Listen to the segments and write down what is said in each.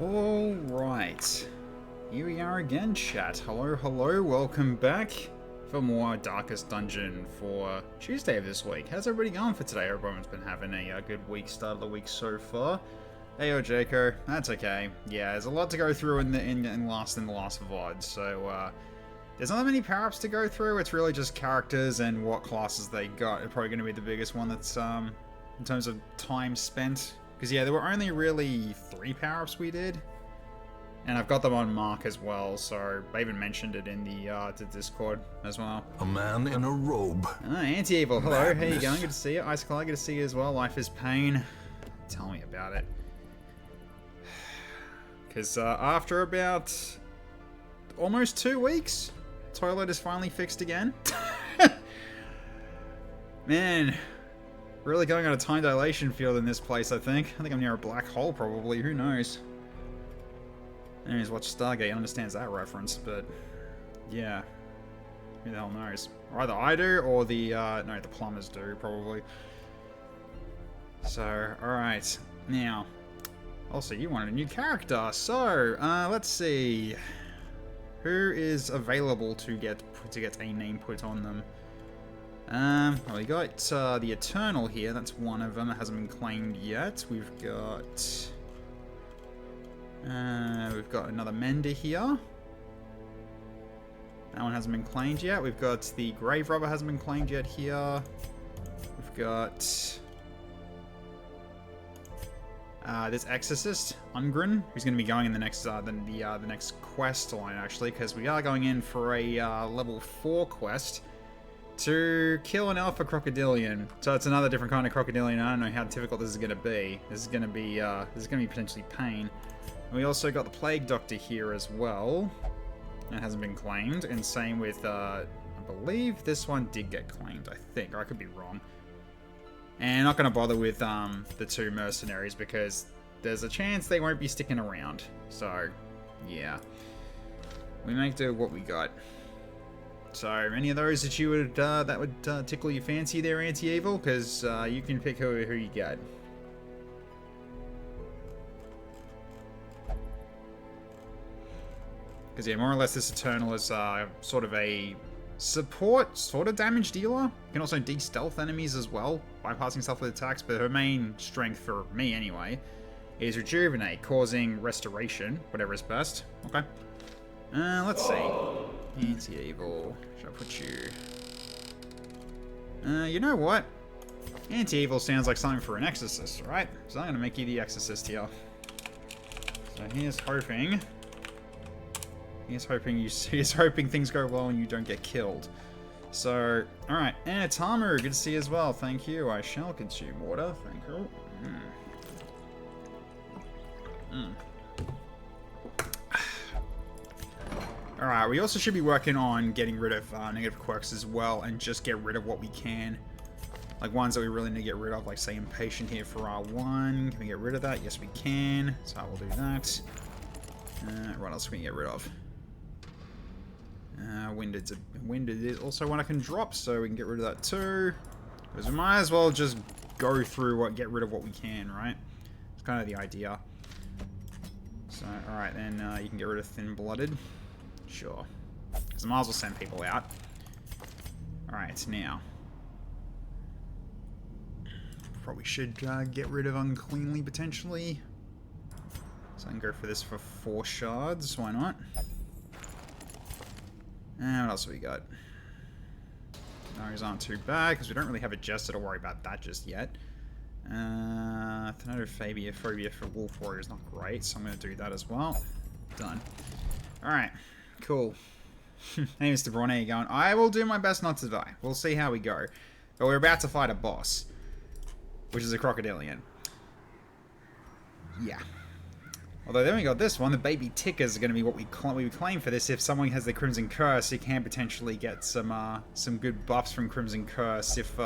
Alright, here we are again, chat. Hello, hello, welcome back for more Darkest Dungeon for Tuesday of this week. How's everybody going for today? Everyone's been having a good week, start of the week so far. Hey, yo, Jaco, that's okay. Yeah, there's a lot to go through in the last VOD, so there's not that many power-ups to go through. It's really just characters and what classes they got. It's probably going to be the biggest one that's, in terms of time spent. Because, yeah, there were only really 3 power-ups we did. And I've got them on mark as well, so I even mentioned it in the Discord as well. A man in a robe. Anti-Evil, hello, how you going? Good to see you. Ice Cloud, good to see you as well. Life is pain. Tell me about it. Because after about almost 2 weeks, toilet is finally fixed again. Man. Really going on a time dilation field in this place, I think. I think I'm near a black hole, probably. Who knows? Anyways, watch Stargate understands that reference, but yeah. Who the hell knows? Or either I do, or the, no, the plumbers do, probably. So, alright. Now, also, you wanted a new character, so, let's see. Who is available to get a name put on them? Well, we got the Eternal here. That's one of them that hasn't been claimed yet. We've got another Mender here. That one hasn't been claimed yet. We've got the Grave Robber hasn't been claimed yet here. We've got this Exorcist, Ungrin, who's going to be going in the next the next quest line actually, because we are going in for a level 4 quest. To kill an alpha crocodilian. So it's another different kind of crocodilian. I don't know how difficult this is going to be. This is going to be potentially pain. And we also got the Plague Doctor here as well. That hasn't been claimed. And same with, I believe this one did get claimed, I think. Or I could be wrong. And not going to bother with the 2 mercenaries because there's a chance they won't be sticking around. So, yeah. We make do with what we got. So, any of those that you would that would tickle your fancy there, Anti-Evil? Because you can pick who you get. Because yeah, more or less this Eternal is sort of a support, sort of damage dealer. You can also de-stealth enemies as well, bypassing stuff with attacks, but her main strength, for me anyway, is Rejuvenate, causing restoration, whatever is best. Okay. Let's see. Anti-Evil. Should I put you... you know what? Anti-Evil sounds like something for an Exorcist, right? So I'm going to make you the Exorcist here. So here's hoping... Here's hoping things go well and you don't get killed. So, alright. And Tamu, good to see you as well. Thank you. I shall consume water. Thank you. Alright, we also should be working on getting rid of negative quirks as well, and just get rid of what we can. Like ones that we really need to get rid of, like say Impatient here for R1. Can we get rid of that? Yes, we can. So I will do that. What else can we get rid of? Winded is also one I can drop, so we can get rid of that too. Because we might as well just go through get rid of what we can, right? It's kind of the idea. So, alright, then you can get rid of Thin-Blooded. Sure. Because I might as well send people out. Alright, now. Probably should get rid of Uncleanly, potentially. So I can go for this for 4 shards. Why not? And what else have we got? Those aren't too bad, because we don't really have a Jester to worry about that just yet. Thanatophobia for Wolf Warrior is not great, so I'm going to do that as well. Done. Alright. Cool. Hey, Mr. Braun, how you going? I will do my best not to die. We'll see how we go. But we're about to fight a boss, which is a crocodilian. Yeah. Although then we got this one, the baby tickers are going to be what we claim for this. If someone has the Crimson Curse, you can potentially get some good buffs from Crimson Curse if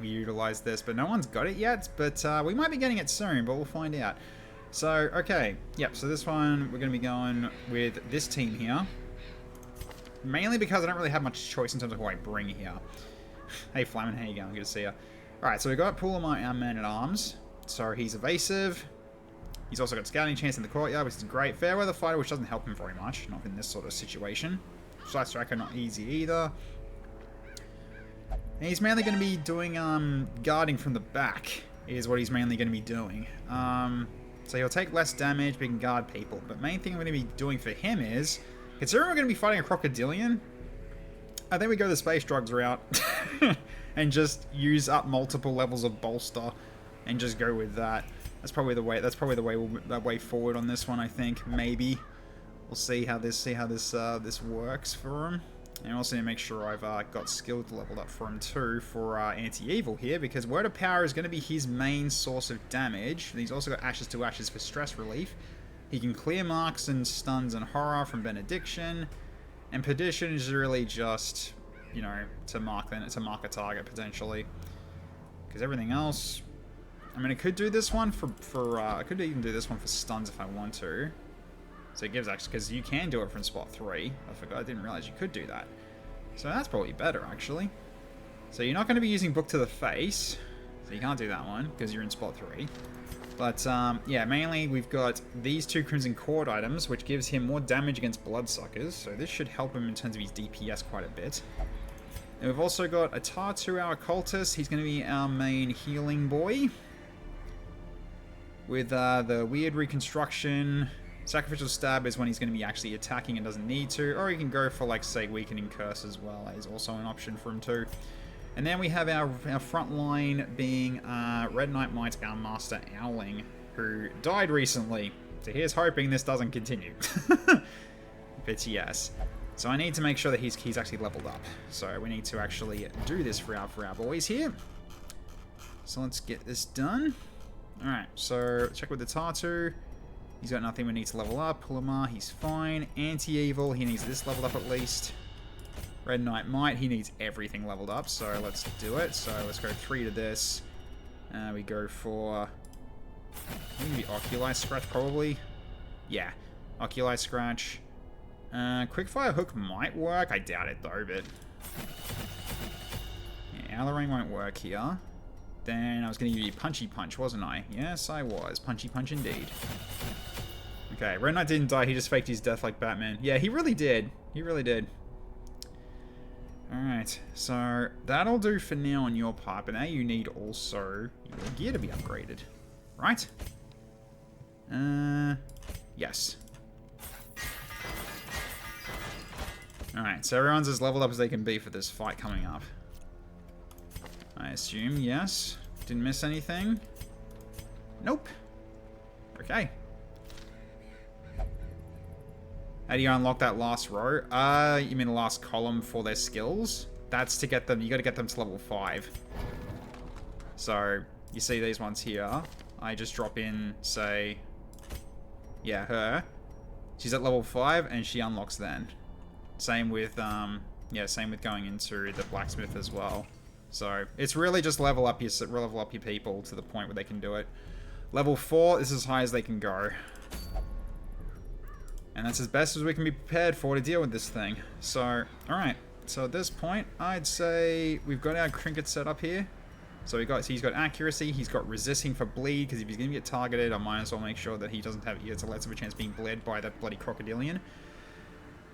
we utilize this. But no one's got it yet, but we might be getting it soon, but we'll find out. So, okay. Yep, so this one, we're going to be going with this team here. Mainly because I don't really have much choice in terms of who I bring here. Hey, Flamin, how you going? Good to see you. Alright, so we got Pool of our Man-at-Arms. So he's evasive. He's also got scouting chance in the courtyard, which is great. Fairweather Fighter, which doesn't help him very much, not in this sort of situation. Flight Striker, not easy either. And he's mainly going to be doing guarding from the back, is what he's mainly going to be doing. So he'll take less damage, but he can guard people. But main thing I'm going to be doing for him is, considering we're going to be fighting a crocodilian, I think we go the space drugs route and just use up multiple levels of bolster and just go with that. That's probably the way. That's probably the way forward on this one. I think maybe we'll see how this works for him. And also to make sure I've got skills leveled up for him too for anti-evil here, because Word of Power is going to be his main source of damage. And he's also got Ashes to Ashes for stress relief. He can clear marks and stuns and horror from Benediction. And Perdition is really just, you know, to mark a target potentially. Because everything else, I mean, I could do this one I could even do this one for stuns if I want to. So it gives actually, because you can do it from spot 3. I forgot, I didn't realize you could do that. So that's probably better actually. So you're not going to be using Book to the Face, so you can't do that one because you're in spot 3. But yeah, mainly we've got these 2 Crimson Cord items, which gives him more damage against Bloodsuckers. So this should help him in terms of his DPS quite a bit. And we've also got a Tartu, our Cultist. He's going to be our main healing boy. With the weird reconstruction. Sacrificial Stab is when he's going to be actually attacking and doesn't need to. Or he can go for, like, say, Weakening Curse as well. That is also an option for him too. And then we have our front line being Red Knight Might, our Master Owling, who died recently. So here's hoping this doesn't continue. But yes. So I need to make sure that he's actually leveled up. So we need to actually do this for our boys here. So let's get this done. Alright, so check with the Tartu. He's got nothing we need to level up. Pulamar, he's fine. Anti-Evil, he needs this leveled up at least. Red Knight Might, he needs everything leveled up, so let's do it. So let's go 3 to this. We go for... I think maybe Oculi Scratch, probably. Yeah, Oculi Scratch. Quickfire Hook might work. I doubt it, though, but... yeah, Allarang won't work here. Then I was going to give you Punchy Punch, wasn't I? Yes, I was. Punchy Punch indeed. Okay, Red Knight didn't die. He just faked his death like Batman. Yeah, he really did. He really did. Alright, so that'll do for now on your part. But now you need also your gear to be upgraded. Right? Yes. Alright, so everyone's as leveled up as they can be for this fight coming up. I assume, yes. Didn't miss anything. Nope. Okay. How do you unlock that last row? You mean the last column for their skills? That's to get them, you gotta get them to level 5. So, you see these ones here. I just drop in, say, yeah, her. She's at level 5 and she unlocks then. Same with, yeah, same with going into the blacksmith as well. So, it's really just level up your people to the point where they can do it. Level 4 is as high as they can go. And that's as best as we can be prepared for to deal with this thing. So, alright. So at this point, I'd say we've got our trinket set up here. So he's got accuracy, he's got resisting for bleed, because if he's going to get targeted, I might as well make sure that he doesn't have less of a chance of being bled by that bloody crocodilian.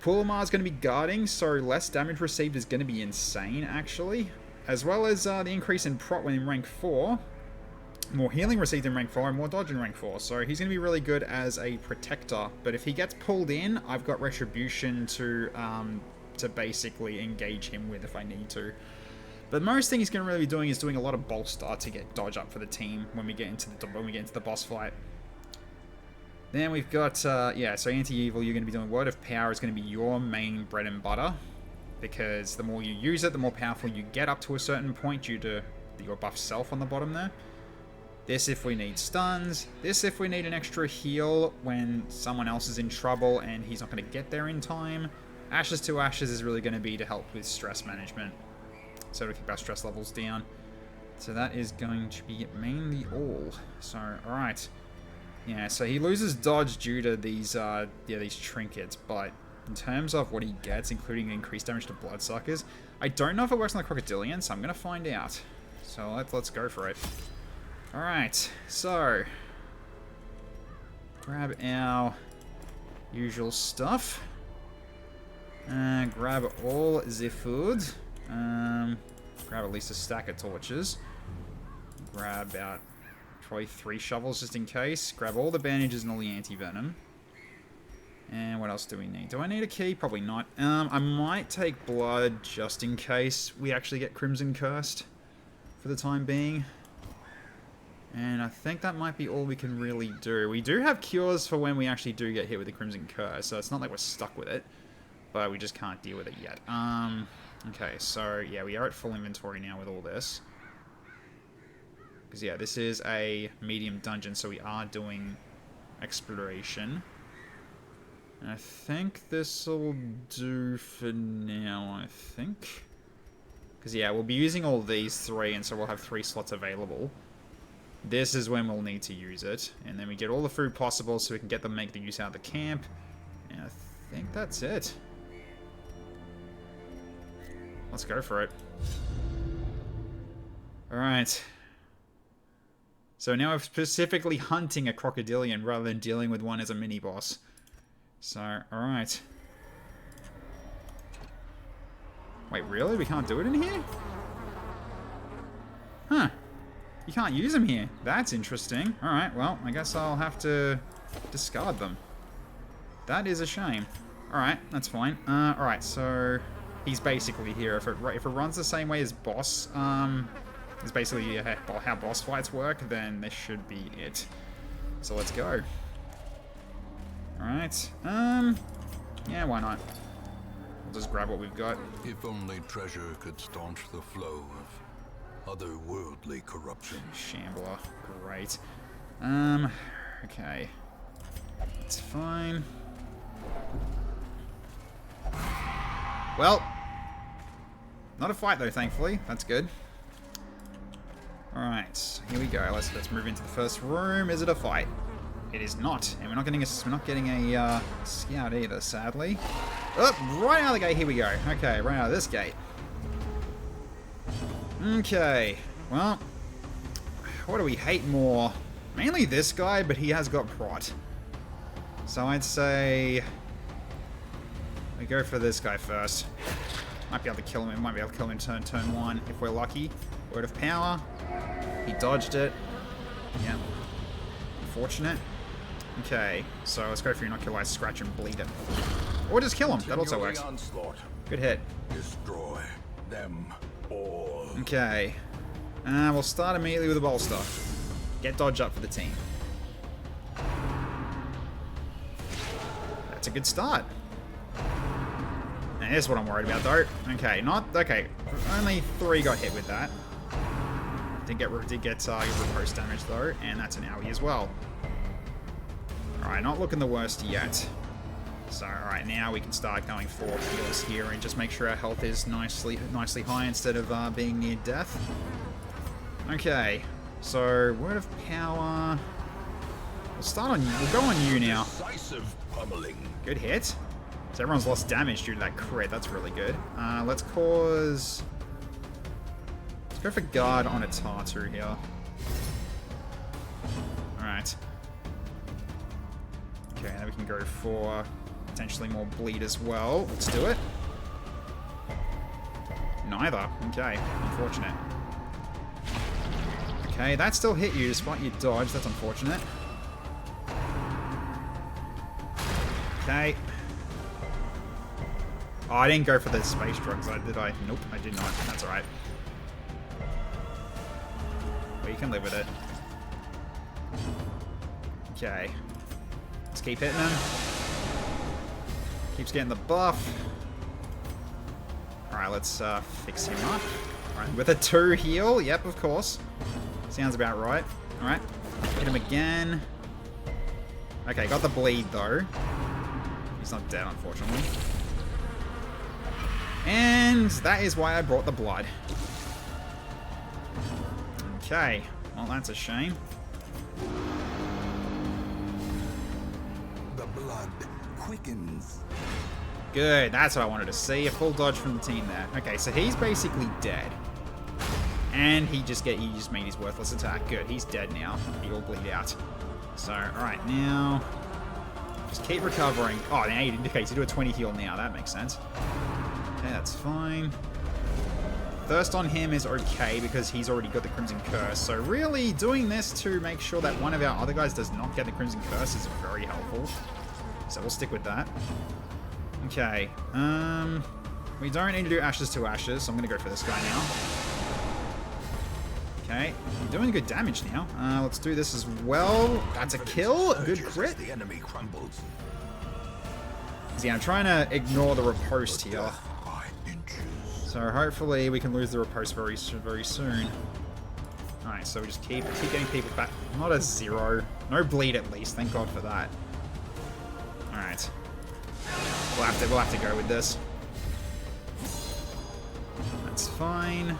Pulamar's going to be guarding, so less damage received is going to be insane, actually. As well as the increase in prot when in rank 4. More healing received in rank 4 and more dodge in rank 4. So he's going to be really good as a protector. But if he gets pulled in, I've got retribution to basically engage him with if I need to. But most thing he's going to really be doing is doing a lot of bolster to get dodge up for the team when we get into the boss fight. Then we've got yeah, so anti-evil, you're going to be doing Word of Power is going to be your main bread and butter, because the more you use it, the more powerful you get up to a certain point due to your buff self on the bottom there. This if we need stuns. This if we need an extra heal when someone else is in trouble and he's not going to get there in time. Ashes to Ashes is really going to be to help with stress management, so to keep our stress levels down. So that is going to be mainly all. So, alright. Yeah, so he loses dodge due to these these trinkets, but in terms of what he gets, including increased damage to bloodsuckers, I don't know if it works on the crocodilian, so I'm going to find out. So let's go for it. Alright, so Grab our usual stuff. Grab all the food. Grab at least a stack of torches. Grab about probably 3 shovels just in case. Grab all the bandages and all the anti-venom. And what else do we need? Do I need a key? Probably not. I might take blood just in case we actually get Crimson Cursed for the time being. And I think that might be all we can really do. We do have cures for when we actually do get hit with the Crimson Curse, so it's not like we're stuck with it. But we just can't deal with it yet. Okay, so yeah, we are at full inventory now with all this. Because yeah, this is a medium dungeon, so we are doing exploration. And I think this will do for now, I think. Because yeah, we'll be using all these 3, and so we'll have 3 slots available. This is when we'll need to use it. And then we get all the food possible so we can get them, make the use out of the camp. And I think that's it. Let's go for it. Alright. So now we're specifically hunting a crocodilian rather than dealing with one as a mini-boss. So, alright. Wait, really? We can't do it in here? Huh. You can't use them here. That's interesting. Alright, well, I guess I'll have to discard them. That is a shame. Alright, that's fine. Alright, so he's basically here. If it runs the same way as boss, is basically how boss fights work, then this should be it. So let's go. Alright, yeah, why not? We'll just grab what we've got. If only treasure could staunch the flow of otherworldly corruption. Shambler, great. Okay. It's fine. Well, not a fight though, thankfully. That's good. Alright, here we go. Let's move into the first room. Is it a fight? It is not, and we're not getting a scout either, sadly. Oh, right out of the gate, here we go. Okay, right out of this gate. Okay, well, what do we hate more? Mainly this guy, but he has got prot. So I'd say we go for this guy first. Might be able to kill him. Might be able to kill him in turn 1 if we're lucky. Word of power. He dodged it. Yeah. Unfortunate. Okay, so let's go for inoculate, scratch, and bleed him. Or just kill him. That also works. Good hit. Destroy them all. Okay. We'll start immediately with a bolster. Get dodge up for the team. That's a good start. And here's what I'm worried about, though. Okay, okay. Only 3 got hit with that. Did get riposte damage, though, and that's an owie as well. Alright, not looking the worst yet. So, alright, now we can start going for heals here and just make sure our health is nicely high instead of being near death. Okay, so word of power. We'll go on you now. Decisive pummeling. Good hit. So everyone's lost damage due to that crit. That's really good. Let's go for guard on a Tartar here. Alright. Okay, now we can go for potentially more bleed as well. Let's do it. Neither. Okay, unfortunate. Okay, that still hit you despite your dodge. That's unfortunate. Okay. Oh, I didn't go for the space drugs, did I? Nope, I did not. That's alright. Well, you can live with it. Okay. Let's keep hitting him. Keeps getting the buff. Alright, let's fix him up. Alright, with a 2 heal. Yep, of course. Sounds about right. Alright. Hit him again. Okay, got the bleed though. He's not dead, unfortunately. And that is why I brought the blood. Okay. Well, that's a shame. The blood quickens. Good, that's what I wanted to see. A full dodge from the team there. Okay, so he's basically dead. And he just made his worthless attack. Good, he's dead now. He'll bleed out. So, alright, now... Just keep recovering. Oh, now you indicate to do a 20 heal now. That makes sense. Okay, that's fine. Thirst on him is okay because he's already got the Crimson Curse. So really, doing this to make sure that one of our other guys does not get the Crimson Curse is very helpful. So we'll stick with that. Okay. We don't need to do Ashes to Ashes, so I'm going to go for this guy now. Okay, you're doing good damage now. Let's do this as well. That's a kill. Good crit. The enemy crumbles. Yeah, I'm trying to ignore the riposte here. So hopefully we can lose the riposte very soon. Alright, so we just keep getting people back. Not a 0. No bleed at least. Thank God for that. Alright. We'll have to go with this. That's fine.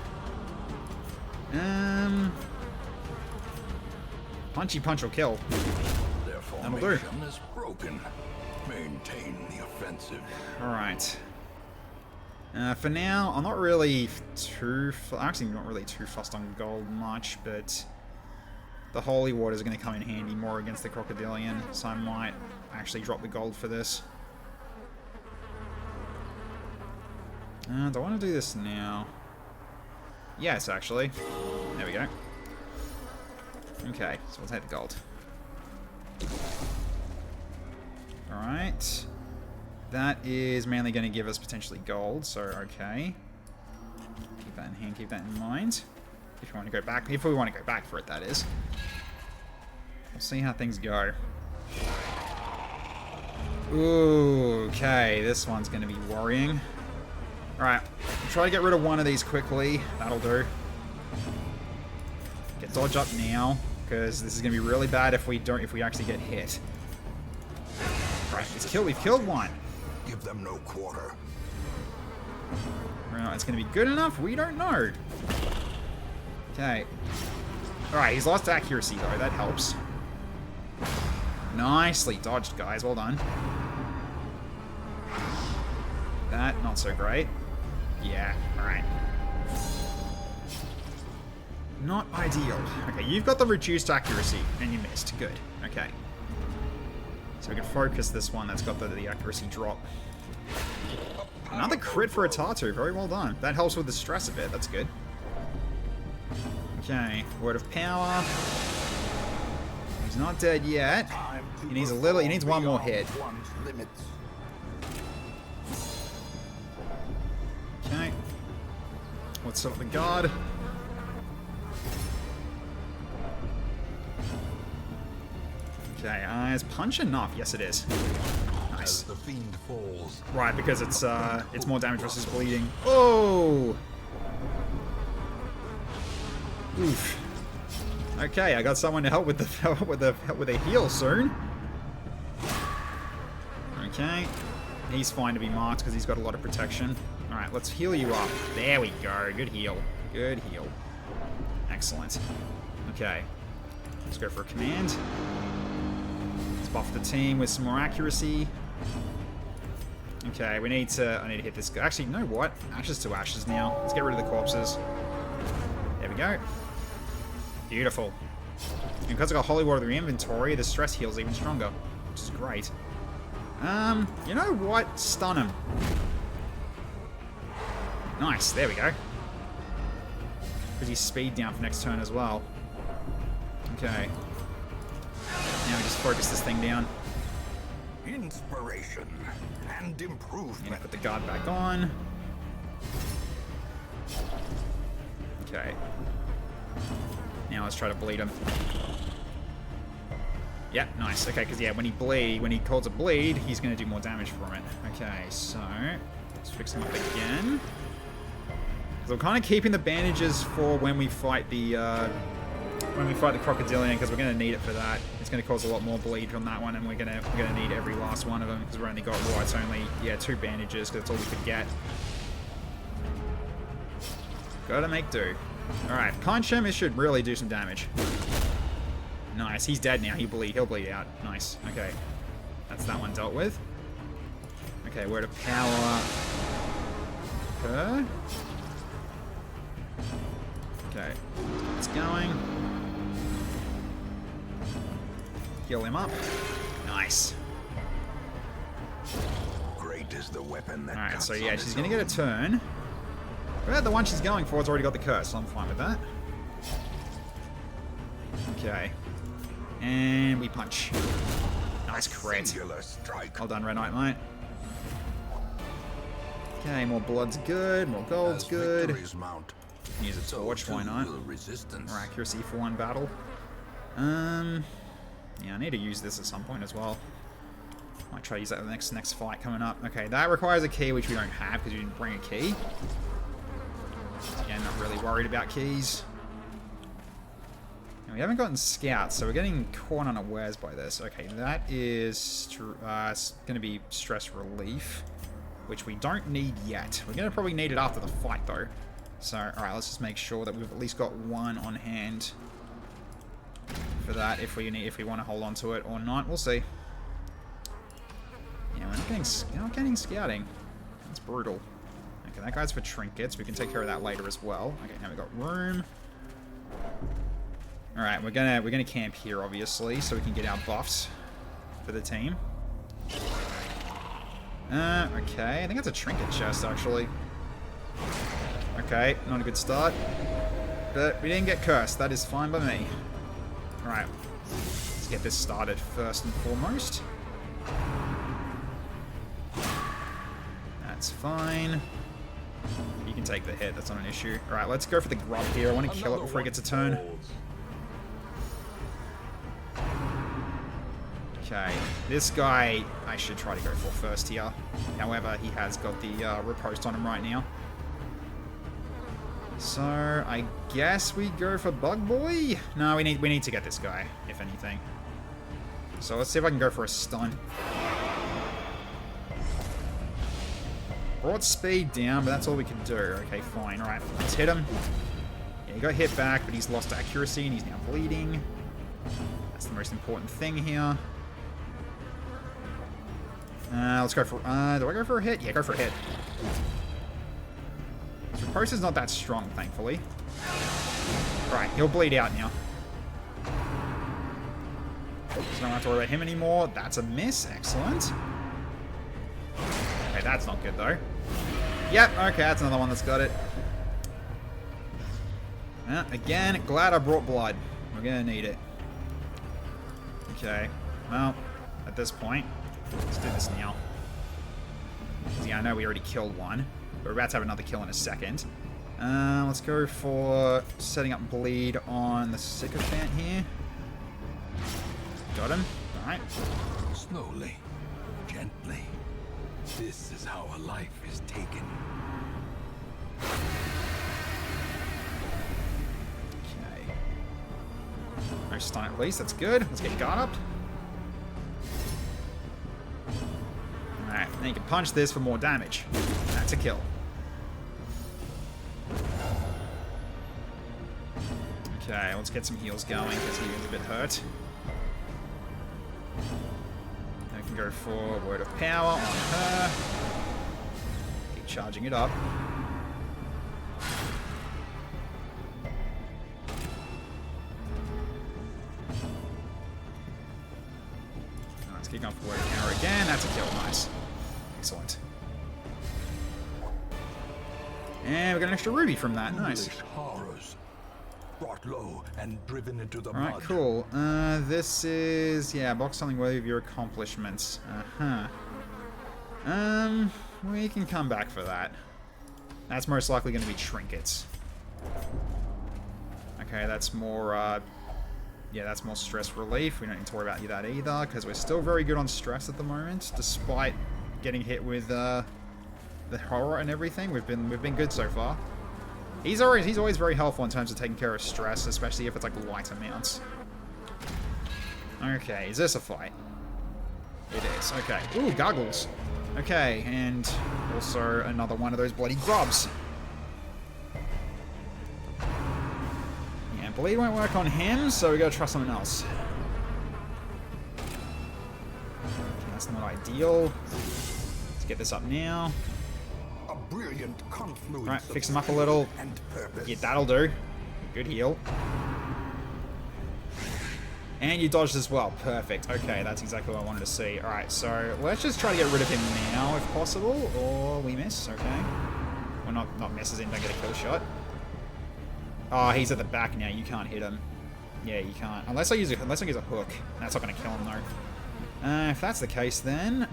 Punchy punch will kill. Their That'll do. formation is broken. Maintain the offensive. Alright. For now, I'm not really actually not really too fussed on gold much, but the holy water is going to come in handy more against the crocodilian, so I might actually drop the gold for this. Do I want to do this now? Yes, actually. There we go. Okay, so we'll take the gold. Alright. That is mainly going to give us potentially gold, so okay. Keep that in hand, keep that in mind. If you want to go back, if we want to go back for it, that is. We'll see how things go. Ooh, okay, this one's going to be worrying. Alright, try to get rid of one of these quickly. That'll do. Get dodge up now, because this is going to be really bad if we actually get hit. Right, we've killed one. Give them no quarter. Right, it's going to be good enough? We don't know. Okay. Alright, he's lost accuracy though, that helps. Nicely dodged, guys, well done. That, not so great. Yeah, alright. Not ideal. Okay, you've got the reduced accuracy, and you missed. Good. Okay. So we can focus this one that's got the accuracy drop. Another crit for a Tatu. Very well done. That helps with the stress a bit. That's good. Okay, Word of Power. He's not dead yet. He needs he needs one more hit. Okay. Let's set up the guard. Okay, is punch enough? Yes, it is. Nice. As the fiend falls. Right, because it's more damage versus bleeding. Oh! Oof. Okay, I got someone to help with the heal soon. Okay. He's fine to be marked because he's got a lot of protection. Alright, let's heal you up. There we go. Good heal. Good heal. Excellent. Okay. Let's go for a command. Let's buff the team with some more accuracy. Okay, I need to hit this guy. Actually, you know what? Ashes to Ashes now. Let's get rid of the corpses. There we go. Beautiful. And because I got Holy Water in the inventory, the stress heal's even stronger, which is great. You know what? Stun him. Nice, there we go. Because he's speed down for next turn as well. Okay. Now we just focus this thing down. Inspiration and improvement. And put the guard back on. Okay. Now let's try to bleed him. Yeah, nice. Okay, because yeah, when he calls a bleed, he's going to do more damage from it. Okay, so let's fix him up again. So I'm kind of keeping the bandages for when we fight the crocodilian, because we're going to need it for that. It's going to cause a lot more bleed from that one, and we're going to need every last one of them because we've only got it's only 2 bandages because that's all we could get. Gotta make do. All right, punch him. It should really do some damage. Nice. He's dead now. He'll bleed out. Nice. Okay, that's that one dealt with. Okay, Word of Power. Her. Okay, it's going. Heal him up. Nice. Great is the weapon that Alright, cuts so yeah, on she's its gonna get a own. turn. But the one she's going for has already got the curse, so I'm fine with that. Okay. And we punch. Nice crit. Singular strike. Well done, Red Knight, mate. Okay, more blood's good, more gold's As good. victories mount, Use a so torch, why too not? will resistance. More accuracy for one battle. Yeah, I need to use this at some point as well. Might try to use that in the next fight coming up. Okay, that requires a key, which we don't have because we didn't bring a key. Again, not really worried about keys. And we haven't gotten scouts, so we're getting caught unawares by this. Okay, that is going to be stress relief, which we don't need yet. We're going to probably need it after the fight, though. So, alright, let's just make sure that we've at least got one on hand for that, if we want to hold on to it or not. We'll see. Yeah, we're not getting scouting. That's brutal. Okay, that guy's for trinkets. We can take care of that later as well. Okay, now we've got room. Alright, we're gonna camp here, obviously, so we can get our buffs for the team. Okay, I think that's a trinket chest, actually. Okay, not a good start. But we didn't get cursed. That is fine by me. Alright, let's get this started first and foremost. That's fine. You can take the hit, that's not an issue. Alright, let's go for the grub here. I want to kill it before it gets a turn. Okay, this guy I should try to go for first here. However, he has got the riposte on him right now. So, I guess we go for Bug Boy? No, we need to get this guy, if anything. So let's see if I can go for a stun. Brought speed down, but that's all we can do. Okay, fine. Alright, let's hit him. Yeah, he got hit back, but he's lost accuracy and he's now bleeding. That's the most important thing here. Let's go for... do I go for a hit? Yeah, go for a hit. So Riposte is not that strong, thankfully. Right, he'll bleed out now. So I don't have to worry about him anymore. That's a miss. Excellent. Okay, that's not good, though. Yep, okay, that's another one that's got it. Again, glad I brought blood. We're gonna need it. Okay, well, at this point, let's do this now. Yeah, I know we already killed one. We're about to have another kill in a second. Let's go for setting up bleed on the sycophant here. Got him. Alright. Slowly, gently. This is how a life is taken. Okay. No stun at least, that's good. Let's get guard up. Alright, now you can punch this for more damage. That's a kill. Okay, let's get some heals going because he is a bit hurt. I can go for Word of Power on her. Keep charging it up. Let's keep going for Word of Power again. That's a kill. Nice. Excellent. And we got an extra ruby from that. Nice. English horrors, brought low and driven into the Alright, mud. cool. This is... yeah, box something worthy of your accomplishments. We can come back for that. That's most likely going to be trinkets. Okay, that's more, yeah, that's more stress relief. We don't need to worry about that either, because we're still very good on stress at the moment, despite getting hit with, the horror and everything. We've been good so far. He's always very helpful in terms of taking care of stress, especially if it's like light amounts. Okay, is this a fight? It is. Okay. Ooh, goggles. Okay, and also another one of those bloody grubs. Yeah, bleed won't work on him, so we gotta try something else. Okay, that's not ideal. Let's get this up now. A brilliant confluence. Alright, fix him up a little. And purpose. Yeah, that'll do. Good heal. And you dodged as well. Perfect. Okay, that's exactly what I wanted to see. Alright, so let's just try to get rid of him now if possible. Or we miss. Okay. Well, not miss as in don't get a kill shot. Oh, he's at the back now. You can't hit him. Yeah, you can't. Unless I use a hook. That's not going to kill him, though. If that's the case, then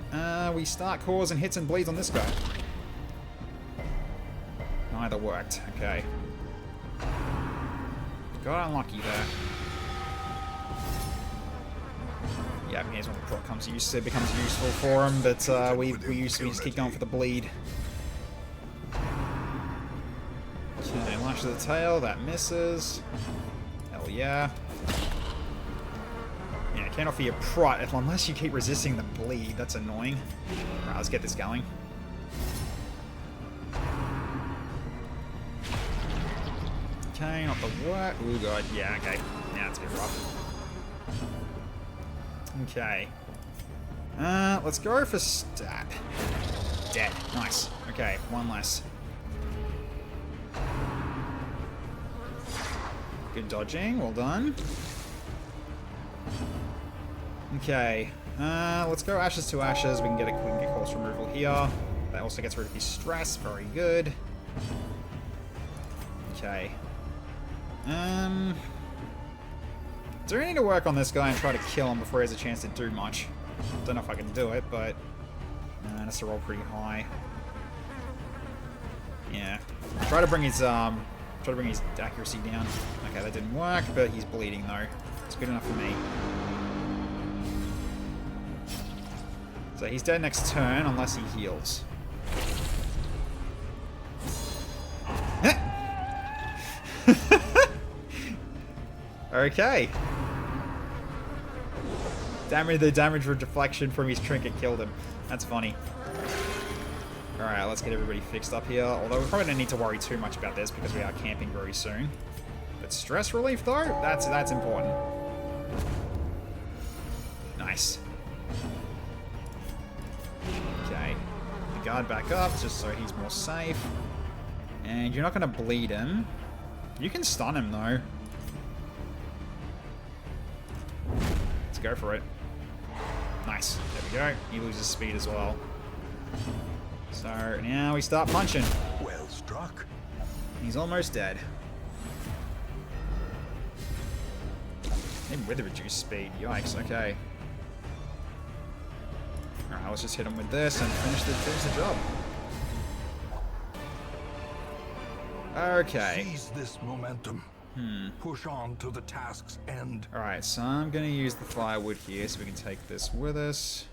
we start causing hits and bleeds on this guy. Neither worked. Okay. Got unlucky there. Yeah, here's when the proc becomes useful for him, but we just keep going for the bleed. Okay, lash to the tail, that misses. Hell yeah. Yeah, can't offer you prot unless you keep resisting the bleed. That's annoying. Alright, let's get this going. Okay, not the work. Ooh, god, yeah, okay. Now it's a bit rough. Okay. Let's go for stab. Dead. Nice. Okay, one less. Good dodging. Well done. Okay. Let's go ashes to ashes. We can get corpse removal here. That also gets rid of his stress. Very good. Okay. Do we need to work on this guy and try to kill him before he has a chance to do much? Don't know if I can do it, but that's to roll pretty high. Yeah. Try to bring his accuracy down. Okay, that didn't work, but he's bleeding though. It's good enough for me. So he's dead next turn unless he heals. Okay. The damage deflection from his trinket killed him. That's funny. Alright, let's get everybody fixed up here. Although we probably don't need to worry too much about this because we are camping very soon. But stress relief though, that's important. Nice. Okay. The guard back up just so he's more safe. And you're not going to bleed him. You can stun him though. Let's go for it. Nice. There we go. He loses speed as well. So now we start punching. Well struck. He's almost dead. Even with the reduced speed. Yikes. Okay. Alright, let's just hit him with this and finish the job. Okay. Seize this momentum. Push on to the task's end. Alright, so I'm going to use the firewood here so we can take this with us.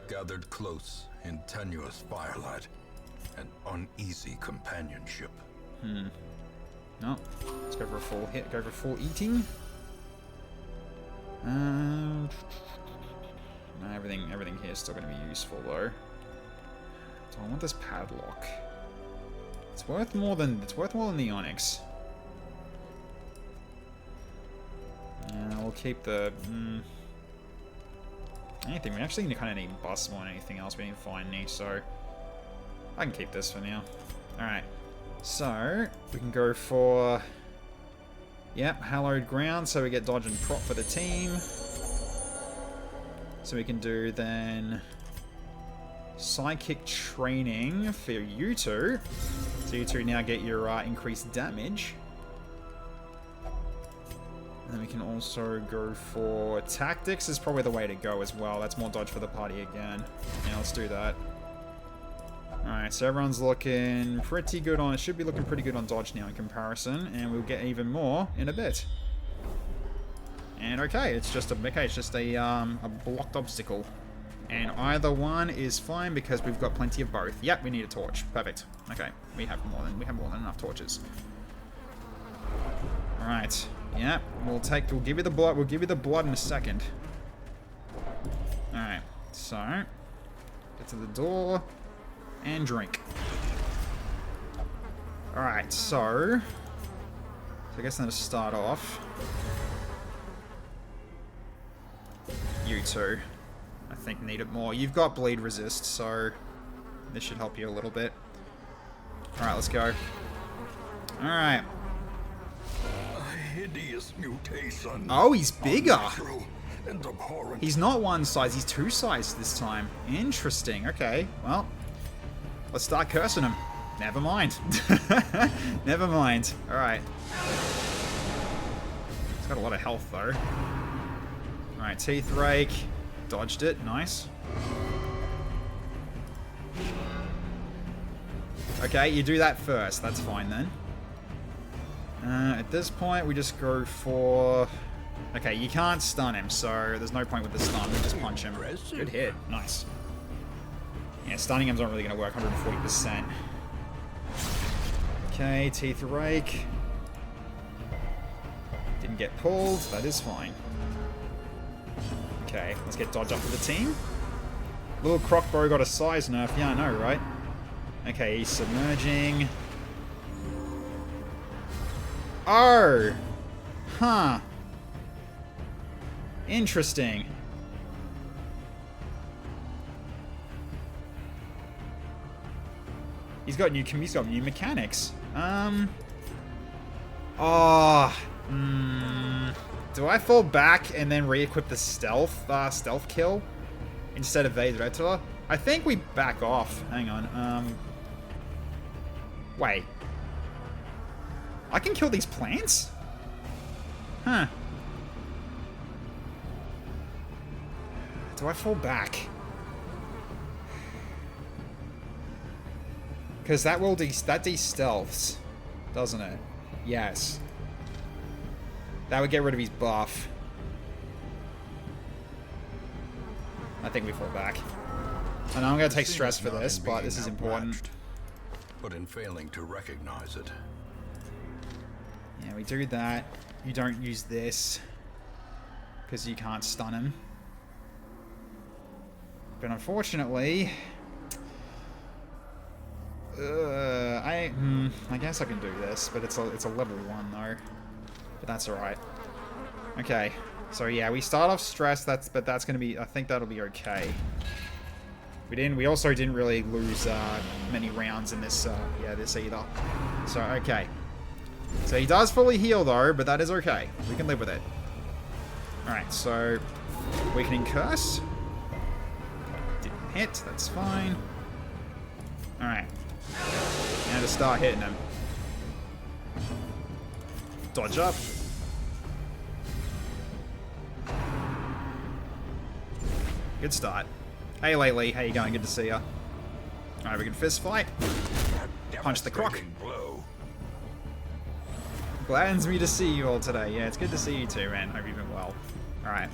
Gathered close in tenuous firelight and uneasy companionship. No. Let's go for a full hit. Go for full eating. No, everything here is still going to be useful though. So I want this padlock. It's worth more than the onyx. We'll keep the anything. We actually kind of need bust more than anything else. We need to find knee, so I can keep this for now. All right, so we can go for hallowed ground, so we get dodge and prop for the team. So we can do then psychic training for you two. So you two now get your increased damage. And then we can also go for tactics is probably the way to go as well. That's more dodge for the party again. Yeah, let's do that. Alright, so everyone's looking pretty good on... It should be looking pretty good on dodge now in comparison. And we'll get even more in a bit. And okay, it's just a blocked obstacle. And either one is fine because we've got plenty of both. Yep, we need a torch. Perfect. Okay, we have more than enough torches. Alright. Yeah, we'll give you the blood. We'll give you the blood in a second. Alright, so get to the door and drink. Alright, so I guess then to start off, you two, I think, need it more. You've got bleed resist, so this should help you a little bit. Alright, let's go. Alright. A hideous mutation. Oh, he's bigger. Unnatural, and abhorrent. He's not one size, he's two size this time. Interesting, okay. Well, let's start cursing him. Never mind. Never mind. Alright. He's got a lot of health, though. Alright, Teeth Rake. Dodged it. Nice. Okay, you do that first. That's fine, then. At this point, we just go for... Okay, you can't stun him, so there's no point with the stun. We just punch him. Good hit. Nice. Yeah, stunning him's not really going to work 140%. Okay, Teeth Rake. Didn't get pulled. That is fine. Okay, let's get Dodge up for the team. Little Crockbow got a size nerf. Yeah, I know, right? Okay, he's submerging. Oh! Huh. Interesting. He's got new mechanics. Do I fall back and then re-equip the stealth kill instead of Vader? I think we back off. Hang on. Wait. I can kill these plants? Huh. Do I fall back? Because that will de-stealths, doesn't it? Yes. That would get rid of his buff. I think we fall back. I know I'm going to take stress for this, but this is important. But in failing to recognize it. Yeah, we do that. You don't use this because you can't stun him. But unfortunately, I guess I can do this, but it's a level 1 though. But that's all right. Okay, so yeah, we start off stressed. But that's gonna be. I think that'll be okay. We also didn't really lose many rounds in this. This either. So okay. So he does fully heal though, but that is okay. We can live with it. All right, so weakening curse. Didn't hit. That's fine. All right. Now to start hitting him. Dodge up. Good start. Hey, Lately. How you going? Good to see ya. Alright, we can fist fight. Punch the croc. Gladdens me to see you all today. Yeah, it's good to see you too, man. Hope you've been well. Alright.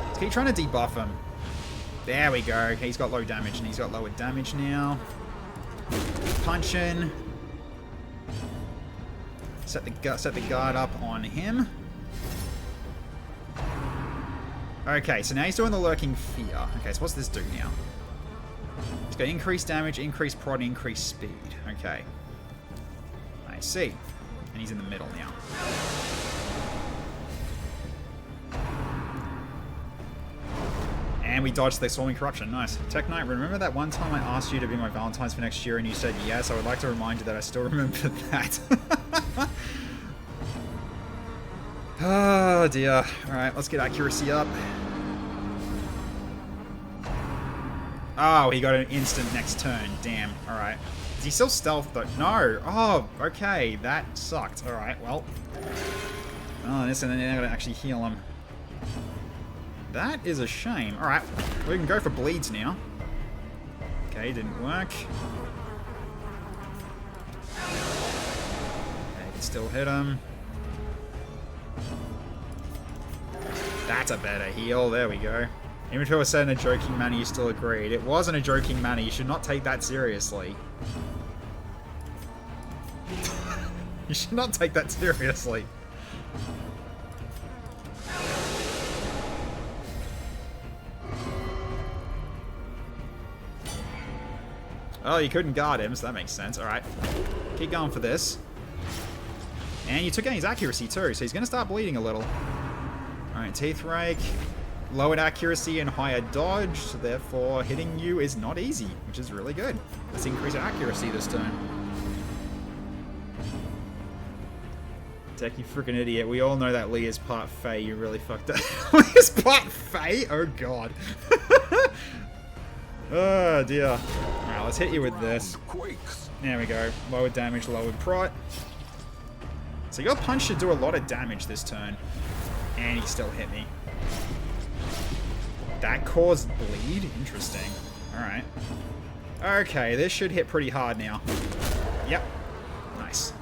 Let's keep trying to debuff him. There we go. Okay, he's got low damage, and he's got lower damage now. Punching. Set the guard up on him. Okay, so now he's doing the Lurking Fear. Okay, so what's this do now? He's got increased damage, increased prod, increased speed. Okay. I see. And he's in the middle now. And we dodged the Swarming Corruption. Nice. Tech Knight, remember that one time I asked you to be my Valentine's for next year and you said yes? I would like to remind you that I still remember that. Oh dear. Alright, let's get accuracy up. Oh, he got an instant next turn. Damn. Alright. Is he still stealth though? No. Oh, okay. That sucked. Alright, well. Oh, this and then I'm gonna actually heal him. That is a shame. Alright, we can go for bleeds now. Okay, didn't work. Okay, can still hit him. That's a better heal. There we go. Even if it was said in a joking manner, you still agreed. It wasn't a joking manner. You should not take that seriously. You should not take that seriously. Oh, you couldn't guard him, so that makes sense. Alright. Keep going for this. And you took out his accuracy too, so he's going to start bleeding a little. Alright, Teeth Rake. Lowered accuracy and higher dodge, so therefore hitting you is not easy, which is really good. Let's increase our accuracy this turn. Deck, you freaking idiot. We all know that Lee is part Fae. You really fucked up. Lee is part Fae? Oh, God. Oh, dear. Alright, let's hit you with this. There we go. Lower damage, lowered prot. So your punch should do a lot of damage this turn. And he still hit me. That caused bleed? Interesting. Alright. Okay, this should hit pretty hard now. Yep. Nice.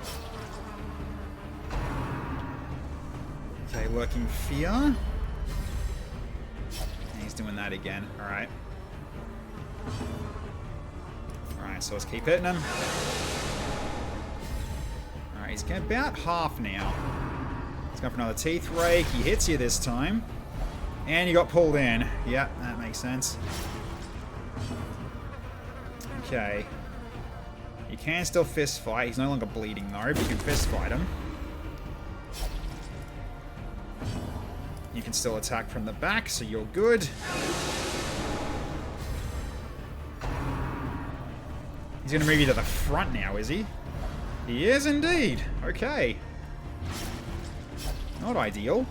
Okay, Lurking Fear. And he's doing that again. Alright. Alright, so let's keep hitting him. Alright, he's getting about half now. He's going for another Teeth Rake. He hits you this time. And you got pulled in. Yep, that makes sense. Okay. You can still fist fight. He's no longer bleeding though, but you can fist fight him. You can still attack from the back, so you're good. He's going to move you to the front now, is he? He is indeed. Okay. Not ideal.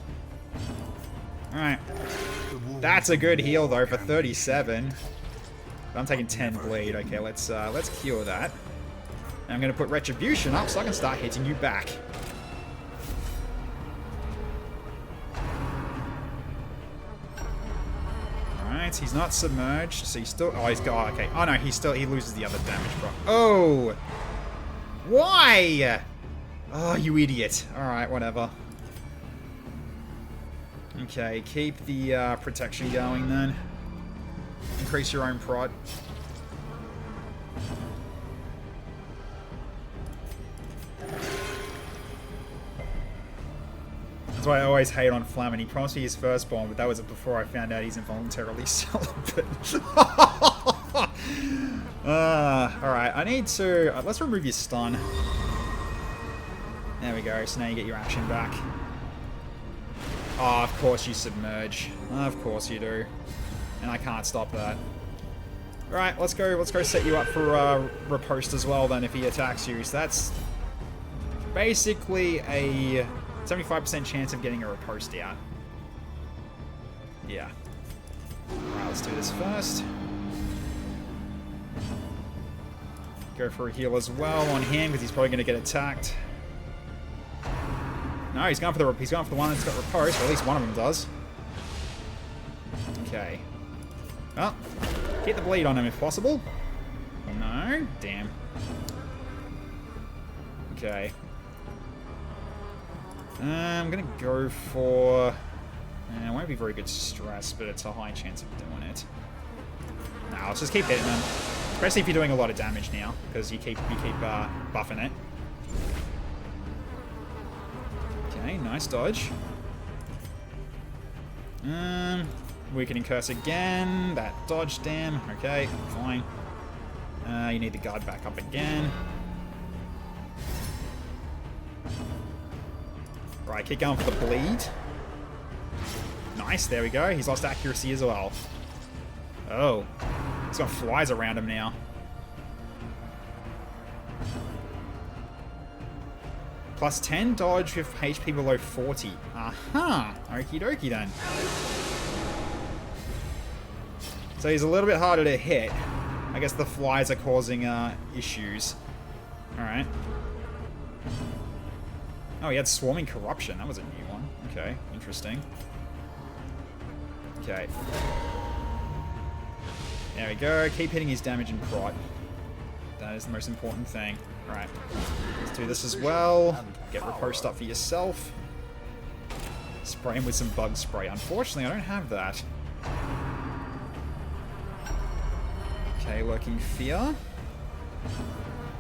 Alright. That's a good heal though for 37. But I'm taking 10 bleed. Okay, let's cure that. And I'm going to put Retribution up so I can start hitting you back. Alright, he's not submerged, so he's still... Oh, he's got... Okay. Oh, no, he loses the other damage proc. Oh! Why? Oh, you idiot. Alright, whatever. Okay, keep the protection going then. Increase your own prod. That's why I always hate on Flamin. He promised me his firstborn, but that was before I found out he's involuntarily celibate. Alright, I need to... let's remove your stun. There we go, so now you get your action back. Oh, of course you submerge. Of course you do. And I can't stop that. Alright, let's go set you up for riposte as well then if he attacks you. So that's basically a 75% chance of getting a riposte out. Yeah. Alright, let's do this first. Go for a heal as well on him because he's probably going to get attacked. No, he's going for the one that's got riposte, or at least one of them does. Okay. Well, get the bleed on him if possible. No, damn. Okay. I'm gonna go for... it won't be very good stress, but it's a high chance of doing it. Nah, let's just keep hitting him. Especially if you're doing a lot of damage now, because you keep buffing it. Okay, nice dodge. Weakening Curse again. That dodge, damn. Okay, fine. You need the guard back up again. Right, keep going for the bleed. Nice, there we go. He's lost accuracy as well. Oh. He's got flies around him now. Plus 10 dodge with HP below 40. Aha! Okie dokie then. So he's a little bit harder to hit. I guess the flies are causing issues. Alright. Oh, he had Swarming Corruption. That was a new one. Okay, interesting. Okay. There we go. Keep hitting his damage and prot. That is the most important thing. Alright. Let's do this as well. Get riposte up for yourself. Spray him with some bug spray. Unfortunately, I don't have that. Okay, Lurking Fear.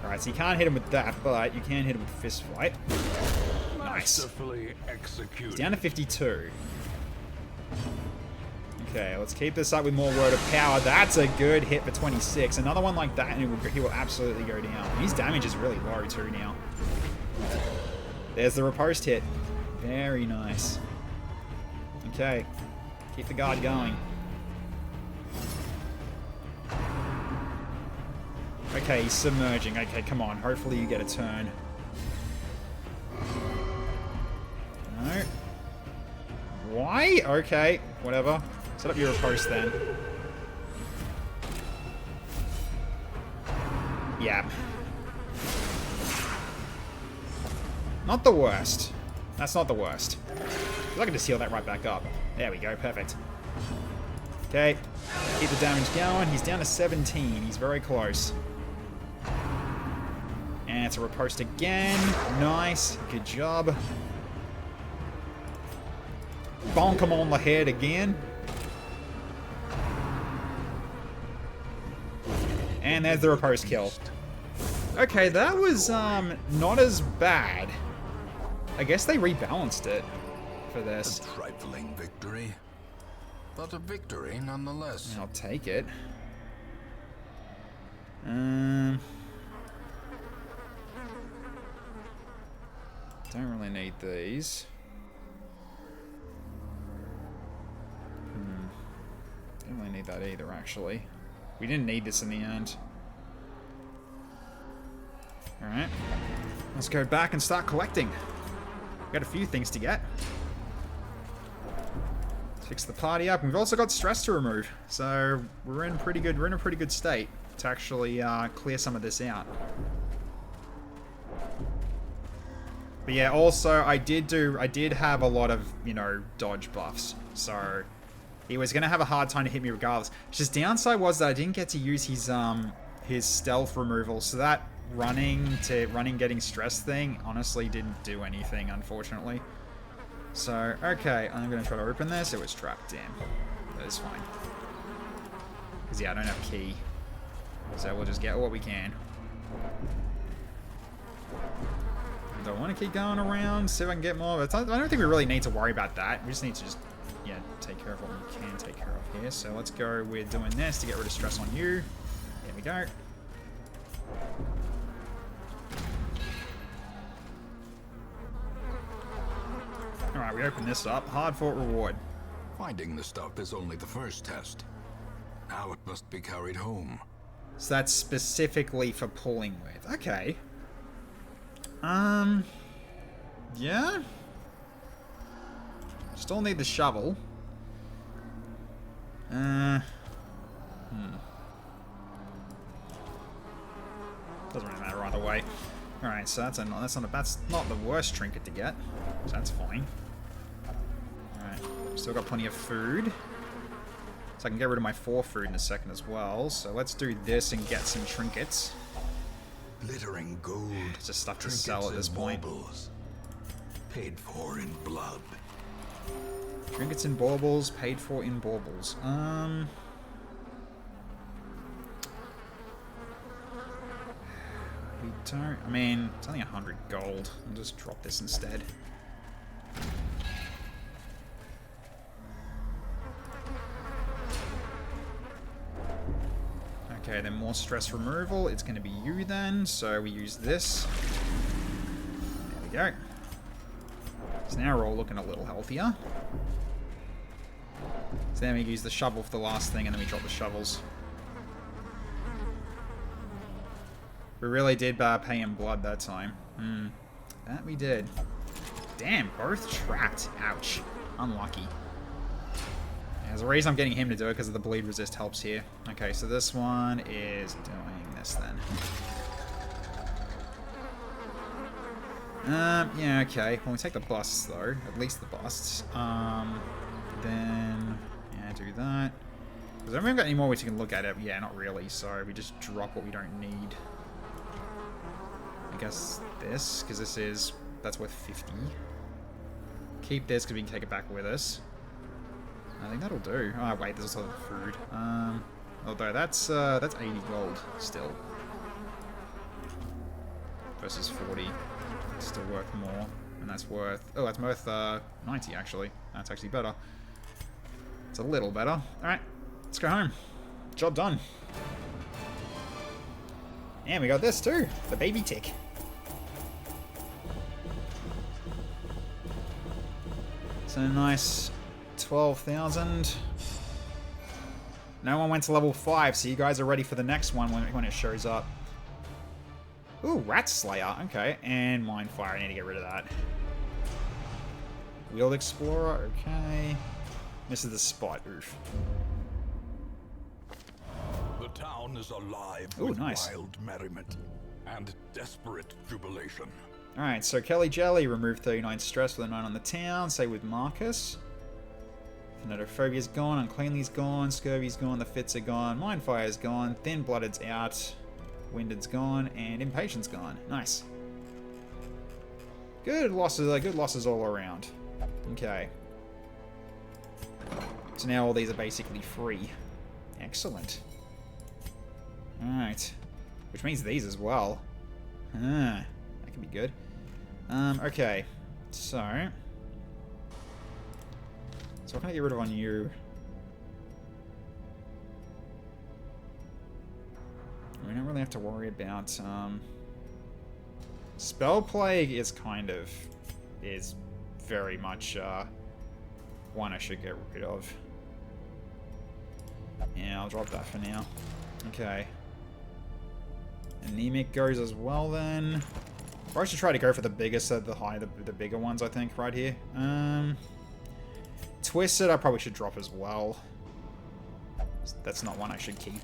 Alright, so you can't hit him with that, but you can hit him with Fist Fight. Nice. He's down to 52. Okay, let's keep this up with more Word of Power. That's a good hit for 26. Another one like that, and he will absolutely go down. His damage is really low too now. There's the riposte hit. Very nice. Okay, keep the guard going. Okay, he's submerging. Okay, come on. Hopefully you get a turn. Why? Okay, whatever. Set up your post then. Yeah. Not the worst. That's not the worst. I can just heal that right back up. There we go, perfect. Okay, keep the damage going. He's down to 17. He's very close. And it's a riposte again. Nice. Good job. Bonk him on the head again. And there's the riposte kill. Okay, that was not as bad. I guess they rebalanced it for this. A trifling victory, but a victory nonetheless. I'll take it. Don't really need these. Don't really need that either, actually. We didn't need this in the end. Alright. Let's go back and start collecting. Got a few things to get. Fix the party up. We've also got stress to remove. So we're in a pretty good state to actually clear some of this out. But yeah, also I did have a lot of, you know, dodge buffs. So he was gonna have a hard time to hit me regardless. Just downside was that I didn't get to use his stealth removal, so that running getting stress thing honestly didn't do anything, unfortunately. So okay, I'm gonna try to open this. It was trapped. Damn, that is fine. Because yeah, I don't have a key, so we'll just get what we can. Do I want to keep going around, see if I can get more? I don't think we really need to worry about that. We just need to just, yeah, take care of what we can take care of here. So let's go with doing this to get rid of stress on you. There we go. Alright, we open this up. Hard fought reward. Finding the stuff is only the first test. Now it must be carried home. So that's specifically for pulling with. Okay. Yeah. Still need the shovel. Doesn't really matter either way. All right, so that's not the worst trinket to get. So that's fine. All right, still got plenty of food. So I can get rid of my 4 food in a second as well. So let's do this and get some trinkets. Glittering gold. It's just stuff to sell at this point. Baubles, paid for in blood. Trinkets and baubles, paid for in baubles. We don't... I mean, it's only 100 gold. I'll just drop this instead. Okay, then more stress removal. It's going to be you then, so we use this. There we go. So now we're all looking a little healthier. So then we use the shovel for the last thing, and then we drop the shovels. We really did pay in blood that time. That we did. Damn, both trapped. Ouch. Unlucky. There's a reason I'm getting him to do it, because of the bleed resist helps here. Okay, so this one is doing this then. Yeah, okay. Well, we take the busts, though. At least the busts. Then, yeah, do that. Because I haven't got any more ways you can look at it. Yeah, not really. So we just drop what we don't need. I guess this, because this is... That's worth 50. Keep this, because we can take it back with us. I think that'll do. Oh, wait, there's also food. Although that's 80 gold still. Versus 40. It's still worth more. And that's worth... Oh, that's worth 90, actually. That's actually better. It's a little better. Alright, let's go home. Job done. And we got this too. The baby tick. So nice 12,000. No one went to level 5, so you guys are ready for the next one when it shows up. Ooh, Rat Slayer. Okay, and Mind Fire. I need to get rid of that. Wheeled Explorer, okay. This is the spot, oof. The town is alive Ooh, with nice. wild merriment and desperate jubilation. Alright, so Kelly Jelly, remove 39 stress with a 9 on the town. Say with Marcus. Phanatophobia's gone, Uncleanly's gone, Scurvy's gone, the Fits are gone, Mindfire's gone, Thin Blooded's out, Winded's gone, and Impatient's gone. Nice. Good losses all around. Okay. So now all these are basically free. Excellent. Alright. Which means these as well. Ah, that could be good. Okay. So what can I get rid of on you? We don't really have to worry about, Spell Plague is very much, one I should get rid of. Yeah, I'll drop that for now. Okay. Anemic goes as well then. Or I should try to go for the biggest, the bigger ones, I think, right here. Twisted, I probably should drop as well. That's not one I should keep.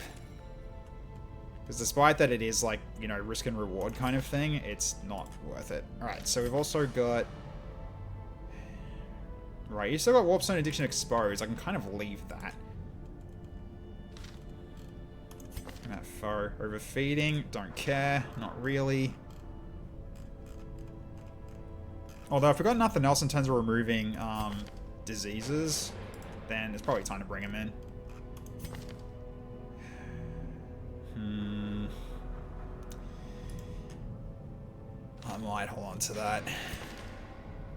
Because despite that it is like, you know, risk and reward kind of thing, it's not worth it. Alright, so we've also got... Right, you still got Warpstone Addiction exposed. I can kind of leave that. That foe. Overfeeding, don't care. Not really. Although if we've got nothing else in terms of removing diseases, then it's probably time to bring him in. I might hold on to that.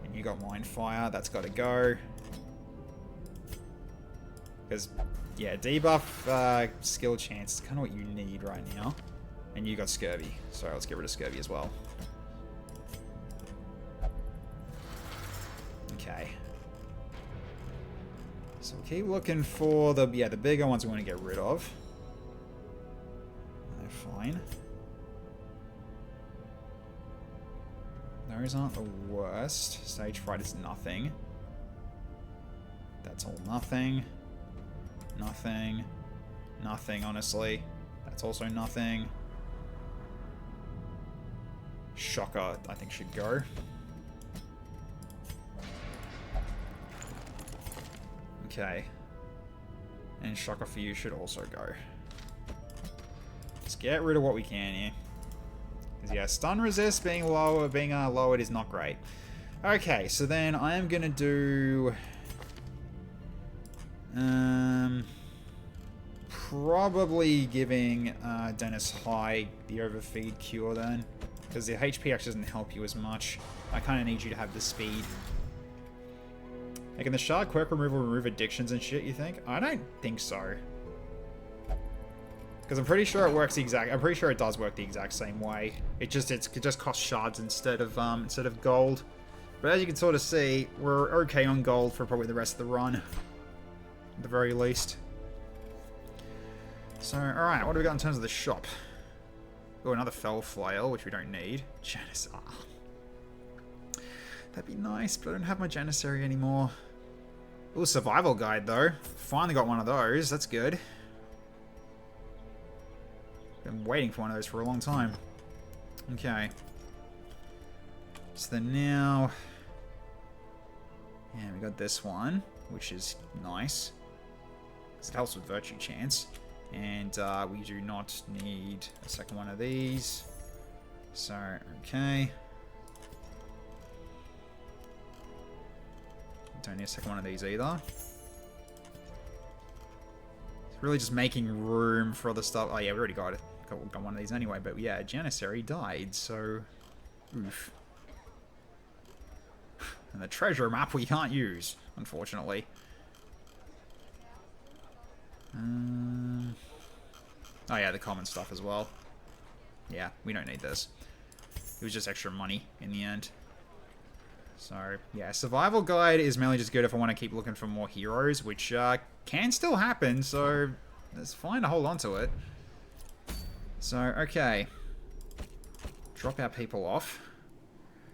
And you got Mindfire, that's got to go. Because, yeah, debuff skill chance is kind of what you need right now. And you got Scurvy, so let's get rid of Scurvy as well. Okay. So we'll keep looking for the bigger ones we want to get rid of. They're fine. Those aren't the worst. Stage Fright is nothing. That's all nothing. Nothing. Nothing, honestly. That's also nothing. Shocker, I think, should go. Okay. And Shocker for you should also go. Let's get rid of what we can here. Because, yeah, stun resist being lowered is not great. Okay, so then I am going to do... probably giving Dennis High the overfeed cure then. Because the HP actually doesn't help you as much. I kind of need you to have the speed. Like, can the Shard Quirk removal remove addictions and shit, you think? I don't think so. Because I'm pretty sure it works I'm pretty sure it does work the exact same way. It just costs shards instead of gold. But as you can sort of see, we're okay on gold for probably the rest of the run. At the very least. So, alright, what do we got in terms of the shop? Oh, another Fell Flail, which we don't need. Janissary. Oh. That'd be nice, but I don't have my Janissary anymore. Ooh, Survival Guide, though. Finally got one of those. That's good. Been waiting for one of those for a long time. Okay. So then now... Yeah, we got this one, which is nice. It helps with Virtue Chance. And we do not need a second one of these. So, okay. Don't need a second one of these either. It's really just making room for other stuff. Oh yeah, we already got it. Got one of these anyway. But yeah, Janissary died, so... Oof. And the treasure map we can't use, unfortunately. Oh yeah, the common stuff as well. Yeah, we don't need this. It was just extra money in the end. So, yeah, Survival Guide is mainly just good if I want to keep looking for more heroes, which can still happen, so it's fine to hold on to it. So, okay. Drop our people off.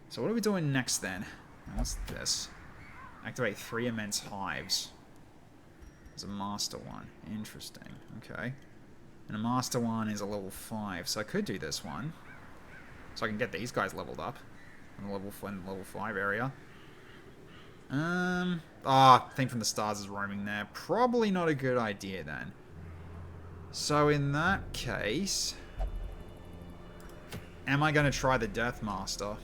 So what are we doing next then? What's this? Activate 3 immense hives. There's a master one. Interesting. Okay. And a master one is a level 5, so I could do this one. So I can get these guys leveled up in the level 5 area. Thing from the stars is roaming there. Probably not a good idea then. So in that case, am I going to try the Death Master?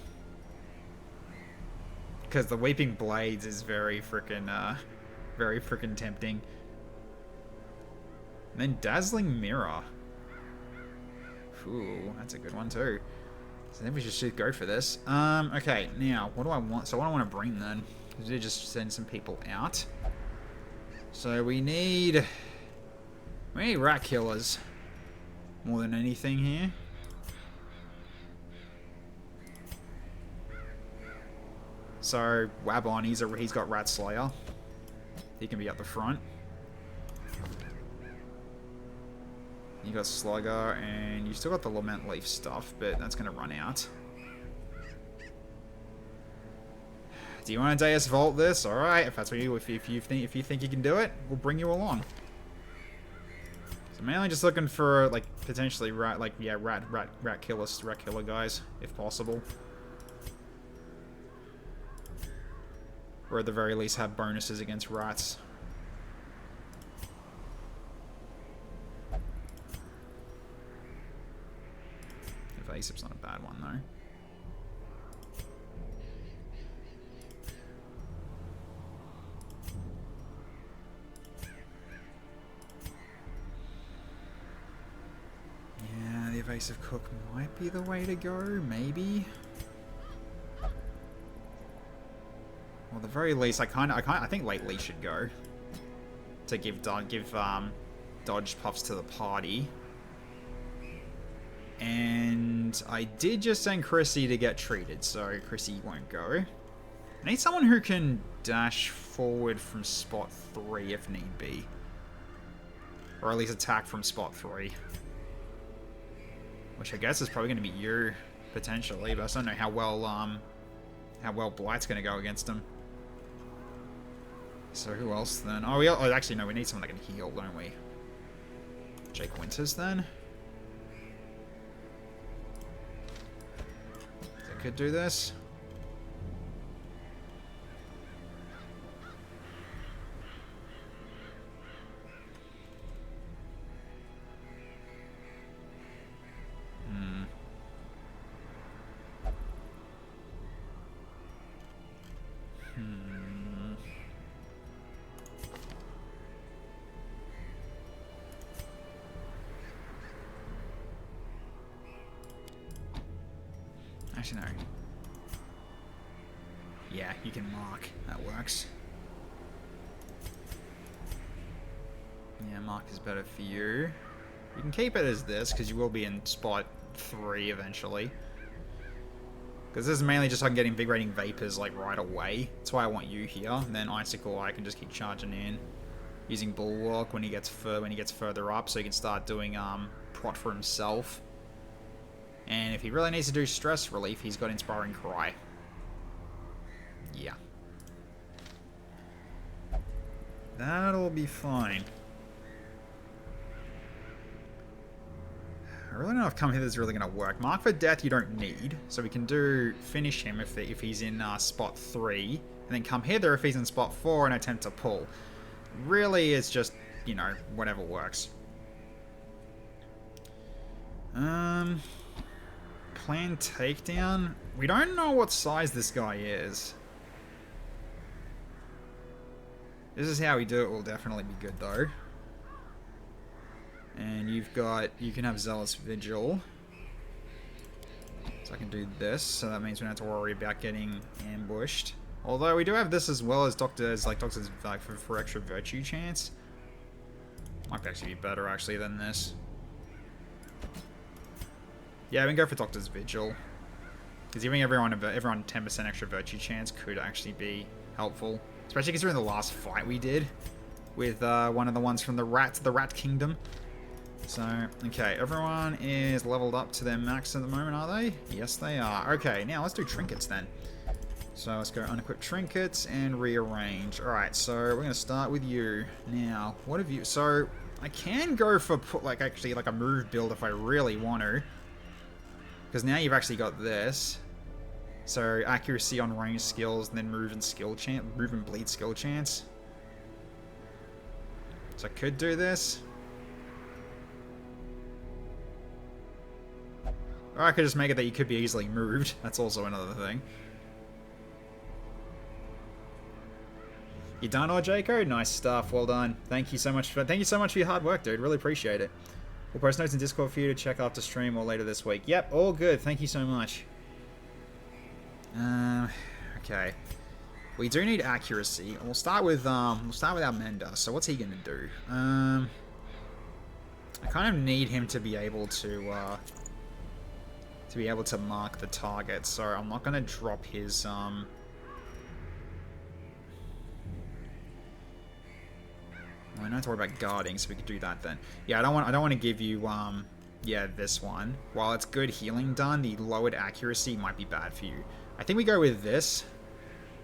Because the Weeping Blades is very freaking tempting. And then Dazzling Mirror. Ooh, that's a good one too. So then we should go for this. Okay, now, what do I want? So what do I want to bring then? We did just send some people out. So we need rat killers. More than anything here. So, Wabon, he's got Rat Slayer. He can be up the front. You got Slugger, and you still got the Lament Leaf stuff, but that's going to run out. Do you want to Deus Vault this? All right, if that's what you if you think you can do it, we'll bring you along. So mainly just looking for like potentially rat killer guys if possible, or at the very least have bonuses against rats. Evasive's not a bad one though. Yeah, the Evasive Cook might be the way to go, maybe. Well, at the very least, I think Late Lee should go to give dodge puffs to the party. And I did just send Chrissy to get treated, so Chrissy won't go. I need someone who can dash forward from spot 3 if need be. Or at least attack from spot 3. Which I guess is probably going to be you, potentially, but I just don't know how well Blight's going to go against him. So who else then? Oh, actually no, we need someone that can heal, don't we? Jake Winters then? Could do this. Actually, no. Yeah, you can mark. That works. Yeah, mark is better for you. You can keep it as this, because you will be in spot 3 eventually. Because this is mainly just so I can get invigorating vapors like right away. That's why I want you here. And then Icicle, I can just keep charging in. Using Bulwark when he gets further up, so he can start doing prot for himself. And if he really needs to do stress relief, he's got Inspiring Cry. Yeah. That'll be fine. I really don't know if Come Hither is really going to work. Mark for Death you don't need, so we can do finish him if he's in spot 3, and then Come Hither if he's in spot 4 and attempt to pull. Really, it's just, you know, whatever works. Plan takedown. We don't know what size this guy is. This is how we do it. Will definitely be good though. And you can have Zealous Vigil. So I can do this. So that means we don't have to worry about getting ambushed. Although we do have this as well as Doctor's for extra virtue chance. Might actually be better actually than this. Yeah, we can go for Doctor's Vigil. Because giving everyone 10% extra virtue chance could actually be helpful. Especially considering the last fight we did with one of the ones from the Rat Kingdom. So, okay, everyone is leveled up to their max at the moment, are they? Yes, they are. Okay, now let's do trinkets then. So let's go unequip trinkets and rearrange. Alright, so we're going to start with you. Now, what have you... So, I can go for, like, actually, like a move build if I really want to. Because now you've actually got this. So, accuracy on range skills, and then move and skill chance, move and bleed skill chance. So I could do this. Or I could just make it that you could be easily moved. That's also another thing. You done, Jaco? Nice stuff. Well done. Thank you so much for your hard work, dude. Really appreciate it. We'll post notes in Discord for you to check after stream or later this week. Yep, all good. Thank you so much. Okay. We do need accuracy. We'll start with our Mender. So what's he gonna do? I kind of need him to be able to mark the target. So I'm not gonna drop his I don't have to worry about guarding, so we could do that then. Yeah, I don't want to give you yeah, this one. While it's good healing done, the lowered accuracy might be bad for you. I think we go with this,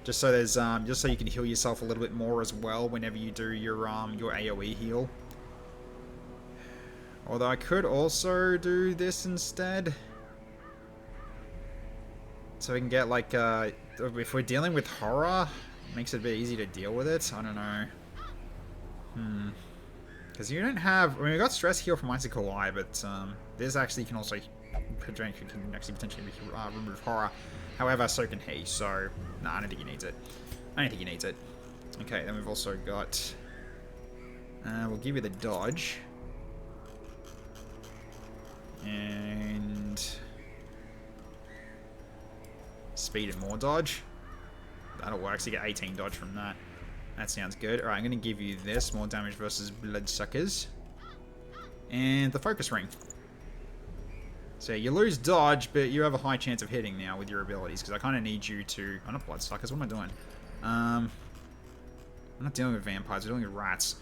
just so there's just so you can heal yourself a little bit more as well whenever you do your AoE heal. Although I could also do this instead, so we can get like if we're dealing with horror, it makes it a bit easy to deal with it. I don't know. Because you don't have... I mean, we got stress heal from Icicle Eye, but this actually can also... potentially remove horror. However, so can he, so... Nah, I don't think he needs it. Okay, then we've also got... we'll give you the dodge. And... speed and more dodge. That'll work, so you get 18 dodge from that. That sounds good. Alright, I'm going to give you this. More damage versus bloodsuckers. And the focus ring. So you lose dodge, but you have a high chance of hitting now with your abilities. Because I kind of need you to... Oh, not bloodsuckers. What am I doing? I'm not dealing with vampires. We're dealing with rats.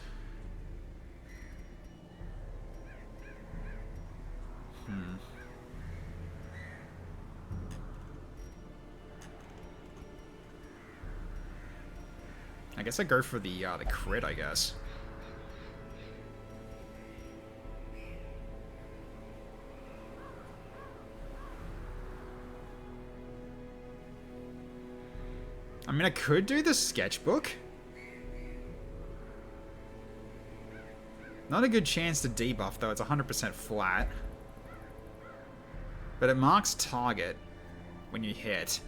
I guess I go for the crit, I guess. I mean, I could do the sketchbook. Not a good chance to debuff, though. It's 100% flat. But it marks target when you hit.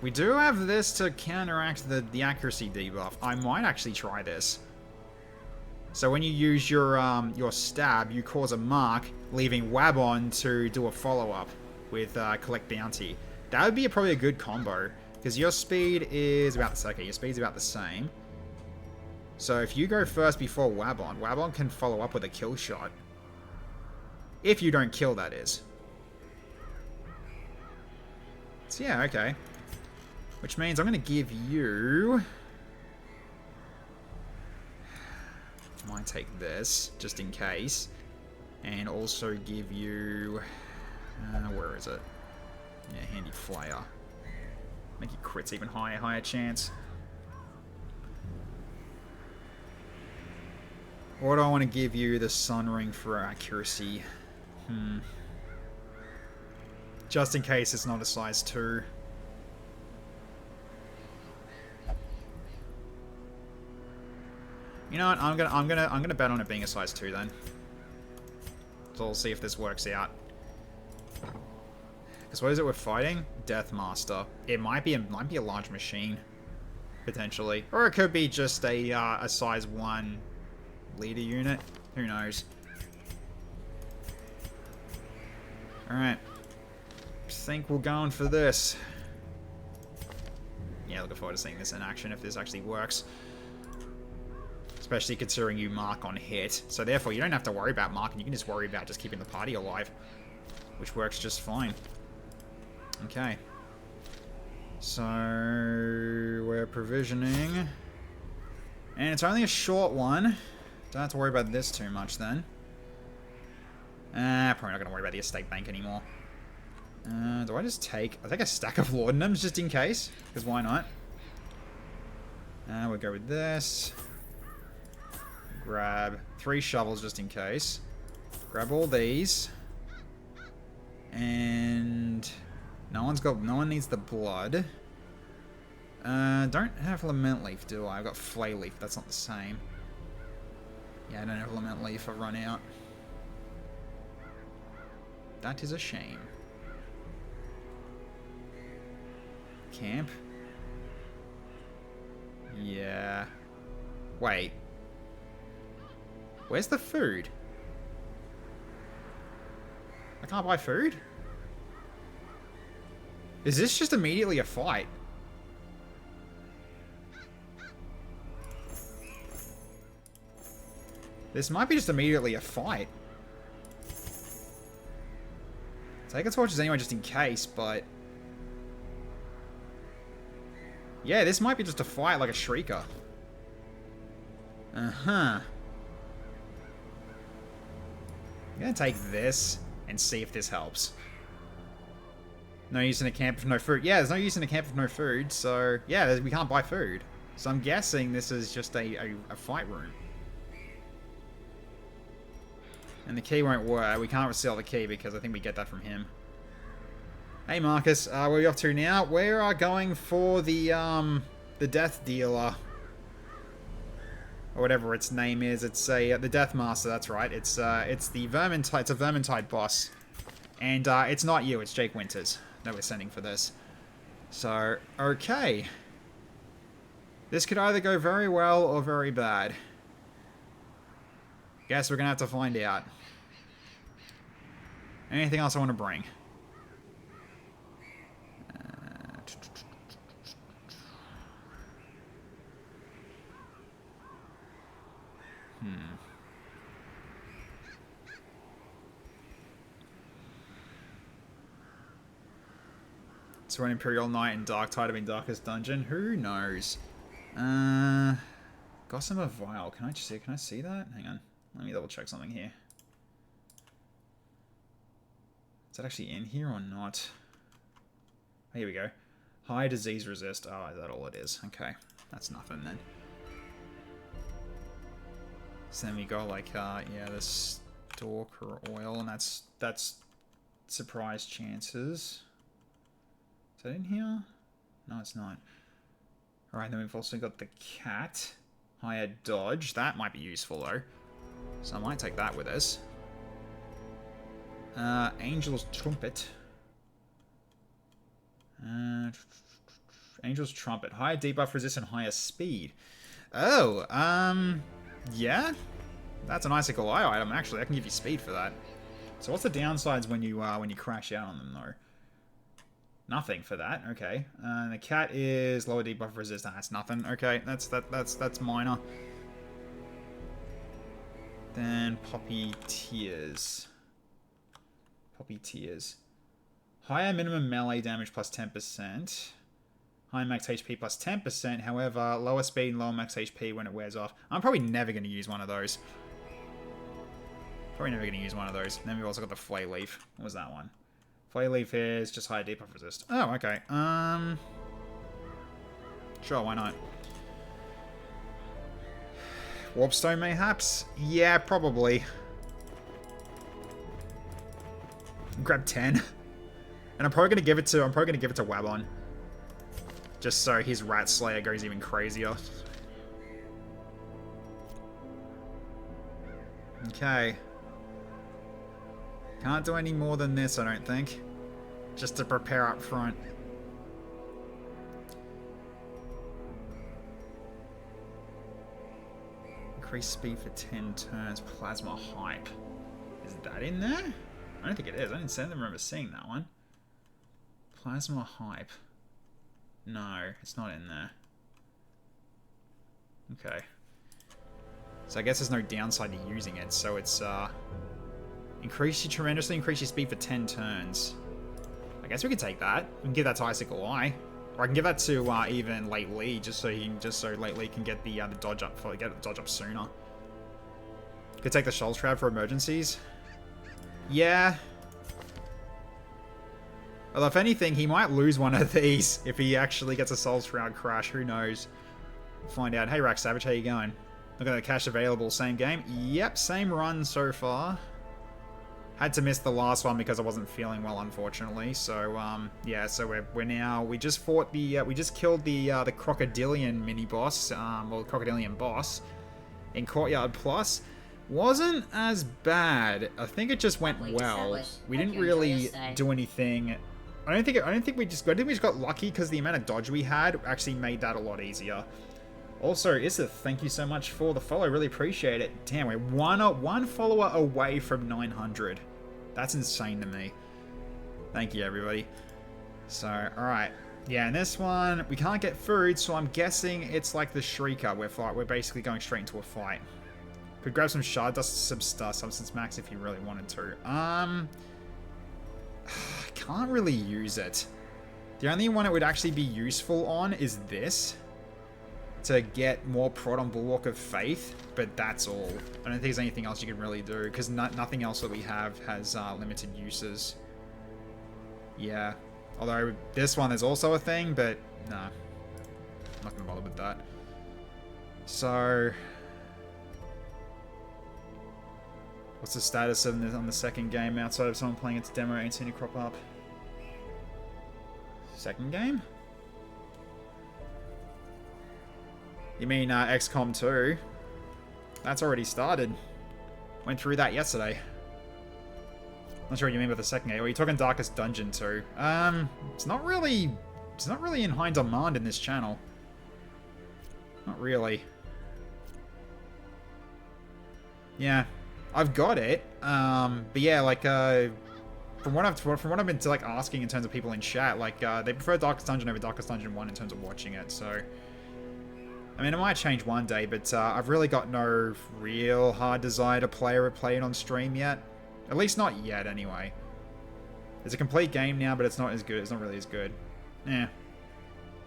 We do have this to counteract the accuracy debuff. I might actually try this. So when you use your stab, you cause a mark, leaving Wabon to do a follow-up with collect bounty. That would be probably a good combo, because your speed is about the same. Okay, your speed's about the same. So if you go first before Wabon, Wabon can follow up with a kill shot. If you don't kill, that is. So yeah, okay. Which means I'm going to give you... I might take this, just in case. And also give you... where is it? Yeah, handy flare. Make your crits even higher chance. Or do I want to give you the sun ring for accuracy? Just in case it's not a size 2. You know what? I'm gonna bet on it being a size 2 then. So we'll see if this works out. Because what is it we're fighting? Deathmaster. It might be a large machine, potentially, or it could be just a size 1 leader unit. Who knows? All right. Think we're going for this. Yeah, looking forward to seeing this in action if this actually works. Especially considering you mark on hit. So therefore, you don't have to worry about marking. You can just worry about just keeping the party alive, which works just fine. Okay. So we're provisioning. And it's only a short one. Don't have to worry about this too much then. Probably not going to worry about the estate bank anymore. Do I just take... I take a stack of laudanums just in case. Because why not? We'll go with this. Grab 3 shovels just in case. Grab all these. And... No one needs the blood. Don't have lament leaf, do I? I've got flay leaf. That's not the same. Yeah, I don't have lament leaf. I've run out. That is a shame. Camp. Yeah. Wait. Where's the food? I can't buy food? Is this just immediately a fight? This might be just immediately a fight. Take a torches anyway just in case, but... Yeah, this might be just a fight like a shrieker. Uh-huh. I'm gonna take this and see if this helps. No use in a camp with no food. Yeah, there's no use in a camp with no food, so... Yeah, we can't buy food. So I'm guessing this is just a fight room. And the key won't work. We can't sell the key because I think we get that from him. Hey Marcus, where are we off to now? We are going for the Death Dealer. Or whatever its name is. It's the Death Master, that's right. It's the Vermintide, it's a Vermintide boss. And it's not you, it's Jake Winters that we're sending for this. So, okay. This could either go very well or very bad. Guess we're gonna have to find out. Anything else I want to bring? So an Imperial Knight and Dark Tide have been Darkest Dungeon? Who knows? Gossamer Vial. Can I see that? Hang on. Let me double check something here. Is that actually in here or not? Oh, here we go. High disease resist. Oh, is that all it is? Okay. That's nothing then. So then we go like, yeah, the Stalker Oil, and that's surprise chances. Is that in here? No, it's not. Alright, then we've also got the cat. Higher dodge. That might be useful, though. So I might take that with us. Angel's Trumpet. Angel's Trumpet. Higher debuff resist and higher speed. Oh, yeah? That's an Icicle Eye item, actually. I can give you speed for that. So what's the downsides when you crash out on them, though? Nothing for that. Okay. The cat is lower debuff resist. That's nothing. Okay, that's minor. Then Poppy Tears. Poppy Tears. Higher minimum melee damage plus 10%. Higher max HP plus 10%. However, lower speed and lower max HP when it wears off. I'm probably never going to use one of those. Probably never going to use one of those. And then we've also got the Flay Leaf. What was that one? Flay Leaf is just higher debuff resist. Oh, okay. Sure, why not? Warpstone, mayhaps? Yeah, probably. Grab 10. And I'm probably gonna give it to Wabon. Just so his Rat Slayer goes even crazier. Okay. Can't do any more than this, I don't think. Just to prepare up front. Increase speed for 10 turns. Plasma Hype. Is that in there? I don't think it is. I didn't remember seeing that one. Plasma Hype. No, it's not in there. Okay. So I guess there's no downside to using it. So it's tremendously increase your speed for 10 turns. I guess we could take that. We can give that to Icicle Eye. Or I can give that to even Late Lee, just so Late Lee can get the dodge up sooner. Could take the Shoal Shroud for emergencies. Yeah. Although, if anything, he might lose one of these if he actually gets a Soul Shroud crash. Who knows? We'll find out. Hey, Rack Savage, how you going? Look at the cash available. Same game? Yep, same run so far. Had to miss the last one because I wasn't feeling well, unfortunately. So, yeah, so we're now... We just fought the... we just killed the Crocodilian mini-boss, or Crocodilian boss in Courtyard Plus. Wasn't as bad. I think it just went well. We didn't really do anything... I think we just got lucky because the amount of dodge we had actually made that a lot easier. Also, Isith, thank you so much for the follow. Really appreciate it. Damn, we're one follower away from 900. That's insane to me. Thank you, everybody. So, alright. Yeah, and this one, we can't get food, so I'm guessing it's like the Shrieker. We're basically going straight into a fight. Could grab some Shard Dust, some Substance Max if you really wanted to. Can't really use it. The only one it would actually be useful on is this. To get more prod on Bulwark of Faith, but that's all. I don't think there's anything else you can really do, because nothing else that we have has limited uses. Yeah. Although, this one is also a thing, but nah. I'm not going to bother with that. So... What's the status of this on the second game outside of someone playing its demo? Ain't seen it crop up. Second game? You mean XCOM 2? That's already started. Went through that yesterday. Not sure what you mean by the second game. Are you talking Darkest Dungeon 2? It's not really in high demand in this channel. Not really. Yeah, I've got it. But yeah, like from what I've been like asking in terms of people in chat, like they prefer Darkest Dungeon over Darkest Dungeon 1 in terms of watching it. So. I mean, it might change one day, but I've really got no real hard desire to play it on stream yet. At least not yet, anyway. It's a complete game now, but it's not as good. It's not really as good. Yeah.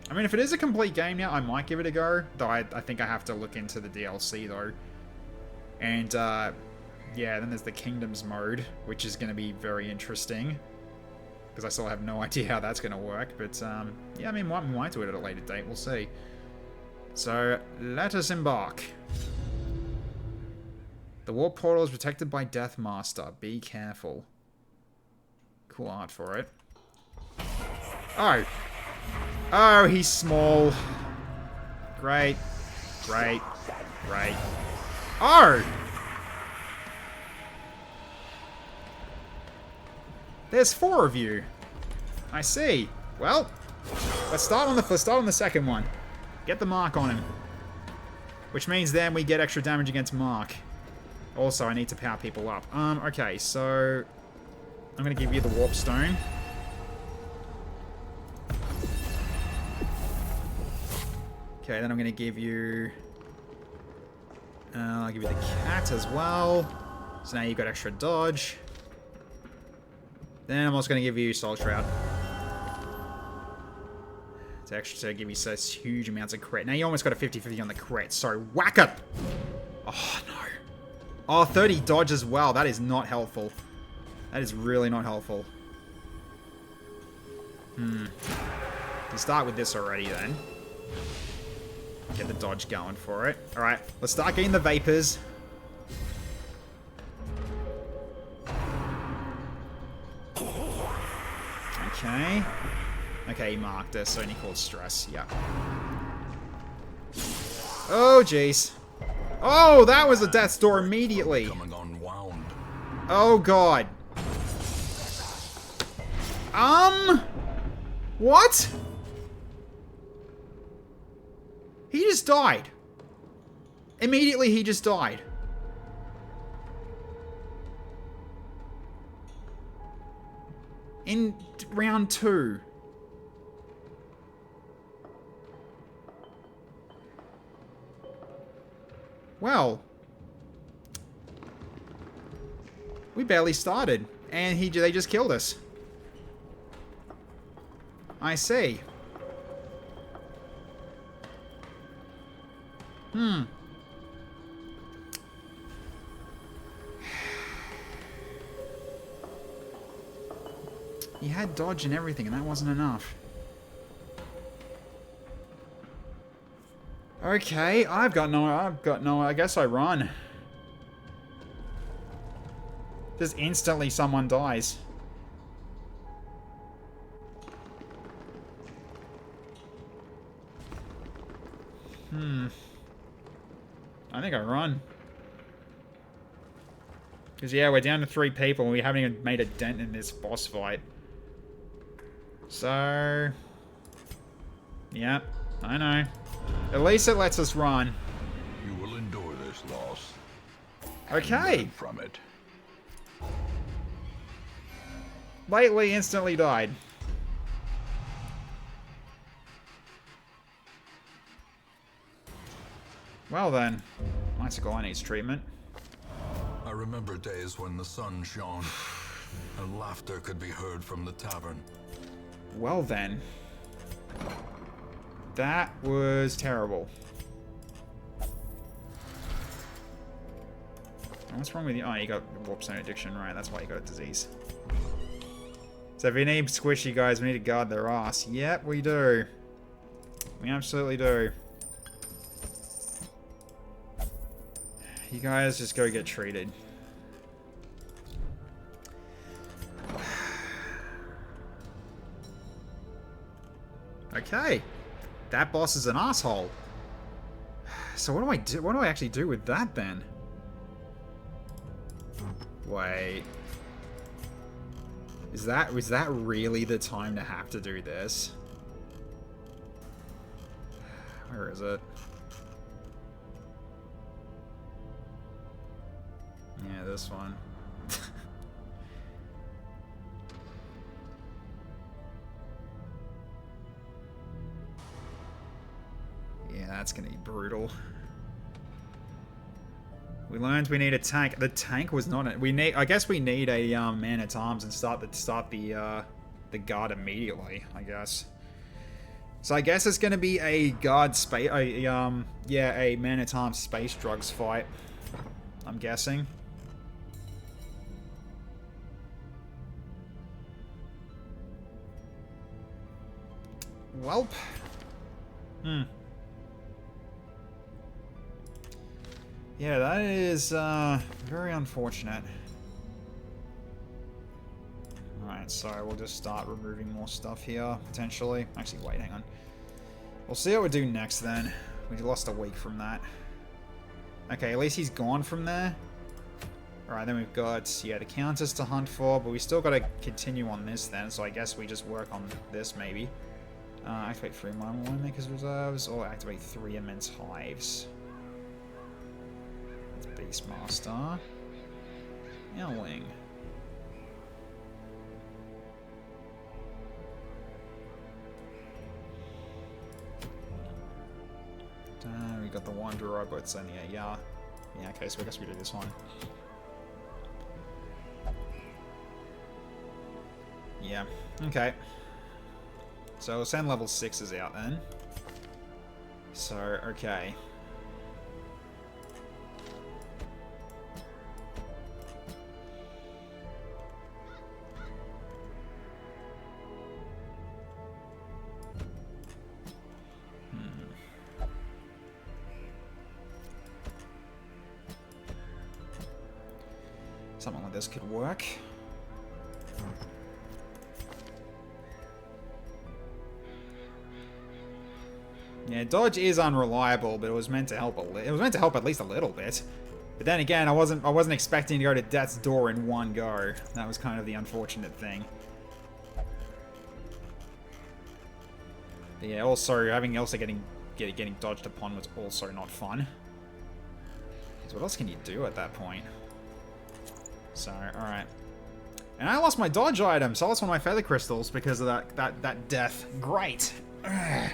I mean, if it is a complete game now, I might give it a go. Though I think I have to look into the DLC, though. And, yeah, then there's the Kingdoms mode, which is going to be very interesting. Because I still have no idea how that's going to work. But, yeah, I mean, we might do it at a later date. We'll see. So, let us embark. The warp portal is protected by Death Master. Be careful. Cool art for it. Oh. Oh, he's small. Great. Great. Great. Oh! There's 4 of you. I see. Well, let's start on the second one. Get the mark on him. Which means then we get extra damage against Mark. Also, I need to power people up. Okay, so... I'm going to give you the Warp Stone. Okay, then I'm going to give you... I'll give you the Cat as well. So now you've got extra dodge. Then I'm also going to give you Soul Shroud. To extra give you such huge amounts of crit. Now you almost got a 50-50 on the crit, so whack it! Oh, no. Oh, 30 dodge as well. That is not helpful. That is really not helpful. Can start with this already, then. Get the dodge going for it. Alright, let's start getting the vapors. Okay. Okay, he marked us, so he called stress. Yeah. Oh, jeez. Oh, that was a death's door immediately. Unwound. Oh, God. What? He just died. Immediately, he just died. In round 2. Well, we barely started, and they just killed us. I see. He had dodge and everything, and that wasn't enough. Okay, I've got no, I guess I run. Just instantly someone dies. I think I run. Because, yeah, we're down to 3 people and we haven't even made a dent in this boss fight. So... Yep, I know. At least it lets us run. You will endure this loss. Okay. Learn from it. Lately instantly died. Well then, Icicle needs treatment. I remember days when the sun shone and laughter could be heard from the tavern. Well then. That was terrible. What's wrong with you? Oh, you got warp zone addiction, right? That's why you got a disease. So if you need squishy guys, we need to guard their ass. Yep, we do. We absolutely do. You guys just go get treated. Okay. That boss is an asshole. So what do I do? What do I actually do with that then? Wait. Was that really the time to have to do this? Where is it? Yeah, this one. Yeah, that's gonna be brutal. We learned we need a tank. The tank was not. We need. I guess we need a man at arms and start the guard immediately. I guess. So I guess it's gonna be a guard space. Yeah, a man at arms space drugs fight. I'm guessing. Welp. Yeah, that is very unfortunate. Alright, so we'll just start removing more stuff here, potentially. Actually, wait, hang on. We'll see what we do next then. We lost a week from that. Okay, at least he's gone from there. Alright, then we've got, yeah, the counters to hunt for, but we still got to continue on this then, so I guess we just work on this maybe. Activate 3 Winemaker's Reserves, or activate 3 Immense Hives. Beastmaster. Elwing. We got the Wanderer, but it's only a yeah. Yeah, okay, so I guess we do this one. Yeah, okay. So we'll send level 6s out then. So, okay. Something like this could work. Yeah, dodge is unreliable, but it was meant to help it was meant to help at least a little bit. But then again, I wasn't expecting to go to death's door in one go. That was kind of the unfortunate thing. But yeah, also getting dodged upon was also not fun. So what else can you do at that point? So, alright. And I lost my dodge item, so I lost one of my feather crystals because of that death. Great! Ugh.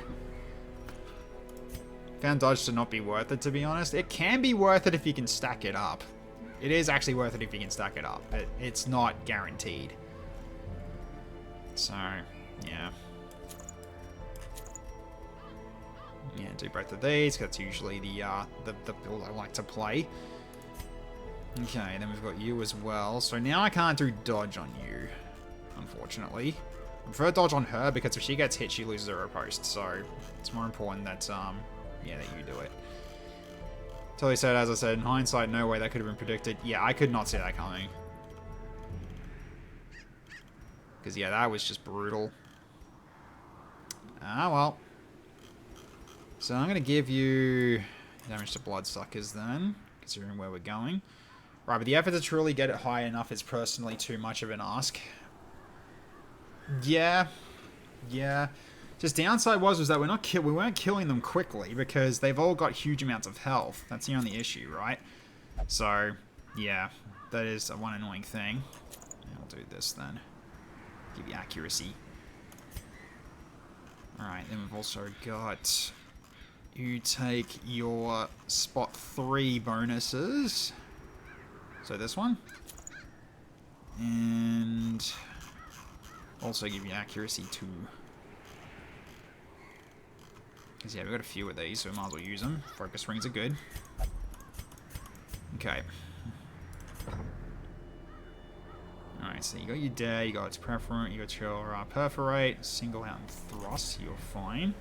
Found dodge to not be worth it, to be honest. It can be worth it if you can stack it up. It is actually worth it if you can stack it up, but it's not guaranteed. So, yeah. Yeah, do both of these, because that's usually the build I like to play. Okay, then we've got you as well. So now I can't do dodge on you, unfortunately. I prefer dodge on her, because if she gets hit, she loses her post, so it's more important that, yeah, that you do it. Totally said, as I said, in hindsight, no way that could have been predicted. Yeah, I could not see that coming. Because, yeah, that was just brutal. Ah, well. So I'm going to give you damage to Bloodsuckers then, considering where we're going. Right, but the effort to truly get it high enough is personally too much of an ask. Yeah. Yeah. Just downside was that we weren't killing them quickly because they've all got huge amounts of health. That's the only issue, right? So, yeah, that is one annoying thing. I'll do this then. Give you accuracy. Alright, then we've also got... You take your spot 3 bonuses. So this one. And... also give you accuracy too. Because, yeah, we've got a few of these, so we might as well use them. Focus rings are good. Okay. Alright, so you got your Dare, you got its Preferent, you got your Perforate, Single Out and Thrust, you're fine.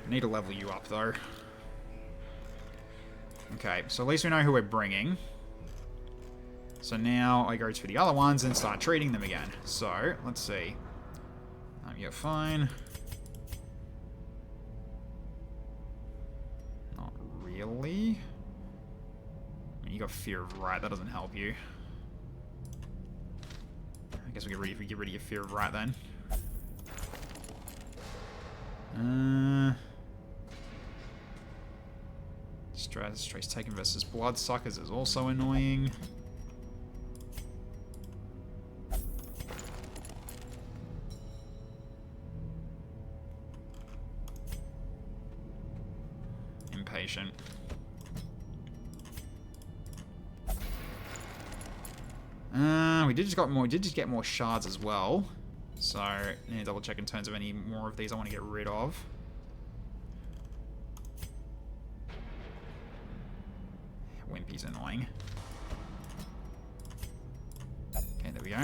Need to level you up, though. Okay, so at least we know who we're bringing. So now I go to the other ones and start treating them again. So, let's see. You're fine. Not really. I mean, you got Fear of Right, that doesn't help you. I guess we get rid of your Fear of Right then. Stress Taken versus Bloodsuckers is also annoying. Impatient. We did just get more shards as well. So, I need to double check in terms of any more of these I want to get rid of. Wimpy's annoying. Okay, there we go.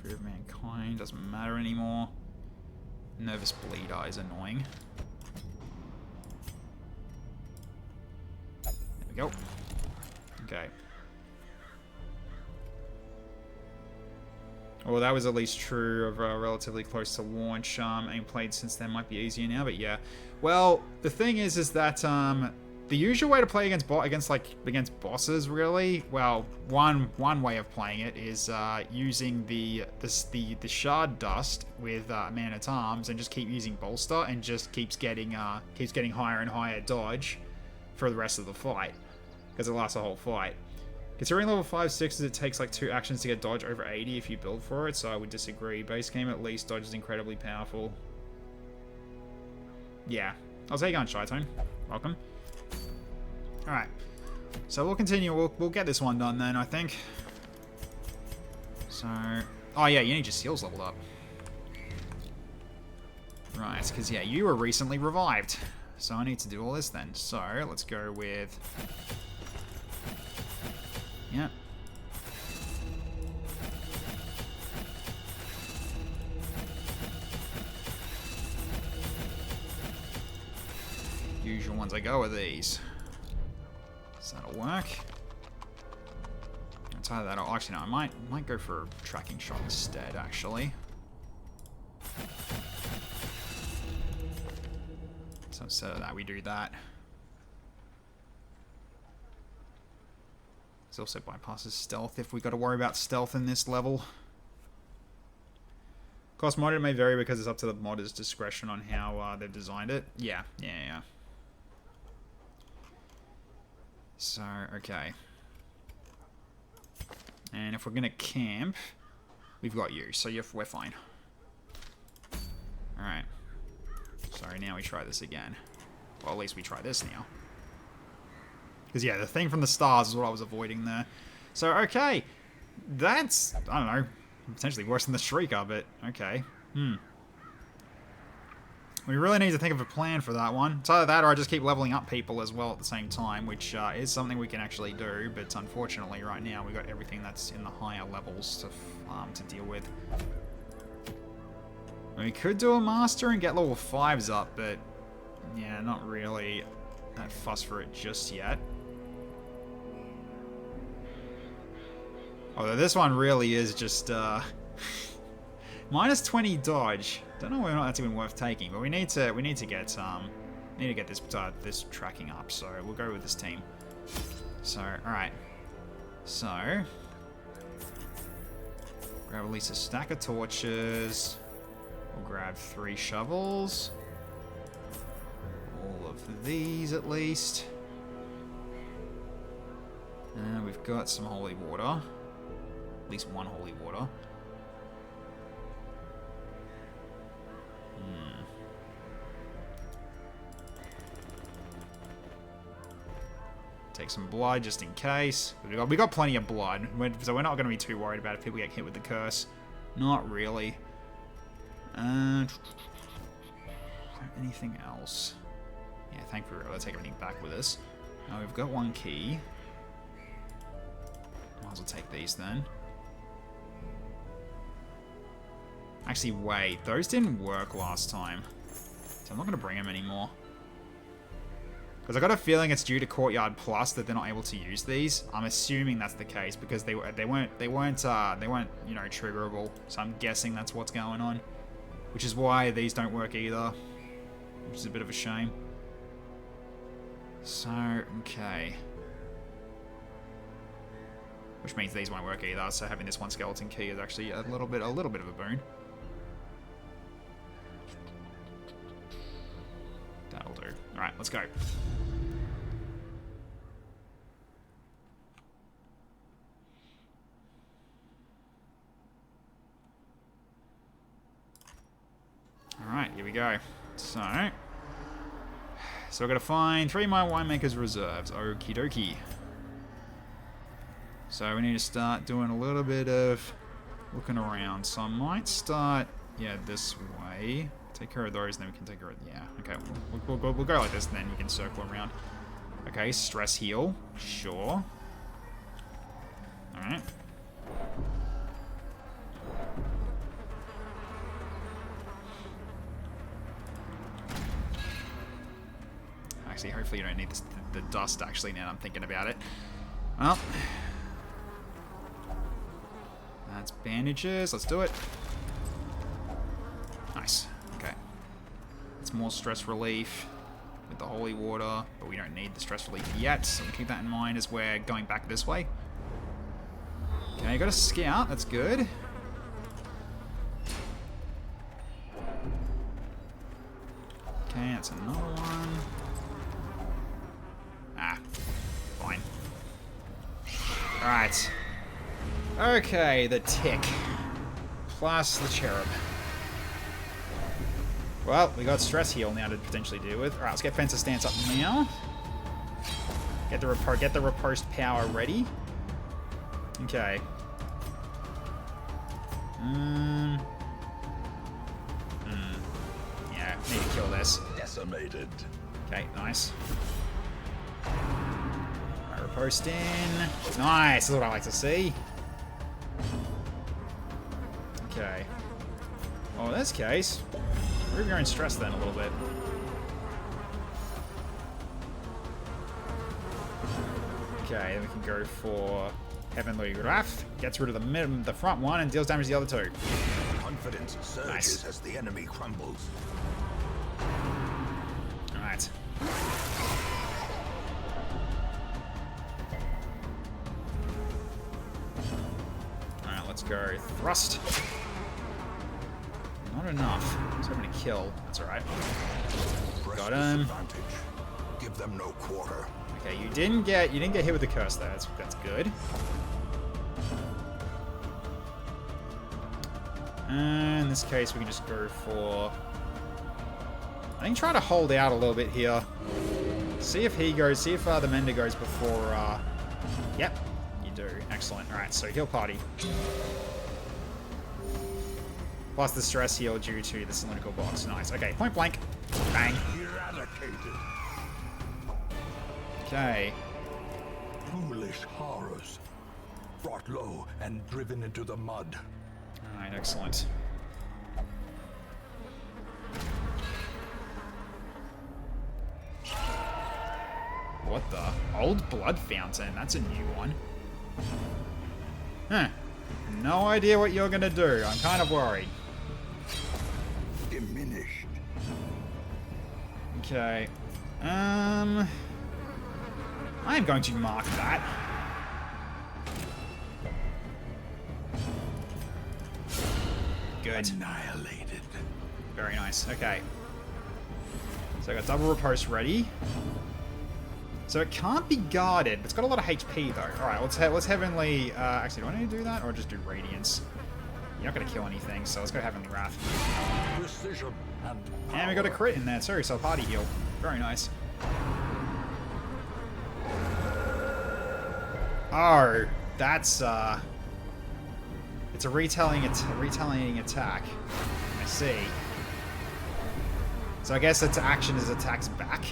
Fear of Mankind doesn't matter anymore. Nervous Bleed Eye is annoying. There we go. Okay. Well, that was at least true of relatively close to launch. Aim played since then might be easier now, but yeah. Well, the thing is that the usual way to play against bosses, really. Well, one way of playing it is using the shard dust with Man at Arms and just keep using bolster and just keeps getting higher and higher dodge for the rest of the fight because it lasts the whole fight. Considering level 5/6s, it takes like 2 actions to get dodge over 80 if you build for it, so I would disagree. Base game at least, dodge is incredibly powerful. Yeah. How's it going, Shytone? Welcome. Alright. So we'll continue. We'll get this one done then, I think. So... oh yeah, you need your seals leveled up. Right, because yeah, you were recently revived. So I need to do all this then. So, let's go with... yeah. Usual ones I go with these. So that'll work. It's either that or actually no, I might go for a tracking shot instead, actually. So instead of that, we do that. It also bypasses stealth if we got to worry about stealth in this level. Of course, modded may vary because it's up to the modder's discretion on how they've designed it. Yeah. So, okay. And if we're going to camp, we've got you, so we're fine. Alright. Sorry, now we try this again. Well, at least we try this now. Because, yeah, the thing from the stars is what I was avoiding there. So, okay. That's, I don't know, potentially worse than the Shrieker, but okay. We really need to think of a plan for that one. It's either that or I just keep leveling up people as well at the same time, which is something we can actually do, but unfortunately right now we've got everything that's in the higher levels to deal with. We could do a master and get level 5s up, but yeah, not really that fuss for it just yet. Although this one really is just minus 20 dodge. Don't know whether or not that's even worth taking, but we need to get this tracking up. So we'll go with this team. So all right. So grab at least a stack of torches. We'll grab 3 shovels. All of these at least. And we've got some holy water. At least 1 holy water. Take some blood just in case. We got plenty of blood, so we're not going to be too worried about if people get hit with the curse. Not really. Anything else? Yeah, thankfully we're able to take everything back with us. Now we've got 1 key. Might as well take these then. Actually, wait. Those didn't work last time. So I'm not going to bring them anymore. Because I got a feeling it's due to Courtyard Plus that they're not able to use these. I'm assuming that's the case because they weren't triggerable. So I'm guessing that's what's going on, which is why these don't work either, which is a bit of a shame. So okay, which means these won't work either. So having this 1 skeleton key is actually a little bit of a boon. That'll do. All right, let's go. Alright, here we go. So we're going to find 3 My Winemaker's Reserves. Okie dokie. So we need to start doing a little bit of looking around. So I might start, yeah, this way. Take care of those, and then we can take care of, yeah. Okay, we'll go like this, and then we can circle around. Okay, stress heal. Sure. Alright. Actually, hopefully you don't need the dust, actually, now that I'm thinking about it. Well. That's bandages. Let's do it. Nice. Okay. It's more stress relief with the holy water, but we don't need the stress relief yet, so we'll keep that in mind as we're going back this way. Okay, got a scout. That's good. Okay, that's another one. Ah, fine. Alright. Okay, the tick. Plus the cherub. Well, we got stress heal now to potentially deal with. Alright, let's get Fencer Stance up now. Get the riposte power ready. Okay. Yeah, need to kill this. Decimated. Okay, nice. Alright, riposte in. Nice, this is what I like to see. Okay. Well, in this case, remove your own stress then a little bit. Okay, then we can go for Heavenly Wrath. Gets rid of the front one and deals damage to the other 2. Confidence surges Nice. as the enemy crumbles. Alright. Alright, let's go. Thrust. Not enough. He's hoping to kill. That's alright. Got him. Advantage. Give them no quarter. Okay, you didn't get hit with the curse there. That's good. And in this case, we can just go for. I think try to hold out a little bit here. See if he goes. See if the Mender goes before. Yep, you do. Excellent. All right, so heal party. Plus the stress heal due to the cylindrical box. Nice. Okay, point blank. Bang. Eradicated. Okay. Foolish horrors. Brought low and driven into the mud. Alright, excellent. What the? Old blood fountain. That's a new one. Huh. No idea what you're gonna do. I'm kind of worried. Diminished. Okay. I am going to mark that. Good. Annihilated. Very nice. Okay. So I got double riposte ready. So it can't be guarded, but it's got a lot of HP though. All right, let's heavenly. Actually, do I need to do that or just do radiance? You're not gonna kill anything, so let's go heavenly wrath. Precision and power. And we got a crit in there too, so party heal. Very nice. Oh, that's it's a retaliating attack. I see. So I guess its action is attacks back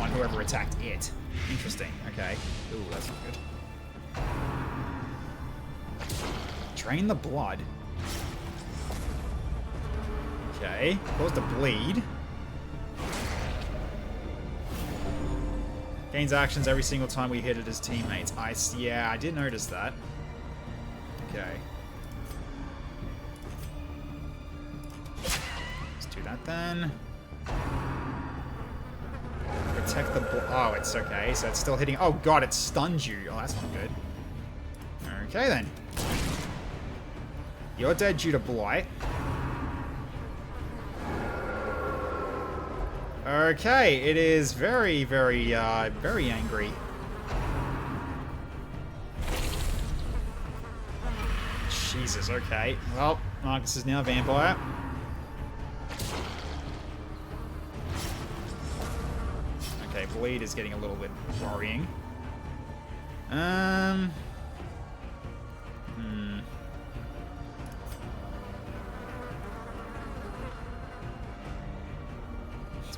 on whoever attacked it. Interesting. Okay. Ooh, that's not good. Drain the blood. Okay. Cause the bleed. Gains actions every single time we hit it as teammates. Yeah, I did notice that. Okay. Let's do that then. Protect the oh, it's okay. So it's still hitting. Oh god, it stuns you. Oh, that's not good. Okay then. You're dead due to blight. Okay, it is very, very, very angry. Jesus, okay. Well, Marcus is now a vampire. Okay, bleed is getting a little bit worrying.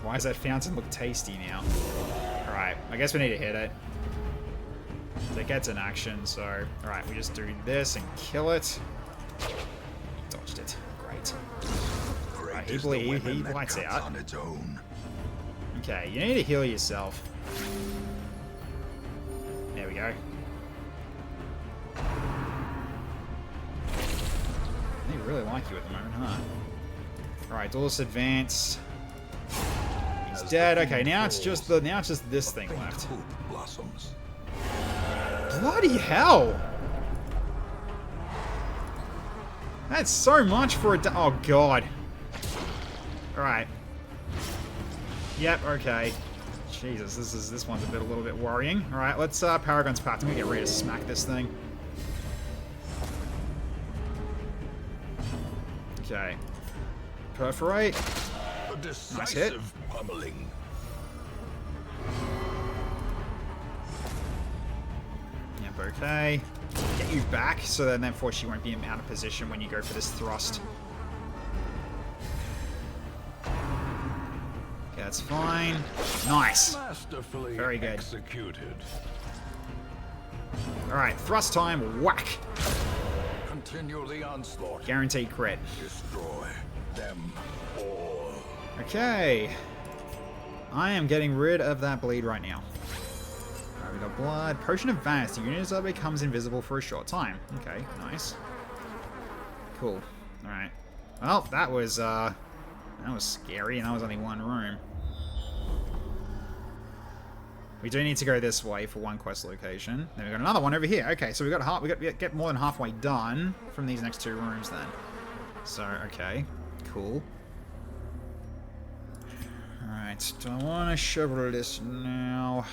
Why does that fountain look tasty now? Alright, I guess we need to hit it. It gets an action, so... Alright, we just do this and kill it. Dodged it. Great. Alright, he lights out. On its own. Okay, you need to heal yourself. There we go. They really like you at the moment, huh? Alright, Duelist advance. He's dead. Okay, now it's just this thing left. Blossoms. Bloody hell! That's so much for a oh god. Alright. Yep, okay. Jesus, this one's a little bit worrying. Alright, let's Paragon's Pact. I'm gonna get ready to smack this thing. Okay. Perforate. A decisive Nice hit. pummeling. Yep, okay. Get you back, so then therefore she won't be out of position when you go for this thrust. Okay, that's fine. Nice. Masterfully Very good. executed. Alright, thrust time, whack. Continue the onslaught. Guaranteed crit. Destroy them all. Okay. I am getting rid of that bleed right now. Alright, we got blood. Potion of Vanish. The unit zombie becomes invisible for a short time. Okay, nice. Cool. Alright. Well, that was scary, and that was only one room. We do need to go this way for one quest location. Then we got another one over here. Okay, so we got get more than halfway done from these next two rooms then. So, okay. Cool. Alright, do I want to shovel this now?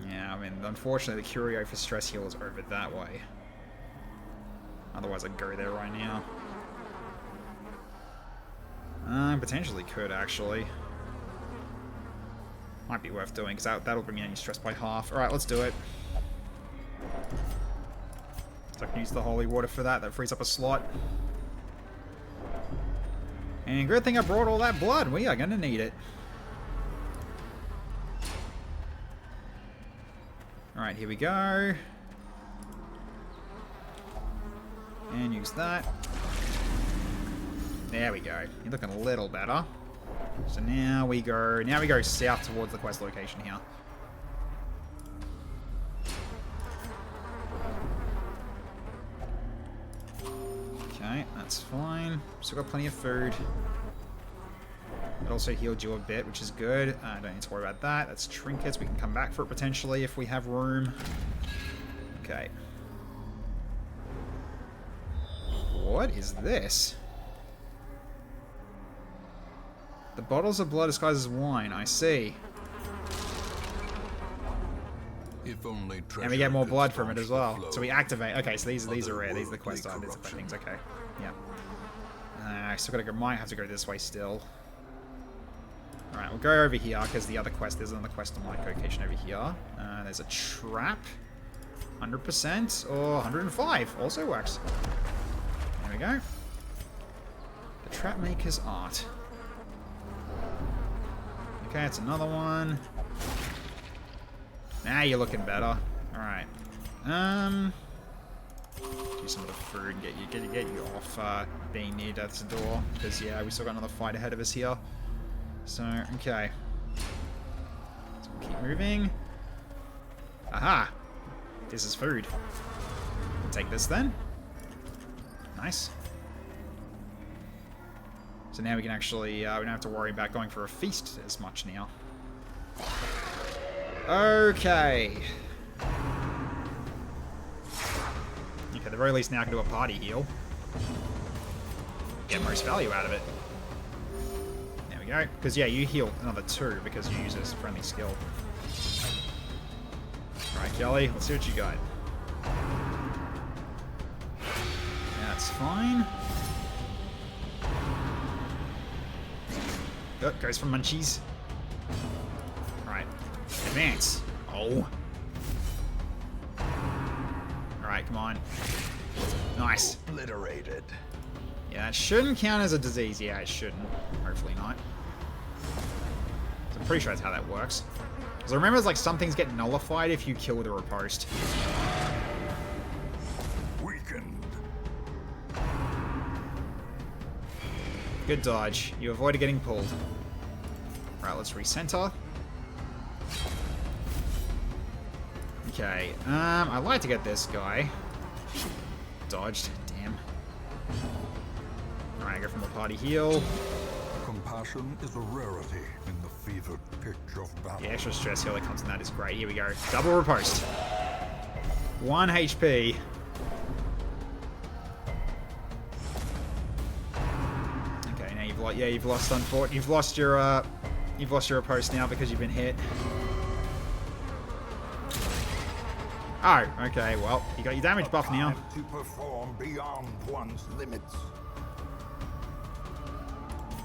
Yeah, I mean, unfortunately the curio for stress heal is over that way. Otherwise I'd go there right now. Potentially could, actually. Might be worth doing, because that'll bring any stress by half. Alright, let's do it. So I can use the holy water for that. That frees up a slot. And good thing I brought all that blood. We are going to need it. Alright, here we go. And use that. There we go. You're looking a little better. So now we go south towards the quest location here. Okay, that's fine. Still got plenty of food. It also healed you a bit, which is good. Don't need to worry about that. That's trinkets. We can come back for it potentially if we have room. Okay. What is this? The bottles of blood disguised as wine. I see. If only and we get more blood from it as well. So we activate. Okay, so these are rare. These are the quest items. Things. Okay. Yeah. I still gotta go. Might have to go this way still. All right, we'll go over here because the other quest. There's another quest on my location over here. There's a trap. 100% or 105 also works. There we go. The trap maker's art. Okay, it's another one. Now you're looking better. Alright. Do some of the food and get you off being near death's door. Because yeah, we still got another fight ahead of us here. So, okay. So we'll keep moving. Aha! This is food. We'll take this then. Nice. So now we can actually, we don't have to worry about going for a feast as much now. Okay. Okay, at the very least now I can do a party heal. Get most value out of it. There we go. Because yeah, you heal another 2 because you use this friendly skill. Alright, Kelly, let's see what you got. That's fine. Oh, goes for munchies. Alright. Advance. Oh. Alright, come on. Nice. Obliterated. Yeah, it shouldn't count as a disease. Yeah, it shouldn't. Hopefully not. So I'm pretty sure that's how that works. Because I remember it's like some things get nullified if you kill the riposte. Weakened. Good dodge. You avoided getting pulled. Alright, let's recenter. Okay, I'd like to get this guy. Dodged, damn. Alright, go from the party heal. Compassion is a rarity in the fevered pitch of battle. The extra stress heal that comes in that is great. Here we go. Double riposte. 1 HP. Okay, now you've lost you've lost your riposte now because you've been hit. Oh, okay, well, you got your damage buff now. To perform beyond one's limits.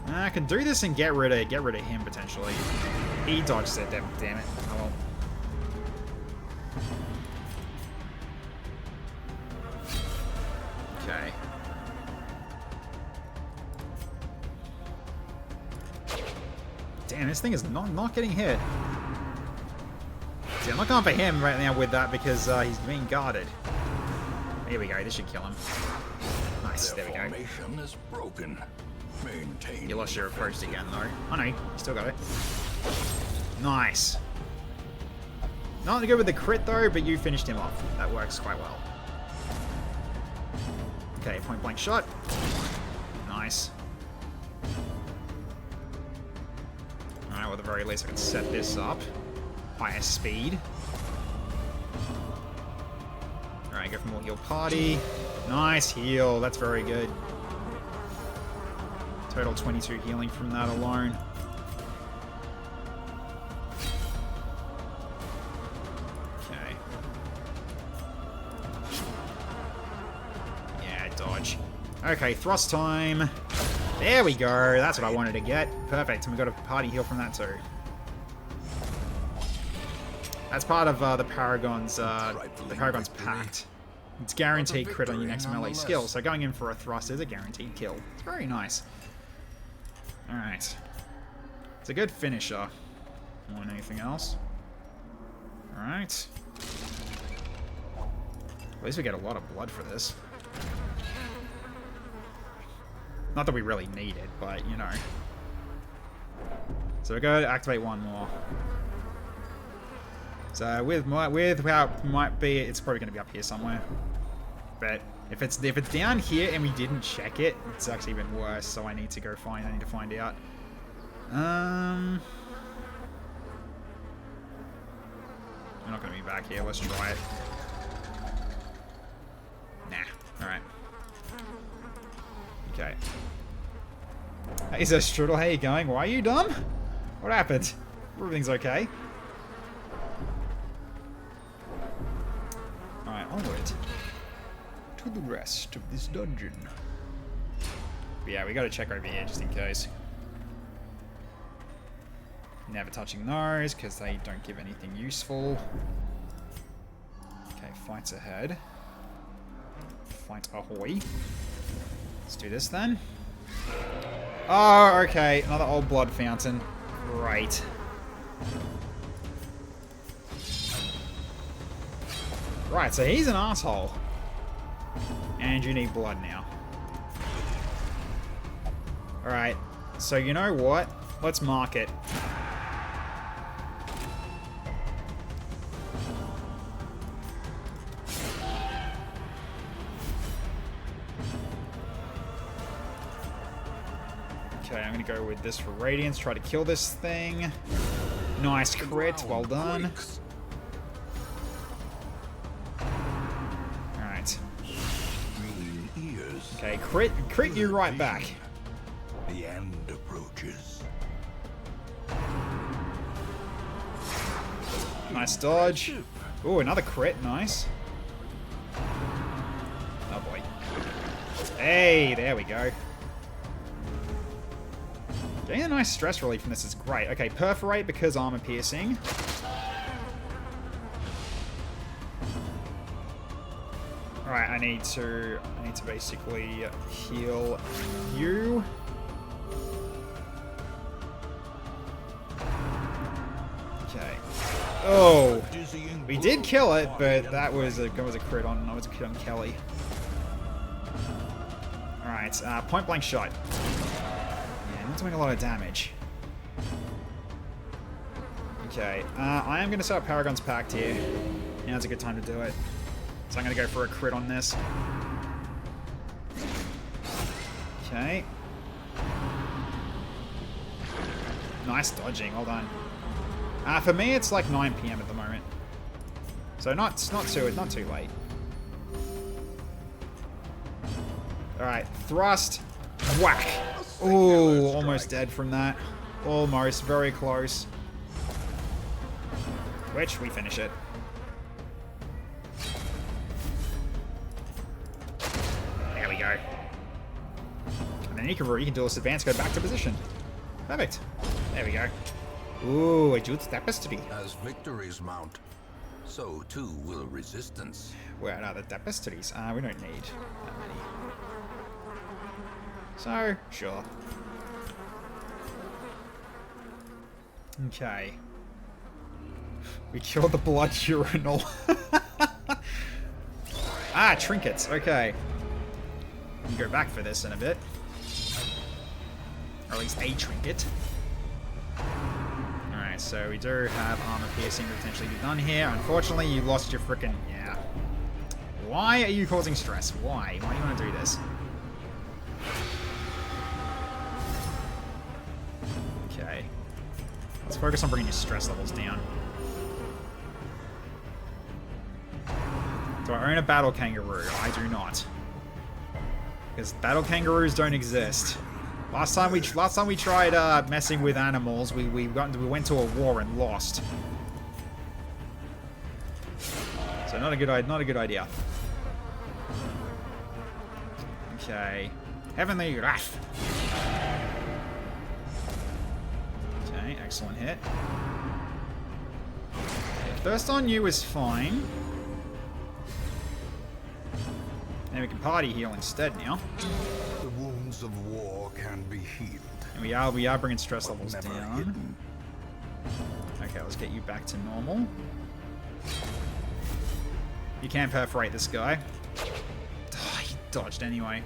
I can do this and get rid of him potentially. He dodged it, damn it. Oh well. Okay. Damn, this thing is not getting hit. See, I'm not going for him right now with that because he's being guarded. Here we go. This should kill him. Nice. There we go. Formation is broken. Maintain. You lost your approach again, though. Oh no, you still got it. Nice. Not good with the crit though, but you finished him off. That works quite well. Okay, point blank shot. Nice. Alright, well at the very least I can set this up. Higher speed. Alright, go for more heal party. Nice heal, that's very good. Total 22 healing from that alone. Okay. Yeah, dodge. Okay, thrust time. There we go. That's what I wanted to get. Perfect. And we got a party heal from that too. As part of the Paragon's pact. It's guaranteed crit on your next melee skill, so going in for a thrust is a guaranteed kill. It's very nice. Alright. It's a good finisher. More than anything else. Alright. At least we get a lot of blood for this. Not that we really need it, but, you know. So we're going to activate one more. So with how it might be, it's probably going to be up here somewhere. But if it's down here and we didn't check it, it's actually even worse. So I need to go find. I need to find out. We're not going to be back here. Let's try it. Nah. All right. Okay. Hey, so Strudel, how you going? Why are you dumb? What happened? Everything's okay. Alright, onward. To the rest of this dungeon. But yeah, we gotta check over here just in case. Never touching those, because they don't give anything useful. Okay, fights ahead. Fight ahoy. Let's do this then. Oh, okay. Another old blood fountain. Great. Right, so he's an asshole. And you need blood now. Alright, so you know what? Let's mark it. Okay, I'm gonna go with this for Radiance, try to kill this thing. Nice crit, well done. Alright. Okay, crit you right back. The end approaches. Nice dodge. Ooh, another crit, nice. Oh boy. Hey, there we go. Getting a nice stress relief from this is great. Okay, perforate because armor piercing. Alright, I need to basically heal you. Okay. Oh, we did kill it, but that was a crit on. That was a crit on Kelly. All right, point blank shot. Yeah, not doing a lot of damage. Okay, I am going to set up Paragon's Pact here. Now's a good time to do it. So I'm going to go for a crit on this. Okay. Nice dodging, well done. For me, it's like 9 PM at the moment. So it's not too late. Alright, thrust, whack. Ooh, almost dead from that. Almost, very close. Which, we finish it. There we go. And then you can do this advance, go back to position. Perfect. There we go. Ooh, a Jude's Tapestry. As victories mount, so too will resistance. Where are the tapestries? We don't need that many. So, sure. Okay. We killed the blood urinal. Trinkets. Okay. We can go back for this in a bit. Or at least a trinket. Alright, so we do have armor piercing to potentially be done here. Unfortunately, you lost your frickin'... Yeah. Why are you causing stress? Why? Why do you want to do this? Okay. Let's focus on bringing your stress levels down. Do I own a battle kangaroo? I do not. Because battle kangaroos don't exist. Last time we tried messing with animals, we went to a war and lost. So not a good idea. Okay, Heavenly Wrath. Okay, excellent hit. First on you is fine. And we can party heal instead now. The wounds of war can be healed. And we are bringing stress levels down. Hidden. Okay, let's get you back to normal. You can perforate this guy. Oh, he dodged anyway.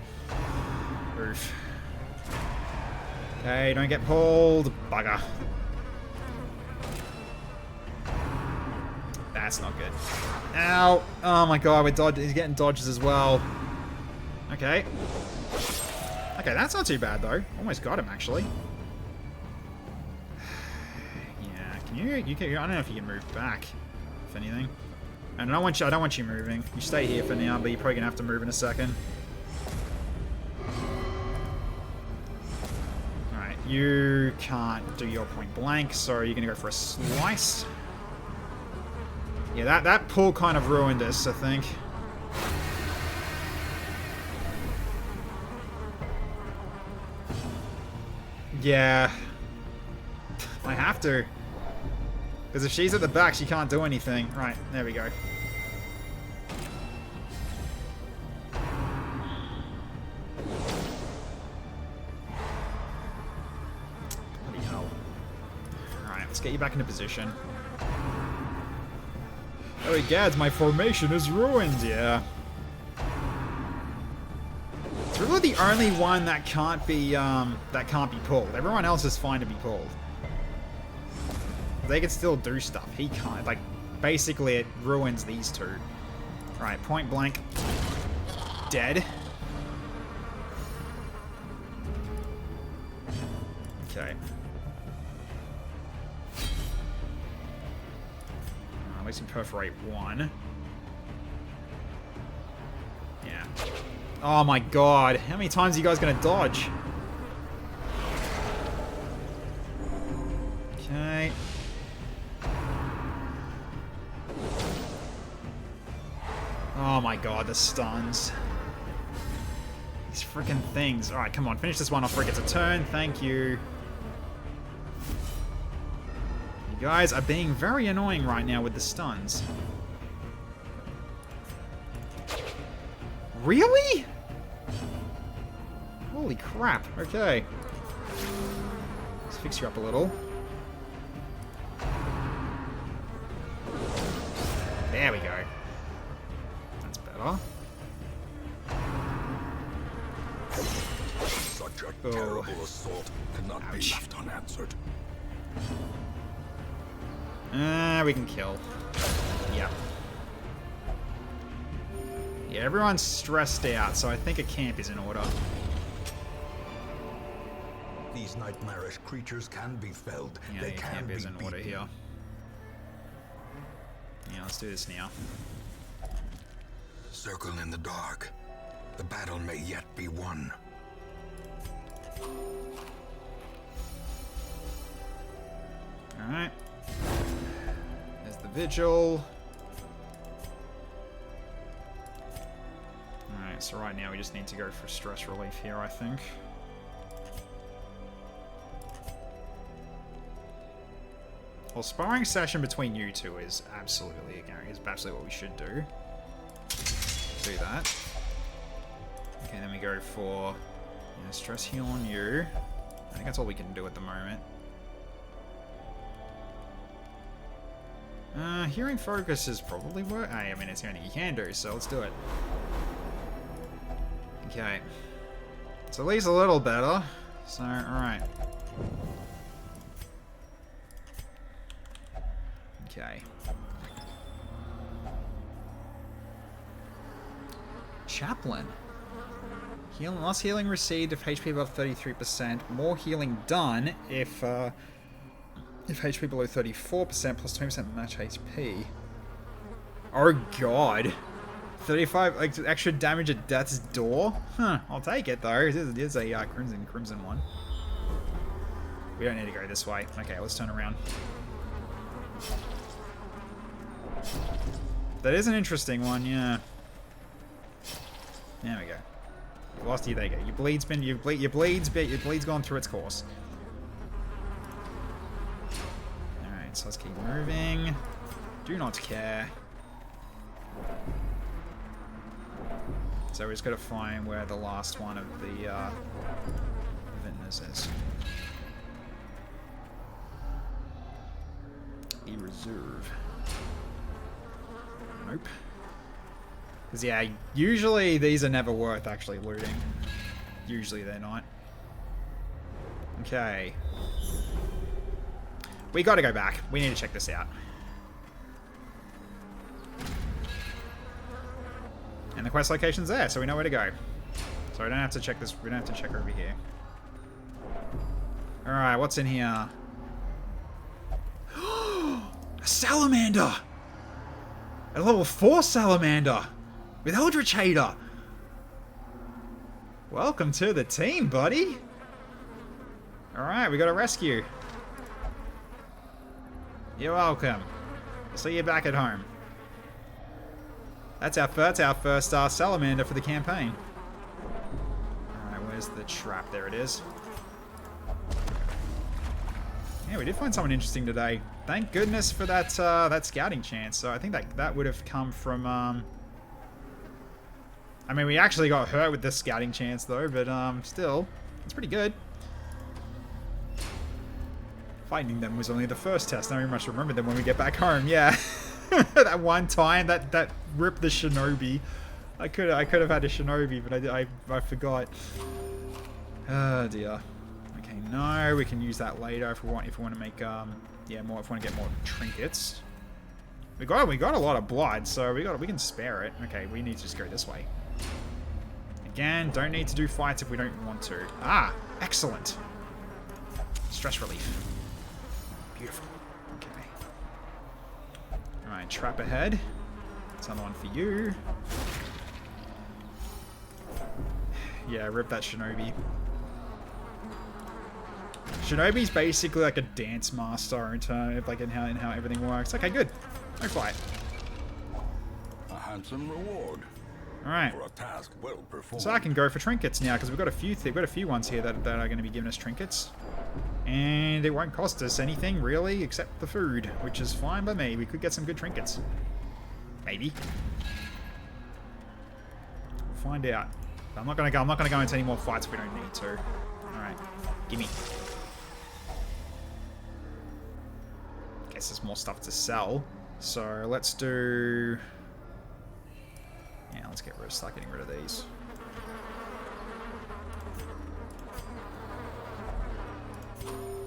Oof. Okay, don't get pulled. Bugger. That's not good. Ow! Oh my god, he's getting dodges as well. Okay. Okay, that's not too bad though. Almost got him actually. Yeah, can you I don't know if you can move back, if anything. And I don't want you moving. You stay here for now, but you're probably gonna have to move in a second. Alright, you can't do your point blank, so you're gonna go for a slice. Yeah, that pull kind of ruined us, I think. Yeah. I have to. Because if she's at the back, she can't do anything. Right, there we go. Bloody hell. Alright, let's get you back into position. Oh, gads, my formation is ruined, yeah. It's really the only one that can't be pulled. Everyone else is fine to be pulled. They can still do stuff. He can't. Like, basically it ruins these two. Right, point blank. Dead. Okay. At least we perforate one. Yeah. Oh my god. How many times are you guys gonna dodge? Okay. Oh my god, the stuns. These freaking things. Alright, come on, finish this one off before it gets a turn. Thank you. You guys are being very annoying right now with the stuns. Really? Holy crap. Okay. Let's fix you up a little. There we go. That's better. Such a terrible assault cannot be left unanswered. We can kill. Yeah. Yeah, everyone's stressed out, so I think a camp is in order. These nightmarish creatures can be felled. Yeah, They the can camp be is in order beaten. here. Yeah, let's do this now. Circle in the dark. The battle may yet be won. Alright. There's the vigil. Alright, so right now we just need to go for stress relief here, I think. Well, sparring session between you two is absolutely what we should do. Do that. Okay, then we go for stress heal on you. I think that's all we can do at the moment. Hearing focus is probably work. I mean, it's the only thing you can do, so let's do it. Okay. It's at least a little better. So, alright. Okay. Chaplain. Healing, loss healing received if HP above 33%. More healing done if HP below 34%, plus 20% match HP. Oh god. 35 like, extra damage at death's door? Huh, I'll take it though. It is a crimson one. We don't need to go this way. Okay, let's turn around. That is an interesting one, yeah. There we go. You lost you, there you go. Your bleed's gone through its course. Alright, so let's keep moving. Do not care. So we just gotta find where the last one of the vintners is. The reserve. Nope. Because, yeah, usually these are never worth actually looting. Usually they're not. Okay. We gotta go back. We need to check this out. And the quest location's there, so we know where to go. So we don't have to check this. We don't have to check over here. Alright, what's in here? A salamander! A level 4 salamander! With Eldritch Hater! Welcome to the team, buddy! Alright, we got a rescue. You're welcome. See you back at home. That's our first salamander for the campaign. Alright, where's the trap? There it is. Yeah, we did find someone interesting today. Thank goodness for that that scouting chance. So I think that would have come from I mean, we actually got hurt with the scouting chance though, but still, it's pretty good. Finding them was only the first test. I very much remember them when we get back home. Yeah. That one time that ripped the shinobi. I could have had a shinobi, but I forgot. Oh dear. Okay, no, we can use that later if we want to make yeah, more if we want to get more trinkets. We got a lot of blood, so we can spare it. Okay, we need to just go this way. Again, don't need to do fights if we don't want to. Ah, excellent. Stress relief. Beautiful. Okay. Alright, trap ahead. That's another one for you. Yeah, rip that shinobi. Shinobi's basically like a dance master in terms of in how everything works. Okay, good. No fight. A handsome reward. All right. For a task well performed. So I can go for trinkets now because we've got a few ones here that are going to be giving us trinkets, and it won't cost us anything really except the food, which is fine by me. We could get some good trinkets. Maybe. We'll find out. I'm not gonna go into any more fights if we don't need to. All right, gimme. Guess there's more stuff to sell. So let's do. Yeah, let's start getting rid of these.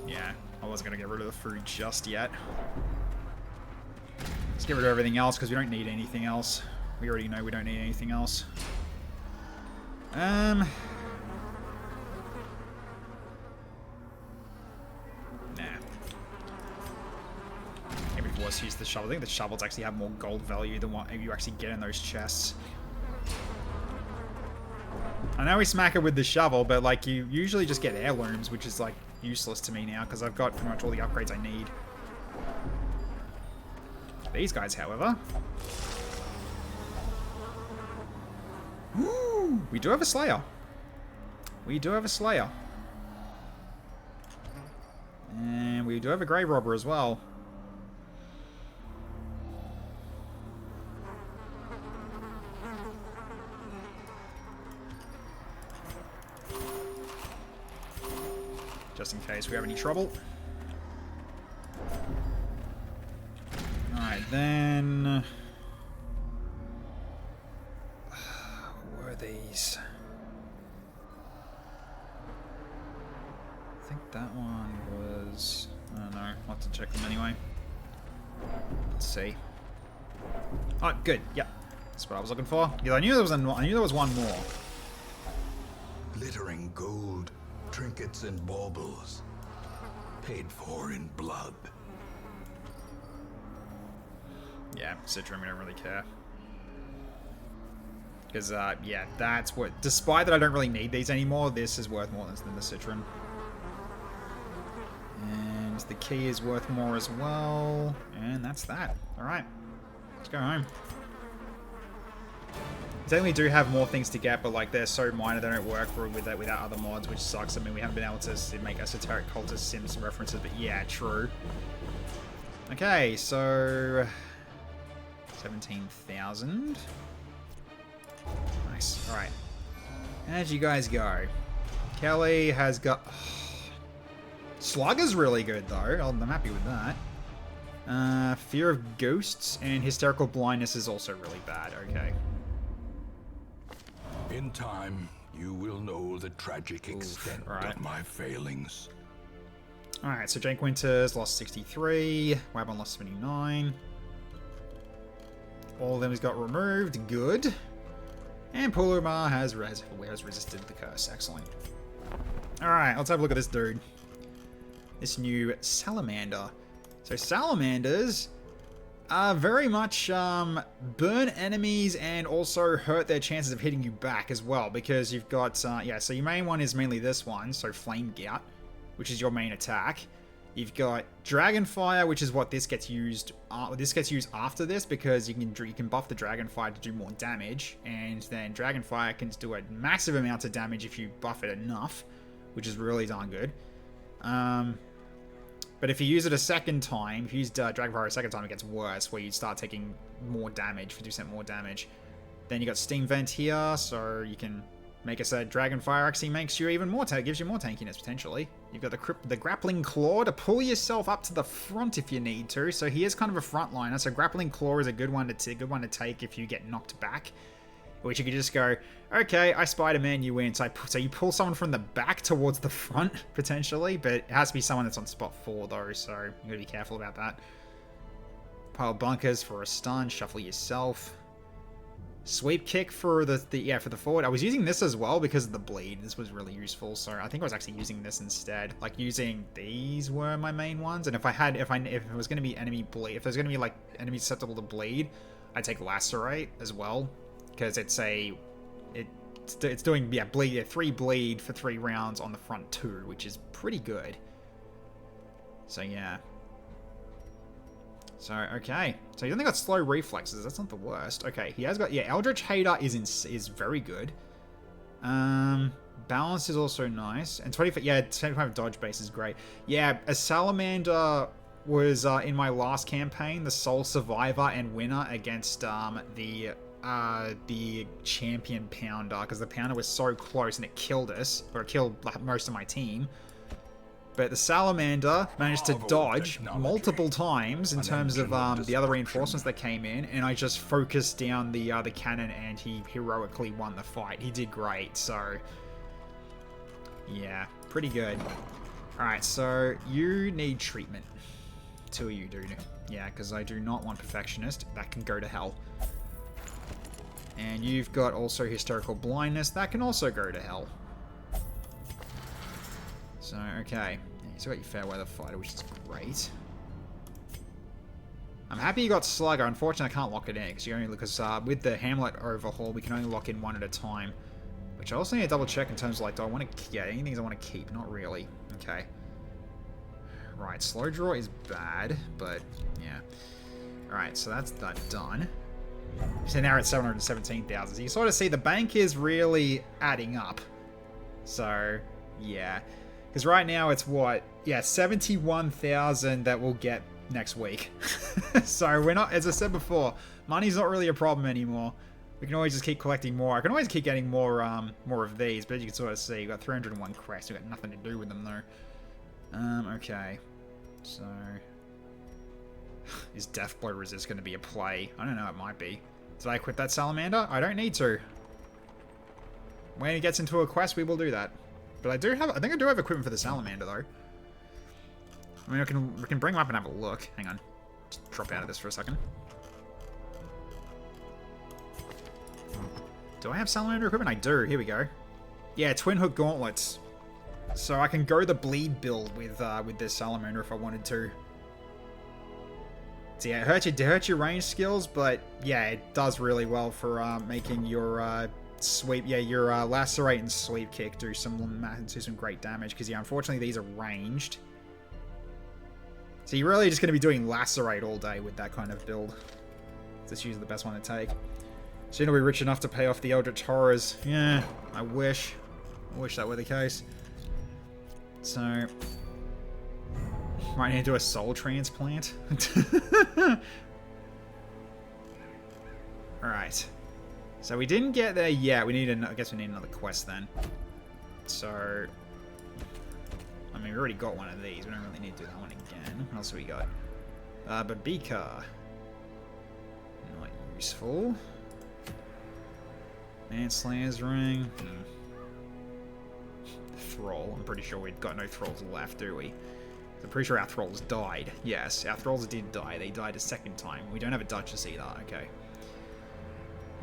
Yeah, I wasn't gonna get rid of the food just yet. Let's get rid of everything else because we don't need anything else. We already know we don't need anything else. Nah. Maybe it was use the shovel. I think the shovels actually have more gold value than what you actually get in those chests. I know we smack it with the shovel, but like you usually just get heirlooms, which is like useless to me now because I've got pretty much all the upgrades I need. These guys, however. Ooh, we do have a Slayer. We do have a Slayer. And we do have a Grave Robber as well. Just in case we have any trouble. Alright, then... What were these? I think that one was... I don't know. I'll have to check them anyway. Let's see. Oh, good. Yep. That's what I was looking for. Yeah, I knew there was one more. Glittering gold, trinkets and baubles, paid for in blood. Yeah, Citron, we don't really care. Because, yeah, that's what... Despite that I don't really need these anymore, this is worth more than the Citron. And the key is worth more as well. And that's that. Alright. Let's go home. Technically do have more things to get, but like they're so minor they don't work without other mods, which sucks. I mean, we haven't been able to make esoteric cultist sims references, but yeah, true. Okay, so 17,000. Nice. Alright. How'd you guys go? Kelly has got... Slugger's really good, though. I'm happy with that. Fear of ghosts and hysterical blindness is also really bad. Okay. In time, you will know the tragic extent of my failings. Alright, so Jake Winters lost 63. Wabon lost 79. All of them has got removed. Good. And Pulumar has resisted the curse. Excellent. Alright, let's have a look at this dude. This new salamander. So salamanders are very much burn enemies and also hurt their chances of hitting you back as well, because you've got yeah, so your main one is mainly this one, so Flame Gout, which is your main attack. You've got Dragonfire, which is what this gets used. This gets used after this because you can buff the Dragonfire to do more damage, and then Dragonfire can do a massive amount of damage if you buff it enough, which is really darn good. But if you use it a second time, if you use Dragonfire a second time, it gets worse, where you start taking more damage, 50% more damage. Then you got Steam Vent here, so you can make it so Dragonfire actually makes you even more, gives you more tankiness potentially. You've got the Grappling Claw to pull yourself up to the front if you need to. So he is kind of a frontliner. So Grappling Claw is a good one to take if you get knocked back. Which you could just go, okay, I Spider-Man you in. So you pull someone from the back towards the front, potentially. But it has to be someone that's on spot 4, though. So you gotta be careful about that. Pile bunkers for a stun. Shuffle yourself. Sweep kick for the forward. I was using this as well because of the bleed. This was really useful. So I think I was actually using this instead. Like using these were my main ones. And if it was gonna be enemy bleed, if there's gonna be like enemy susceptible to bleed, I'd take Lacerate as well. Because it's doing 3 bleed for 3 rounds on the front 2, which is pretty good. So yeah. So okay, so he's only got slow reflexes. That's not the worst. Okay, he has got Eldritch Hater is very good. Balance is also nice, and 25 dodge base is great. Yeah, a salamander was in my last campaign the sole survivor and winner against the champion Pounder, because the Pounder was so close and it killed us, or it killed most of my team. But the Salamander managed to dodge multiple times in terms of the other reinforcements that came in, and I just focused down the cannon and he heroically won the fight. He did great, so yeah, pretty good. Alright, so you need treatment. 2 of you do. Yeah, because I do not want Perfectionist. That can go to hell. And you've got also Hysterical Blindness. That can also go to hell. So, okay. Yeah, so you got your Fairweather Fighter, which is great. I'm happy you got Slugger. Unfortunately, I can't lock it in, because with the Hamlet overhaul, we can only lock in one at a time. Which I also need to double check in terms of, like, do I want to get any things I want to keep? Not really. Okay. Right, Slow Draw is bad, but, yeah. Alright, so that's that done. So now it's 717,000. So you sort of see the bank is really adding up. So, yeah. Because right now it's what? Yeah, 71,000 that we'll get next week. So we're not, as I said before, money's not really a problem anymore. We can always just keep collecting more. I can always keep getting more of these, but as you can sort of see, we've got 301 crests. We've got nothing to do with them though. Okay. So... is Deathblow Resist going to be a play? I don't know, it might be. Did I equip that Salamander? I don't need to. When it gets into a quest, we will do that. But I think I do have equipment for the Salamander, though. I mean, we can bring him up and have a look. Hang on. Just drop out of this for a second. Do I have Salamander equipment? I do. Here we go. Yeah, Twin Hook Gauntlets. So I can go the bleed build with this Salamander if I wanted to. So yeah, it hurts your range skills, but yeah, it does really well for making your sweep, your lacerate and sweep kick do some great damage. Because yeah, unfortunately these are ranged, so you're really just going to be doing lacerate all day with that kind of build. That's usually the best one to take. Soon you'll be rich enough to pay off the Eldritch Horrors. Yeah, I wish that were the case. So. Might need to do a soul transplant. Alright. So we didn't get there yet. We need I guess we need another quest then. So... I mean, we already got one of these. We don't really need to do that one again. What else have we got? Babika. Not useful. Manslayer's ring. Thrall. I'm pretty sure we've got no thralls left, do we? I'm pretty sure our thralls died. Yes, our thralls did die. They died a second time. We don't have a duchess either. Okay.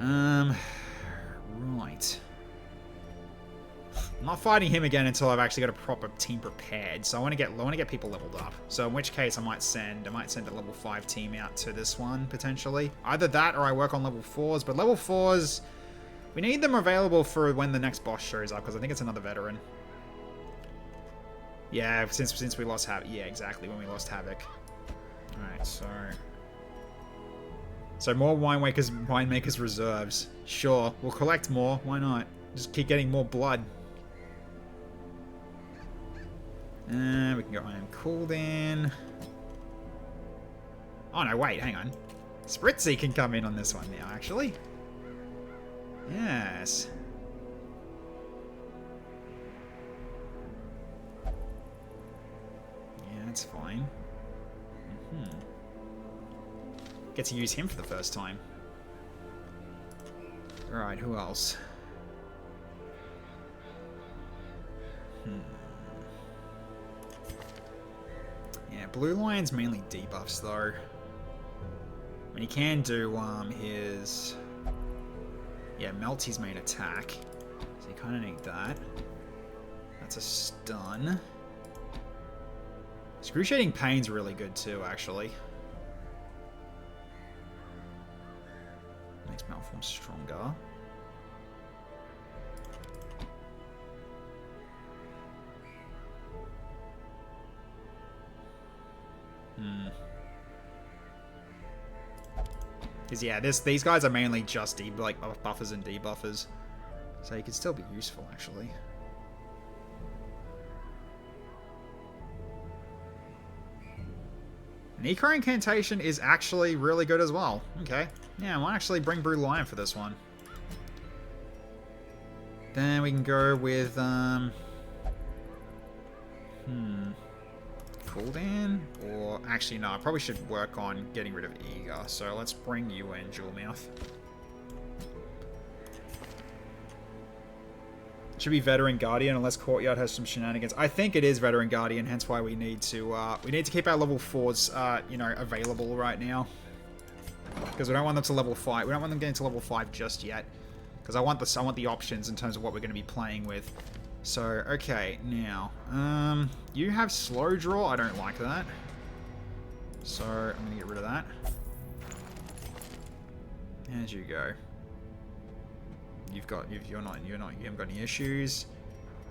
Right. I'm not fighting him again until I've actually got a proper team prepared. So I want to get people leveled up. So in which case I might send a level 5 team out to this one potentially. Either that or I work on level 4s. But level 4s, we need them available for when the next boss shows up because I think it's another veteran. Yeah, since we lost Havoc. Yeah, exactly, when we lost Havoc. Alright, so more winemakers reserves. Sure, we'll collect more. Why not? Just keep getting more blood. We can go Iron Cooldown. Oh no, wait, hang on. Spritzy can come in on this one now, actually. Yes. That's fine. Get to use him for the first time. Alright, who else? Yeah, Blue Lion's mainly debuffs though. I mean, he can do his... Yeah, melt his main attack. So you kind of need that. That's a stun. Excruciating Pain's really good too, actually. Makes Malform stronger. Because yeah, these guys are mainly just buffers and debuffers. So he could still be useful, actually. Eco Incantation is actually really good as well. Okay. Yeah, I might actually bring Blue Lion for this one. Then we can go with, Cooldown? Or, actually, no, I probably should work on getting rid of Eager. So let's bring you in, Jewelmouth. Should be Veteran Guardian unless Courtyard has some shenanigans. I think it is Veteran Guardian, hence why we need to keep our level 4s, you know, available right now. Because we don't want them to level 5. We don't want them getting to level 5 just yet. Because I want the options in terms of what we're going to be playing with. So, okay, now, you have Slow Draw. I don't like that. So, I'm going to get rid of that. As you go. You haven't got any issues.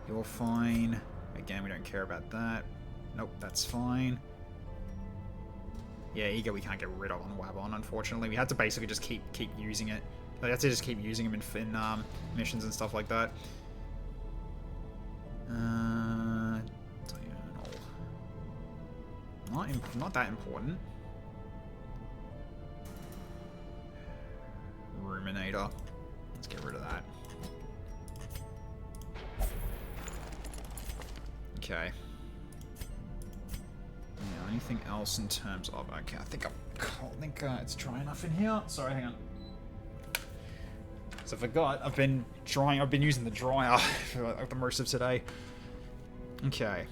You're fine. Again, we don't care about that. Nope, that's fine. Yeah, Ego we can't get rid of on Wabon, unfortunately. We had to basically just keep using it. We had to just keep using him in missions and stuff like that. Not that important. Ruminator. Let's get rid of that. Okay. Now, anything else in terms of... Okay, I think it's dry enough in here. Sorry, hang on. So I forgot, I've been using the dryer for the most of today. Okay.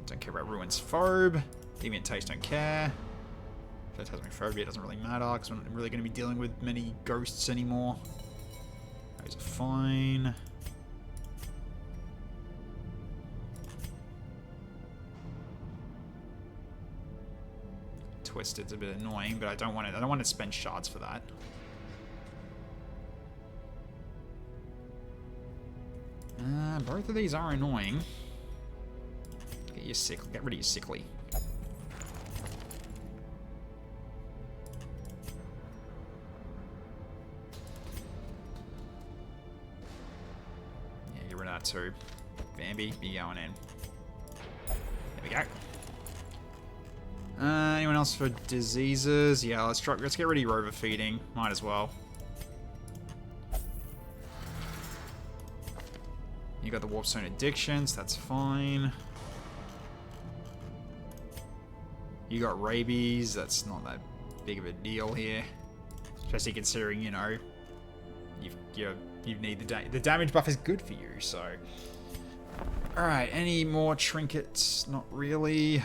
Don't care about Ruin's Phobe. Deviant Taste, don't care. Phantasmophobia doesn't really matter, because we're not really going to be dealing with many ghosts anymore. Those are fine. Twisted's a bit annoying, but I don't want to spend shards for that. Both of these are annoying. Get rid of your sickly. Yeah, get rid of that too. Bambi, be going in. There we go. Anyone else for diseases? Yeah, let's get rid of your overfeeding. Might as well. You got the Warp Zone addictions, that's fine. You got rabies, that's not that big of a deal here. Especially considering, you know, you need the damage buff is good for you, so. Alright, any more trinkets? Not really.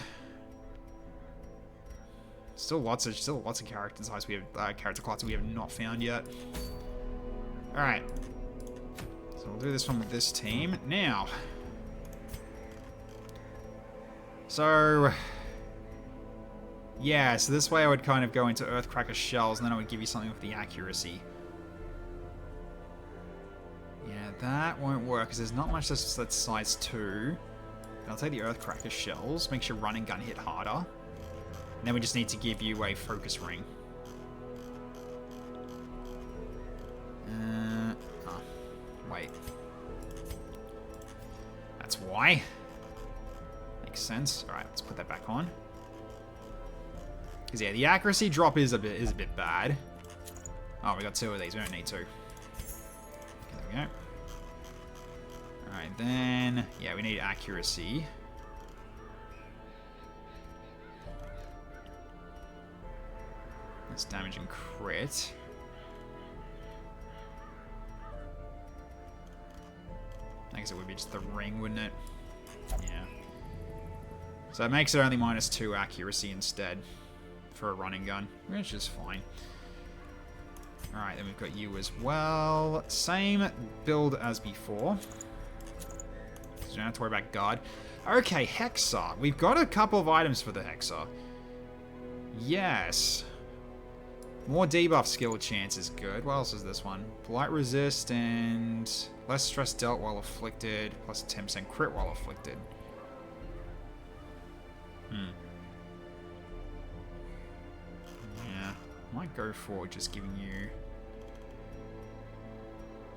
Still lots of character types we have character classes we have not found yet. Alright. So we'll do this one with this team. Now. So yeah, so this way I would kind of go into Earthcracker shells and then I would give you something with the accuracy. Yeah, that won't work because there's not much that's size 2. I'll take the Earthcracker shells, makes your run and gun hit harder. And then we just need to give you a focus ring. Oh, wait. That's why. Makes sense. Alright, let's put that back on. Because yeah, the accuracy drop is a bit bad. Oh, we got 2 of these. We don't need 2. Okay, there we go. Alright, then yeah, we need accuracy. That's damage and crit. I guess it would be just the ring, wouldn't it? Yeah. So it makes it only -2 accuracy instead for a running gun, which is fine. Alright, then we've got you as well. Same build as before. So you don't have to worry about guard. Okay, Hexa. We've got a couple of items for the Hexa. Yes. More debuff skill chance is good. What else is this one? Blight resist and less stress dealt while afflicted, plus 10% crit while afflicted. Yeah, might go for just giving you.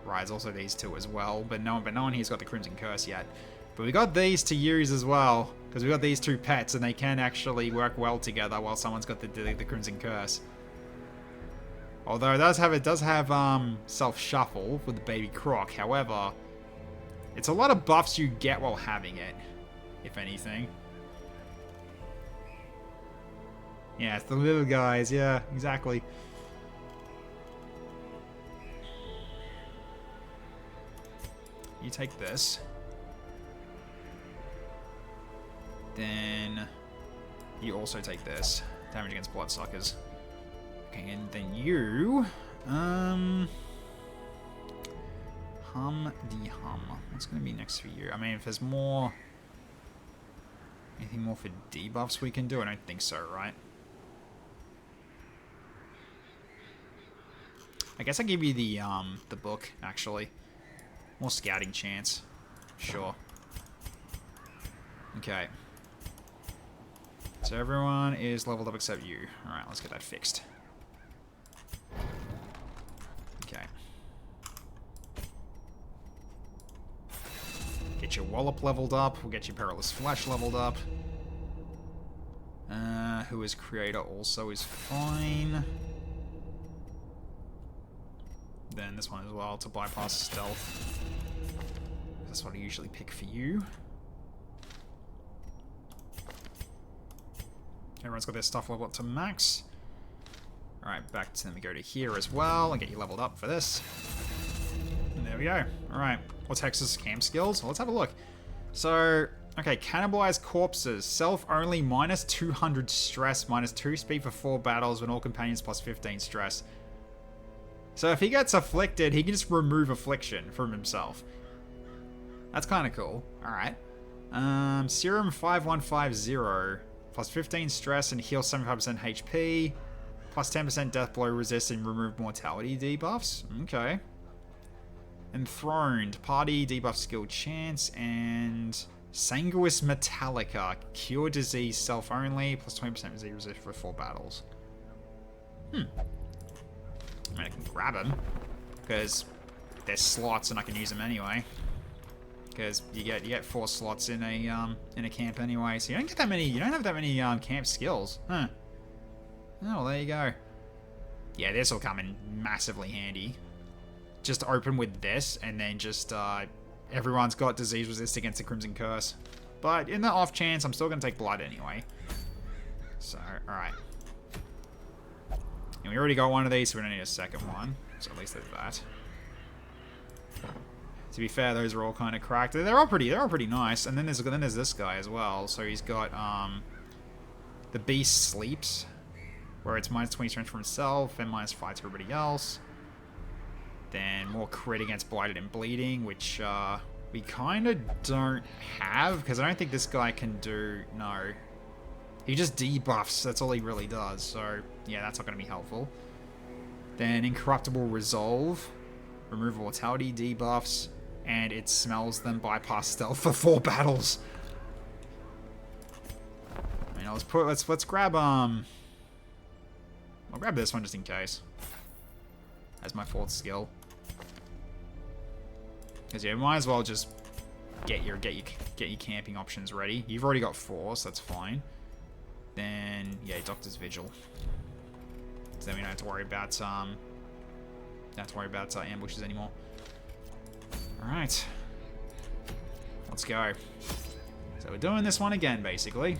Right, there's also these 2 as well, but no one here's got the Crimson Curse yet. But we got these to use as well, because we got these 2 pets, and they can actually work well together while someone's got the Crimson Curse. Although it does have self-shuffle with the baby croc. However, it's a lot of buffs you get while having it, if anything. Yeah, it's the little guys. Yeah, exactly. You take this. Then you also take this. Damage against bloodsuckers. Okay, and then you, hum de hum. What's going to be next for you? I mean, if there's more, anything more for debuffs we can do? I don't think so, right? I guess I'll give you the book, actually. More scouting chance. Sure. Okay. So everyone is leveled up except you. Alright, let's get that fixed. Okay. Get your Wallop leveled up. We'll get your Perilous Flesh leveled up. Who is Creator also is fine. Then this one as well to bypass stealth. That's what I usually pick for you. Everyone's got their stuff leveled up to max. Alright, back to them. We go to here as well and get you leveled up for this. And there we go. Alright, what's Hex's camp skills? Well, let's have a look. So, okay, cannibalize corpses. Self only, -200 stress, -2 speed for 4 battles when all companions plus 15 stress. So if he gets afflicted, he can just remove affliction from himself. That's kind of cool. Alright. Serum 5150. Plus 15 stress and heal 75% HP. Plus 10% death blow resist and remove mortality debuffs. Okay. Enthroned. Party debuff skill chance and Sanguis Metallica. Cure disease self only. Plus 20% disease resist for 4 battles. I mean, I can grab them because there's slots and I can use them anyway. Because you get 4 slots in a camp anyway, so you don't get that many. You don't have that many camp skills, huh? Oh, well, there you go. Yeah, this will come in massively handy. Just open with this and then just everyone's got disease resist against the Crimson Curse. But in the off chance, I'm still going to take blood anyway. So, alright. And we already got one of these, so we don't need a second one. So at least there's that. To be fair, those are all kind of cracked. They're all pretty nice. And then there's this guy as well. So he's got the Beast Sleeps, where it's minus 20 strength for himself and minus 5 to everybody else. Then more crit against Blighted and Bleeding, which we kind of don't have, because I don't think this guy can do... No. He just debuffs, that's all he really does. So, yeah, that's not going to be helpful. Then Incorruptible Resolve. Remove Mortality debuffs. And it smells them bypass stealth for 4 battles. I mean, let's grab, I'll grab this one just in case. As my 4th skill. Because yeah, might as well just get your camping options ready. You've already got 4, so that's fine. Then yeah, Doctor's Vigil. So then we don't have to worry about ambushes anymore. All right, let's go. So we're doing this one again, basically.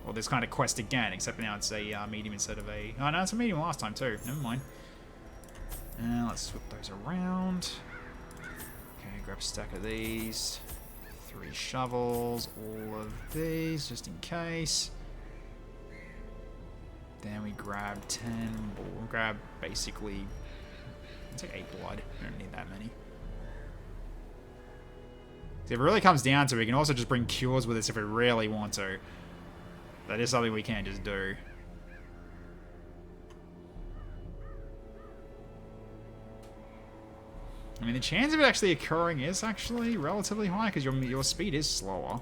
Or this kind of quest again, except now it's a medium instead of a... Oh no, it's a medium last time too. Never mind. Let's swap those around. Okay, grab a stack of these. 3 shovels, all of these, just in case. Then we grab 10, we'll grab basically, it's like 8 blood. We don't need that many. So if it really comes down to it, we can also just bring cures with us if we really want to. That is something we can't just do. I mean, the chance of it actually occurring is actually relatively high because your speed is slower.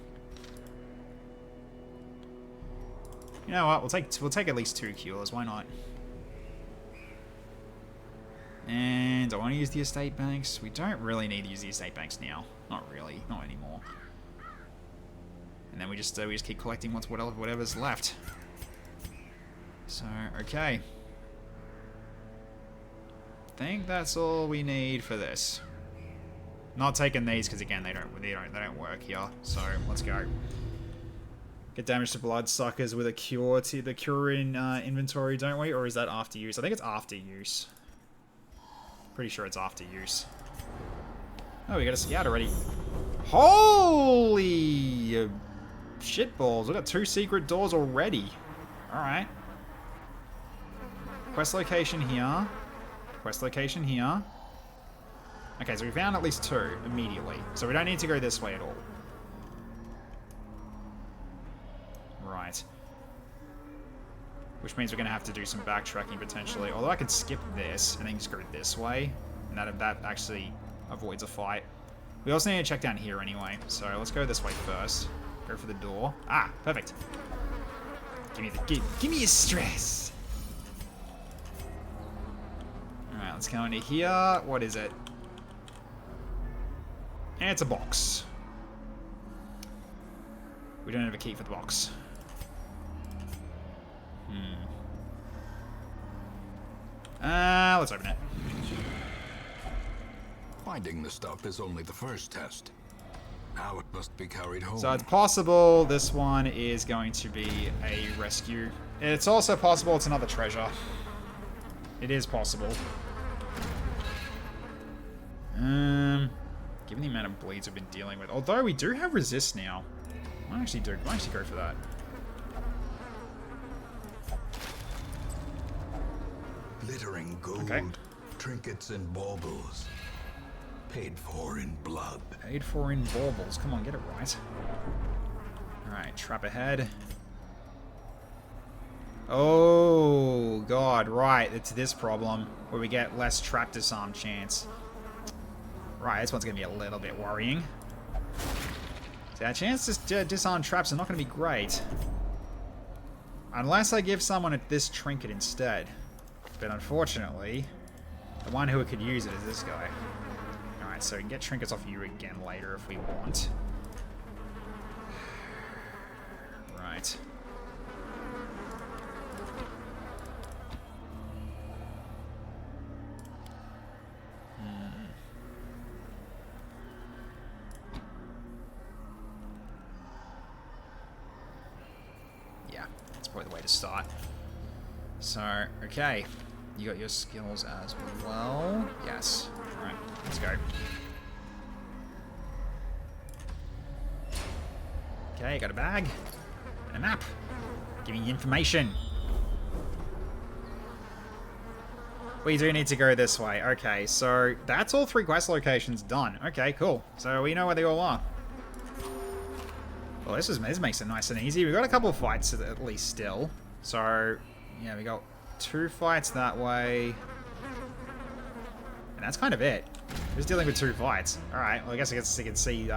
You know what? We'll take at least 2 cures. Why not? And I want to use the estate banks. We don't really need to use the estate banks now. Not really. Not anymore. And then we just keep collecting whatever's left. So okay. I think that's all we need for this. Not taking these because again they don't work here. So let's go. Get damage to bloodsuckers with a cure to the cure in inventory, don't we? Or is that after use? I think it's after use. Pretty sure it's after use. Oh, we got a scout already. Holy shitballs! We got 2 secret doors already. All right. Quest location here. Quest location here. Okay, so we found at least 2 immediately. So we don't need to go this way at all. Right. Which means we're going to have to do some backtracking potentially. Although I could skip this and then just go this way. And that actually avoids a fight. We also need to check down here anyway. So let's go this way first. Go for the door. Ah, perfect. Give me your stress. Alright, let's go into here. What is it? And it's a box. We don't have a key for the box. Let's open it. Finding the stuff is only the first test. Now it must be carried home. So it's possible this one is going to be a rescue. It's also possible it's another treasure. It is possible. Given the amount of bleeds we've been dealing with. Although we do have resist now. I might actually go for that. Glittering gold, Okay. trinkets and baubles. Paid for in blood. Paid for in baubles. Come on, get it right. Alright, trap ahead. Oh, God, right. It's this problem where we get less trap disarm chance. Right, this one's going to be a little bit worrying. So our chances to disarm traps are not going to be great. Unless I give someone this trinket instead. But unfortunately, the one who could use it is this guy. Alright, so we can get trinkets off you again later if we want. Right. start. So, okay. You got your skills as well. Yes. Alright, let's go. Okay, got a bag. And a map. Give me information. We do need to go this way. Okay, so that's all 3 quest locations done. Okay, cool. So we know where they all are. Well, this makes it nice and easy. We've got a couple of fights at least still. So, yeah, we got 2 fights that way. And that's kind of it. Just dealing with 2 fights. Alright, well I guess you can see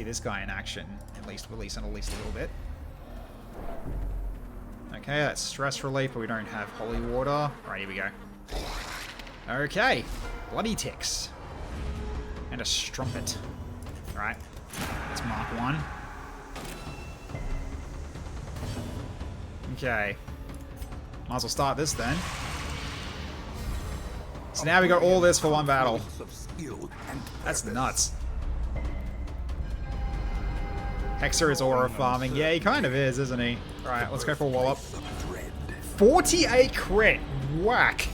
this guy in action. At least a little bit. Okay, that's stress relief, but we don't have holy water. Alright, here we go. Okay. Bloody ticks. And a strumpet. Alright. Let's mark 1. Okay. Might as well start this then. So now we got all this for one battle. That's nuts. Hexer is aura farming. Yeah, he kind of is, isn't he? Alright, let's go for a wallop. 48 crit! Whack!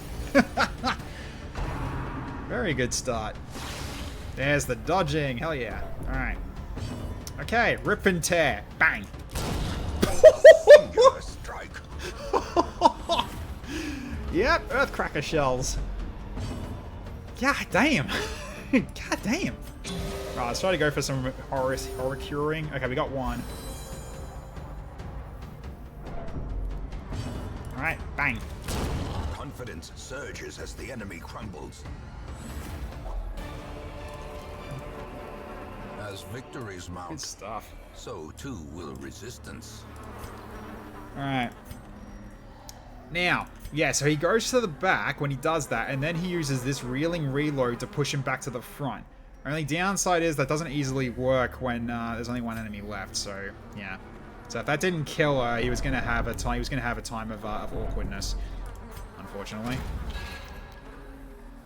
Very good start. There's the dodging. Hell yeah. Alright. Okay, rip and tear. Bang! Yep, earthcracker shells. God damn. God damn. Right, let's try to go for some horror curing. Okay, we got 1. Alright, bang. Confidence surges as the enemy crumbles. As victories Good mount, stuff. so too will resistance. Alright. Now, yeah, so he goes to the back when he does that, and then he uses this reeling reload to push him back to the front. Only downside is that doesn't easily work when there's only 1 enemy left, so yeah. So if that didn't kill her, he was gonna have a time. He was gonna have a time of awkwardness, unfortunately.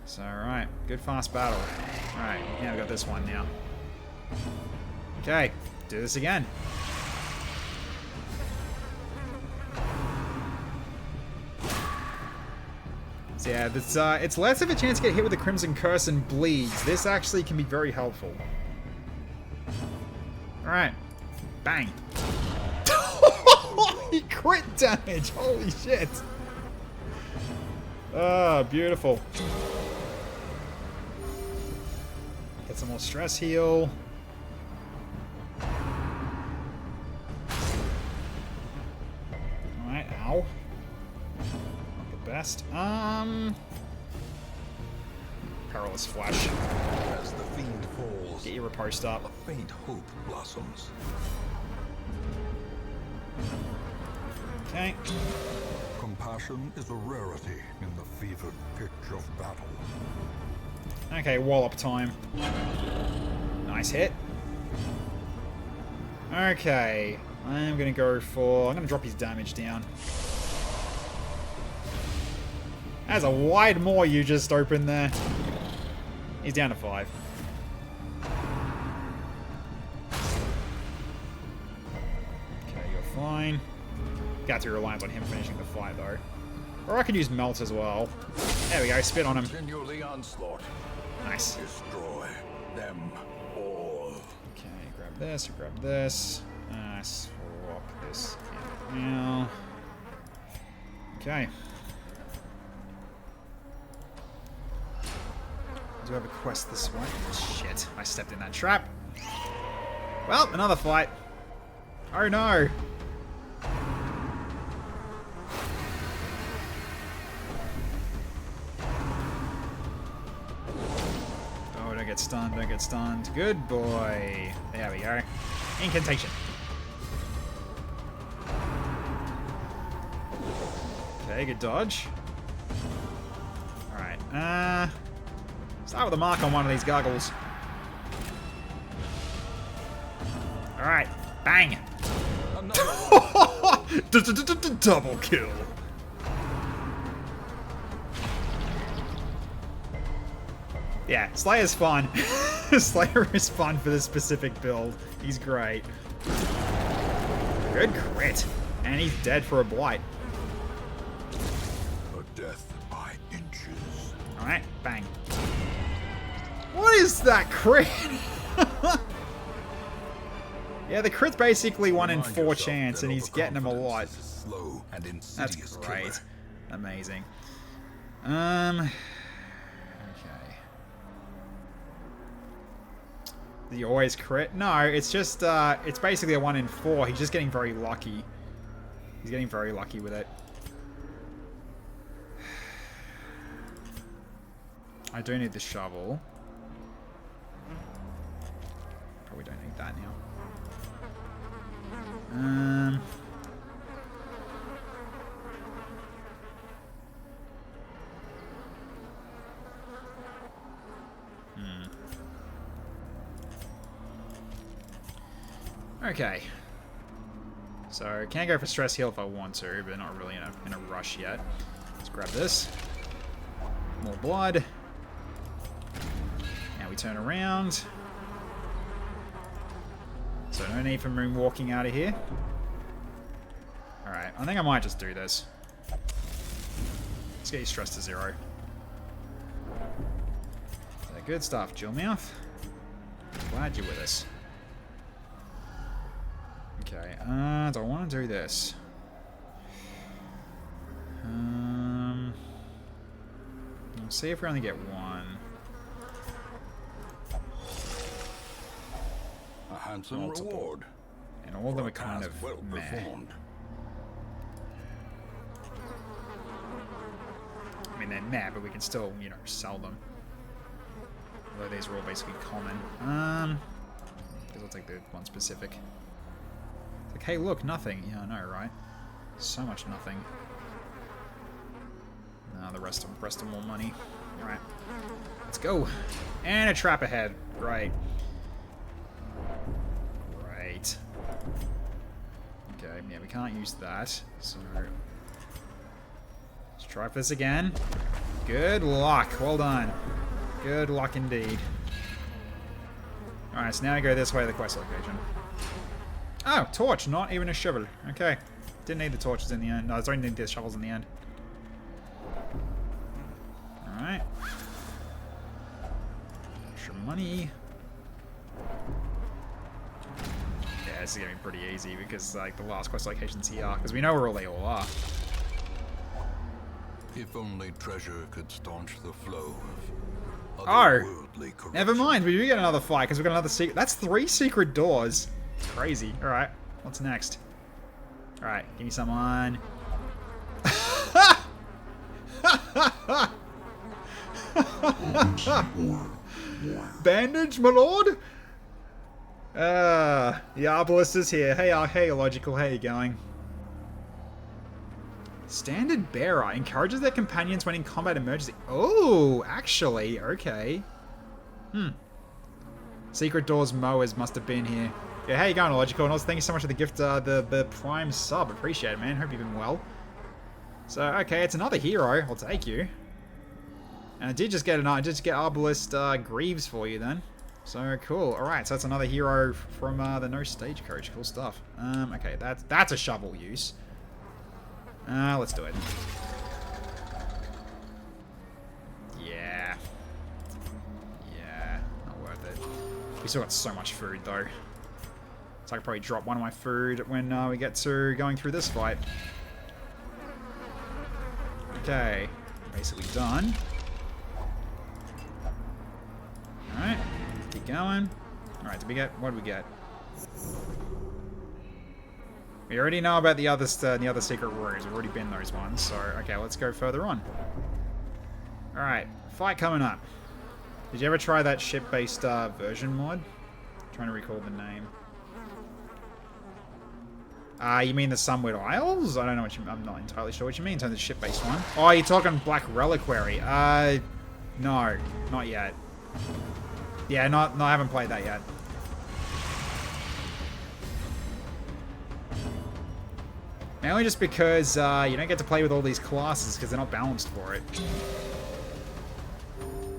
So right, good fast battle. All right, yeah, we got this one now. Okay, do this again. So yeah, this, it's less of a chance to get hit with the Crimson Curse and bleeds. This actually can be very helpful. Alright. Bang. He crit damage! Holy shit! Ah, beautiful. Get some more stress heal. Alright, ow. Best. Perilous Flash. As the fiend falls, Get your riposte up. a faint hope blossoms. Okay. Compassion is a rarity in the fevered pitch of battle. Okay, wallop time. Nice hit. Okay. I'm gonna go for... I'm gonna drop his damage down. That's a wide maw you just opened there. He's down to 5. Okay, you're fine. Got to be reliant on him finishing the fight, though. Or I could use Melt as well. There we go, spit on him. Continue the onslaught. Nice. Destroy them all. Okay, grab this, grab this. Swap this in now. Okay. Do I have a quest this way? Shit, I stepped in that trap. Well, another fight. Oh no. Oh, don't get stunned, don't get stunned. Good boy. There we go. Incantation. Okay, good dodge. Alright, start with a mark on one of these goggles. Alright, bang! Double kill! Yeah, Slayer's fun. Slayer is fun for this specific build. He's great. Good crit. And he's dead for a blight. Alright, bang. What is that crit? Yeah, the crit's basically 1 in 4 chance, and he's getting them a lot. That's great. Amazing. Okay. Do you always crit? No, it's just, it's basically a 1 in 4. He's just getting very lucky. He's getting very lucky with it. I do need the shovel. Probably don't need that now. Okay. So, can go for stress heal if I want to, but not really in a rush yet. Let's grab this. More blood. Now we turn around. So no need for moonwalking out of here. Alright, I think I might just do this. Let's get your stress to 0. So good stuff, Jewelmouth. Glad you're with us. Okay, do I want to do this? Let's see if we only get 1. A handsome reward. And all of them are kind of meh. I mean, they're meh, but we can still, you know, sell them. Although these are all basically common. Because I'll take the one specific. It's like, hey, look, nothing. Yeah, I know, right? So much nothing. No, the rest are more money. Alright. Let's go. And a trap ahead. Right. Great. Okay, yeah, we can't use that. So let's try for this again. Good luck. Well done. Good luck indeed. Alright, so now I go this way to the quest location. Oh, torch, not even a shovel. Okay. Didn't need the torches in the end. No, I don't need the shovels in the end. Alright. Extra money. Yeah, this is gonna be pretty easy because like the last quest location's here. Because we know where they all are. If only treasure could staunch the flow of otherworldly corruption. Never mind, we do get another fight because we've got another secret. That's 3 secret doors. Crazy. Alright, what's next? Alright, give me someone. Bandage, my lord? The Arbalist is here. Hey, Logical, how you going? Standard Bearer encourages their companions when in combat emergency. Oh, actually, okay. Secret Doors mowers must have been here. Yeah, how you going, Logical? And also, thank you so much for the gift, the Prime sub. Appreciate it, man. Hope you've been well. So, okay, it's another hero. I'll take you. And I did just get Arbalist Greaves for you then. So cool. Alright, so that's another hero from the No Stagecoach. Cool stuff. Okay, that's a shovel use. Let's do it. Yeah. Yeah, not worth it. We still got so much food though. So I could probably drop one of my food when we get to going through this fight. Okay, basically done. Alright, keep going. Alright, what did we get? We already know about the other secret rooms. We've already been those ones, so okay, let's go further on. Alright, fight coming up. Did you ever try that ship-based version mod? I'm trying to recall the name. You mean the Sunward Isles? I don't know what you... I'm not entirely sure what you mean in terms of the ship-based one. Oh, you're talking Black Reliquary. No, not yet. Yeah, no, I haven't played that yet. Mainly just because you don't get to play with all these classes because they're not balanced for it.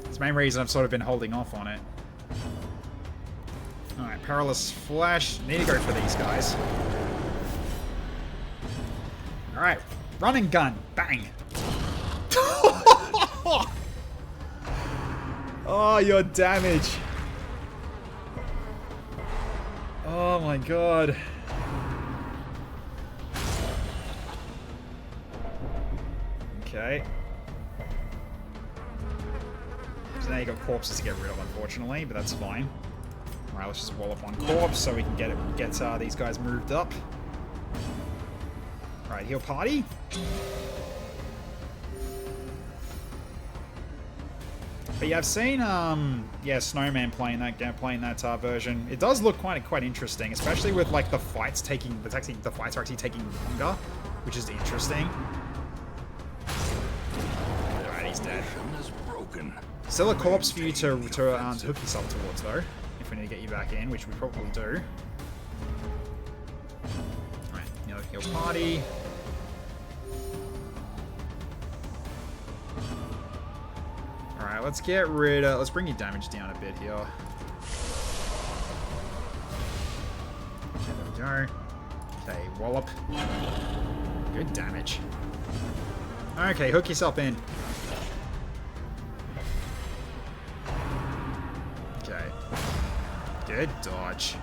It's the main reason I've sort of been holding off on it. Alright, Perilous Flash. Need to go for these guys. Alright, run and gun. Bang. Oh, your damage. Oh my god. Okay. So now you got corpses to get rid of, unfortunately, but that's fine. Alright, let's just wall up one corpse so we can get these guys moved up. Alright, heal party. But yeah, I've seen yeah, Snowman playing that version. It does look quite interesting, especially with like the fights are actually taking longer, which is interesting. Alright, he's dead. Still a corpse for you to hook yourself towards though, if we need to get you back in, which we probably do. Alright, heal party. Alright, let's bring your damage down a bit here. Okay, there we go. Okay, wallop. Good damage. Okay, hook yourself in. Okay. Good dodge.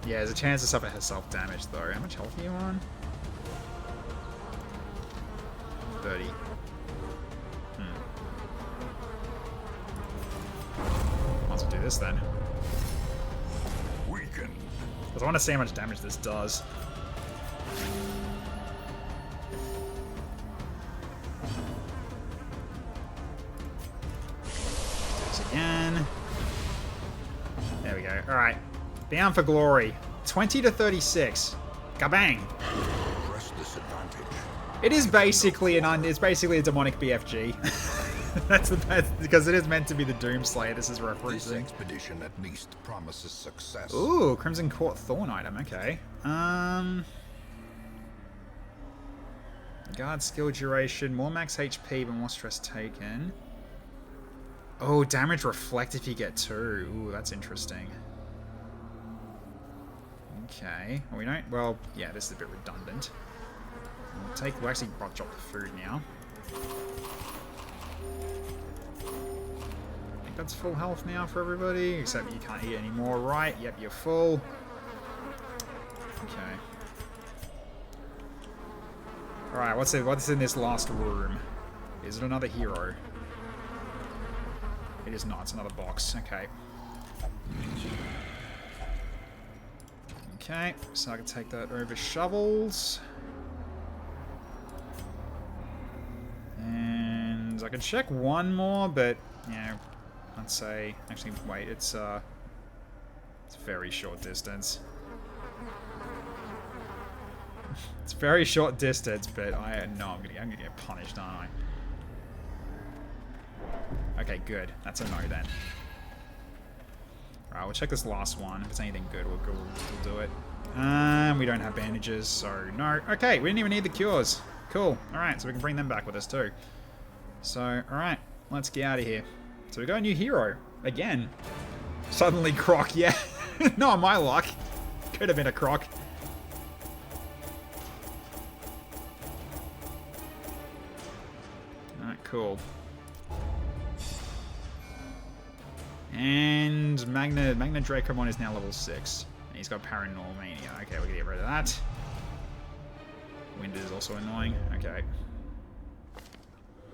Yeah, there's a chance to suffer self-damage though. How much health are you on? 30. Might as well do this then. Weaken. Because I want to see how much damage this does. Do this again. There we go. Alright. Bound for glory. 20 to 36. Kabang! Press this advantage. It is basically it's basically a demonic BFG. That's the best, because it is meant to be the Doomslayer this is This referencing. expedition at least promises success. Ooh, Crimson Court Thorn item, okay. Guard skill duration, more max HP, but more stress taken. Oh, damage reflect if you get 2. Ooh, that's interesting. Okay. Well, we don't... Well, yeah, this is a bit redundant. We'll actually drop the food now. I think that's full health now for everybody, except you can't eat anymore, right? Yep, you're full. Okay. Alright, what's in this last room? Is it another hero? It is not, it's another box. Okay. Okay, so I can take that over shovels. And I can check one more, but, you know, I'd say... Actually, wait, it's very short distance. It's very short distance, but I know I'm gonna get punished, aren't I? Okay, good. That's a no then. Alright, we'll check this last one. If it's anything good, we'll do it. We don't have bandages, so no. Okay, we didn't even need the cures. Cool. Alright, so we can bring them back with us too. So, alright, let's get out of here. So we got a new hero. Again. Suddenly Croc, yeah. Not my luck. Could have been a Croc. Alright, cool. And Magna Dracomon is now level 6. And he's got Paranormania. Okay, we're gonna get rid of that. Wind is also annoying. Okay.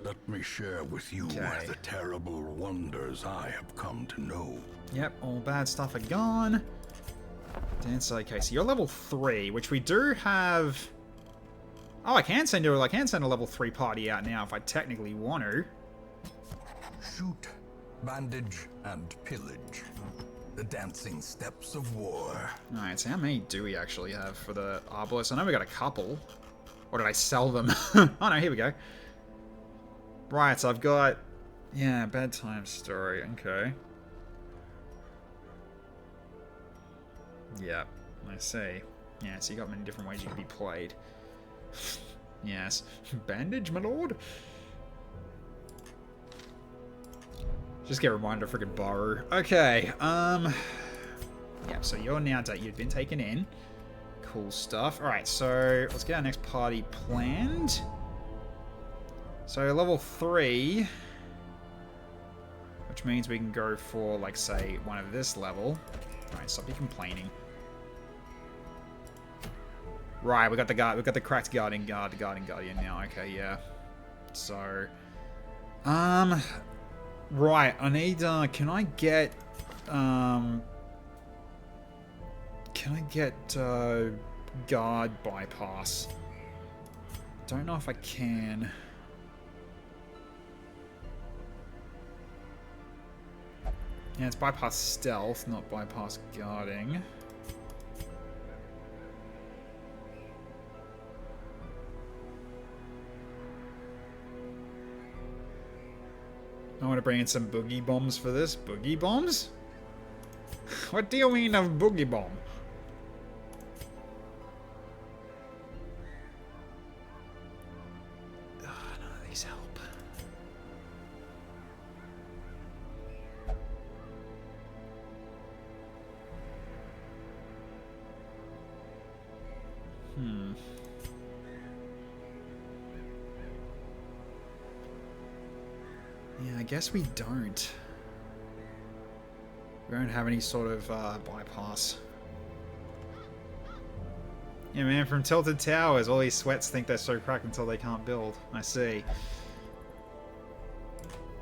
Let me share with you the terrible wonders I have come to know. Yep, all bad stuff are gone. Dance. Okay, so you're level 3, which we do have. Oh, I can send a level 3 party out now if I technically want to. Shoot, bandage, and pillage. The dancing steps of war. Alright, so how many do we actually have for the Arbalest? I know we got a couple. Or did I sell them? Oh no, here we go. Right, so I've got... Yeah, bedtime story, okay. Yeah, I see. Yeah, so you got many different ways you can be played. Yes. Bandage, my lord? Just get a reminder to freaking borrow. Okay, yeah, so you're now you've been taken in. cool stuff. Alright, so let's get our next party planned. So level 3, which means we can go for, like, say, one of this level. Alright, stop you complaining. Right, we got the cracked guardian now. Okay, yeah. So, right, I need, can I get, guard bypass? Don't know if I can. Yeah, it's bypass stealth, not bypass guarding. I want to bring in some boogie bombs for this. Boogie bombs? What do you mean of boogie bomb? None of these help. Yeah, I guess we don't. We don't have any sort of bypass. Yeah, man, from Tilted Towers, all these sweats think they're so cracked until they can't build. I see.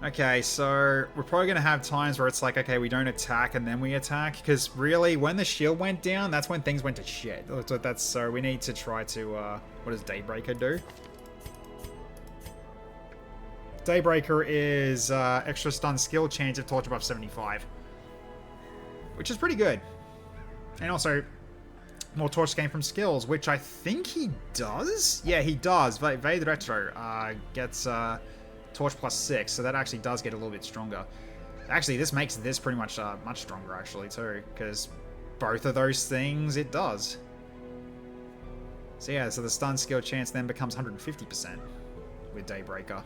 Okay, so we're probably going to have times where it's like, okay, we don't attack and then we attack. Because really, when the shield went down, that's when things went to shit. So we need to try to... what does Daybreaker do? Daybreaker is extra stun skill, chance of torch above 75. Which is pretty good. And also, more torch gain from skills, which I think he does? Yeah, he does. Vade Retro gets torch plus 6, so that actually does get a little bit stronger. Actually, this makes this pretty much much stronger, actually, too. Because both of those things, it does. So yeah, so the stun skill chance then becomes 150% with Daybreaker.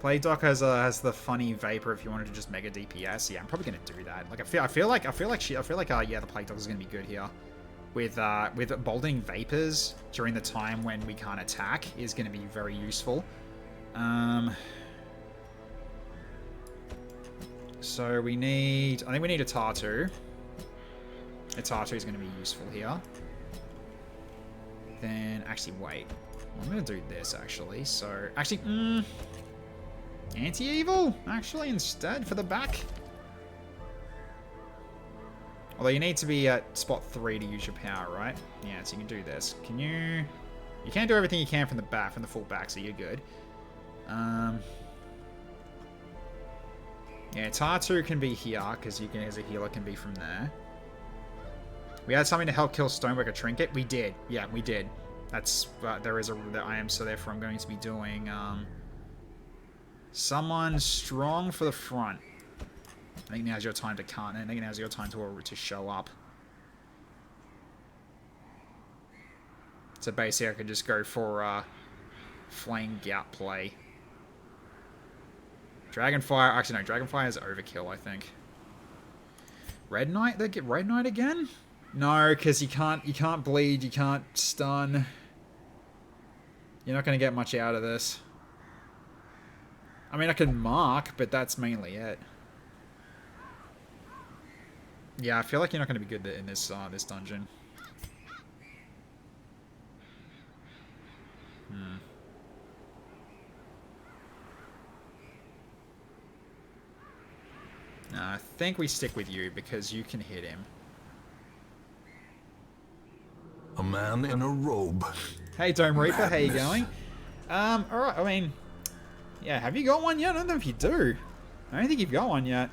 Plague Doctor has the funny vapor if you wanted to just mega DPS. Yeah, I'm probably gonna do that. Like I feel like yeah, the Plague Doctor's gonna be good here. With bolting vapors during the time when we can't attack is gonna be very useful. So we need, I think we need a Tartu. A Tartu is gonna be useful here. Then actually wait, I'm gonna do this actually. So actually, Anti-evil, actually, instead, for the back. Although you need to be at spot 3 to use your power, right? Yeah, so you can do this. Can you... You can't do everything you can from the back, from the full back, so you're good. Yeah, Tartu can be here, because you can, as a healer, can be from there. We had something to help kill Stoneworker Trinket. We did. Yeah, we did. That's... there is a... I am, so therefore I'm going to be doing... someone strong for the front. I think now's your time to count. I think now's your time to show up. So basically, I could just go for Flame Gout play. Dragonfire. Actually, no. Dragonfire is overkill, I think. Red Knight. They get Red Knight again? No, because you can't bleed. You can't stun. You're not going to get much out of this. I mean, I can mark, but that's mainly it. Yeah, I feel like you're not going to be good in this this dungeon. I think we stick with you because you can hit him. A man in a robe. Hey, Dome Reaper, how you going? Alright, I mean... Yeah, have you got one yet? I don't know if you do. I don't think you've got one yet.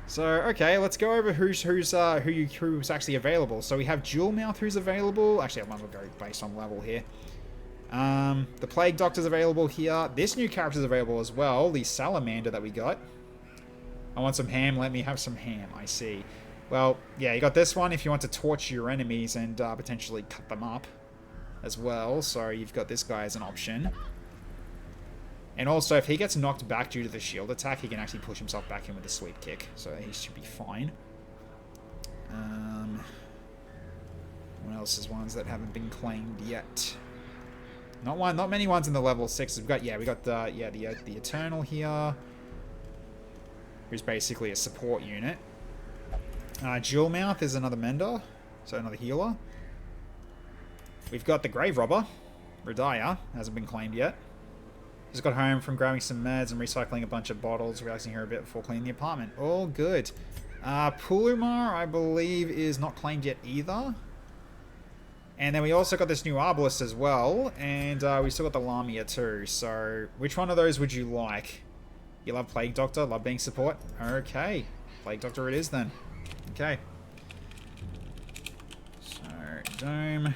So, okay, let's go over who's actually available. So we have Jewel Mouth who's available. Actually, I might as well go based on level here. The Plague Doctor's available here. This new character's available as well. The Salamander that we got. I want some ham. Let me have some ham. I see. Well, yeah, you got this one if you want to torture your enemies and potentially cut them up as well. So you've got this guy as an option. And also, if he gets knocked back due to the shield attack, he can actually push himself back in with a sweep kick. So he should be fine. What else is ones that haven't been claimed yet? Not many ones in the level 6. We got the Eternal here, who's basically a support unit. Jewel Mouth is another mender, so another healer. We've got the Grave Robber, Radiah, hasn't been claimed yet. Just got home from grabbing some meds and recycling a bunch of bottles, relaxing here a bit before cleaning the apartment. All good. Pulumar, I believe, is not claimed yet either. And then we also got this new Arbalist as well, and we still got the Lamia too. So, which one of those would you like? You love Plague Doctor, love being support? Okay, Plague Doctor it is then. Okay. So, Dome,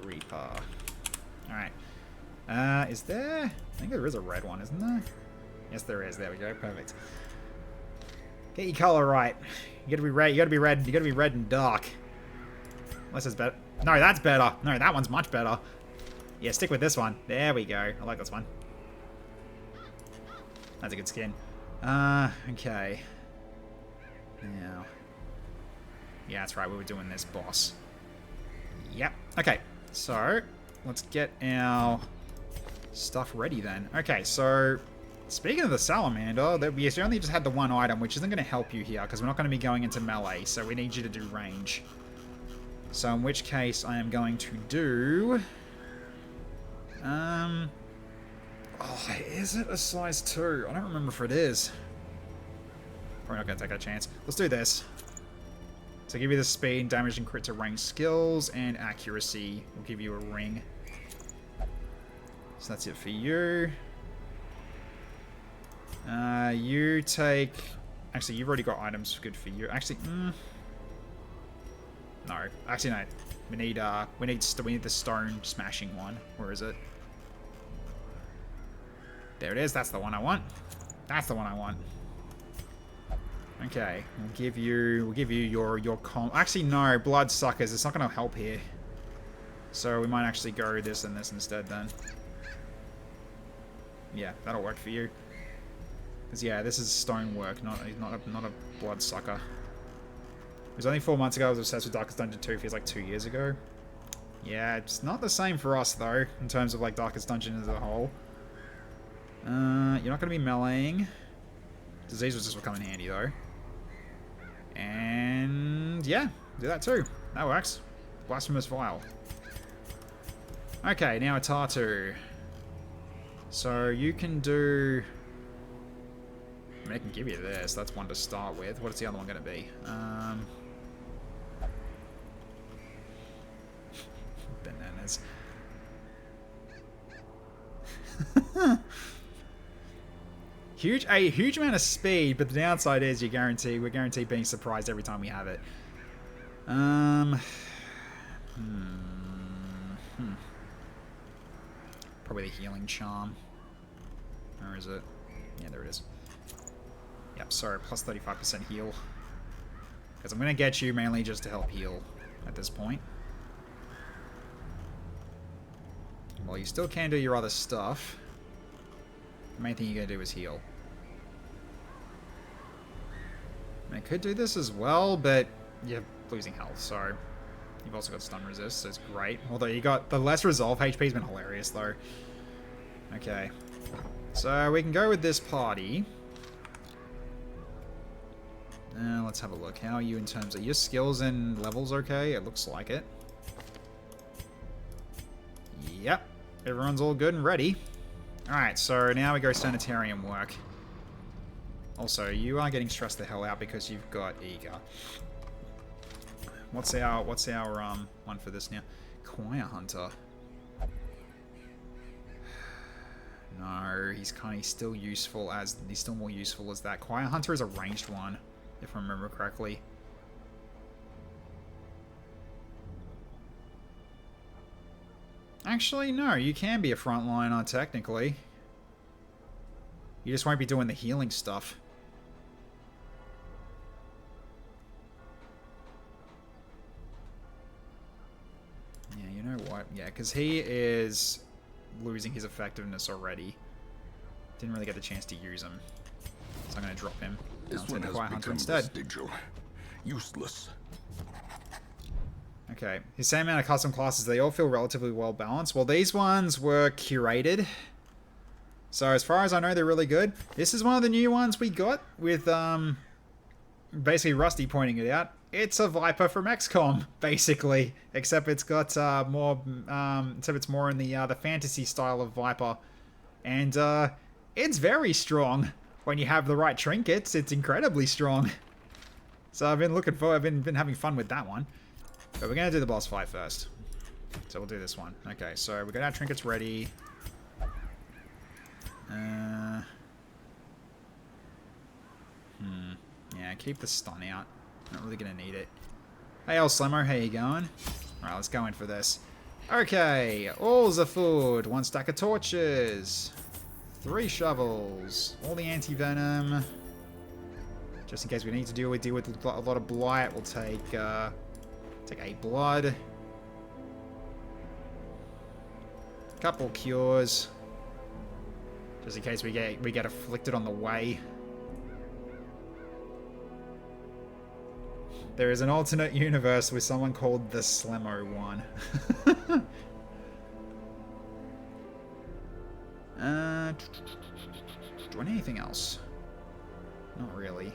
Reaper. Alright. Is there... I think there is a red one, isn't there? Yes, there is. There we go. Perfect. Get your color right. You gotta be red. You gotta be red. You gotta be red and dark. Unless it's better. No, that's better. No, that one's much better. Yeah, stick with this one. There we go. I like this one. That's a good skin. Okay. Now. Yeah, that's right. We were doing this boss. Yep. Okay. So, let's get our stuff ready then. Okay, so speaking of the salamander, yes, you only just had the one item, which isn't going to help you here because we're not going to be going into melee, so we need you to do range. So in which case I am going to do... Oh, is it a size 2? I don't remember if it is. Probably not going to take a chance. Let's do this. So give you the speed, damage, and crit to range skills, and accuracy. We'll give you a ring. So that's it for you. You take... Actually, you've already got items good for you. Actually, no. Actually, no. We need the stone smashing one. Where is it? There it is. That's the one I want. That's the one I want. Okay. We'll give you your com... Actually, no. Bloodsuckers. It's not going to help here. So we might actually go this and this instead then. Yeah, that'll work for you. Because, yeah, this is stonework, not a bloodsucker. It was only 4 months ago I was obsessed with Darkest Dungeon 2. Feels like 2 years ago. Yeah, it's not the same for us, though, in terms of, like, Darkest Dungeon as a whole. You're not going to be meleeing. Disease was just will come in handy, though. And, yeah, do that too. That works. Blasphemous Vial. Okay, now a Tartu. So you can do... I mean, I can give you this. That's one to start with. What is the other one going to be? Bananas. A huge amount of speed, but the downside is we're guaranteed being surprised every time we have it. Probably the healing charm. Or is it? Yeah, there it is. Yep, sorry, plus 35% heal. Because I'm going to get you mainly just to help heal at this point. Well, you still can do your other stuff. The main thing you're going to do is heal. I mean, I could do this as well, but you're losing health, so... You've also got stun resist, so it's great. Although you got the less resolve HP's been hilarious, though. Okay. So we can go with this party. Let's have a look. How are you in terms of your skills and levels okay? It looks like it. Yep. Everyone's all good and ready. Alright, so now we go sanitarium work. Also, you are getting stressed the hell out because you've got Eager. What's our one for this now? Choir Hunter. No, he's still useful as he's still more useful as that. Choir Hunter is a ranged one, if I remember correctly. Actually, no, you can be a frontliner technically. You just won't be doing the healing stuff. Yeah, you know what? Yeah, because he is losing his effectiveness already. Didn't really get the chance to use him. So I'm going to drop him. This one has become vestigial. Useless. Okay. The same amount of custom classes. They all feel relatively well balanced. Well, these ones were curated. So as far as I know, they're really good. This is one of the new ones we got with, basically Rusty pointing it out. It's a Viper from XCOM, basically. Except it's got, except it's more in the fantasy style of Viper. And, it's very strong. When you have the right trinkets, it's incredibly strong. So I've been having fun with that one. But we're going to do the boss fight first. So we'll do this one. Okay, so we got our trinkets ready. Yeah, keep the stun out. Not really going to need it. Hey, old Slimmo, how you going? Alright, let's go in for this. Okay, all the food. 1 stack of torches. 3 shovels. All the anti-venom. Just in case we need to deal with a lot of blight, we'll take 8 blood. Couple cures. Just in case we get afflicted on the way. There is an alternate universe with someone called the Slimmo one. Do I need anything else? Not really.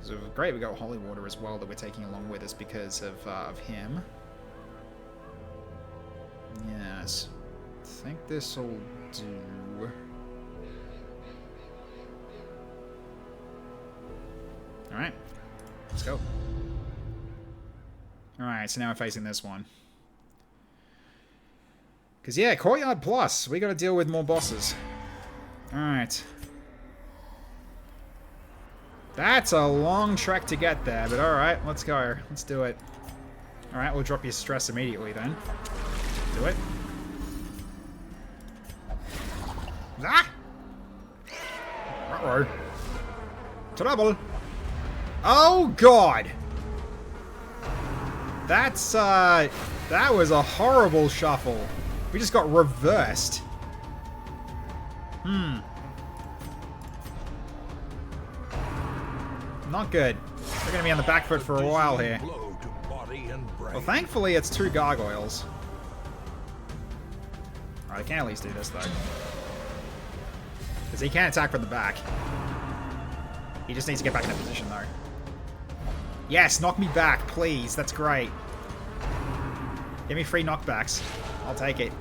So great, we got holy water as well that we're taking along with us because of him. Yes. I think this'll do. Alright. Let's go. Alright, so now we're facing this one. Because, yeah, Courtyard Plus. We gotta deal with more bosses. Alright. That's a long trek to get there, but alright, let's go. Let's do it. Alright, we'll drop your stress immediately then. Do it. Ah! Uh-oh. Trouble. Oh, God! That's, that was a horrible shuffle. We just got reversed. Not good. We're gonna be on the back foot for a while here. Well, thankfully, it's 2 gargoyles. Alright, I can at least do this, though. Because he can't attack from the back. He just needs to get back in a position, though. Yes, knock me back, please. That's great. Give me 3 knockbacks. I'll take it.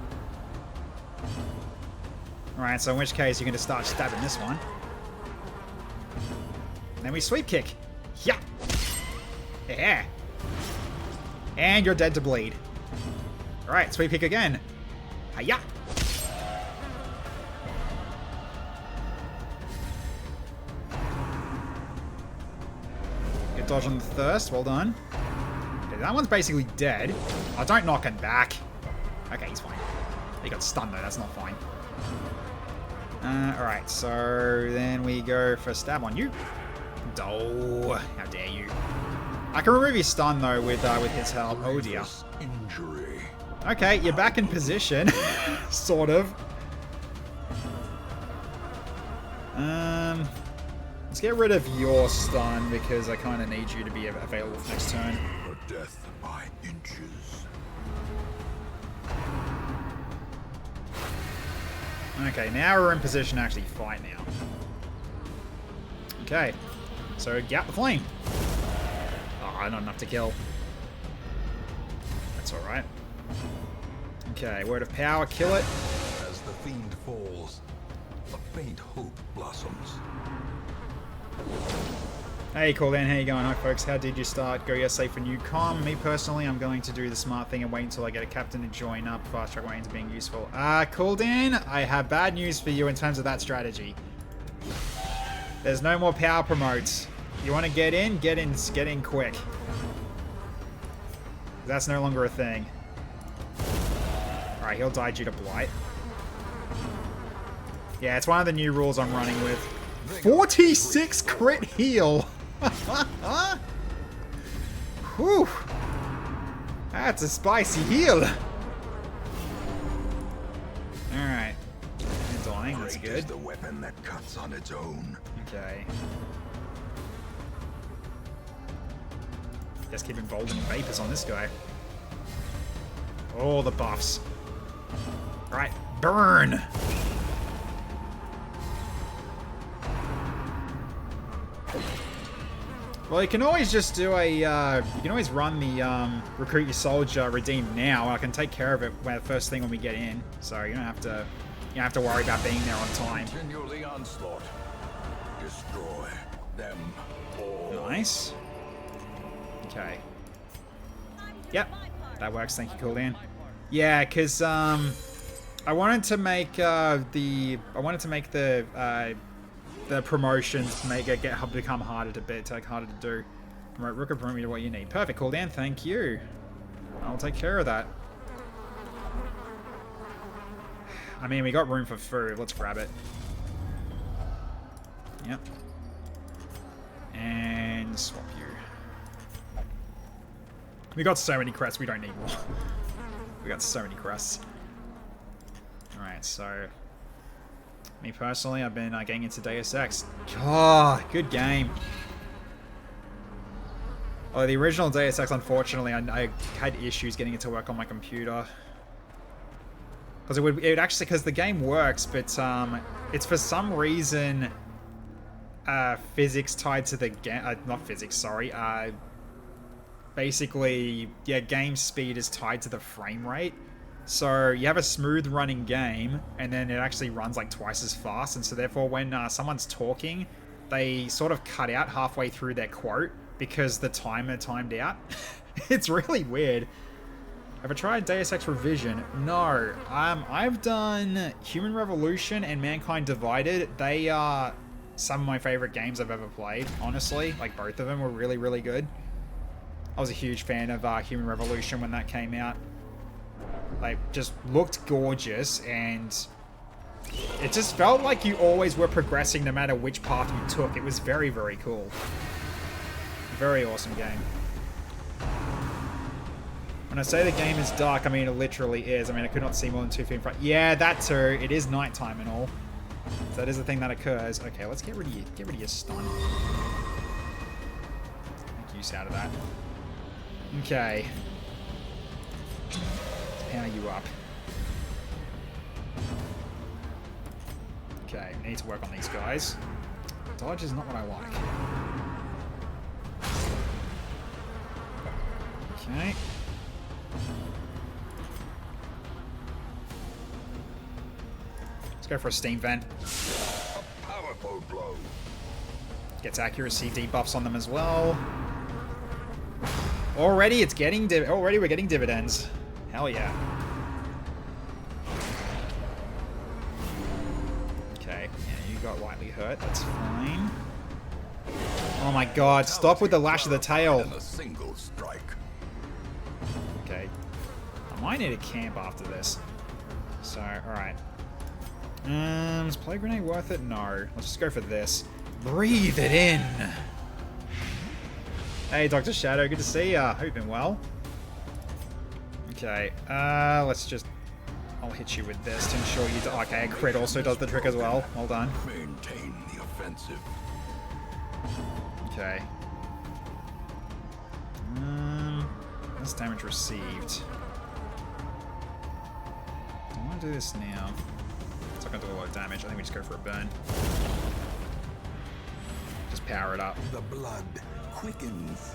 Alright, so in which case, you're going to start stabbing this one. And then we sweep kick. Yeah. Yeah. And you're dead to bleed. Alright, sweep kick again. Hiya. Good dodge on the thirst. Well done. Okay, that one's basically dead. Oh, don't knock him back. Okay, he's fine. He got stunned, though. That's not fine. Alright, so then we go for stab on you. Oh, how dare you. I can remove his stun, though, with his help. Oh, dear. Injury. Okay, you're back in position. Sort of. Let's get rid of your stun, because I kind of need you to be available for next turn. A death by inches. Okay, now we're in position to actually fight now. Okay, so get the flame. Oh, not enough to kill. That's alright. Okay, word of power, kill it. As the fiend falls, a faint hope blossoms. Hey, Cordan, how you going? Hi, folks. How did you start? Go yes, safe for new com. Me personally, I'm going to do the smart thing and wait until I get a captain to join up. Fast track way into being useful. Cordan, I have bad news for you in terms of that strategy. There's no more power promotes. You want to get in? Get in quick. That's no longer a thing. Alright, he'll die due to blight. Yeah, it's one of the new rules I'm running with. 46 crit heal! Whew! That's a spicy heal! Alright. You're dying, that's good. Great is the weapon that cuts on its own. Okay. Just keep emboldening vapors on this guy. All the buffs. Right, burn! Well, you can always just do a, you can always run the, recruit your soldier, redeem now. I can take care of it first thing when we get in. So you don't have to worry about being there on time. Continue the onslaught. Destroy them all. Nice. Okay. Yep, that works. Thank you, Cooldown. Yeah, because, I wanted to make, the promotions become harder to do. Promote Rook, promote me to what you need. Perfect, Cooldown. Thank you. I'll take care of that. I mean, we got room for food. Let's grab it. Yep. And swap you. We got so many crests, we don't need more. We got so many crests. Alright, so... Me personally, I've been getting into Deus Ex. Oh, good game. Oh, the original Deus Ex, unfortunately, I had issues getting it to work on my computer. Because it would actually, because the game works, but it's for some reason physics tied to the game. Not physics, sorry. Basically, yeah, game speed is tied to the frame rate. So you have a smooth running game, and then it actually runs like twice as fast. And so therefore, when someone's talking, they sort of cut out halfway through their quote because the timer timed out. It's really weird. Have I tried Deus Ex Revision? No. I've done Human Revolution and Mankind Divided. They are some of my favorite games I've ever played, honestly. Like, both of them were really, really good. I was a huge fan of Human Revolution when that came out. Like, just looked gorgeous, and it just felt like you always were progressing no matter which path you took. It was very, very cool. Very awesome game. When I say the game is dark, I mean it literally is. I mean, I could not see more than 2 feet in front. Yeah, that too. It is nighttime and all. So that is the thing that occurs. Okay, let's get rid of your stun. Make use out of that. Okay. Let's power you up. Okay, we need to work on these guys. Dodge is not what I like. Okay. Let's go for a steam vent. A powerful blow. Gets accuracy debuffs on them as well. Already it's getting already we're getting dividends. Hell yeah. Okay, yeah, you got lightly hurt. That's fine. Oh my god, stop with the lash of the tail. A single strike. Okay. I might need a camp after this. So, alright. Is Play Grenade worth it? No. Let's just go for this. Breathe it in! Hey, Dr. Shadow, good to see ya. Hope you've been well. Okay, let's just... I'll hit you with this to ensure you do... Okay, crit also does the trick as well. Well done. Maintain the offensive. Okay. That's damage received. I want to do this now. It's not going to do a lot of damage. I think we just go for a burn. Just power it up. The blood quickens.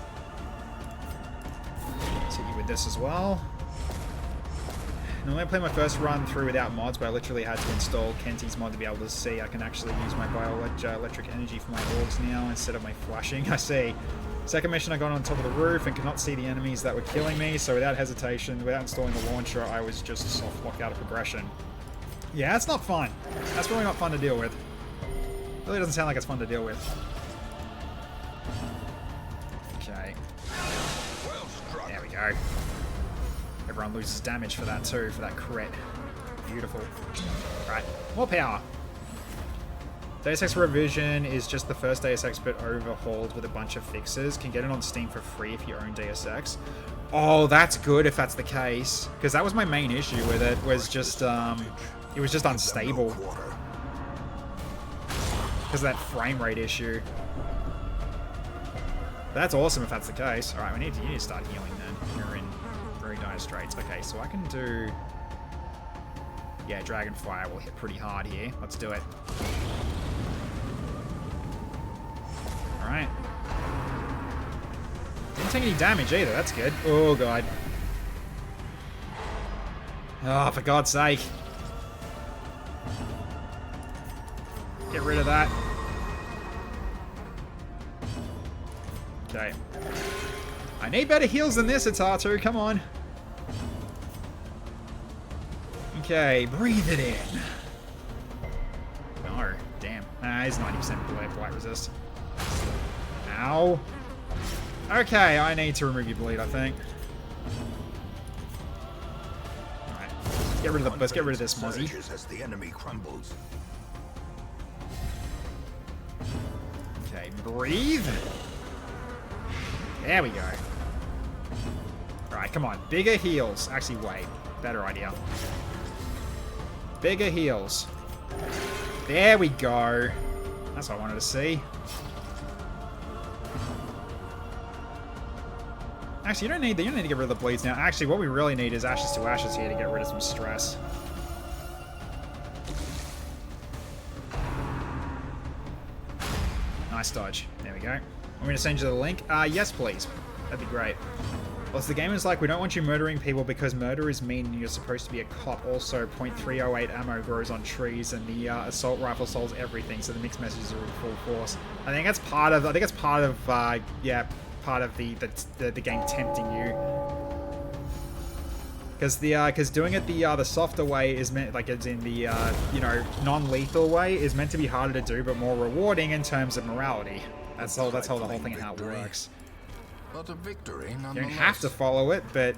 Let's hit you with this as well. Normally I play my first run through without mods, but I literally had to install Kenty's mod to be able to see. I can actually use my bioelectric energy for my orgs now instead of my flashing. I see. Second mission, I got on top of the roof and could not see the enemies that were killing me, so without hesitation, without installing the launcher, I was just soft locked out of progression. Yeah, that's not fun. That's really not fun to deal with. Really doesn't sound like it's fun to deal with. Okay. Well struck. There we go. Everyone loses damage for that too, for that crit. Beautiful. Right, more power. Deus Ex Revision is just the first Deus Ex but overhauled with a bunch of fixes. Can get it on Steam for free if you own Deus Ex. Oh, that's good if that's the case. Because that was my main issue with it, was just, it was just unstable. Because of that frame rate issue. That's awesome if that's the case. Alright, you need to start healing then. You're in very dire straits. Okay, so I can do... Yeah, Dragonfire will hit pretty hard here. Let's do it. Alright. Didn't take any damage either, that's good. Oh god. Oh, for God's sake. Get rid of that. Okay. I need better heals than this, Atatu. Come on. Okay, breathe it in. No, damn. He's 90% blight resist. Ow. Okay, I need to remove your bleed, I think. Alright. Let's get rid of this Mozzie. As the enemy crumbles. Okay, breathe. There we go. Alright, come on. Bigger heals. Actually, wait. Better idea. Bigger heals. There we go. That's what I wanted to see. Actually, you don't need to get rid of the bleeds now. Actually, what we really need is Ashes to Ashes here to get rid of some stress. Nice dodge. There we go. Want me to send you the link? Yes, please. That'd be great. Plus, the game is like, we don't want you murdering people because murder is mean and you're supposed to be a cop. Also, .308 ammo grows on trees and the assault rifle solves everything, so the mixed messages are in full force. I think that's part of, yeah, part of the game tempting you. Because doing it the softer way is meant, like, it's in the you know, non-lethal way is meant to be harder to do but more rewarding in terms of morality. That's how the whole thing and how it works. But a victory nonetheless. You don't have to follow it, but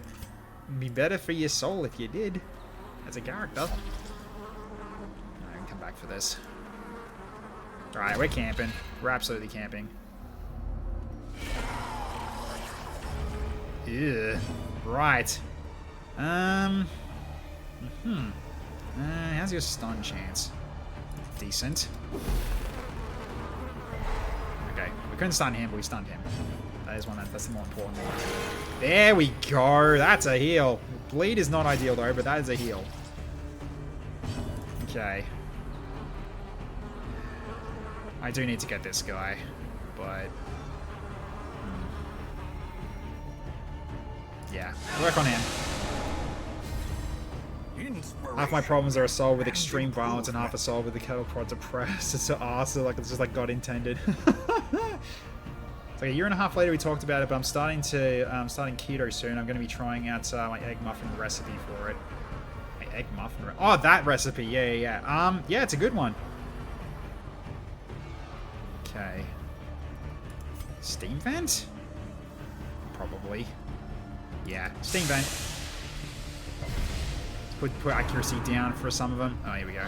it'd be better for your soul if you did. As a character. I can come back for this. Alright, we're camping. We're absolutely camping. Ew. Right. How's your stun chance? Decent. Okay, we couldn't stun him, but we stunned him. That is that's the more important one. There we go. That's a heal. Bleed is not ideal though, but that is a heal. Okay. I do need to get this guy, but yeah, work on him. Half my problems are solved with extreme violence and half are solved with the kettle prod depressed. It's so awesome, like it's just like God intended. It's like a year and a half later we talked about it, but I'm starting keto soon. I'm going to be trying out my egg muffin recipe for it. My egg muffin? Oh, that recipe. Yeah. Yeah, it's a good one. Okay. Steam vent? Probably. Yeah, steam vent. Put accuracy down for some of them. Oh, here we go.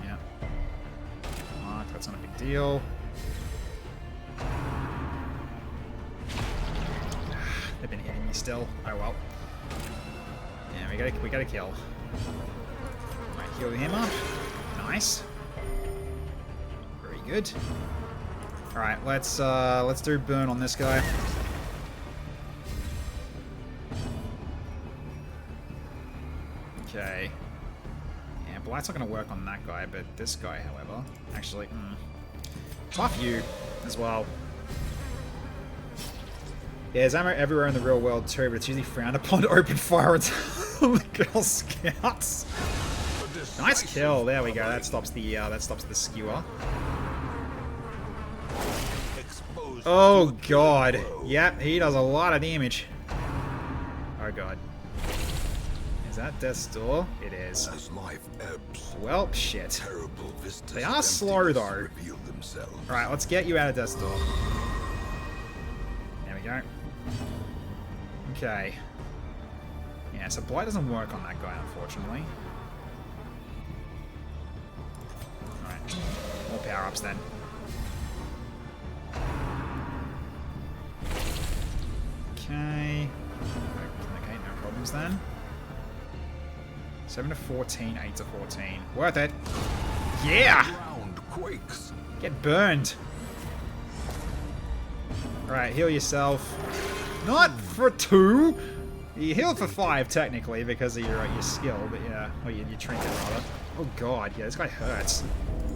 Yeah. Mark, that's not a big deal. They've been hitting me still. Oh well. Yeah, we gotta kill. Might heal him up. Nice. Very good. Alright, let's do burn on this guy. Okay. Yeah, Blight's not gonna work on that guy, but this guy, however. Actually, buff you as well. Yeah, there's ammo everywhere in the real world too, but it's usually frowned upon to open fire on the Girl Scouts. Nice kill. There we go. That stops the skewer. Oh god. Yep, he does a lot of damage. Oh god. Is that Death's Door? It is. As life ebbs, well, shit. terrible vistas They of are slow though. emptiness reveal themselves. Alright, let's get you out of Death's Door. There we go. Okay. Yeah, so Blight doesn't work on that guy, unfortunately. Alright. More power-ups then. Okay. Okay, no problems then. 7 to 14, 8 to 14. Worth it. Yeah! Ground quakes. Get burned. Alright, heal yourself. Not for 2! You heal for 5, technically, because of your skill, but yeah. Or your trinket, rather. Oh god, yeah, this guy hurts.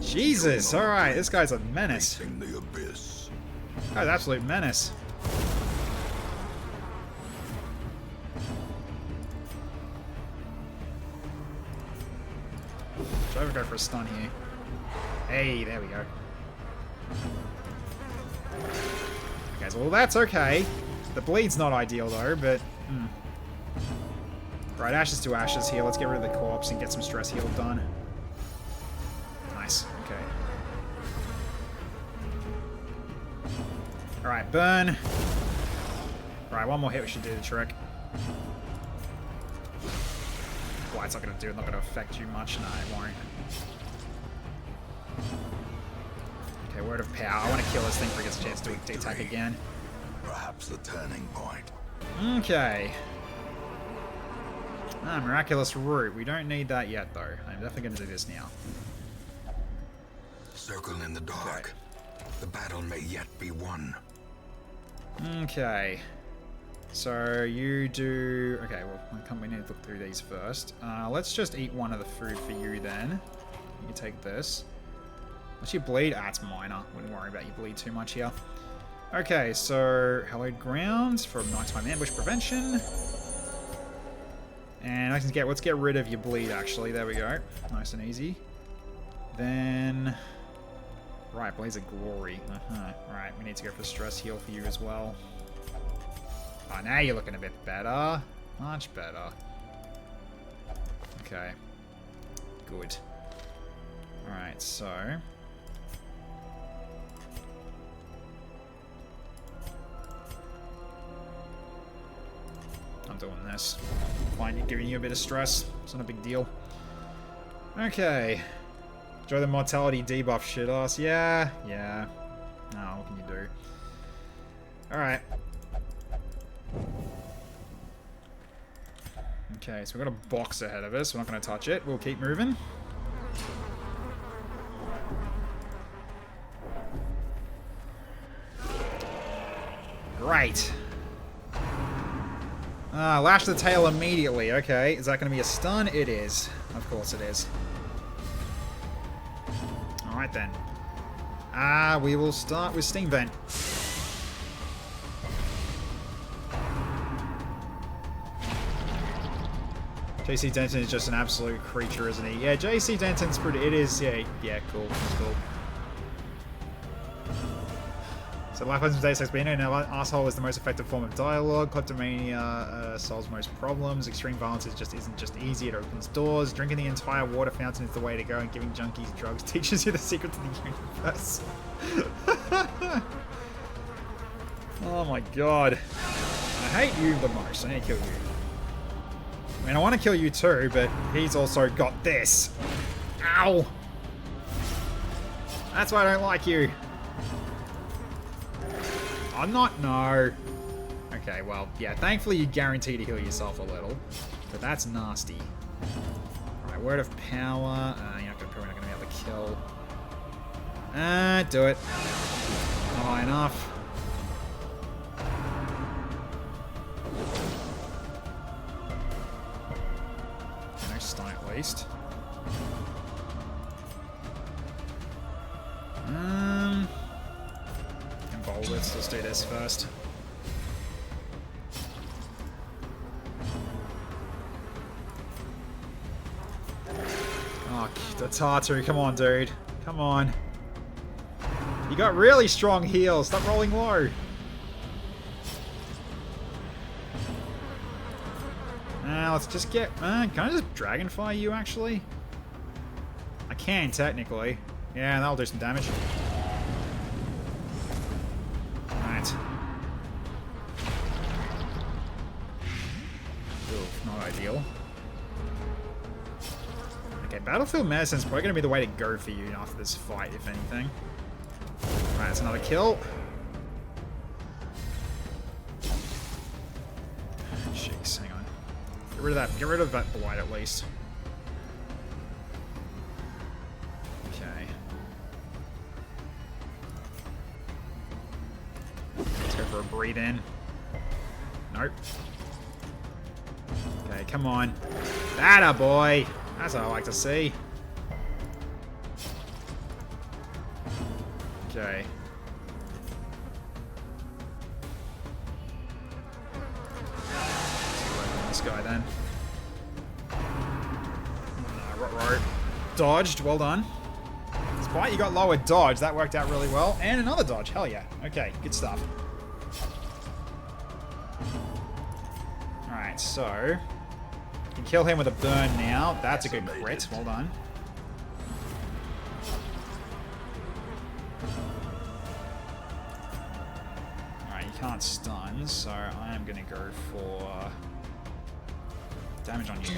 Jesus, alright, this guy's a menace. The abyss. Guy's an absolute menace. Should I ever go for a stun here? Hey, there we go. Okay, so, well, that's okay. The bleed's not ideal, though, but... Right, ashes to ashes here. Let's get rid of the corpse and get some stress heal done. Nice. Okay. Alright, burn. Alright, one more hit. We should do the trick. Well, it's not going to do it. Not going to affect you much. No, it won't. Okay, word of power. I want to kill this thing before it gets a chance to attack again. Perhaps the turning point. Okay. Ah, miraculous root. We don't need that yet, though. I'm definitely going to do this now. Circle in the dark. Okay. The battle may yet be won. Okay. So you do... Okay, well, we need to look through these first. Let's just eat one of the food for you then. You can take this. What's your bleed? Ah, it's minor. Wouldn't worry about your bleed too much here. Okay, so hallowed grounds for nighttime ambush prevention. And let's get rid of your bleed, actually. There we go. Nice and easy. Then... Right, Blaze of Glory. Right, we need to go for stress heal for you as well. Oh, now you're looking a bit better. Much better. Okay. Good. Alright, so... I'm doing this. Fine, giving you a bit of stress. It's not a big deal. Okay. Enjoy the mortality debuff, shit-ass. Yeah. Oh, what can you do? Alright. Okay, so we've got a box ahead of us. We're not going to touch it. We'll keep moving. Great. Lash the tail immediately. Okay, is that going to be a stun? It is. Of course it is. Alright then. We will start with Steam Vent. JC Denton is just an absolute creature, isn't he? Yeah, JC Denton's pretty... It is, yeah, cool. It's cool. So Life Lessons Day says, being an asshole is the most effective form of dialogue. Kleptomania solves most problems. Extreme violence isn't just easy. It opens doors. Drinking the entire water fountain is the way to go, and giving junkies drugs teaches you the secret to the universe. Oh my god. I hate you the most. I need to kill you. I mean, I want to kill you too, but he's also got this. Ow! That's why I don't like you. I'm not... No. Okay, well, yeah, thankfully you guarantee to heal yourself a little. But that's nasty. Alright, word of power. You're probably not going to be able to kill. Do it. Not high enough. No stun at least. Let's do this first. Oh, the Tartu, come on, dude. Come on. You got really strong heals. Stop rolling low. Let's just get... can I just Dragonfire you, actually? I can, technically. Yeah, that'll do some damage. Right. Oof, not ideal. Okay, Battlefield Medicine's probably going to be the way to go for you after this fight, if anything. Right, that's another kill. Jeez, hang on. Get rid of that. Get rid of that blight at least. Okay. Let's go for breathe in. Nope. Okay, come on. Atta boy. That's what I like to see. Okay. This guy then. Right. Dodged. Well done. Despite you got lower dodge, that worked out really well. And another dodge. Hell yeah. Okay, good stuff. Alright, so... You can kill him with a burn now. That's a good crit. Well done. Alright, you can't stun, so I am going to go for... damage on you.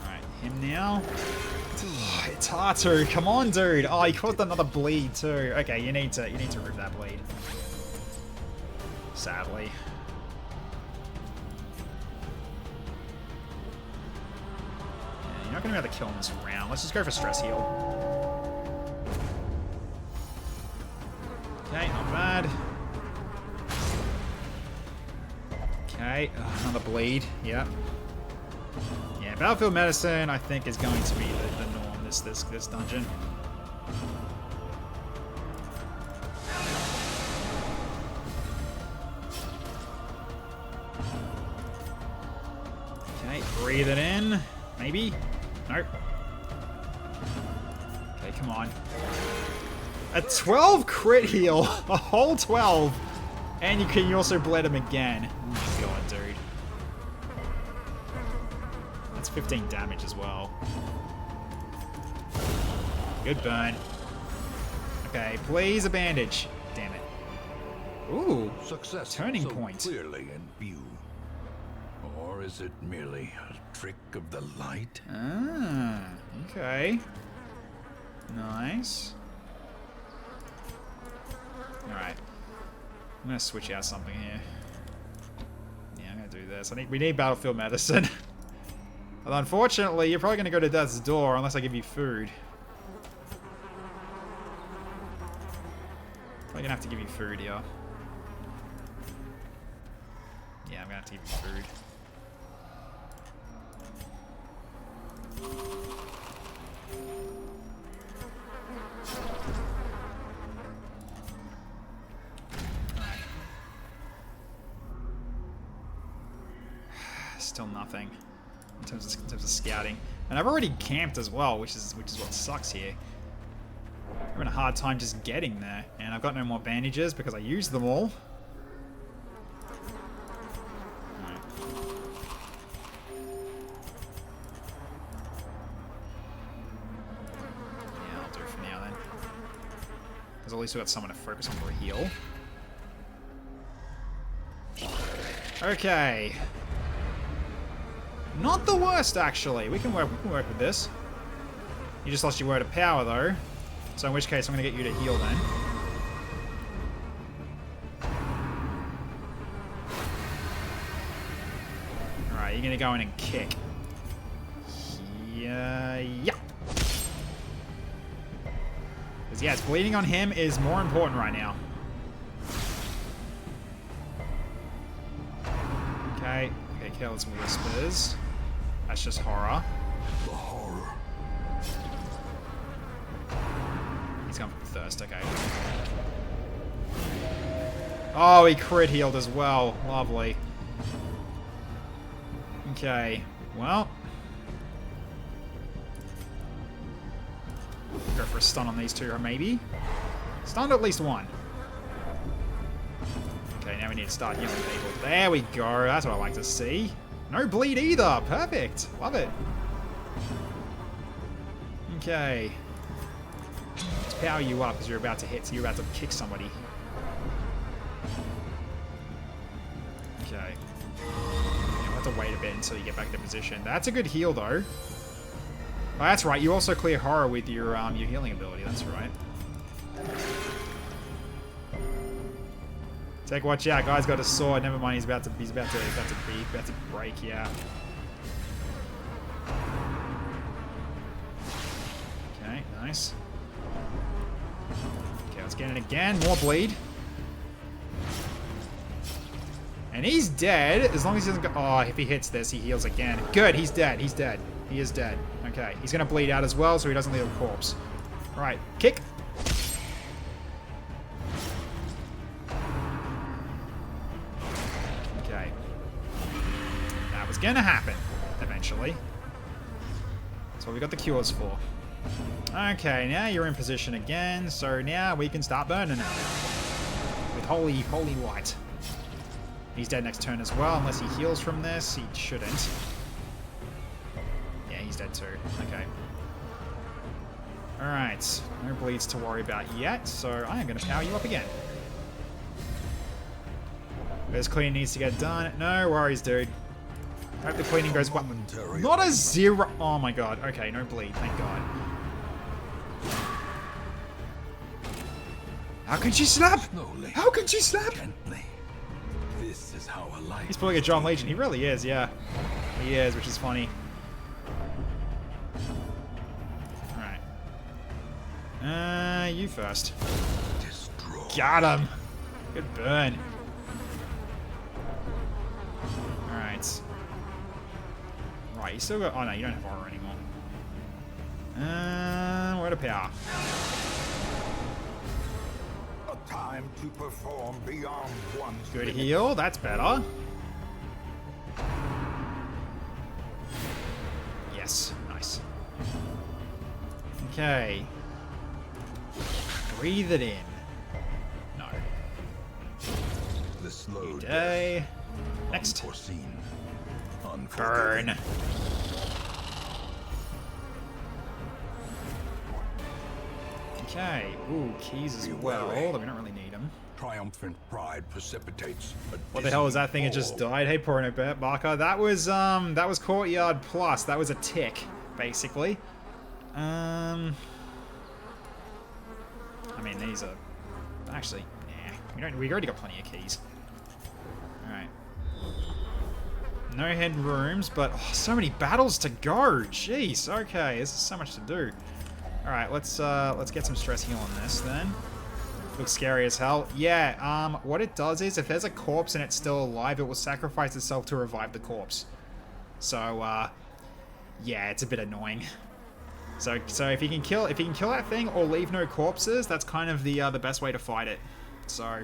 Alright, him now. It's Tatu, come on, dude. Oh, he caused another bleed too. Okay, you need to rip that bleed. Sadly. Yeah, you're not gonna be able to kill him this round. Let's just go for stress heal. Okay, not bad. Okay, another bleed. Yep. Yeah, Battlefield Medicine, I think, is going to be the norm this dungeon. Okay, breathe it in. Maybe? Nope. Okay, come on. A 12 crit heal! A whole 12! And you also bled him again. Oh my god, dude. That's 15 damage as well. Good burn. Okay, please a bandage. Damn it. Ooh, Success turning so point. clearly in view. Or is it merely a trick of the light? Ah, okay. Nice. Alright. I'm gonna switch out something here. Yeah, I'm gonna do this. We need Battlefield Medicine. Although unfortunately, you're probably gonna go to Death's Door unless I give you food. Probably gonna have to give you food here. Yeah, I'm gonna have to give you food. Still nothing in terms of scouting, and I've already camped as well, which is what sucks here. I'm having a hard time just getting there, and I've got no more bandages because I used them all. Right. Yeah, I'll do it for now then, because at least we've got someone to focus on for a heal. Okay. Not the worst, actually. We can work with this. You just lost your word of power, though. So in which case, I'm going to get you to heal then. Alright, you're going to go in and kick. Yeah. Because, yes, bleeding on him is more important right now. Okay, kill some whispers. That's just horror. The horror. He's going for thirst, okay. Oh, he crit healed as well. Lovely. Okay, well. Go for a stun on these two, or maybe. Stun at least one. Okay, now we need to start healing people. There we go. That's what I like to see. No bleed either. Perfect. Love it. Okay. Let's power you up because you're about to hit, so you're about to kick somebody. Okay. Yeah, we'll have to wait a bit until you get back into position. That's a good heal, though. Oh, that's right. You also clear horror with your healing ability. That's right. Take watch out, guy's got a sword. Never mind, he's about to break. Yeah. Okay, nice. Okay, let's get it again. More bleed. And he's dead, as long as he doesn't go... Oh, if he hits this, he heals again. Good, he's dead, he's dead. He is dead. Okay, he's going to bleed out as well, so he doesn't leave a corpse. Alright, kick. Okay. That was going to happen, eventually. That's what we got the cures for. Okay, now you're in position again, so now we can start burning him. With holy light. He's dead next turn as well, unless he heals from this. He shouldn't. Yeah, he's dead too. Okay. Alright. No bleeds to worry about yet, so I am going to power you up again. There's cleaning needs to get done. No worries, dude. I hope the cleaning goes well. Not a 0. Oh my god. Okay, no bleed. Thank god. How can she slap? How can she slap? Gently. This is how a life. He's pulling a John Legion. He really is, yeah. He is, which is funny. Alright. You first. Destroy. Got him. Good burn. Alright. Right, you still got... Oh no, you don't have aura anymore. Where to power? Time to perform beyond one's Good heal, that's better. Yes, nice. Okay. Breathe it in. No. The slow Day. Next. unforeseen. Burn. Okay. Ooh, keys as well. Though we don't really need them. triumphant pride precipitates a What the hell was that thing? It dizzying just fall. died. Hey, Porno Barker. That was Courtyard Plus. That was a tick, basically. I mean, these are actually, nah. We already got plenty of keys. All right. No head rooms, but so many battles to go. Jeez. Okay, this is so much to do. All right, let's get some stress heal on this then. Looks scary as hell. Yeah. What it does is if there's a corpse and it's still alive, it will sacrifice itself to revive the corpse. So, yeah, it's a bit annoying. So if you can kill that thing or leave no corpses, that's kind of the best way to fight it. So,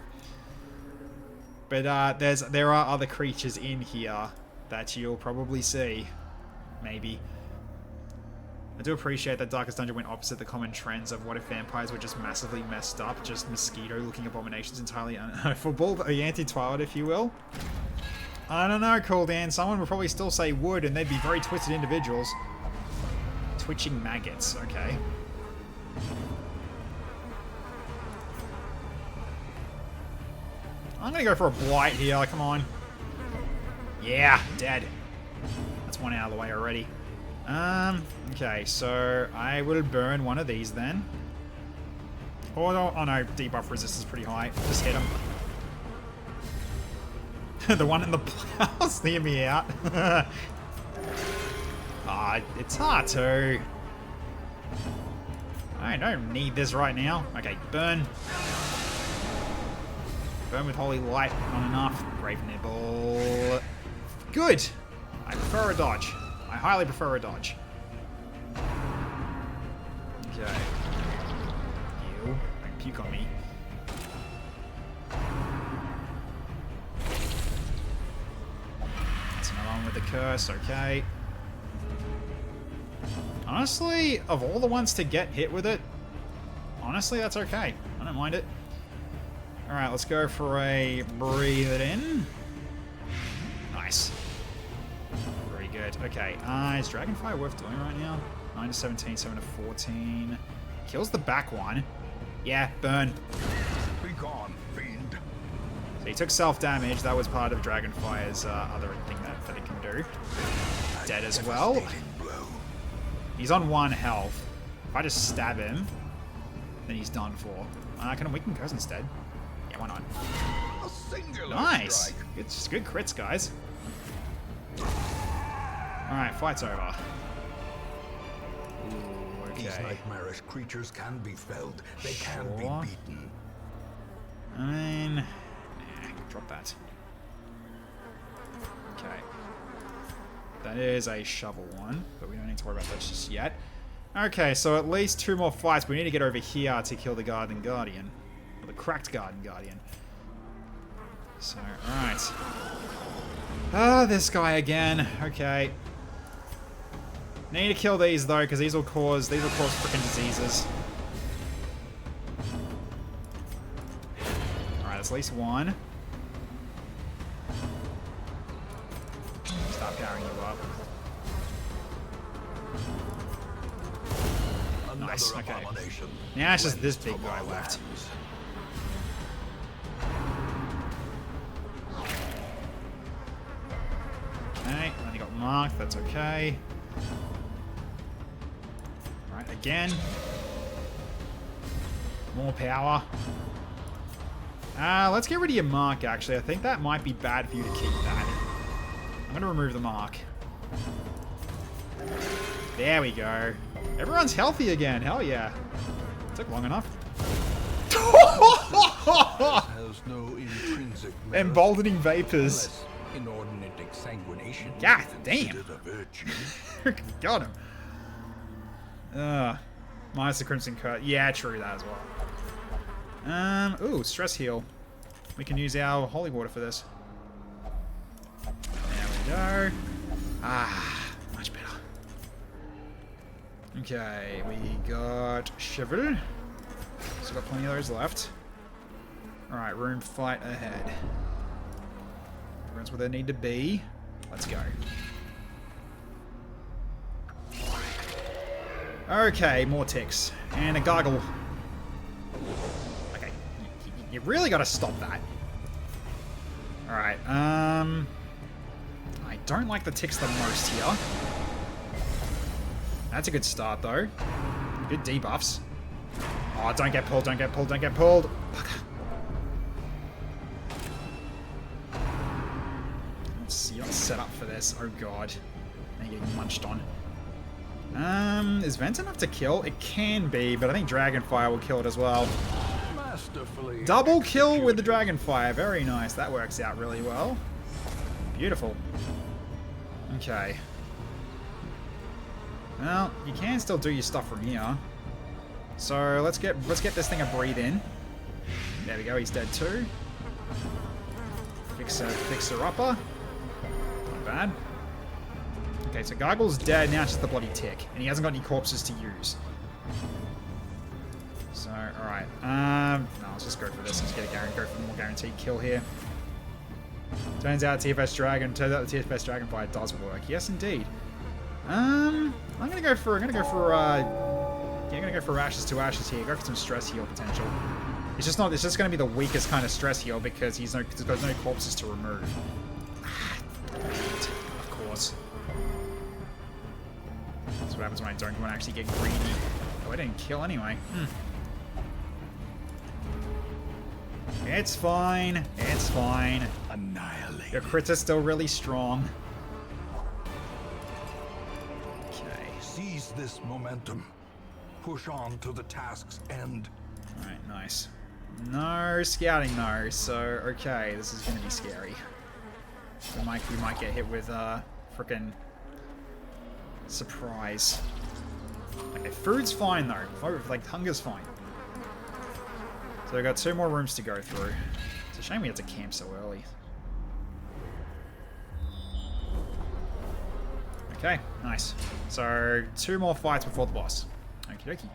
but there are other creatures in here that you'll probably see, maybe. I do appreciate that Darkest Dungeon went opposite the common trends of what if vampires were just massively messed up, just mosquito-looking abominations entirely uninfable, the anti-Twilight, if you will. I don't know, Cool Dan. Someone would probably still say would, and they'd be very twisted individuals. Twitching maggots, okay. I'm gonna go for a blight here, come on. Yeah, dead. That's one out of the way already. Okay, so I will burn one of these then. Oh no, debuff resistance is pretty high. Just hit him. The one in the blouse, hear me out. It's hard to. I don't need this right now. Okay, burn. Burn with Holy Light, not enough. Grave Nibble. Good! I prefer a dodge. I highly prefer a dodge. Okay. You. Don't puke on me. That's another one with the curse, okay. Honestly, of all the ones to get hit with it, honestly, that's okay. I don't mind it. Alright, let's go for a breathe it in. Nice. Very good. Okay, is Dragonfire worth doing right now? 9 to 17, 7 to 14. Kills the back one. Yeah, burn. Be gone, fiend. So he took self-damage. That was part of Dragonfire's other thing that it can do. Dead as well. Devastating blow. He's on 1 health. If I just stab him, then he's done for. We can curse instead. Yeah, why not? A singular Nice. strike. Good crits, guys. Alright, fight's over. Ooh, These Okay. nightmarish creatures can be felled. They can Sure. be beaten. I mean, nah, drop that. Okay. That is a shovel one, but we don't need to worry about that just yet. Okay, so at least 2 more fights. We need to get over here to kill the Garden Guardian. Or the cracked Garden Guardian. So, alright. Ah, this guy again. Okay. Need to kill these though, because these will cause freaking diseases. Alright, that's at least one. Start powering you up. Another Nice, okay. abomination. Now it's just this Cleansed big from guy our left. lands. Okay, only got marked, that's okay. Right, again. More power. Let's get rid of your mark, actually. I think that might be bad for you to keep that. I'm going to remove the mark. There we go. Everyone's healthy again. Hell yeah. Took long enough. Has no intrinsic merit, Emboldening vapors. unless inordinate exsanguination God is damn. considered a virtue. Got him. Minus the Crimson Cut. Yeah, true, that as well. Ooh, stress heal. We can use our holy water for this. There we go. Ah, much better. Okay, we got Shiver. Still got plenty of those left. Alright, room fight ahead. Everyone's where they need to be. Let's go. Okay, more ticks. And a gargle. Okay, you really gotta stop that. Alright, I don't like the ticks the most here. That's a good start, though. Good debuffs. Oh, don't get pulled, don't get pulled, don't get pulled. Bugger. Let's see, I'm set up for this. Oh god. They're getting munched on. Is Vent enough to kill? It can be, but I think Dragonfire will kill it as well. Masterfully Double kill with the executed. Dragonfire. Very nice. That works out really well. Beautiful. Okay. Well, you can still do your stuff from here. So let's get this thing a breathe in. There we go. He's dead too. Fixer upper. Not bad. Okay, so Gargle's dead. Now it's just the bloody tick, and he hasn't got any corpses to use. So, alright. No, let's just go for this. Let's go for more guaranteed kill here. Turns out the TFS Dragonfire does work. Yes, indeed. I'm gonna go for ashes to ashes here. Go for some stress heal potential. It's just gonna be the weakest kind of stress heal because he's got no corpses to remove. Of course. That's what happens when I don't want to actually get greedy. Oh, I didn't kill anyway. It's fine. It's fine. Annihilate. Your crits are still really strong. Okay. Seize this momentum. Push on to the task's end. Alright, nice. No scouting though, so okay, this is gonna be scary. We might get hit with frickin' surprise. Okay, food's fine though. Like hunger's fine. So we've got 2 more rooms to go through. It's a shame we had to camp so early. Okay, nice. So 2 more fights before the boss. Okie dokie.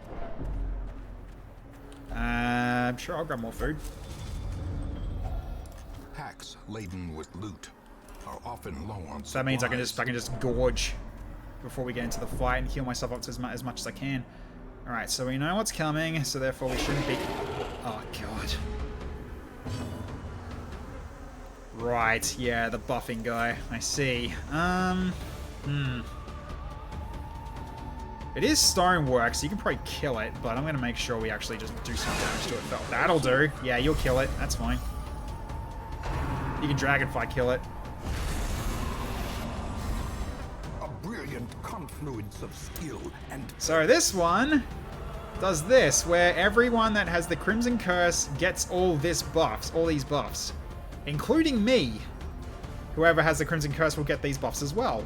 Sure, I'll grab more food. Packs laden with loot are often low on So that means I can supplies. just gorge before we get into the fight and heal myself up to as much as I can. Alright, so we know what's coming, so therefore we shouldn't be... Oh, God. Right, yeah, the buffing guy. I see. It is stonework, so you can probably kill it, but I'm going to make sure we actually just do some damage to it. That'll do. Yeah, you'll kill it. That's fine. You can Dragonfly kill it. A brilliant confluence of skill and So this one does this, where everyone that has the Crimson Curse gets all these buffs, including me. Whoever has the Crimson Curse will get these buffs as well.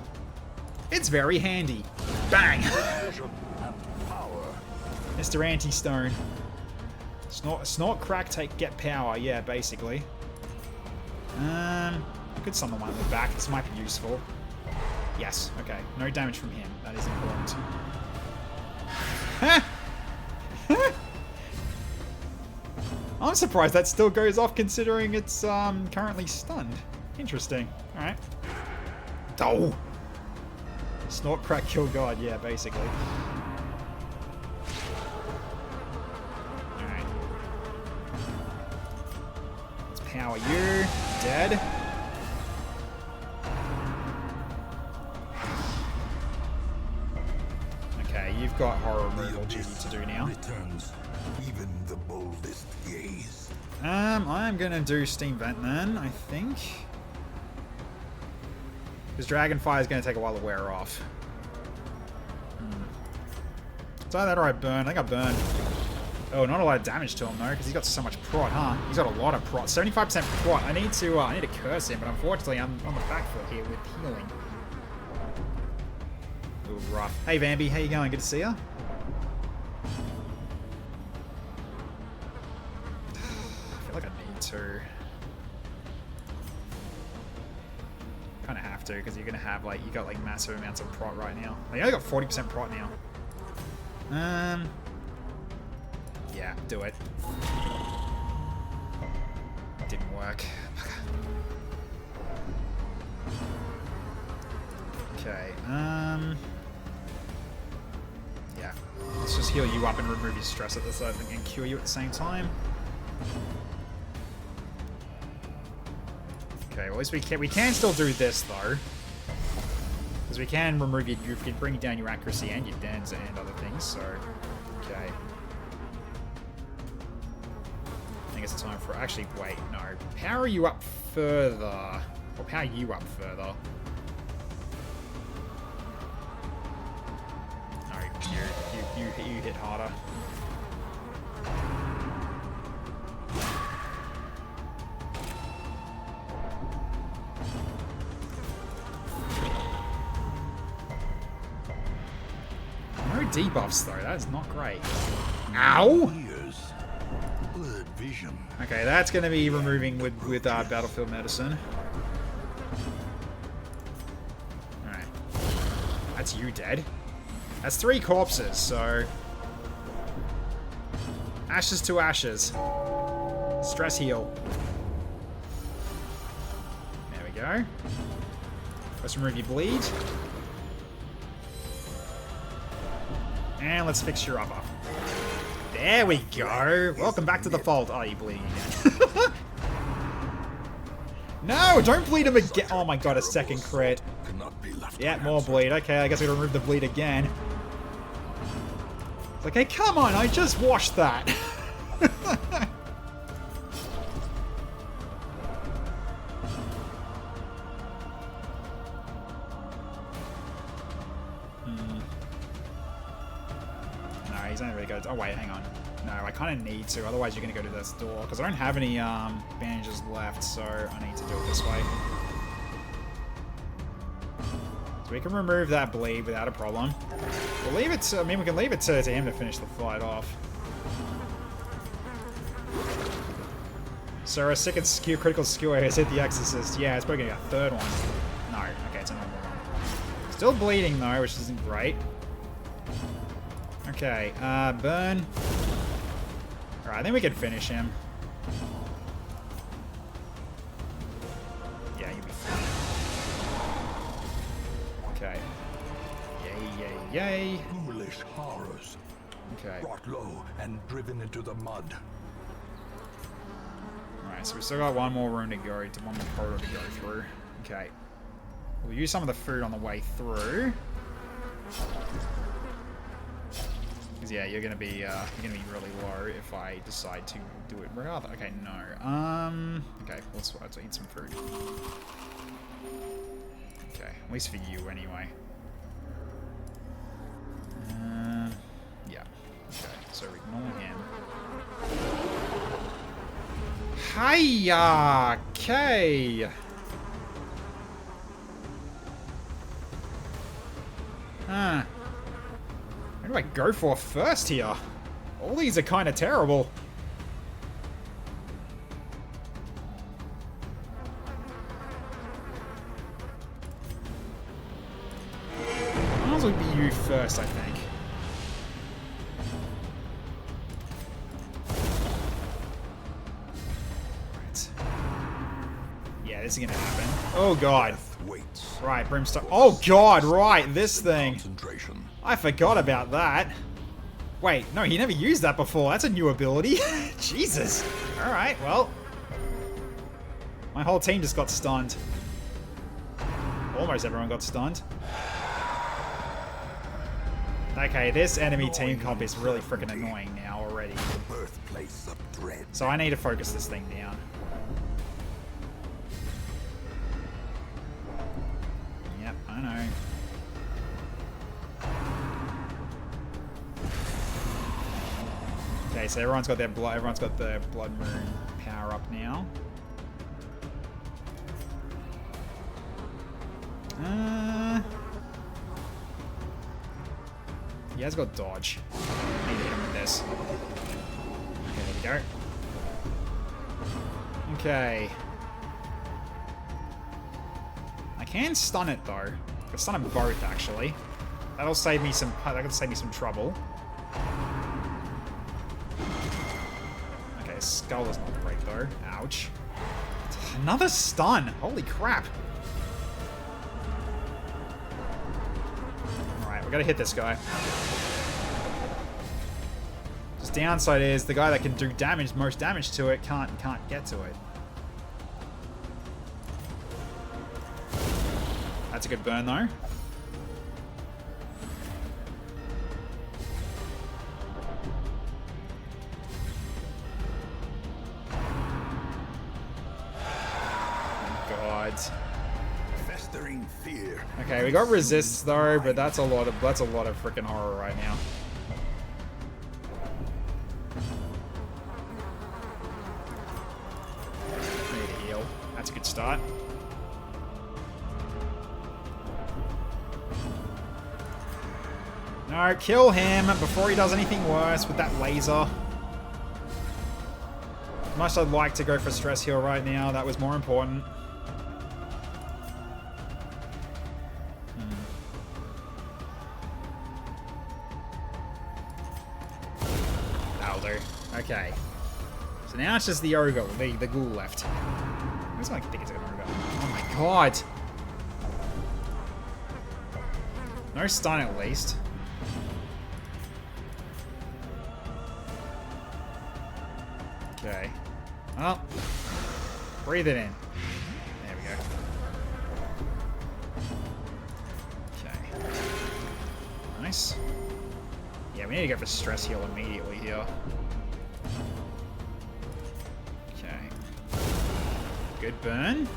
It's very handy. Bang! vision and power. Mr. Anti-Stone. Snort, crack, get power. Yeah, basically. I could summon one in the back. This might be useful. Yes, okay. No damage from him. That is important. I'm surprised that still goes off considering it's currently stunned. Interesting. Alright. Oh! Snort, crack, kill God. Yeah, basically. Alright. Let's power you. Dead. Okay, you've got horror removal duty to do now. Returns even the boldest gaze. I'm gonna do Steam Vent then, I think. Because Dragonfire is gonna take a while to wear off. It's either that or I burn. I think I burn. Oh, not a lot of damage to him though, because he's got so much prot, huh? He's got a lot of prot. 75% prot. I need to curse him, but unfortunately I'm on the back foot here with healing. Ooh, rough. Hey Vambi, how you going? Good to see ya. I feel like I need to. Kind of have to, because you're gonna have like you got like massive amounts of prot right now. Like, I only got 40% prot now. Yeah, do it. Didn't work. Okay. Yeah. Let's just heal you up and remove your stress at the side and cure you at the same time. Okay, well, at least we can still do this though, because we can remove your, you can bring down your accuracy and your dens and other things. So, okay. I think it's time for actually wait no power you up further or power you up further. No, you hit harder. No debuffs though, that is not great. Ow! Ears, blurred vision. Okay, that's going to be removing with Battlefield Medicine. Alright. That's you dead. That's 3 corpses, so... Ashes to ashes. Stress heal. There we go. Let's remove your bleed. And let's fix your upper. There we go. Welcome back to the fold. Oh, you're bleeding again. No, don't bleed him again. Oh my god, a second crit. Yeah, more bleed. Okay, I guess we gotta remove the bleed again. It's like, hey, come on, I just washed that. No, he's only really good. Oh wait, hang on. No, I kind of need to, otherwise you're going to go to this door, because I don't have any bandages left, so I need to do it this way. So we can remove that bleed without a problem. We'll leave it to, I mean, we can leave it to him to finish the fight off. So a second skill, critical skill has hit the Exorcist. Yeah, it's probably going to get a third one. No, okay, it's a normal one. Still bleeding though, which isn't great. Okay, burn. Alright, I think we can finish him. Yeah, you'll be fine. Okay. Yay, yay, yay. Foolish horrors. Okay. Brought low and driven into the mud. Alright, so we still got one more room to go, one more corridor to go through. Okay. We'll use some of the food on the way through. Because yeah, you're gonna be really low if I decide to do it rather. Okay, no. Okay, let's eat some food. Okay, at least for you anyway. Hiya! Okay. Huh. Where do I go for first here? All these are kind of terrible. Might as well be you first, I think. Right. Yeah, this is gonna happen. Oh god. Waits. Right, brimstone. Oh god, right, this thing. Concentration. I forgot about that. Wait, no, he never used that before. That's a new ability. Jesus. Alright, well. My whole team just got stunned. Almost everyone got stunned. Okay, this enemy team comp is really freaking annoying now already. The birthplace of dread. So I need to focus this thing down. Yep, I know. Okay, so everyone's got their blood. Everyone's got the blood moon power up now. He has got dodge. I need to hit him with this. Okay, there we go. Okay. I can stun it though. I can stun them both actually. That'll save me some. That could save me some trouble. Okay, skull is not great though. Ouch. Another stun. Holy crap. We gotta hit this guy. Just downside is the guy that can do damage, most damage to it, can't get to it. That's a good burn though. Oh god. Festering fear. Okay, we got resists though, but that's a lot of freaking horror right now. Need to heal. That's a good start. No, kill him before he does anything worse with that laser. Much I'd like to go for stress heal right now, that was more important. Okay. So now it's just the ogre, the ghoul left. Who's gonna think it's an ogre? Oh my god! No stun at least. Okay. Well, breathe it in. There we go. Okay. Nice. Yeah, we need to go for stress heal immediately here. Good burn.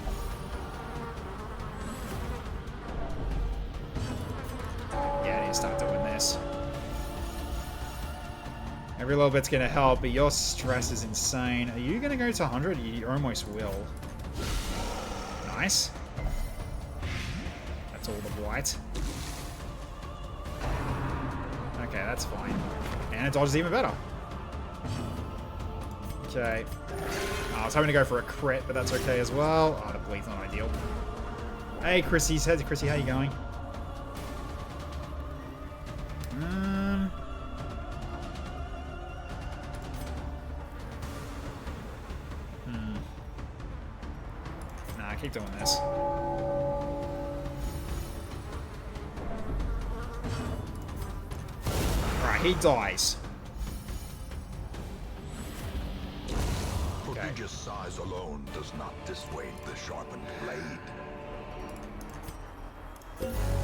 Yeah, I need to start doing this. Every little bit's gonna help, but your stress is insane. Are you gonna go to 100? You almost will. Nice. That's all the blight. Okay, that's fine. And it dodges even better. Okay. I was hoping to go for a crit, but that's okay as well. Oh, the bleed's not ideal. Hey, Chrissy. Chrissy, how you going? Nah, keep doing this. Alright, he dies. Prodigious size alone does not dissuade the sharpened blade.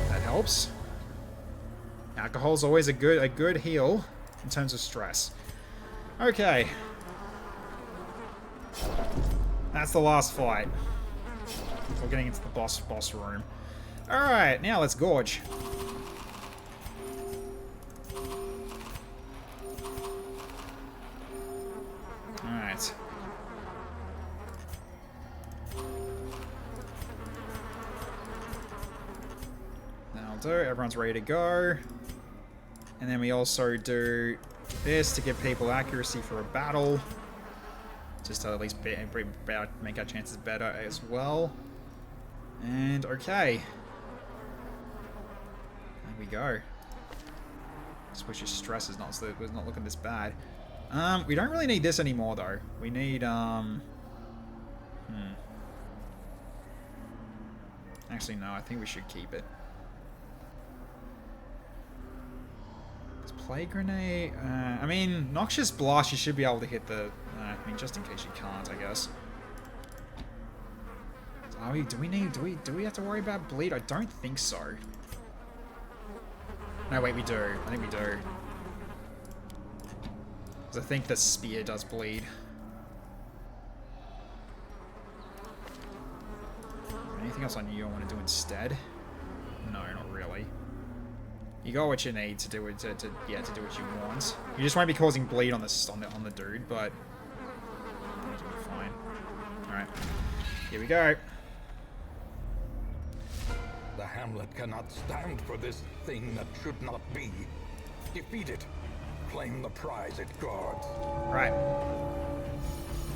That helps. Alcohol's always a good heal in terms of stress. Okay. That's the last fight. We're getting into the boss room. Alright, now let's gorge. Alright. do. Everyone's ready to go. And then we also do this to give people accuracy for a battle. Just to at least make our chances better as well. And okay. There we go. Switch your stress is not looking this bad. We don't really need this anymore though. We need Actually no, I think we should keep it. Plague Grenade? I mean, Noxious Blast, you should be able to hit the... I mean, just in case you can't, I guess. Do we have to worry about bleed? I don't think so. No, wait, we do. I think we do. Because I think the spear does bleed. Anything else I knew you want to do instead? No, not really. You got what you need to do it to do what you want. You just won't be causing bleed on the dude, but it'll be fine. All right, here we go. The hamlet cannot stand for this thing that should not be. Defeat it. Claim the prize it guards. Right.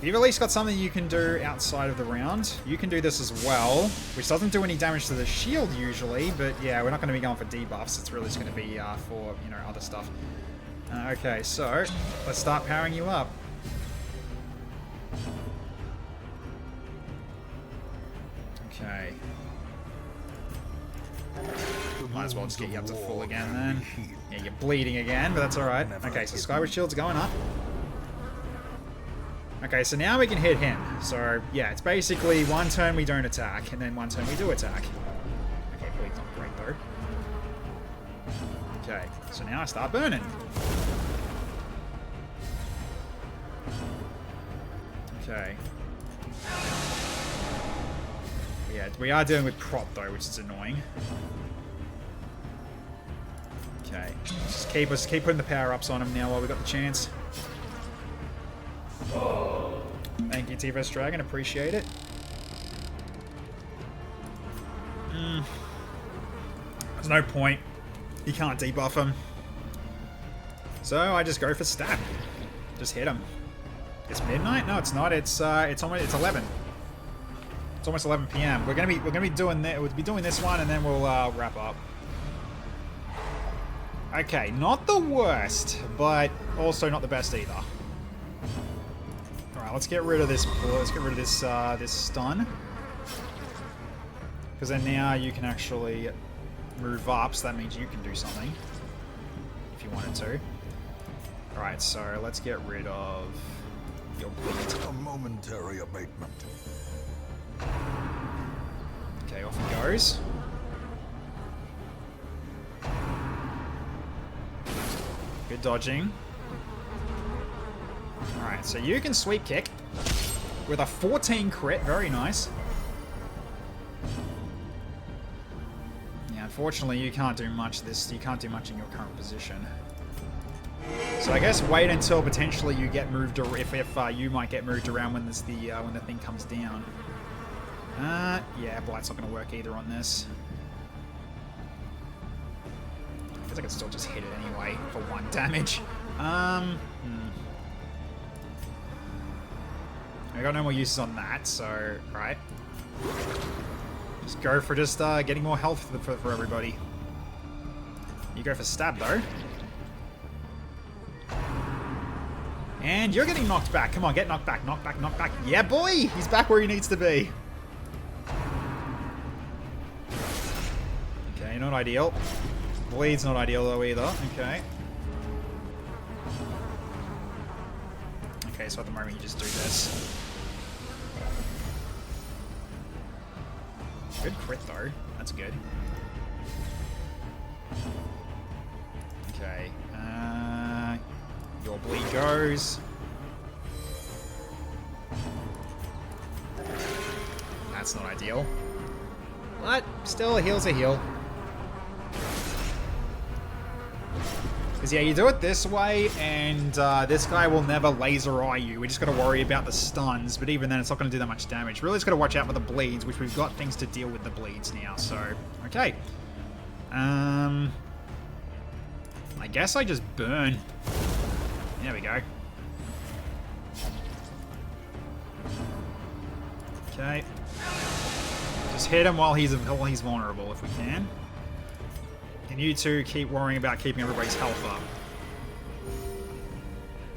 You've at least got something you can do outside of the round. You can do this as well, which doesn't do any damage to the shield usually, but yeah, we're not going to be going for debuffs. It's really just going to be for, you know, other stuff. Okay, so let's start powering you up. Okay. Might as well just get you up to full again then. Yeah, you're bleeding again, but that's alright. Okay, so Skyward Shield's going up. Okay, so now we can hit him. So, yeah, it's basically one turn we don't attack, and then one turn we do attack. Okay, bleed's not great, though. Okay, so now I start burning. Okay. Yeah, we are dealing with prop, though, which is annoying. Okay, just keep putting the power-ups on him now while we got the chance. Thank you, T-Vest Dragon. Appreciate it. There's no point. You can't debuff him. So I just go for stab. Just hit him. It's midnight? No, it's not. It's almost 11. It's almost 11 p.m. We're gonna be doing that. We'll be doing this one, and then we'll wrap up. Okay, not the worst, but also not the best either. Alright, let's get rid of this. Let's get rid of this this stun, because then now you can actually move up. So that means you can do something if you wanted to. Alright, so let's get rid of your bleed. A momentary abatement. Okay, off he goes. Good dodging. Alright, so you can sweep kick with a 14 crit. Very nice. Yeah, unfortunately you can't do much you can't do much in your current position. So I guess wait until potentially you get moved, or if you might get moved around when this when the thing comes down. Yeah, Blight's not going to work either on this. I guess I could still just hit it anyway for 1 damage. I got no more uses on that, so right. Just go for getting more health for everybody. You go for stab though. And you're getting knocked back. Come on, get knocked back, knocked back, knocked back. Yeah, boy! He's back where he needs to be. Okay, not ideal. Bleed's not ideal though either. Okay. Okay, so at the moment you just do this. Good crit though. That's good. Okay. Your bleed goes. That's not ideal. But still, a heal's a heal. Because yeah, you do it this way, and this guy will never laser eye you. We just got to worry about the stuns, but even then, it's not going to do that much damage. Really, just got to watch out for the bleeds, which we've got things to deal with the bleeds now. So, okay. I guess I just burn. There we go. Okay. Just hit him while he's vulnerable if we can. And you two keep worrying about keeping everybody's health up.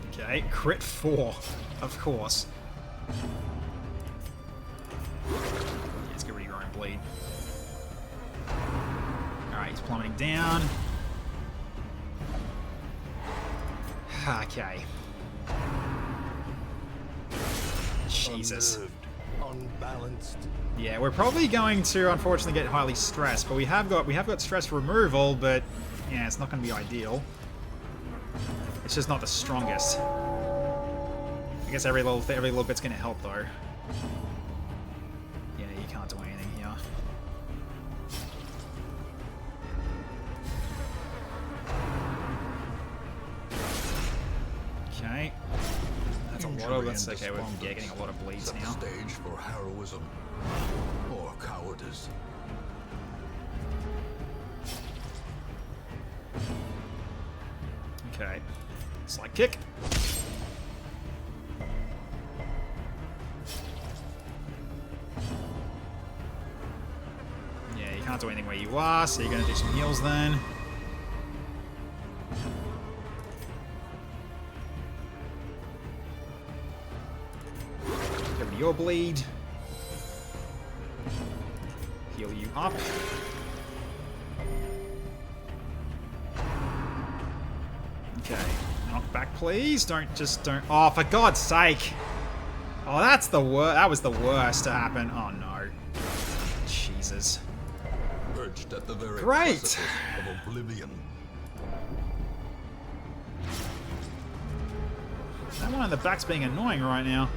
Okay, crit 4, of course. Let's get rid of your own bleed. Alright, he's plummeting down. Okay. Jesus. Unnerved, unbalanced. Yeah, we're probably going to unfortunately get highly stressed, but we have got stress removal, but yeah, it's not going to be ideal. It's just not the strongest. I guess every little bit's going to help though. Yeah, you can't do anything here. Okay. That's a lot of... That's okay, we're getting a lot of bleeds set the now. stage for heroism or cowardice. Okay. Slide kick. Yeah, you can't do anything where you are, so you're going to do some heals then. Get rid of your bleed. Heal you up. Okay. Knock back, please. Don't. Oh, for God's sake. Oh, that's the worst. That was the worst to happen. Oh, no. Jesus. Perched at the very Great. precipice of oblivion. That one in the back's being annoying right now.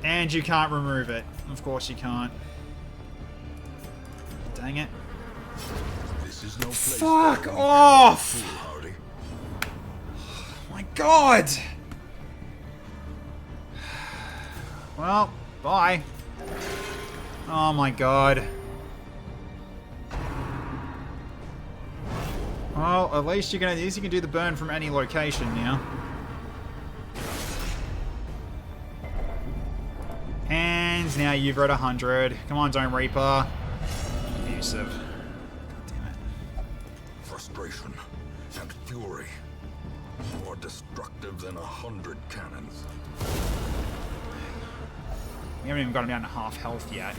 And you can't remove it. Of course you can't. Dang it. This is no place Fuck for off! foolhardy. My God! Well, bye. Oh my God. Well, at least you can do the burn from any location now. And now you've read 100. Come on, Dome Reaper. Abusive. God damn it. Frustration and fury, more destructive than 100 cannons. We haven't even got him down to half health yet.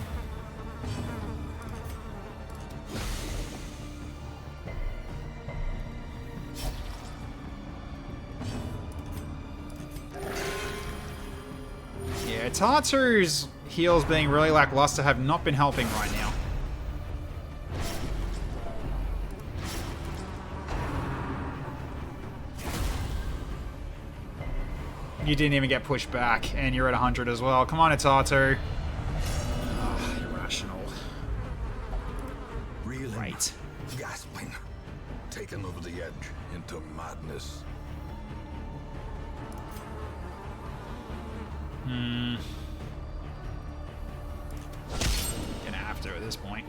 Yeah, Tartu's heals being really lackluster have not been helping right now. You didn't even get pushed back, and you're at 100 as well. Come on, Atatu. Oh, irrational. Reeling, Right. gasping, taken over the edge into madness. Gonna have to at this point.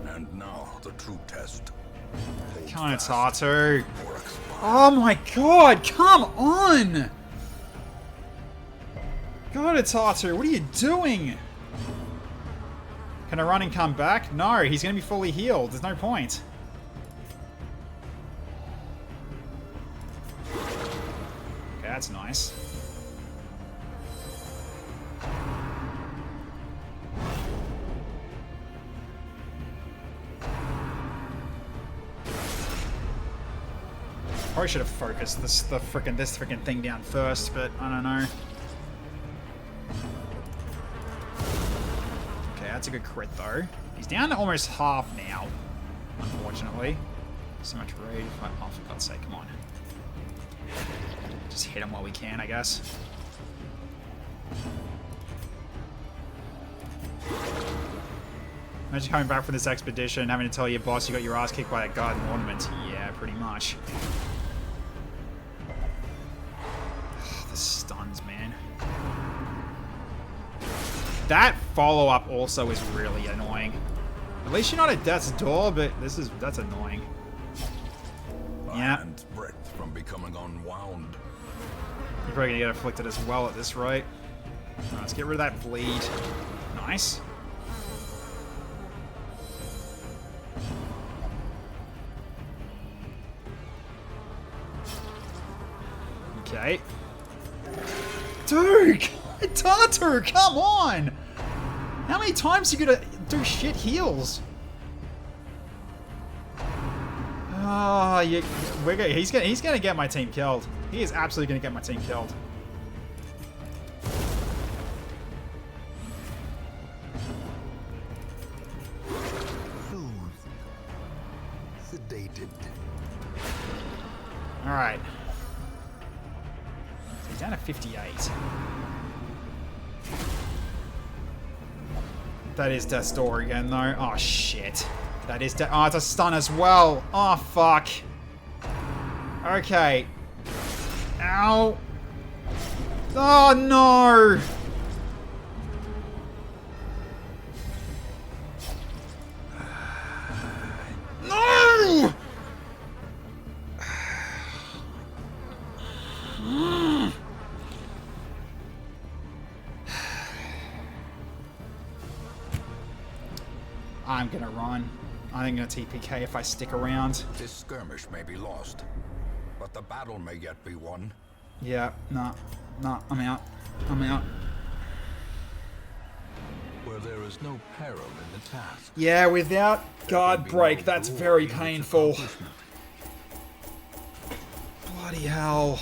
And now the true test. Hold Come on, fast Atatu. or expire. Oh my God, come on! God, Atatu, what are you doing? Can I run and come back? No, he's gonna be fully healed. There's no point. Okay, that's nice. Probably should have focused this freaking thing down first, but I don't know. Okay, that's a good crit though. He's down to almost half now, unfortunately. So much rage. Oh, for God's sake, come on. Just hit him while we can, I guess. Imagine coming back from this expedition and having to tell your boss you got your ass kicked by a garden ornament. Yeah, pretty much. The stuns, man. That follow-up also is really annoying. At least you're not at death's door, but that's annoying. My Yeah. hand's breadth from becoming unwound. You're probably gonna get afflicted as well at this rate. Alright, let's get rid of that bleed. Nice. Okay. Dude! Tatu, come on! How many times are you gonna do shit heals? Oh, he's gonna get my team killed. He is absolutely gonna get my team killed. Sedated. Alright. He's down to 58. That is Death's Door again, though. Oh, shit. That is Oh, it's a stun as well. Oh, fuck. Okay. Ow. Oh, no. No! I'm gonna run. I think I'm gonna TPK if I stick around. This skirmish may be lost, but the battle may yet be won. Yeah, nah, I'm out. I'm out. Where there is no peril in the task. Yeah, without guard be break, no that's glory very in its painful. accomplishment. Bloody hell.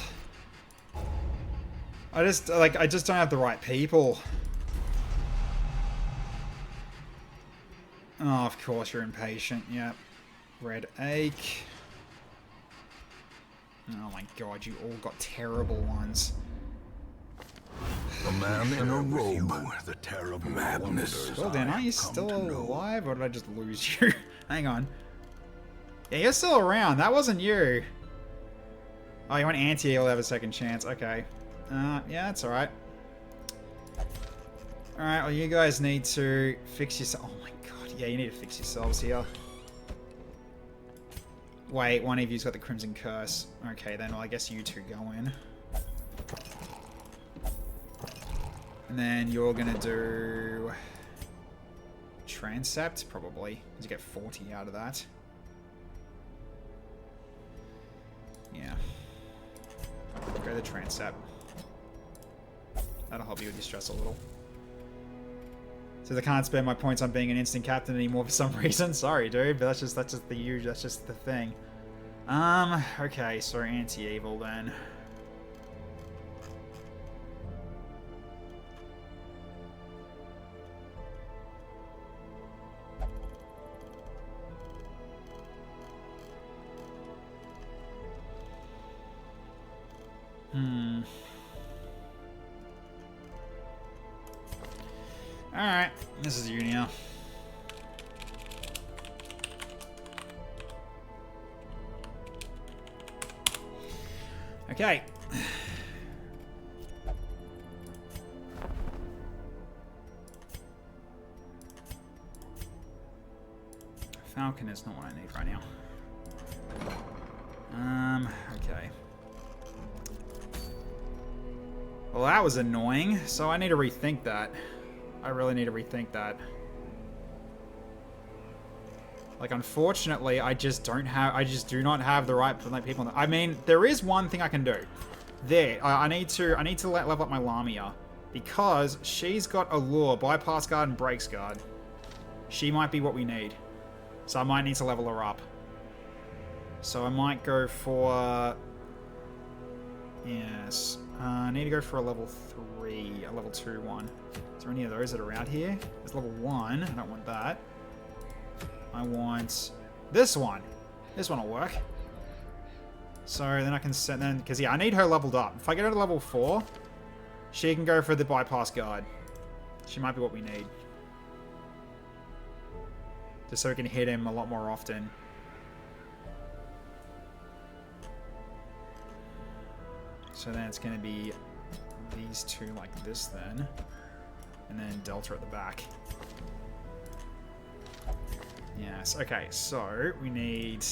I just don't have the right people. Oh, of course you're impatient. Yep. Red Ache. Oh my god, you all got terrible ones. A man in a robe. The terrible Madness. wonders Well then, I are you have come still to know. alive, or did I just lose you? Hang on. Yeah, you're still around. That wasn't you. Oh, you want anti-heal to have a second chance. Okay. Yeah, that's alright. Alright, well you guys need to fix yourself. Oh my god, yeah, you need to fix yourselves here. Wait, one of you's got the Crimson Curse. Okay, then, well, I guess you two go in. And then you're gonna do... Transept, probably. Because you get 40 out of that. Yeah. Go to the Transept. That'll help you with your stress a little. So I can't spend my points on being an instant captain anymore for some reason. Sorry, dude, but that's just the usual. That's just the thing. Okay, so anti-evil then. Alright, this is you now. Okay. Falcon is not what I need right now. Okay. Well, that was annoying, so I need to rethink that. I really need to rethink that. Like, unfortunately, I just do not have the right people. I mean, there is one thing I can do. I need to level up my Lamia, because she's got Allure, Bypass Guard, and Breaks Guard. She might be what we need, so I might need to level her up. So I might go for... Yes. I need to go for a level 3, a level 2 one. Is there any of those that are out here? There's level 1. I don't want that. I want this one. This one will work. So then I can set then... Because, yeah, I need her leveled up. If I get her to level 4, she can go for the Bypass Guard. She might be what we need. Just so we can hit him a lot more often. So then it's going to be these two like this then. And then Delta at the back. Yes, okay, so we need...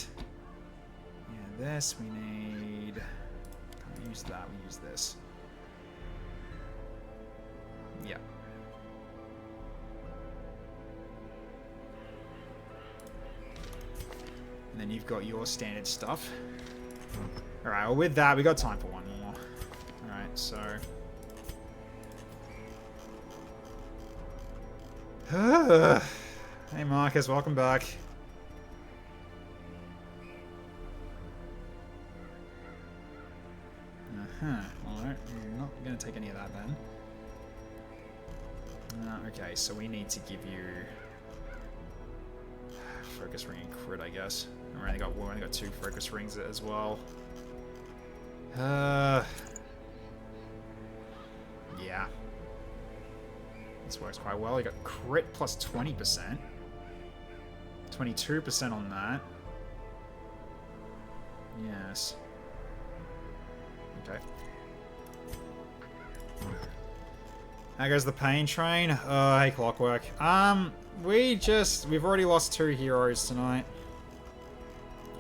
Yeah, this, we need... Can't use that, we use this. Yeah. And then you've got your standard stuff. Alright, well with that, we got time for one more. Alright, so... Hey Marcus, welcome back. Alright, I'm not going to take any of that then. Okay, so we need to give you... Focus ring and crit, I guess. We only got 2 focus rings as well. Yeah. This works quite well. You got crit plus 20%. 22% on that. Yes. Okay. How goes the pain train? Hey Clockwork. We've already lost 2 heroes tonight.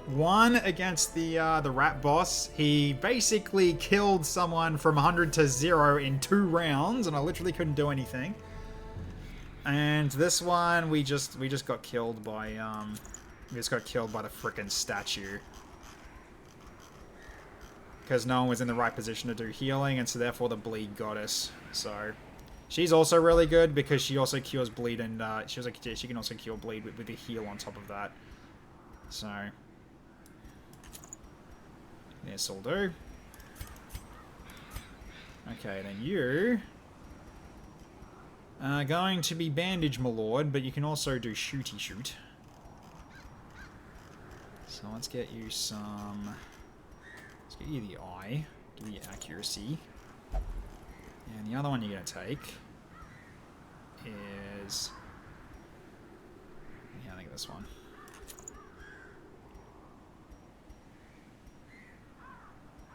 One against the rat boss. He basically killed someone from 100 to 0 in 2 rounds, and I literally couldn't do anything. And this one, we just got killed by the frickin' statue. Because no one was in the right position to do healing, and so therefore the bleed got us. So she's also really good because she also cures bleed, and she can also cure bleed with a heal on top of that. So this will do. Okay, then you are going to be bandage, my lord, but you can also do shooty shoot. So let's get you some. Let's get you the eye. Give you accuracy. And the other one you're going to take is... Yeah, I think this one.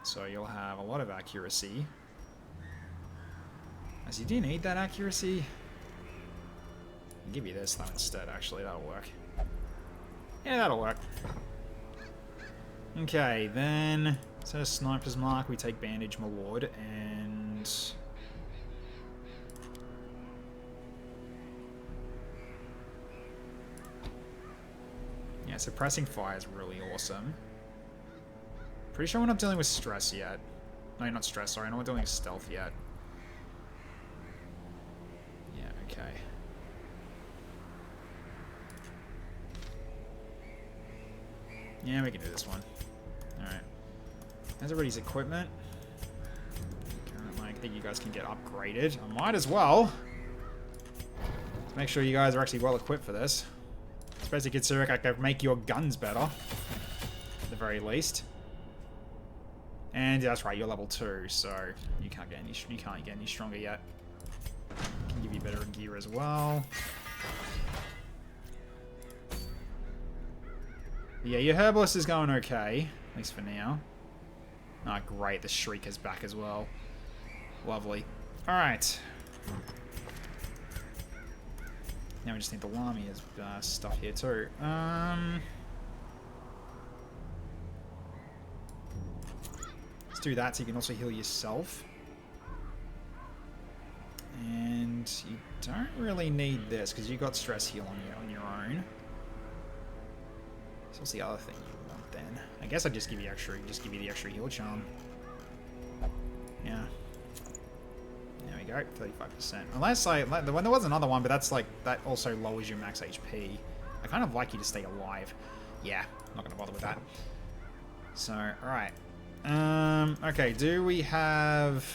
So you'll have a lot of accuracy. As you do need that accuracy. I'll give you this though instead, actually. That'll work. Yeah, that'll work. Okay, then... So Sniper's Mark, we take Bandage, my lord, and... Yeah, Suppressing Fire is really awesome. Pretty sure we're not dealing with stress yet. No, not stress, sorry, not dealing with stealth yet. Yeah, okay. Yeah, we can do this one. Alright. That's everybody's equipment. I think you guys can get upgraded. I might as well. Let's make sure you guys are actually well equipped for this. Especially considering I could make your guns better. At the very least. And yeah, that's right, you're level 2, so you can't get any stronger yet. Can give you better gear as well. Yeah, your herbalist is going okay, at least for now. Ah, great, the Shrieker's back as well. Lovely. Alright. Now we just need the Lamia's stuff here too. Let's do that so you can also heal yourself. And you don't really need this because you got stress heal on your own. So what's the other thing you want then? I guess I'd just give you the extra heal charm. Yeah. There we go, 35%. Unless when there was another one, but that's like, that also lowers your max HP. I kind of like you to stay alive. Yeah, I'm not gonna bother with that. So, alright. Okay, do we have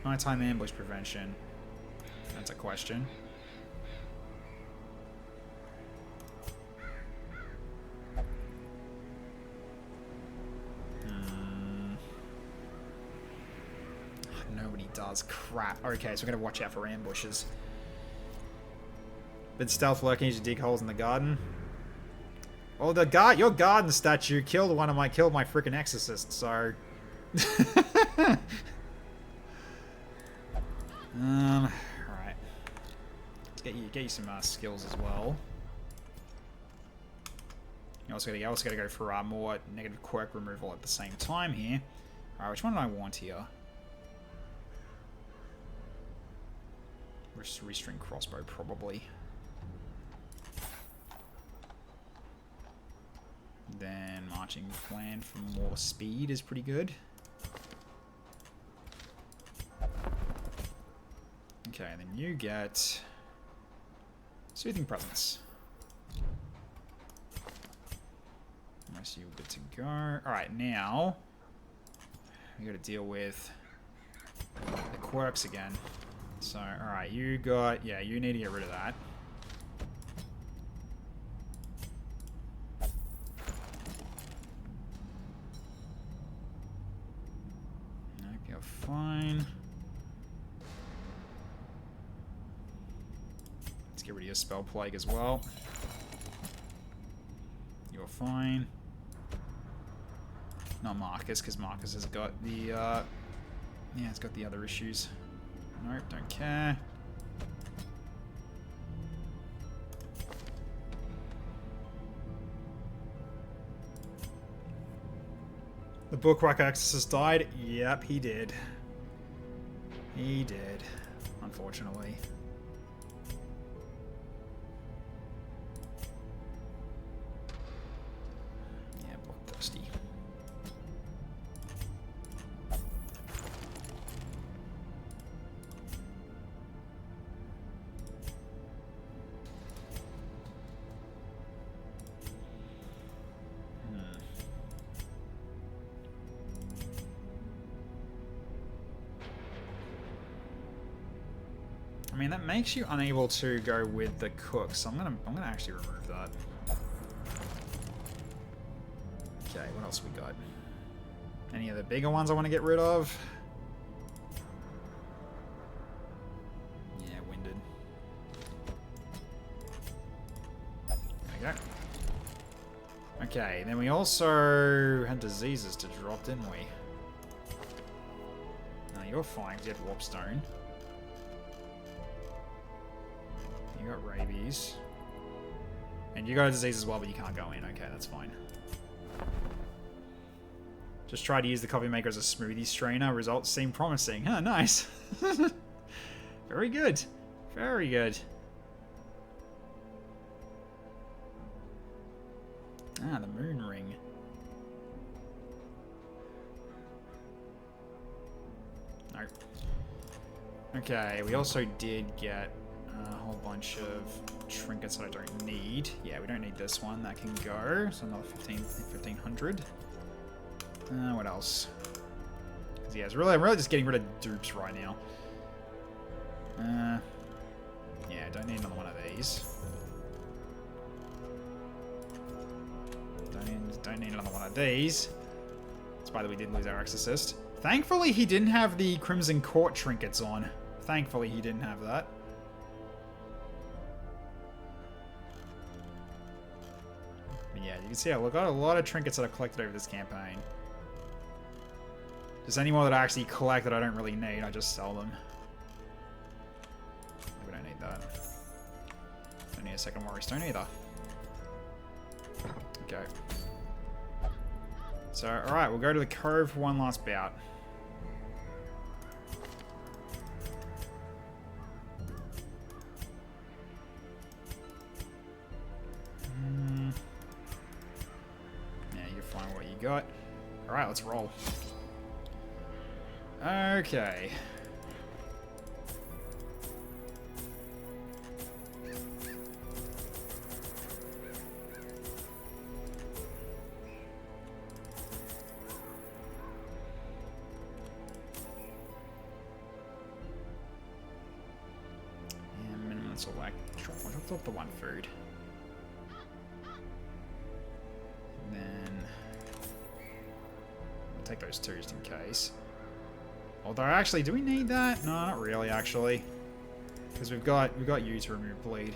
nighttime ambush prevention? That's a question. Nobody does. Crap. Okay, so we're gonna watch out for ambushes. Been stealth lurking as you dig holes in the garden. Well, your garden statue killed my freaking exorcist, so... get you some skills as well. You also gotta go for more negative quirk removal at the same time here. Alright, which one do I want here? Restring crossbow, probably. Then marching plan for more speed is pretty good. Okay, and then you get Soothing Presence. Unless you're good to go. Alright, now we gotta deal with the quirks again. So, alright, you got... Yeah, you need to get rid of that. Nope, you're fine. Let's get rid of your Spell Plague as well. You're fine. Not Marcus, because Marcus has got the... yeah, it's got the other issues. Nope, don't care. The Bookwork Exorcist died? Yep, he did. He did, unfortunately. Yeah, Bloodthirsty. I mean, that makes you unable to go with the cook, so I'm gonna actually remove that. Okay, what else we got? Any of the bigger ones I want to get rid of? Yeah, winded. There we go. Okay, then we also had diseases to drop, didn't we? No, you're fine, 'cause you have Warpstone. You got rabies. And you got a disease as well, but you can't go in. Okay, that's fine. Just try to use the coffee maker as a smoothie strainer. Results seem promising. Huh, nice. Very good. Very good. Ah, the moon ring. Nope. Okay, we also did get a whole bunch of trinkets that I don't need. Yeah, we don't need this one. That can go. So another 1500. What else? Yeah, I'm really just getting rid of dupes right now. Yeah, don't need another one of these. Don't need another one of these. That's why we did lose our Exorcist. Thankfully, he didn't have the Crimson Court trinkets on. Thankfully, he didn't have that. But yeah, you can see I've got a lot of trinkets that I've collected over this campaign. Just any more that I actually collect that I don't really need, I just sell them. We don't need that. Don't need a second Warrior Stone either. Okay. So, alright, we'll go to the Cove for one last bout. Yeah, you find what you got. Alright, let's roll. Okay. And minimum select. What's up the one food? And then we'll take those two just in case. Although, actually, do we need that? No, not really, actually. Because we've got you to remove bleed.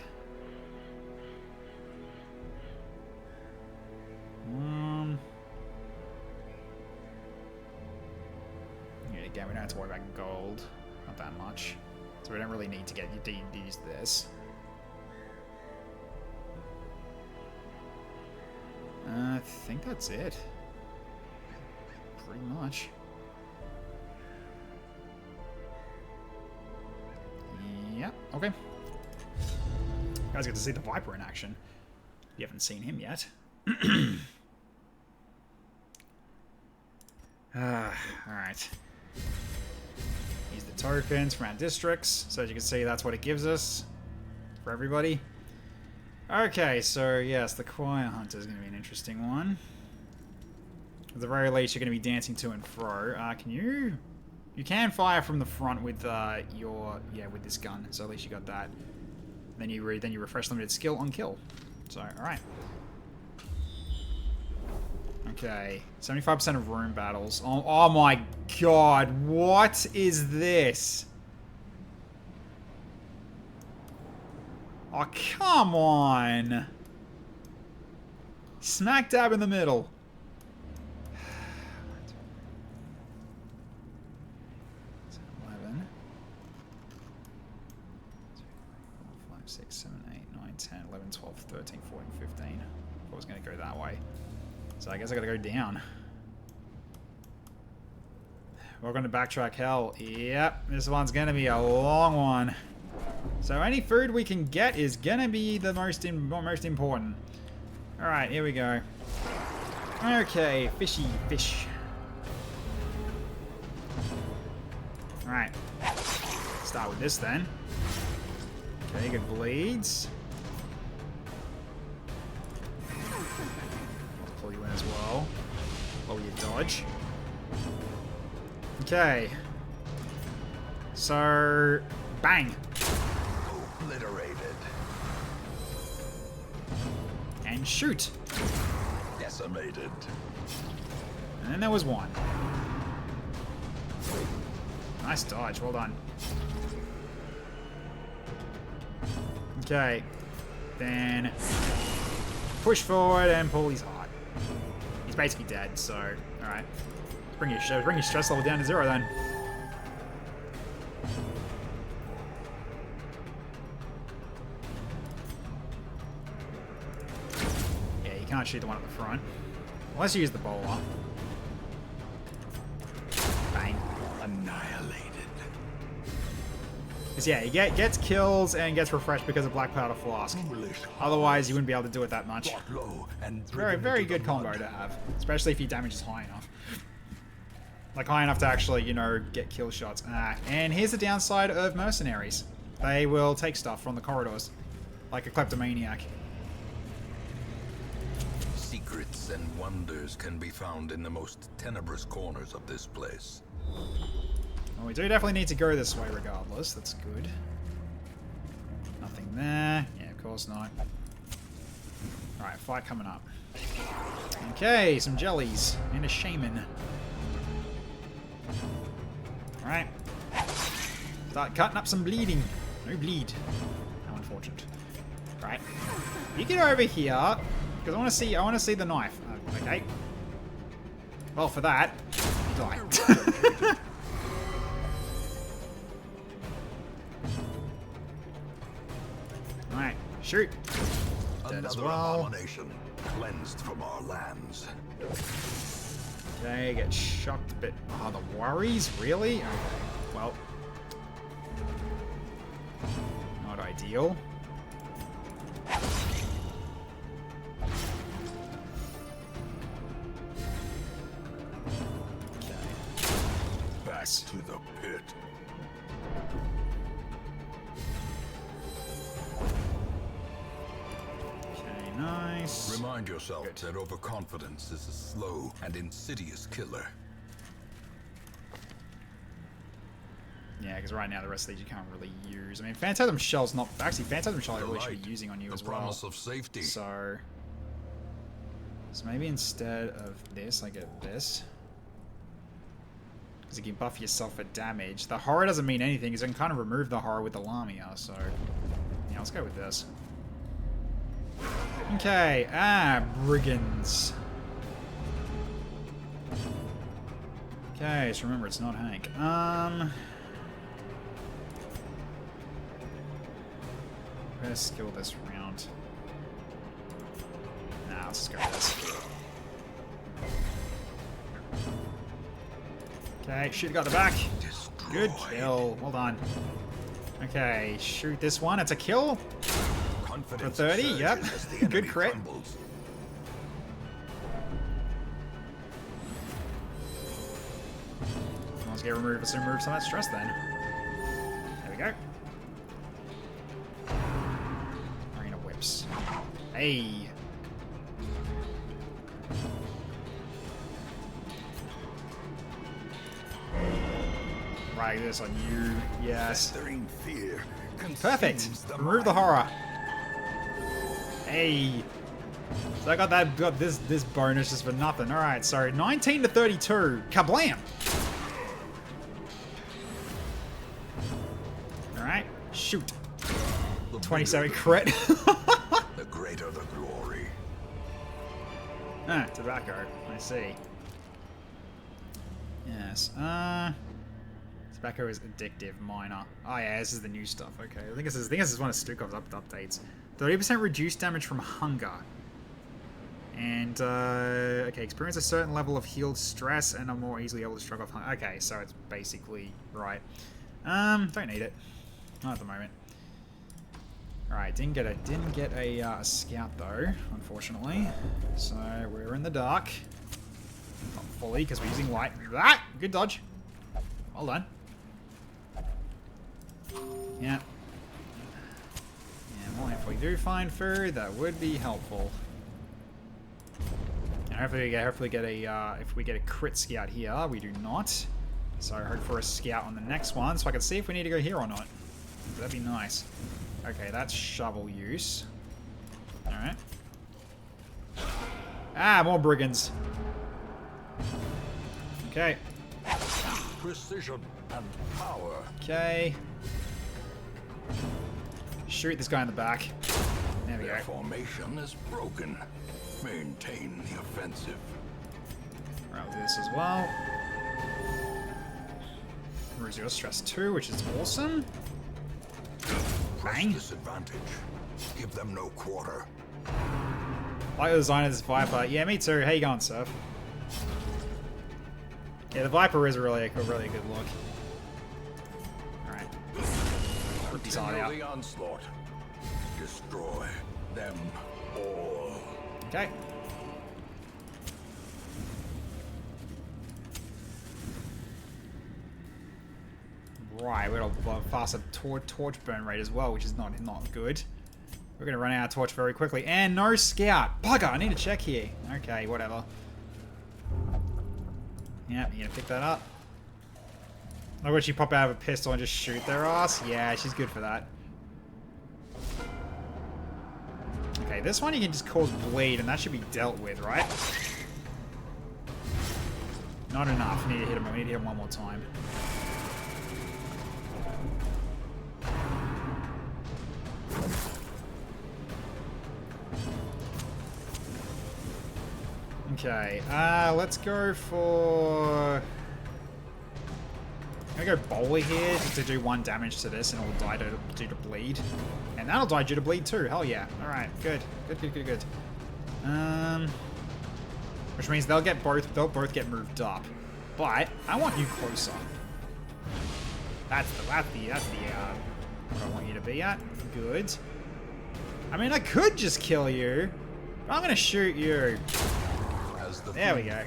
Yeah, again, we don't have to worry about gold. Not that much. So we don't really need to use this. I think that's it. Pretty much. Yep, okay. You guys get to see the Viper in action. You haven't seen him yet. Alright. Use the tokens from our districts. So as you can see, that's what it gives us. For everybody. Okay, so yes, the Choir Hunter is going to be an interesting one. At the very least, you're going to be dancing to and fro. Can you... You can fire from the front with with this gun. So at least you got that. Then you refresh limited skill on kill. So, alright. Okay, 75% of room battles. Oh my god, what is this? Oh, come on. Smack dab in the middle. 11. 5, 6, 7, 8, 9, 10, 11, 12, 13, 14, 15. I was going to go that way. So I guess I gotta go down. Welcome to Backtrack Hell. Yep, this one's gonna be a long one. So any food we can get is gonna be the most important. Alright, here we go. Okay, fishy fish. Alright. Start with this then. Okay, good bleeds. Pull you in as well. Lower your dodge. Okay. So, bang. Obliterated. And shoot. Decimated. And then there was one. Nice dodge, well done. Okay. Then push forward and pull his heart. He's basically dead, so alright. Bring your stress level down to 0 then. Yeah, you can't shoot the one at the front. Unless you use the bowler. Bang. Annihilated. Because yeah, he gets kills and gets refreshed because of Black Powder Flask. Otherwise, you wouldn't be able to do it that much. Very, very good combo to have. Especially if your damage is high enough. Like, high enough to actually, you know, get kill shots. And here's the downside of mercenaries. They will take stuff from the corridors. Like a kleptomaniac. Secrets and wonders can be found in the most tenebrous corners of this place. Well, we do definitely need to go this way regardless. That's good. Nothing there. Yeah, of course not. Alright, fight coming up. Okay, some jellies. And a shaman. Alright. Start cutting up some bleeding. No bleed. How unfortunate. Right. You get over here. Because I want to see the knife. Okay. Well, for that, die. Alright, shoot. Dead as well. Abomination cleansed from our lands. Okay, get shocked a bit. Oh, the worries? Really? Okay. Well. Not ideal. Back to the pit. Okay, nice. Remind yourself Good. that overconfidence is a slow and insidious killer. Yeah, because right now the rest of these you can't really use. I mean, Phantasm Shell's not... Actually, Phantasm Shell I really should be using on you the as well. promise of safety. So maybe instead of this, I get this. Because you can buff yourself for damage. The horror doesn't mean anything, because I can kind of remove the horror with the Lamia, so... Yeah, let's go with this. Okay, brigands. Okay, so remember, it's not Hank. Let's skill this round. Nah, let's just go with this. Okay, shoot the guy at the back. Good kill. Well done. Okay, shoot this one. It's a kill. For 30, yep. Good crit. Let's get remove some of that stress then. There we go. Arena whips. Hey. Right, this on you. Yes. Fear Perfect. Remove the horror. Hey. So I got this bonus just for nothing. Alright, so 19 to 32. Kablam! Alright, shoot. 27 crit. The greater the glory. Ah, tobacco. I see. Yes. Tobacco is addictive. Minor. Oh yeah, this is the new stuff. Okay, I think this is one of Stagecoach's updates. 30% reduced damage from hunger. And okay, experience a certain level of healed stress and are more easily able to shrug off hunger. Okay, so it's basically right. Don't need it. Not at the moment. Alright, didn't get a scout though, unfortunately. So we're in the dark. Not fully, because we're using light. Ah! Good dodge. Well done. Yeah. Yeah, well, if we do find food, that would be helpful. And hopefully we get a if we get a crit scout here, we do not. So I hope for a scout on the next one, so I can see if we need to go here or not. That'd be nice. Okay, that's shovel use. Alright. Ah, more brigands. Okay. Precision and power. Okay. Shoot this guy in the back. There we go. Their formation is broken. Maintain the offensive. Right, we'll do this as well. Reduce your stress 2, which is awesome. Bang. Disadvantage. Give them no quarter. Like the design of this Viper. Yeah, me too. How you going, Surf? Yeah, the Viper is really a good look. Alright. Rip these all out. The onslaught. Destroy them all. Okay. Right, we're gonna faster torch burn rate as well, which is not good. We're gonna run out of torch very quickly. And no scout! Bugger, I need to check here. Okay, whatever. Yep, you gonna pick that up. Look what she pop out of a pistol and just shoot their ass. Yeah, she's good for that. Okay, this one you can just cause bleed and that should be dealt with, right? Not enough. We need to hit him. We need to hit him one more time. Okay, let's go for... I'm gonna go bowler here just to do 1 damage to this and it'll die due to bleed. And that'll die due to bleed too, hell yeah. Alright, good. Good. Which means they'll both get moved up. But I want you closer. That's the what I want you to be at. Good. I mean I could just kill you, but I'm gonna shoot you. There we go.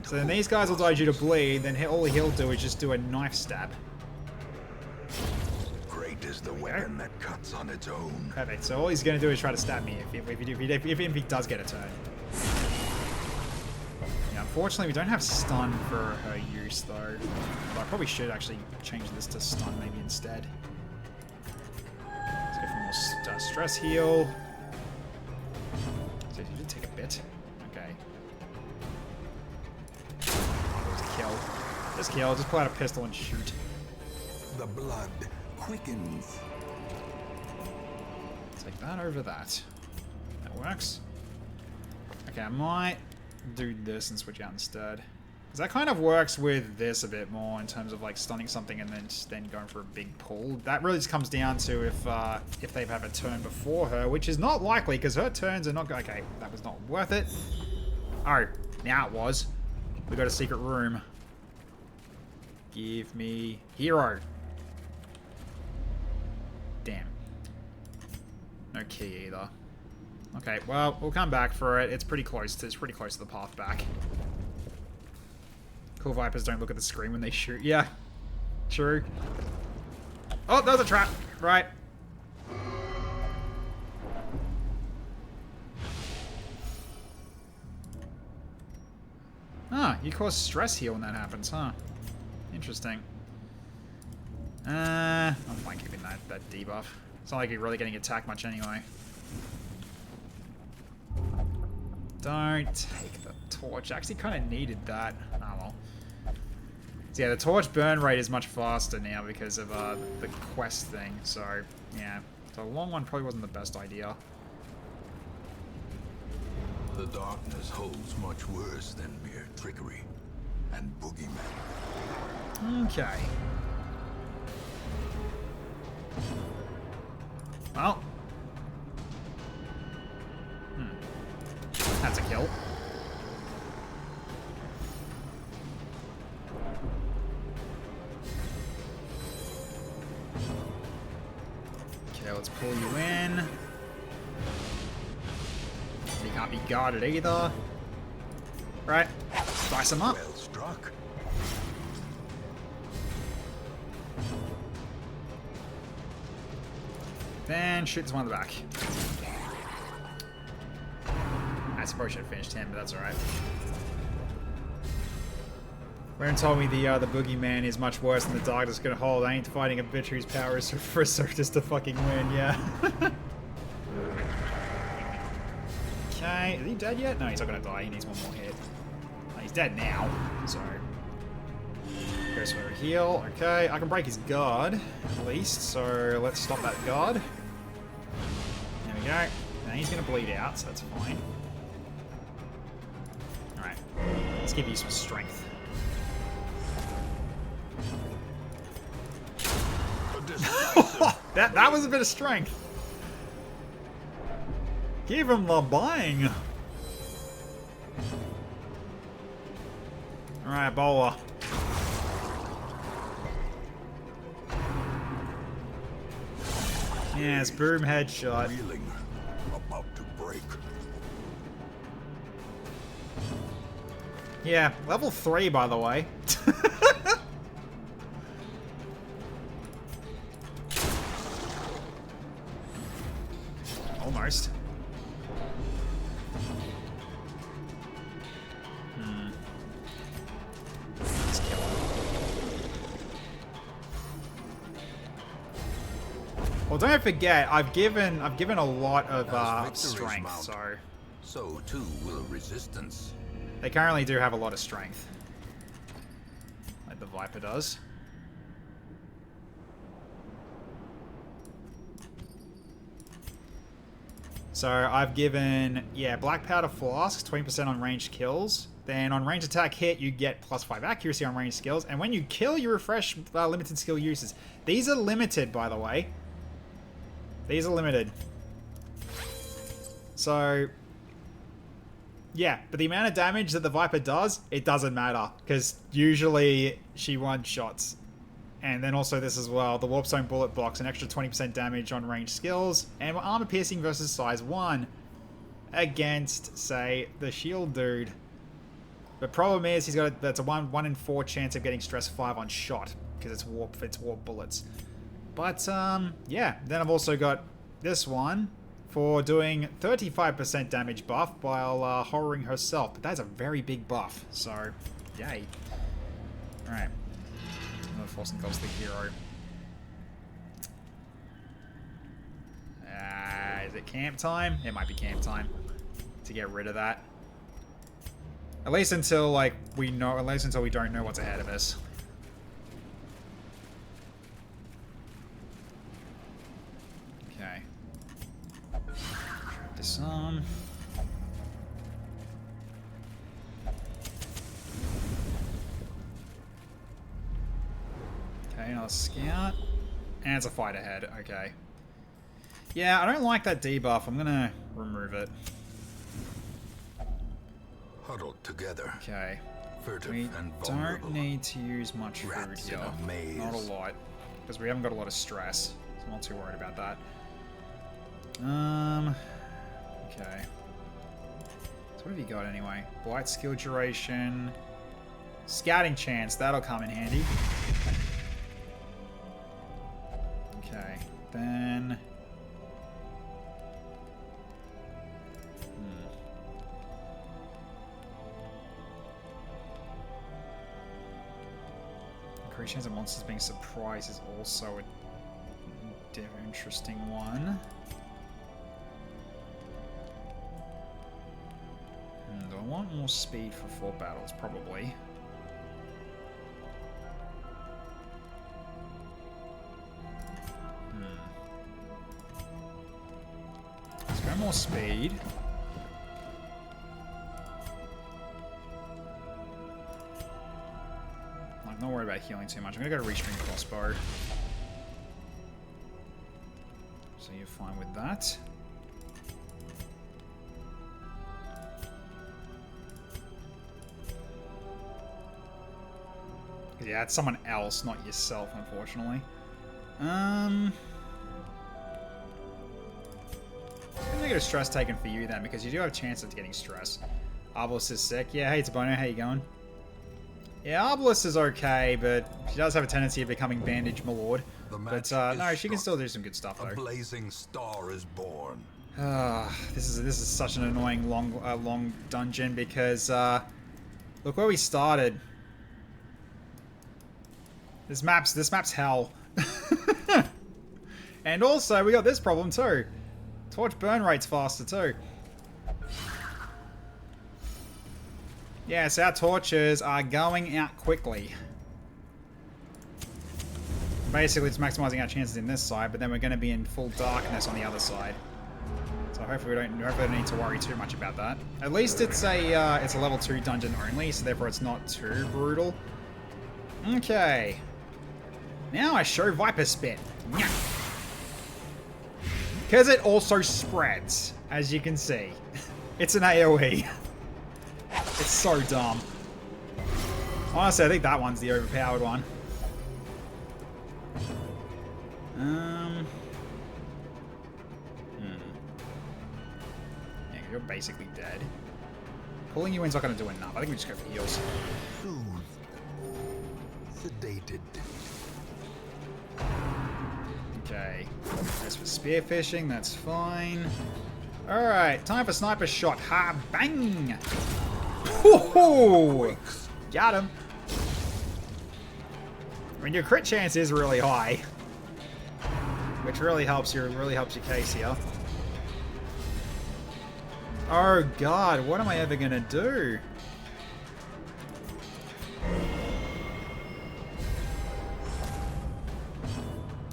So then these guys will die due to bleed, then all he'll do is just do a knife stab. Great is the weapon that cuts on its own. Perfect, so all he's going to do is try to stab me if he does get a turn. Yeah, unfortunately we don't have stun for her use though. But I probably should actually change this to stun maybe instead. Let's go for more stress heal. So you did take a bit. Okay. Just kill. Just pull out a pistol and shoot. The blood quickens. Take that over that. That works. Okay, I might do this and switch out instead. Because that kind of works with this a bit more in terms of like stunning something and then going for a big pull. That really just comes down to if they have a turn before her, which is not likely because her turns are not... Okay, that was not worth it. Oh, now it was. We got a secret room. Give me hero. Damn. No key either. Okay, well, we'll come back for it. It's pretty close to the path back. Cool Vipers don't look at the screen when they shoot. Yeah. True. Oh, that was a trap. Right. Ah, you cause stress heal when that happens, huh? Interesting. I'm fine keeping that debuff. It's not like you're really getting attacked much anyway. Don't take the torch. I actually kind of needed that. Oh well. So yeah, the torch burn rate is much faster now because of the quest thing. So yeah, so a long one probably wasn't the best idea. The darkness holds much worse than mere trickery and boogeymen. Okay. Well. That's a kill. Okay, let's pull you in. You can't be guarded either. Right. Dice him up. Well struck. Then shoot this one in the back. I suppose I should have finished him, but that's alright. Waren told me the boogeyman is much worse than the darkness gonna hold. I ain't fighting a bitch whose power is for a circus to fucking win, yeah. Okay, is he dead yet? No, he's not gonna die. He needs one more hit. Oh, he's dead now, so... Goes for a heal. Okay, I can break his guard, at least, so let's stop that guard. There we go. Now he's gonna bleed out, so that's fine. Alright, let's give you some strength. That was a bit of strength. Give him the bang. Alright, bowler. Yes, boom headshot. Reeling, about to break. Yeah, level 3 by the way. Almost. Let's kill him. Well, don't forget, I've given a lot of strength, mount, so too will resistance. They currently do have a lot of strength, like the Viper does. So I've given, yeah, Black Powder Flasks, 20% on ranged kills. Then on ranged attack hit, you get +5 accuracy on ranged skills. And when you kill, you refresh limited skill uses. These are limited, by the way. These are limited. So, yeah, but the amount of damage that the Viper does, it doesn't matter. Because usually she one-shots. And then also this as well, the Warp Zone Bullet blocks an extra 20% damage on ranged skills, and armor piercing versus size 1 against, say, the shield dude. The problem is that's a 1 in 4 chance of getting stress 5 on shot because it's warp bullets. But yeah, then I've also got this one for doing 35% damage buff while horroring herself, but that's a very big buff, so yay. All right. Forcing calls the hero. Is it camp time? It might be camp time to get rid of that. At least until we don't know what's ahead of us. Okay. This on. Okay, another scout. And it's a fight ahead, okay. Yeah, I don't like that debuff. I'm gonna remove it. Huddled together. Okay. furtive We and don't vulnerable. need to use much food Rats in here. a maze. Not a lot. Because we haven't got a lot of stress. So I'm not too worried about that. Okay. So what have you got anyway? Blight skill duration. Scouting chance. That'll come in handy. Okay. Then... Increased chance of monsters being surprised is also a interesting one. Do I want more speed for 4 battles? Probably. Let's go more speed. I'm not worried about healing too much. I'm gonna go to restring crossbow. So you're fine with that. Yeah, it's someone else, not yourself, unfortunately. I'm gonna get a stress taken for you then, because you do have a chance of getting stress. Arbalest is sick. Yeah, hey, Tabono, how you going? Yeah, Arbalest is okay, but she does have a tendency of becoming Bandage Malord. But no, she can still do some good stuff though. A blazing star is born. This is such an annoying long dungeon because look where we started. This map's hell. And also we got this problem too. Torch burn rate's faster too. Yes, our torches are going out quickly. Basically, it's maximizing our chances in this side, but then we're going to be in full darkness on the other side. So hopefully we don't need to worry too much about that. At least it's a level 2 dungeon only, so therefore it's not too brutal. Okay. Now I show Viper Spit. Because it also spreads, as you can see. It's an AoE. It's so dumb. Honestly, I think that one's the overpowered one. Yeah, you're basically dead. Pulling you in's not going to do enough. I think we just go for heals. Sedated. Okay. As for spearfishing, that's fine. Alright, time for sniper shot. Ha! Bang! Woohoo! Got him. I mean, your crit chance is really high, which really helps your case here. Oh god, what am I ever gonna do?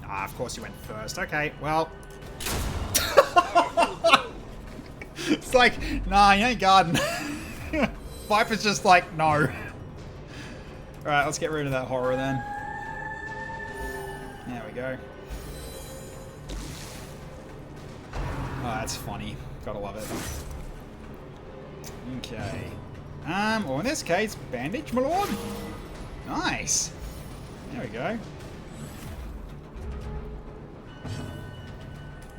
Ah, of course you went first. Okay, well. It's like, nah, you ain't guarding. Viper's just like, no. Alright, let's get rid of that horror then. There we go. Oh, that's funny. Gotta love it. Okay. Or in this case, bandage, my lord. Nice. There we go.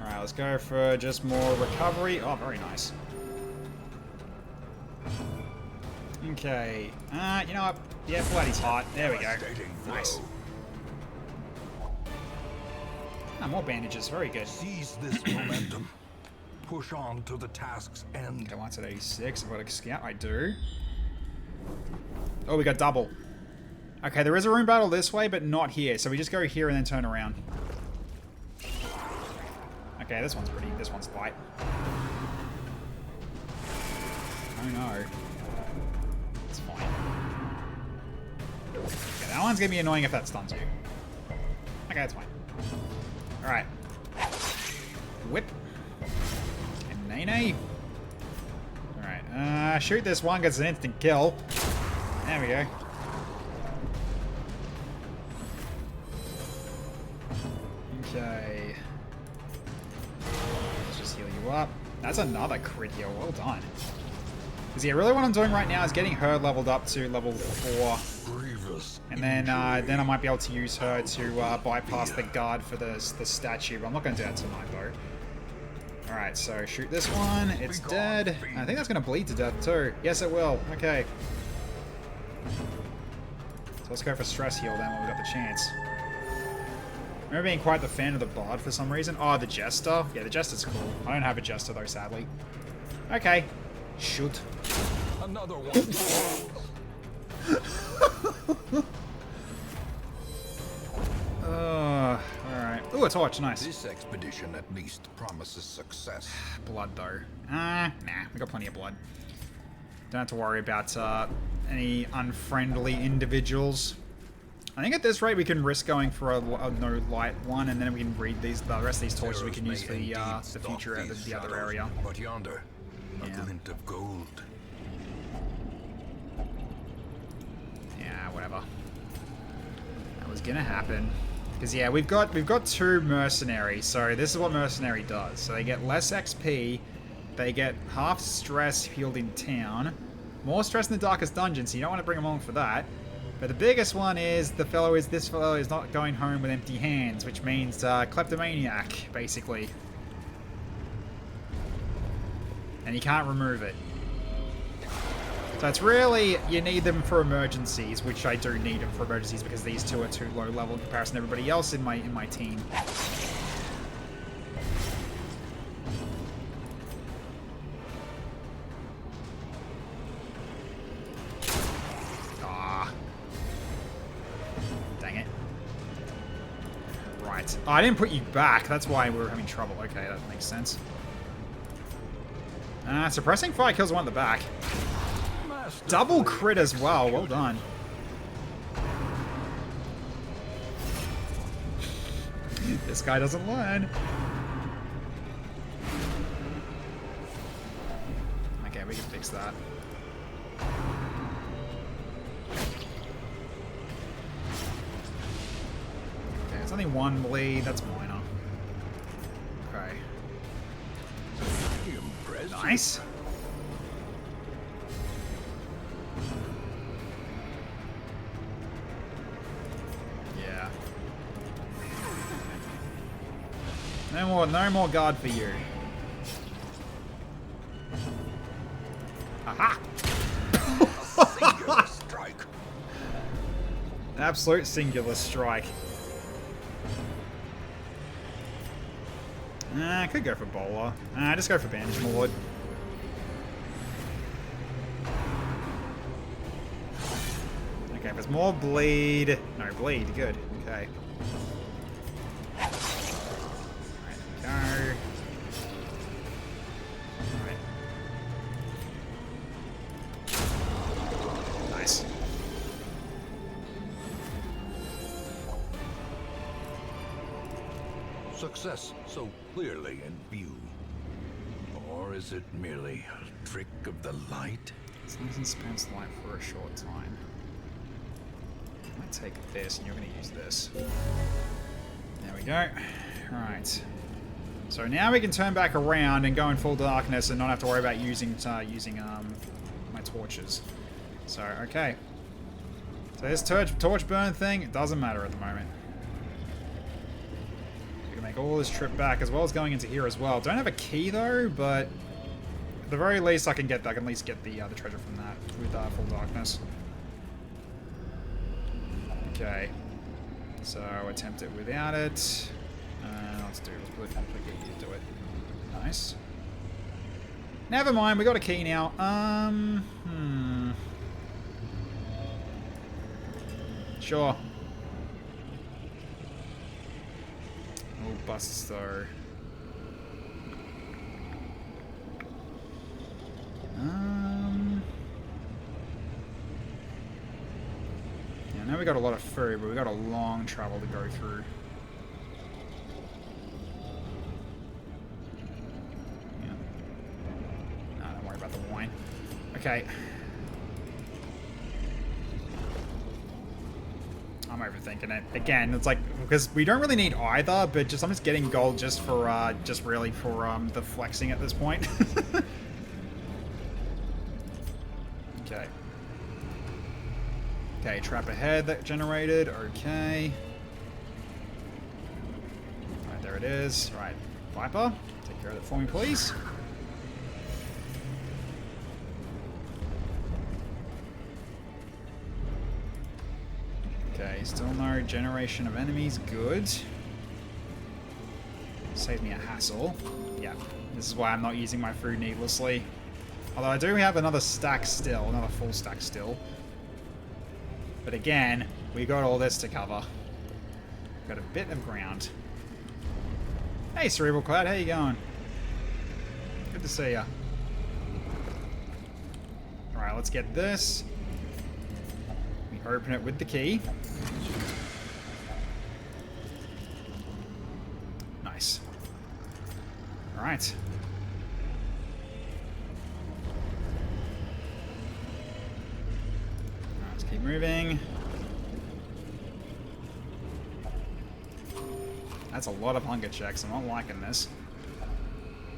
Alright, let's go for just more recovery. Oh, very nice. Okay. You know what? Yeah, Bloody hot. There we go. Nice. Ah, more bandages. Very good. Seize this momentum. Push on to the task's end. Okay, once at 86. I've got a scout. I do. Oh, we got double. Okay, there is a room battle this way, but not here. So we just go here and then turn around. Okay, this one's light. Oh no. It's fine. Okay, that one's gonna be annoying if that stuns you. Okay, that's fine. Alright. Whip. And nay-nay. Alright, shoot this one, gets an instant kill. There we go. Okay. Let's just heal you up. That's another crit heal. Well done. Because yeah, really what I'm doing right now is getting her leveled up to level 4. Grievous. And then I might be able to use her to bypass the guard for the statue. But I'm not going to do that tonight, though. Alright, so shoot this one. It's dead. I think that's going to bleed to death, too. Yes, it will. Okay. So let's go for stress heal then when we've got the chance. I remember being quite the fan of the bard for some reason. Oh, the jester. Yeah, the jester's cool. I don't have a jester, though, sadly. Okay. Shoot. Another one. Alright. Ooh, a torch. Nice. This expedition at least promises success. Blood, though. Nah. We got plenty of blood. Don't have to worry about any unfriendly individuals. I think at this rate we can risk going for a no light one, and then we can read the rest of these torches we can use for the future at the other area. But yonder, a glint of gold. Yeah, whatever. That was gonna happen. Because yeah, we've got 2 mercenaries, so this is what mercenary does. So they get less XP, they get half stress healed in town, more stress in the darkest dungeon, so you don't want to bring them along for that. But the biggest one is this fellow is not going home with empty hands, which means kleptomaniac, basically. And you can't remove it. So it's really, you need them for emergencies, which I do need them for emergencies because these 2 are too low level in comparison to everybody else in my team. Ah. Dang it. Right. Oh, I didn't put you back. That's why we were having trouble. Okay, that makes sense. Suppressing fire kills one at the back. Double crit as well. Well done. This guy doesn't learn. Okay, we can fix that. Okay, it's only 1 bleed. That's minor. Okay. Nice. Yeah. No more guard for you. Aha! Singular strike. Absolute singular strike. I could go for bowler. Just go for bandage lord. Okay, if there's more bleed. No, bleed, good. Okay. Alright, go. Alright. Nice. Success so clearly in view. Or is it merely a trick of the light? As long as it spans light for a short time. I might take this, and you're going to use this. There we go. Right. So now we can turn back around and go in full darkness and not have to worry about using my torches. So, okay. So this torch burn thing, it doesn't matter at the moment. We can make all this trip back as well as going into here as well. Don't have a key though, but at the very least I can at least get the treasure from that with full darkness. Okay. So attempt it without it. Let's do it. Nice. Never mind, we got a key now. Sure. Oh, busts though. Yeah, I know we got a lot of food, but we got a long travel to go through. Yeah. No, don't worry about the wine. Okay. I'm overthinking it. Again, it's like, because we don't really need either, but I'm just getting gold just for, just really for, the flexing at this point. Okay, trap ahead that generated. Okay. Right, there it is. Right, Viper, take care of that for me, please. Okay, still no generation of enemies. Good. Saves me a hassle. Yeah, this is why I'm not using my food needlessly. Although I do have another stack still, another full stack still. But again, we got all this to cover. Got a bit of ground. Hey, Cerebral Cloud, how you going? Good to see ya. Alright, let's get this. We open it with the key. Nice. Alright. Let's keep moving. That's a lot of hunger checks. I'm not liking this.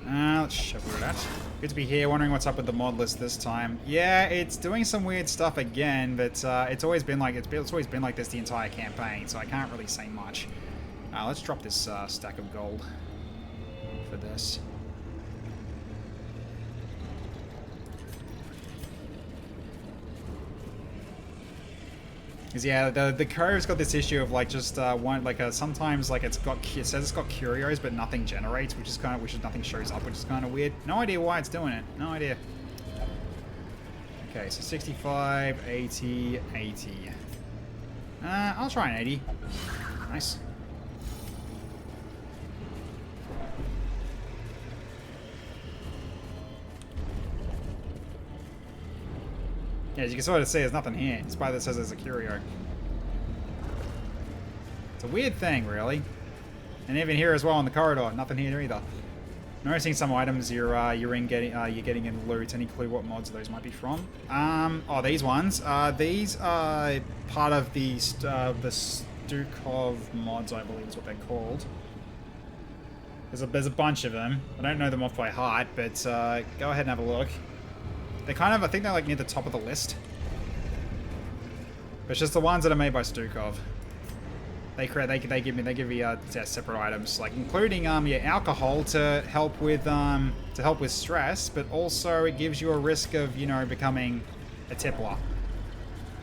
Let's shovel that. Good to be here. Wondering what's up with the mod list this time. Yeah, it's doing some weird stuff again, but it's always been like it's always been like this the entire campaign, so I can't really say much. Let's drop this stack of gold for this. Because yeah, the Cove's got this issue of like just one like sometimes like it says it's got curios but nothing generates, which is nothing shows up, which is kind of weird. No idea why it's doing it. No idea. Okay, so 65, 80, 80. I'll try an 80. Nice. Yeah, as you can sort of see, there's nothing here, despite that it says there's a curio. It's a weird thing, really. And even here as well in the corridor, nothing here either. Noticing some items you're getting in loot. Any clue what mods those might be from? Oh, these ones. These are part of the Stagecoach mods, I believe is what they're called. There's a bunch of them. I don't know them off by heart, but go ahead and have a look. They're kind of, I think they're like near the top of the list. But it's just the ones that are made by Stagecoach. They give you separate items, like including your alcohol to help with stress, but also it gives you a risk of becoming a tippler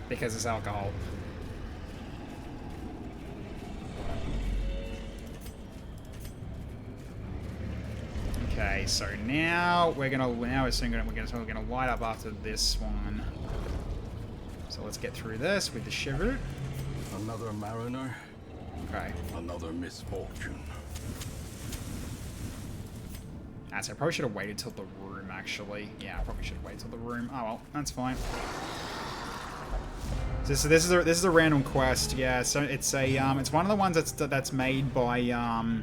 because it's alcohol. Okay, so now we're gonna light up after this one. So let's get through this with the shiver. Another mariner. Okay. Another misfortune. So I probably should have waited till the room, actually. Yeah, I probably should have waited till the room. Oh well, that's fine. So this is a random quest. Yeah, so it's one of the ones that's made by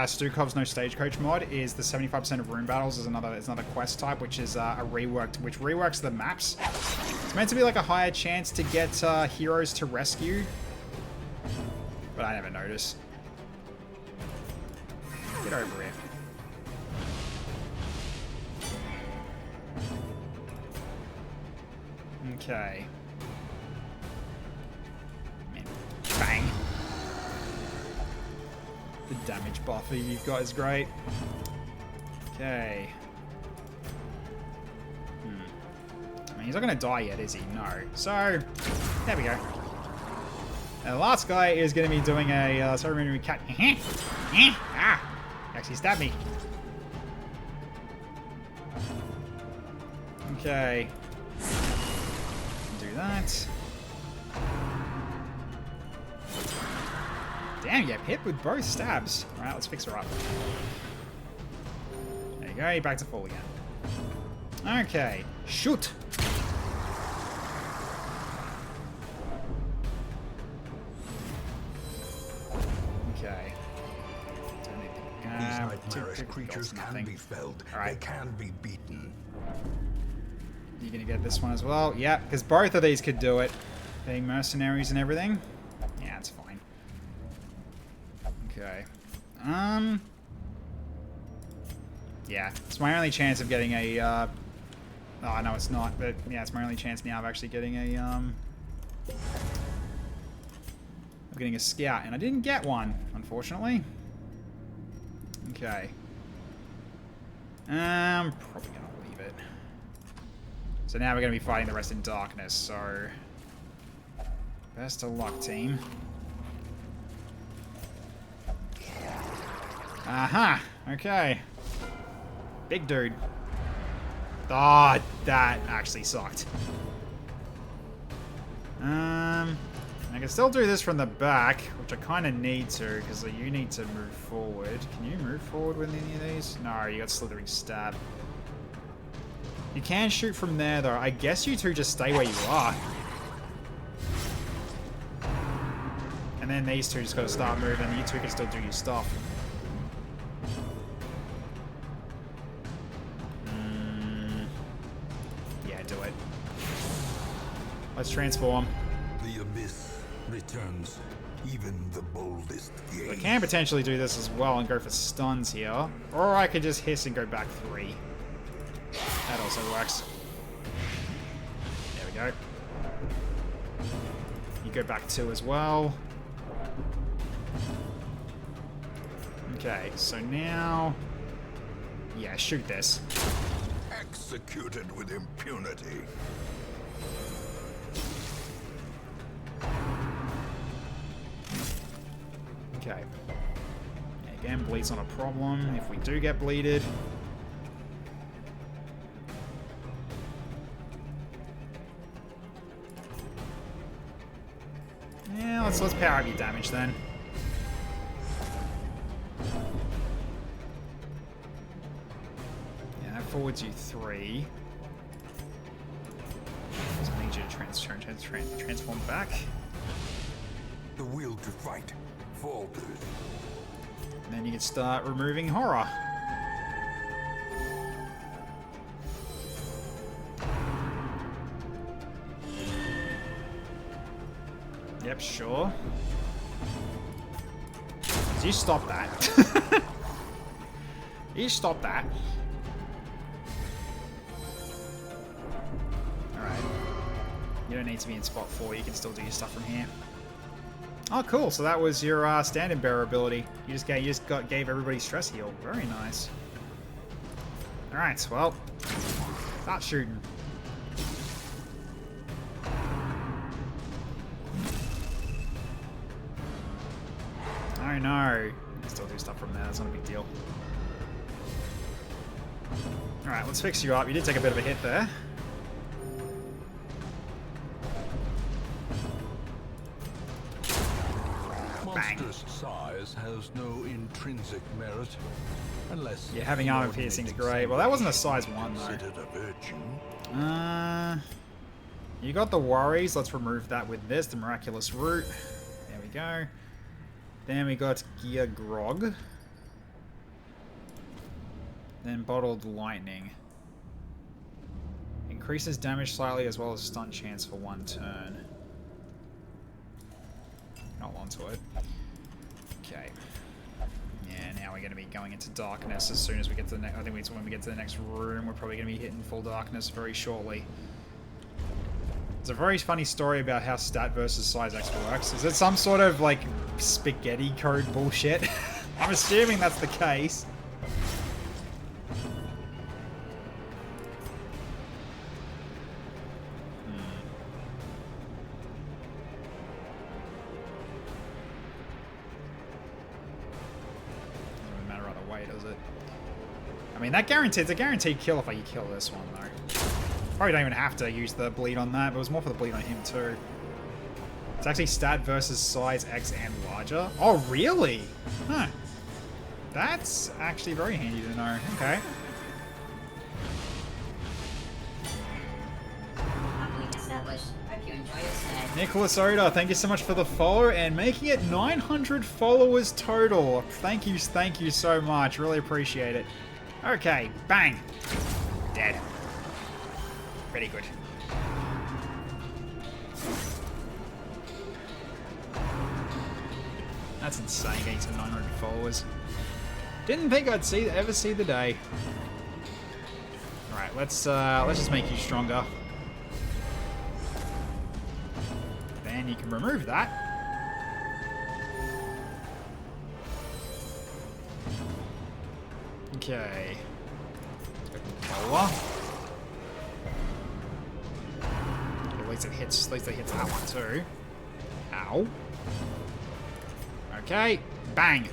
Stagecoach's No Stagecoach mod. Is the 75% of room battles is another quest type, which is which reworks the maps. It's meant to be like a higher chance to get heroes to rescue, but I never notice. Get over here. Okay. Bang. The damage buffer you've got is great. Okay. I mean, he's not going to die yet, is he? No. So, there we go. And the last guy is going to be doing a... sorry, remember cat... ah! Actually stabbed me. Okay. Do that. Damn, you get hit with both stabs. Alright, let's fix her up. There you go, you're back to full again. Okay, shoot! Okay. These nightmarish creatures can be felled. Alright. They can be beaten. You gonna get this one as well? Yeah, because both of these could do it. Being mercenaries and everything. Yeah, it's fine. Okay. Yeah, it's my only chance of getting a, oh, no, it's not, but yeah, it's my only chance now of actually getting a, I'm getting a scout, and I didn't get one, unfortunately. Okay. Probably gonna leave it. So now we're gonna be fighting the rest in darkness, so... Best of luck, team. Aha! Okay. Big dude. Ah, that actually sucked. I can still do this from the back, which I kind of need to, because you need to move forward. Can you move forward with any of these? No, you got slithering stab. You can shoot from there, though. I guess you two just stay where you are. And then these two just got to start moving, and you two can still do your stuff. Yeah, do it. Let's transform. The abyss returns even the boldest gaze. I can potentially do this as well and go for stuns here. Or I could just hiss and go back 3. That also works. There we go. You go back 2 as well. Okay, so now... Yeah, shoot this. Executed with impunity. Okay. Again, bleed's not a problem if we do get bleeded. Yeah, let's power up your damage then. Yeah, that forwards you 3. So I need you to transform back. The will to fight falters. And then you can start removing horror. Yep, sure. You stop that. You stop that. Alright. You don't need to be in spot 4, you can still do your stuff from here. Oh, cool. So that was your standard bearer ability. You just gave everybody stress heal. Very nice. All right. Well, start shooting. Oh no. You can still do stuff from there. That's not a big deal. All right. Let's fix you up. You did take a bit of a hit there. Monstrous size has no intrinsic merit, unless having armor piercing's great. Well, that wasn't a size 1 considered a virtue. though. You got the worries. Let's remove that with this, the miraculous root. There we go. Then we got Gear Grog. Then bottled lightning. Increases damage slightly as well as stun chance for 1 turn. Hold on to it. Okay. Yeah, now we're going to be going into darkness as soon as we get to the next... I think when we get to the next room, we're probably going to be hitting full darkness very shortly. There's a very funny story about how stat versus size X works. Is it some sort of, like, spaghetti code bullshit? I'm assuming that's the case. I mean, it's a guaranteed kill if I kill this one, though. Probably don't even have to use the bleed on that, but it was more for the bleed on him, too. It's actually stat versus size X and larger. Oh, really? Huh. That's actually very handy to know. Okay. Nicholas Oda, thank you so much for the follow and making it 900 followers total. Thank you so much. Really appreciate it. Okay, bang. Dead. Pretty good. That's insane, getting to 900 followers. Didn't think I'd ever see the day. Alright, let's just make you stronger. And you can remove that. Okay. Cola. At least it hits that one too. Ow. Okay. Bang.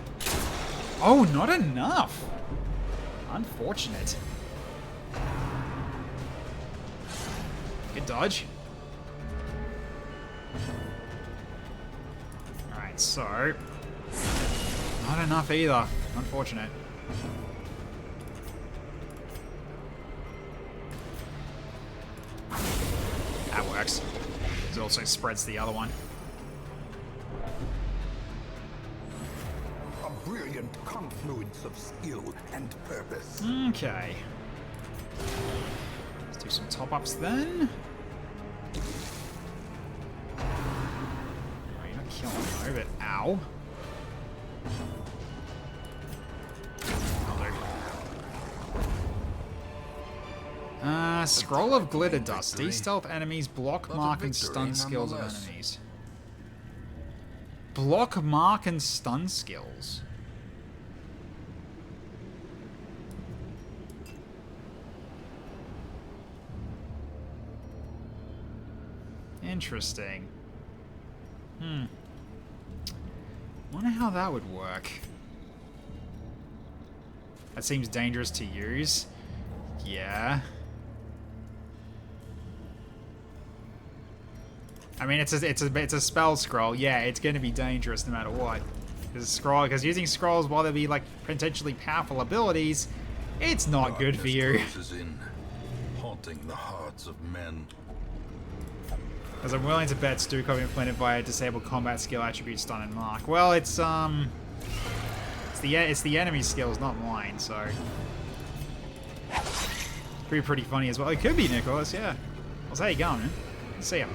Oh, not enough. Unfortunate. Good dodge. Alright, so... not enough either. Unfortunate. That works. It also spreads the other one. A brilliant confluence of skill and purpose. Okay. Let's do some top-ups then. Oh, you're not killing me, but ow. Scroll of Glitter Dust. De-stealth enemies, block, mark, and stun skills of enemies. Block, mark, and stun skills. Interesting. Wonder how that would work. That seems dangerous to use. Yeah. I mean, it's a spell scroll. Yeah, it's going to be dangerous no matter what. Because using scrolls while they be like potentially powerful abilities, it's not good for you. Haunting the hearts of men. As I'm willing to bet Stu could be implemented via disabled combat skill attribute stun and mark. Well, it's the enemy skills, not mine. So pretty funny as well. It could be Nicholas. Yeah. Well, how you going, man? Let's see him.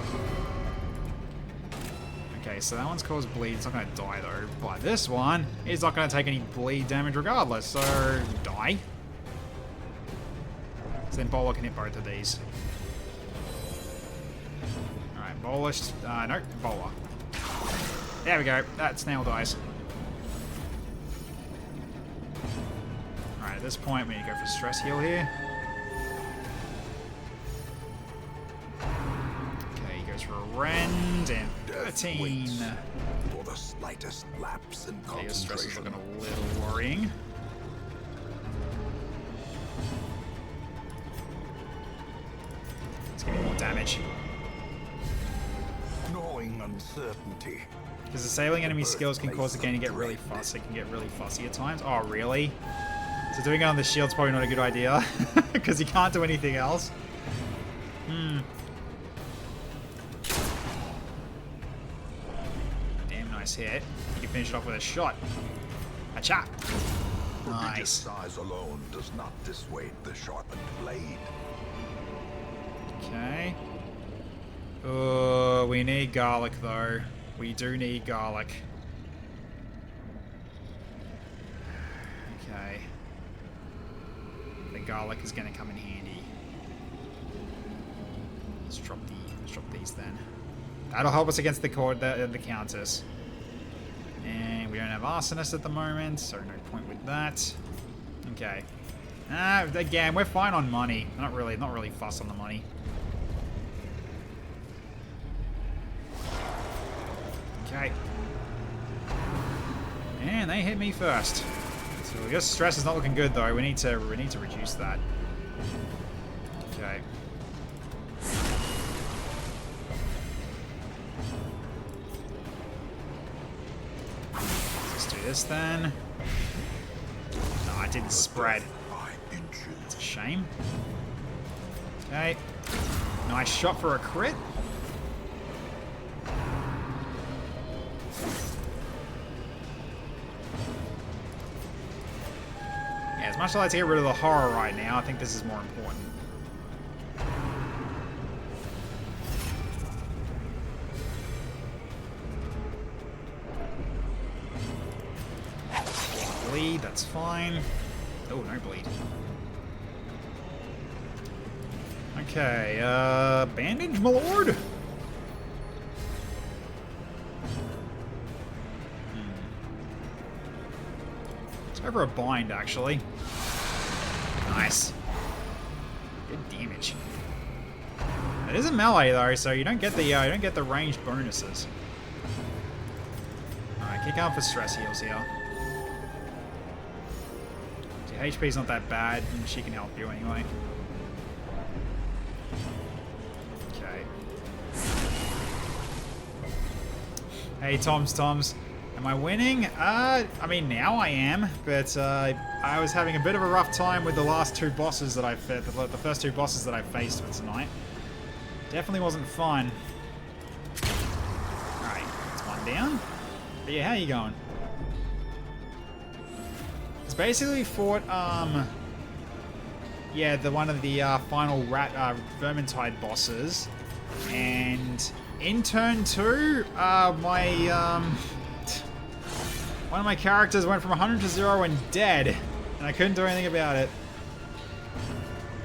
Okay, so that one's caused bleed. It's not going to die, though. But this one is not going to take any bleed damage regardless, so die. So then Bowler can hit both of these. Alright, Bowler. No, Bowler. There we go. That snail dies. Alright, at this point, we need to go for stress heal here. For a rend and 13. For the slightest lapse in Okay, your stress is concentration. looking a little worrying. Let's give me more damage. Gnawing uncertainty. Because disabling enemy skills can cause the game to get really fussy. It can get really fussy at times. Oh, really? So doing it on the shield's probably not a good idea. Because you can't do anything else. Hit. You can finish it off with a shot. A chop. Prodigious Nice. size alone does not dissuade the sharpened blade. Okay. We need garlic though. We do need garlic. Okay. The garlic is going to come in handy. Let's drop these then. That'll help us against the counters. And we don't have Arsonist at the moment, so no point with that. Okay. Again, we're fine on money. Not really fussed on the money. Okay. And they hit me first. So I guess stress is not looking good though. We need to reduce that. Okay. This then. No, it didn't spread. It's a shame. Okay. Nice shot for a crit. Yeah, as much as I like to get rid of the horror right now, I think this is more important. Bleed, that's fine. Oh, no bleed. Okay, bandage, my lord. Let's go for a bind, actually. Nice. Good damage. It is a melee though, so you don't get the ranged bonuses. Alright, kick out for stress heals here. So HP's not that bad, and she can help you anyway. Okay. Hey, Toms. Am I winning? I mean, now I am, but I was having a bit of a rough time with the last two bosses that the first two bosses that I faced for tonight. Definitely wasn't fun. Alright, that's one down. But yeah, how you going? It's basically fought, yeah, one of the final Vermintide bosses. And in turn 2, one of my characters went from 100 to 0 and dead, and I couldn't do anything about it.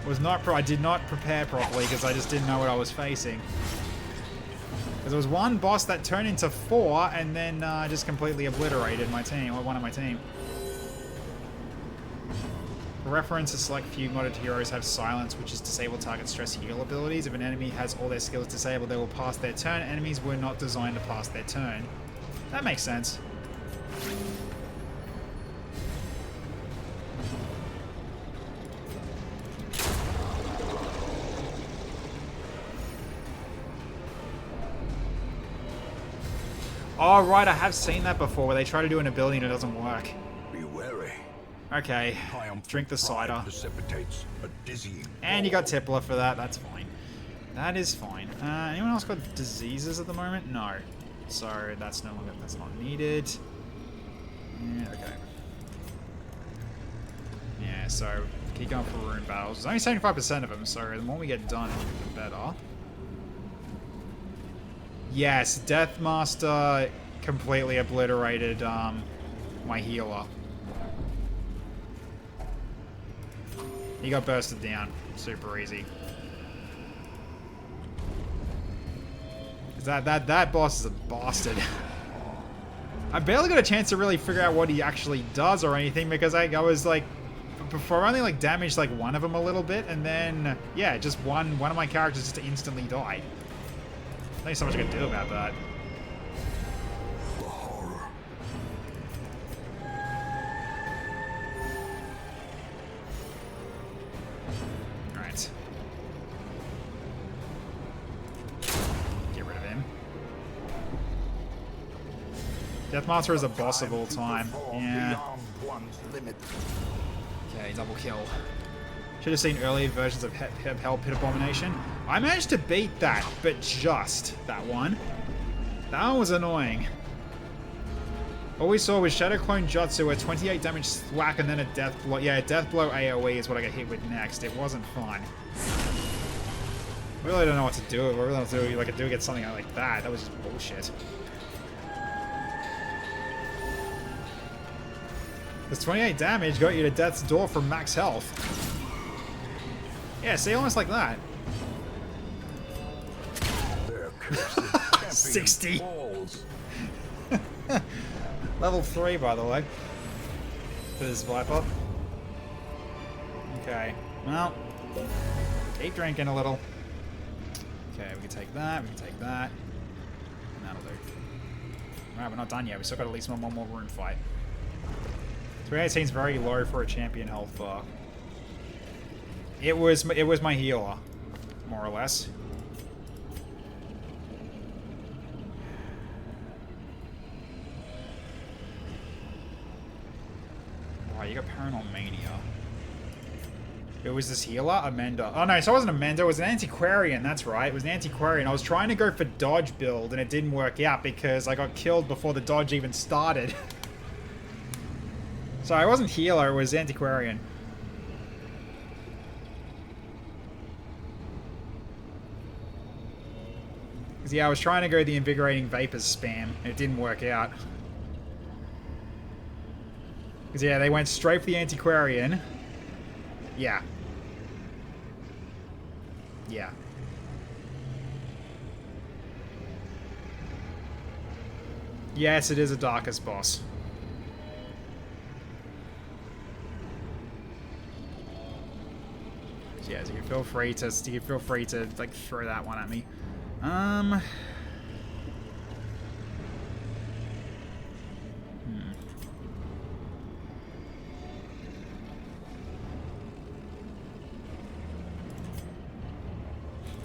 I did not prepare properly because I just didn't know what I was facing. Because there was one boss that turned into 4 and then just completely obliterated my team, or one of my team. For reference, a select few modded heroes have silence, which is disable target stress heal abilities. If an enemy has all their skills disabled, they will pass their turn. Enemies were not designed to pass their turn. That makes sense. Oh, right, I have seen that before, where they try to do an ability and it doesn't work. Be wary. Okay, drink the cider. Precipitates a dizzying And you got Tippler for that, that's fine. That is fine. Anyone else got diseases at the moment? No. So that's not needed. Yeah, okay. Yeah, so keep going for rune battles. There's only 75% of them, so the more we get done, the better. Yes, Deathmaster completely obliterated my healer. He got bursted down. Super easy. That boss is a bastard. I barely got a chance to really figure out what he actually does or anything because I was like, before I only like damaged like one of them a little bit, and then yeah, just one of my characters just instantly died. There's so much I can do about that. the horror. Alright. Get rid of him. Deathmaster is a boss of all time. Yeah. Beyond one's limit. Okay, double kill. Should have seen earlier versions of Hell Pit Abomination. I managed to beat that, but just that one. That one was annoying. All we saw was Shadow Clone Jutsu, a 28 damage thwack, and then a Death Blow. Yeah, Death Blow AoE is what I got hit with next. It wasn't fun. I really don't know what to do. I really don't know what to do. Like, I do get something like that. That was just bullshit. This 28 damage got you to Death's Door from max health. Yeah, see, almost like that. Their cursed champion 60. falls. Level 3, by the way. For this Viper. Okay. Well, keep drinking a little. Okay, we can take that, we can take that. And that'll do. Alright, we're not done yet. We still got at least one more rune fight. 318 is very low for a champion health bar. It was my healer, more or less. Right, you got Paranormal Mania. It was this healer, Amenda. Oh no, so it wasn't Amenda, it was an Antiquarian, that's right. It was an Antiquarian. I was trying to go for dodge build and it didn't work out because I got killed before the dodge even started. So I wasn't healer, it was Antiquarian. Because yeah, I was trying to go the Invigorating Vapors spam, and it didn't work out. Because yeah, they went straight for the Antiquarian. Yeah. Yeah. Yes, it is a Darkest boss. Feel free to like throw that one at me.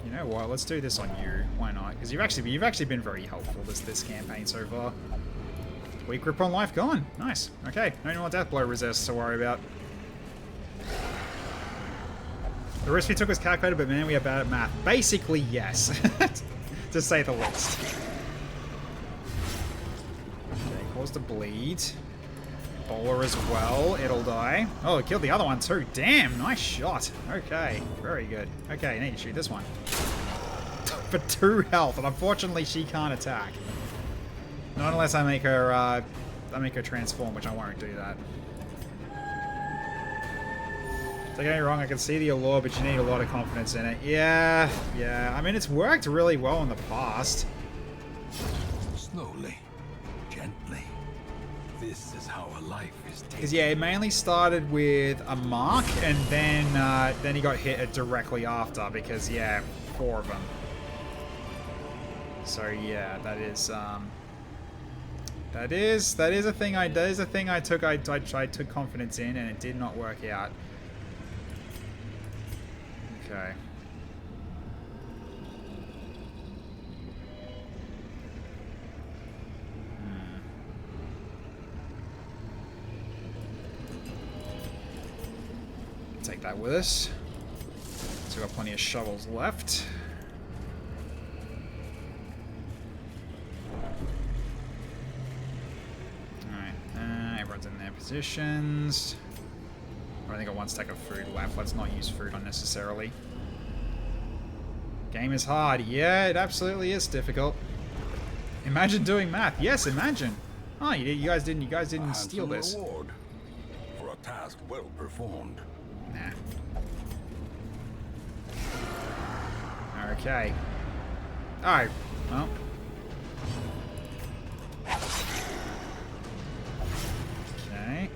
You know what? Let's do this on you. Why not? Because you've actually been very helpful this campaign so far. Weak grip on life gone. Nice. Okay. No more death blow resists to worry about. The risk we took was calculated, but man, we are bad at math. Basically, yes. To say the least. Okay, cause to bleed. Bowler as well. It'll die. Oh, it killed the other one too. Damn, nice shot. Okay, very good. Okay, I need to shoot this one. For 2 health, and unfortunately she can't attack. Not unless I make her transform, which I won't do that. Don't get me wrong, I can see the allure, but you need a lot of confidence in it. Yeah. I mean, it's worked really well in the past. Slowly, gently. This is how a life is taken. Because, yeah, it mainly started with a mark, and then he got hit directly after, because, yeah, 4 of them. So, yeah, that is a thing I took confidence in, and it did not work out. Okay. Take that with us. So we've got plenty of shovels left. Alright, everyone's in their positions. I only got 1 stack of food left. Let's not use food unnecessarily. Game is hard. Yeah, it absolutely is difficult. Imagine doing math. Yes, imagine. Oh, you guys didn't steal this. Reward for a task well performed. Nah. Okay. Alright. Well. Okay.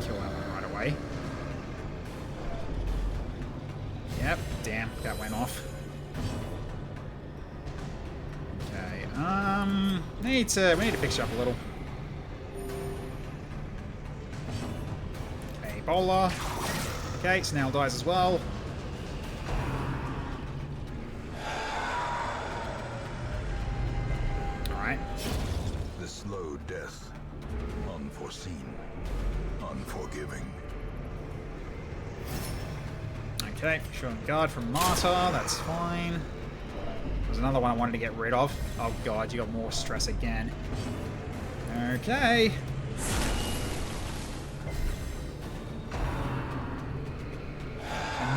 Kill that one right away. Yep. Damn. That went off. We need to fix you up a little. Okay, bowler. Okay, snail dies as well. Alright. The slow death. Unforeseen. Unforgiving. Okay, showing guard from Martyr, that's fine. There's another one I wanted to get rid of. Oh god, you got more stress again. Okay.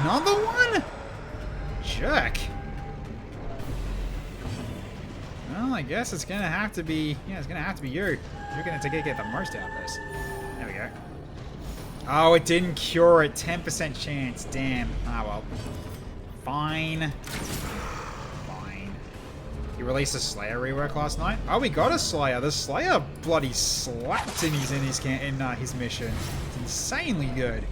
Another one? Jerk. Well, I guess it's gonna have to be. Yeah, it's gonna have to be you. You're gonna get the most out of this. There we go. Oh, it didn't cure it. 10% chance. Damn. Ah, well. Fine. He released a Slayer rework last night. Oh, we got a Slayer. The Slayer bloody slapped in his mission. It's insanely good.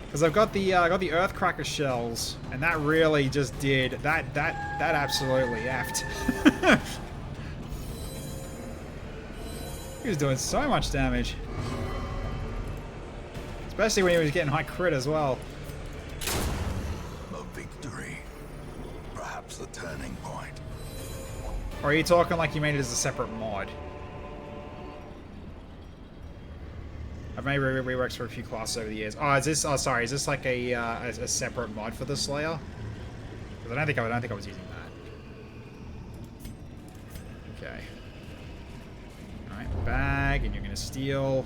Because I've got the Earthcracker shells, and that really just did that absolutely effed. He was doing so much damage, especially when he was getting high crit as well. A victory. Perhaps the turning point. Or are you talking like you made it as a separate mod? I've made reworks for a few classes over the years. Oh, is this? Oh, sorry. Is this like a separate mod for the Slayer? Because I don't think I was using that. Okay. All right, bag, and you're gonna steal.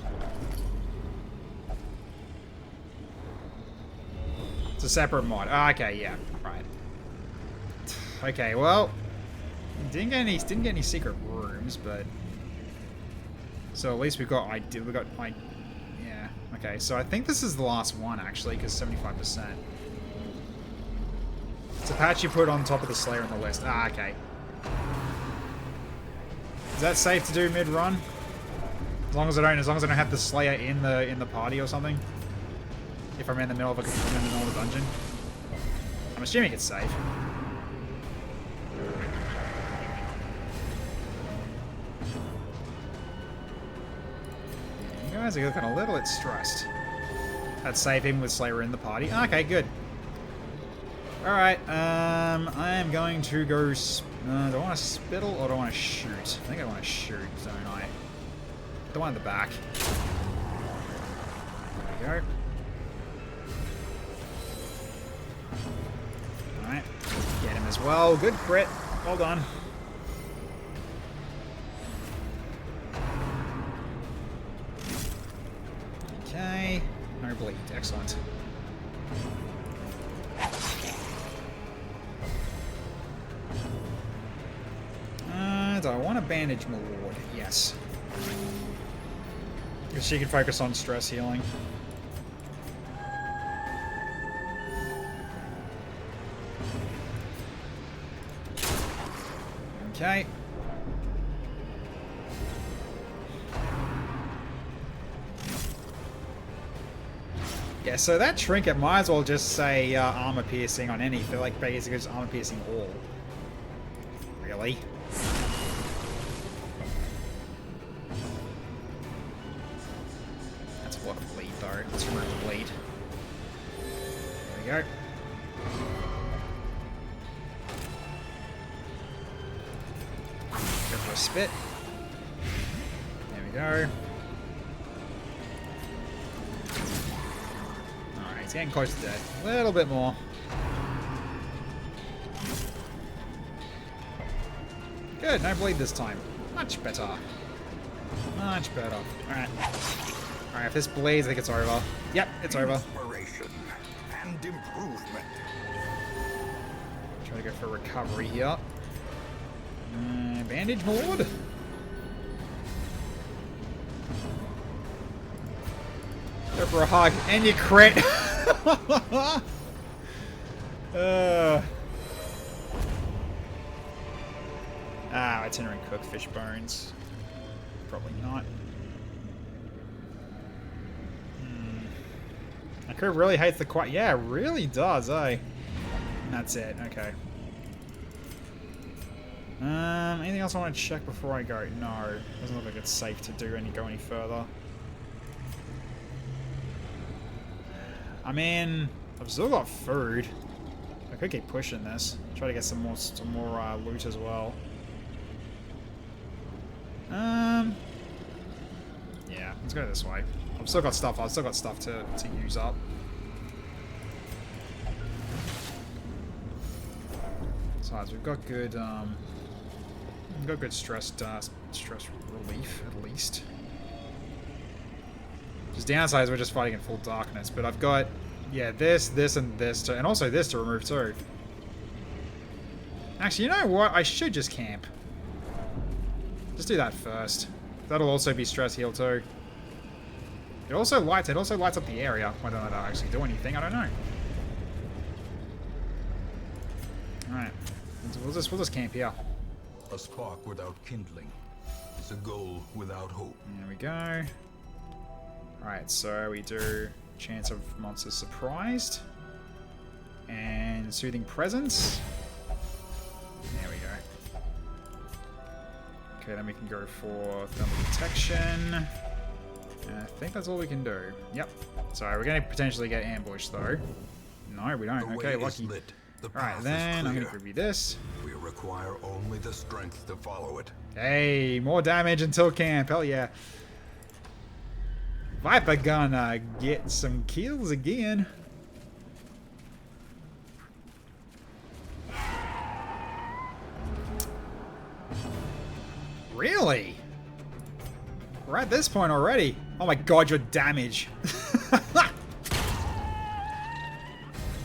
It's a separate mod. Oh, okay, yeah, right. Okay, well, didn't get any secret rooms, but so at least we got yeah. Okay, so I think this is the last one actually, because 75%. It's a patch you put on top of the Slayer in the list. Ah, okay. Is that safe to do mid-run? As long as I don't have the Slayer in the party or something. If I'm in the middle of a dungeon. I'm assuming it's safe. You guys are looking a little bit stressed. That's safe even with Slayer in the party. Okay, good. Alright, I am going to go... do I want to spittle or do I want to shoot? I think I want to shoot, don't I? The one in the back. There we go. Alright, get him as well. Good crit. Well done. Okay. No bleed. Excellent. Do I want to bandage my ward? Yes. Because she can focus on stress healing. Okay. Yeah, so that trinket might as well just say armor piercing on anything. Like basically just armor piercing all. Really? That's a lot of bleed though. Let's remove the bleed. There we go. Go for a spit. There we go. Alright, he's getting close to death. A little bit more. Good, no bleed this time. Much better. Much better. Alright. Alright, if this bleeds, I think it's over. Yep, it's over. Inspiration and improvement. Try to go for recovery here. Bandage Lord. Go for a hug. And you crit. Itinerant cook fish bones. Probably not. That crew really hates the quiet. Yeah, it really does, eh? And that's it. Okay. Anything else I want to check before I go? No. Doesn't look like it's safe to go any further. I mean, I've still got food. I could keep pushing this. Try to get some more loot as well. Yeah, let's go this way. I've still got stuff to use up. Besides, we've got good stress relief at least. Just downside is we're just fighting in full darkness, but I've got this and this and also this to remove too. Actually, you know what? I should just camp. Just do that first. That'll also be stress heal too. It also lights up the area. Whether or not that'll actually do anything, I don't know. Alright. We'll just camp here. A spark without kindling is a goal without hope. There we go. Alright, so we do chance of monsters surprised. And soothing presence. There we go. Okay, then we can go for thermal protection. And I think that's all we can do. Yep. So we're going to potentially get ambushed though. No, we don't. Okay, lucky. Alright, then I'm going to give you this. We require only the strength to follow it. Hey, more damage until camp. Hell yeah. Viper gonna get some kills again. Really? We're at this point already. Oh my god, your damage.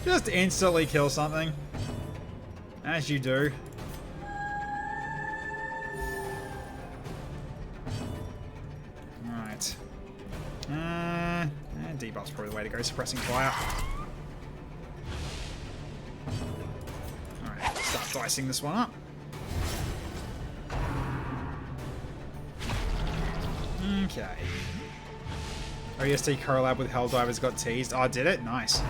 Just instantly kill something. As you do. Alright. Debuff's probably the way to go, suppressing fire. Alright, start dicing this one up. Okay. OSD collab with Helldivers got teased. Oh, did it? Nice.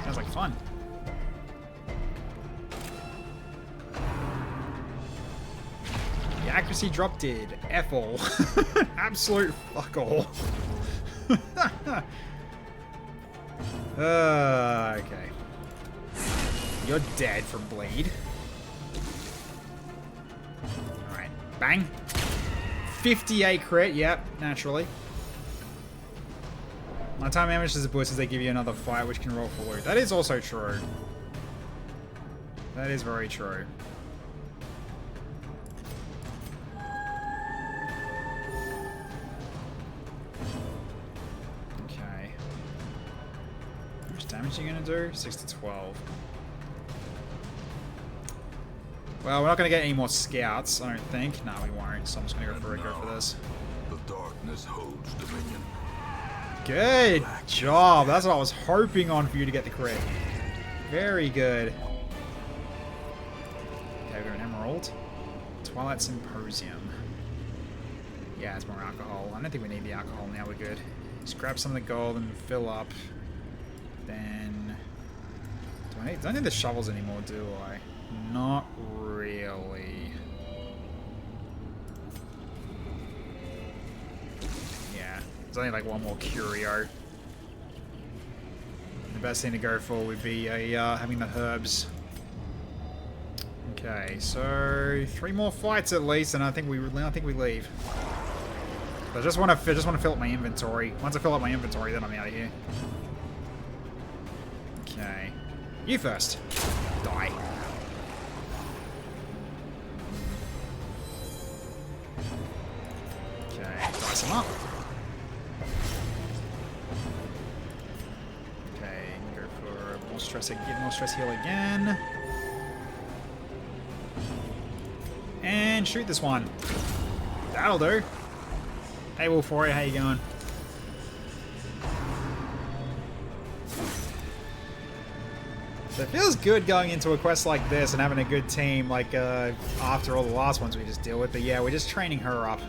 Sounds like fun. The accuracy drop did. F all. Absolute fuck all. Okay. You're dead from bleed. Alright. Bang. 58 crit. Yep, naturally. My time damage is a boost as they give you another fight, which can roll for loot. That is also true. That is very true. Okay. How much damage are you going to do? 6 to 12. Well, we're not going to get any more scouts, I don't think. No, we won't, so I'm just going to go for a go for this. The darkness holds dominion. Good job. That's what I was hoping on for you to get the crit. Very good. Okay, we got an emerald. Twilight Symposium. Yeah, it's more alcohol. I don't think we need the alcohol now. We're good. Just grab some of the gold and fill up. Then... don't need the shovels anymore, do I? Not really. Yeah, there's only like one more curio. The best thing to go for would be having the herbs. Okay, so 3 more fights at least, and I think we leave. But I just want to fill up my inventory. Once I fill up my inventory, then I'm out of here. Okay, you first. Die. Dice him up. Okay, go for more stress heal again. And shoot this one. That'll do. Hey Wolforia, how you going? So it feels good going into a quest like this and having a good team like after all the last ones we just deal with. But yeah, we're just training her up.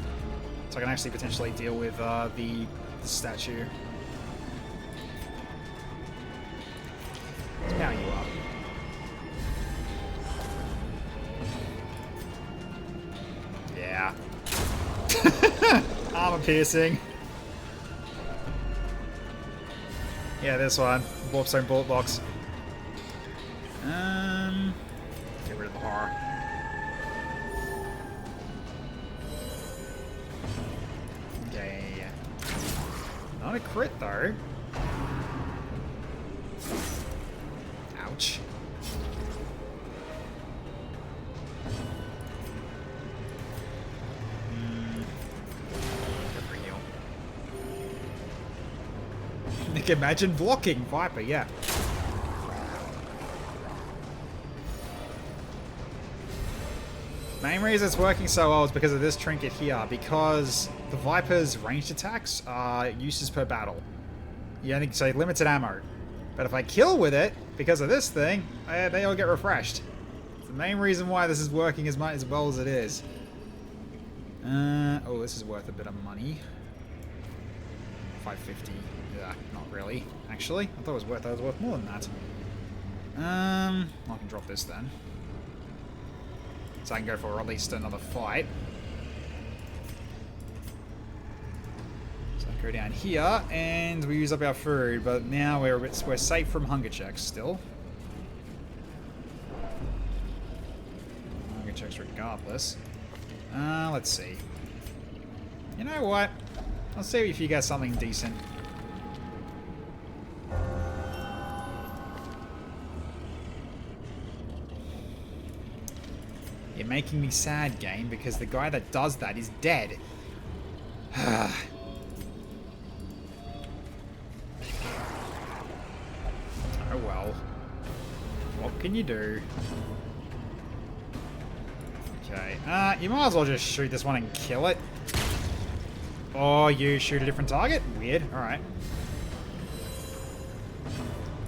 So I can actually potentially deal with the statue. Let's power you up. Yeah. Armor piercing. Yeah, this one. Warpstone bullet box. Get rid of the horror. Not a crit, though. Ouch. Good for heal. Nick, imagine blocking Viper, yeah. Main reason it's working so well is because of this trinket here, because the Viper's ranged attacks are uses per battle. You only say limited ammo. But if I kill with it, because of this thing, they all get refreshed. It's the main reason why this is working as well as it is. Oh, this is worth a bit of money. 550. Yeah, not really. Actually, I thought it was worth more than that. I can drop this then. So I can go for at least another fight. So I go down here, and we use up our food, but now we're safe from hunger checks still. Hunger checks regardless. Let's see. You know what? Let's see if you get something decent. You're making me sad, game, because the guy that does that is dead. Oh well. What can you do? Okay. You might as well just shoot this one and kill it. Or you shoot a different target? Weird. Alright.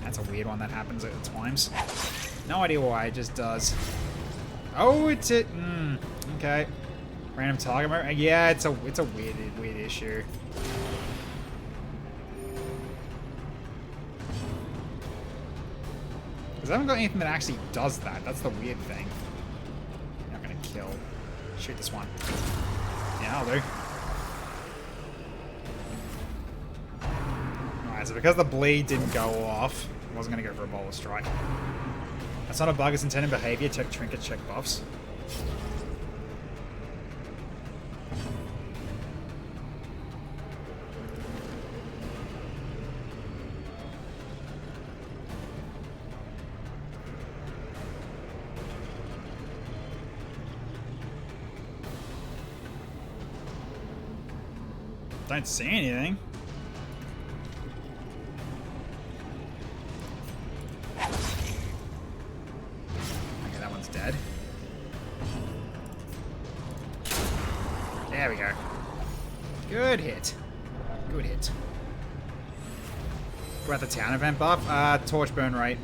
That's a weird one that happens at times. No idea why, it just does. Oh, it's it. Okay. Random target mode? Yeah, it's a weird issue. Because I haven't got anything that actually does that. That's the weird thing. Not gonna kill. Shoot this one. Yeah, I'll do. Alright, so because the bleed didn't go off, I wasn't gonna go for a boulder strike. That's not a bug, it's intended behavior. Check trinket, check buffs. Don't see anything. Okay, that one's dead. There we go. Good hit. Good hit. What about the town event buff? Torch burn rate.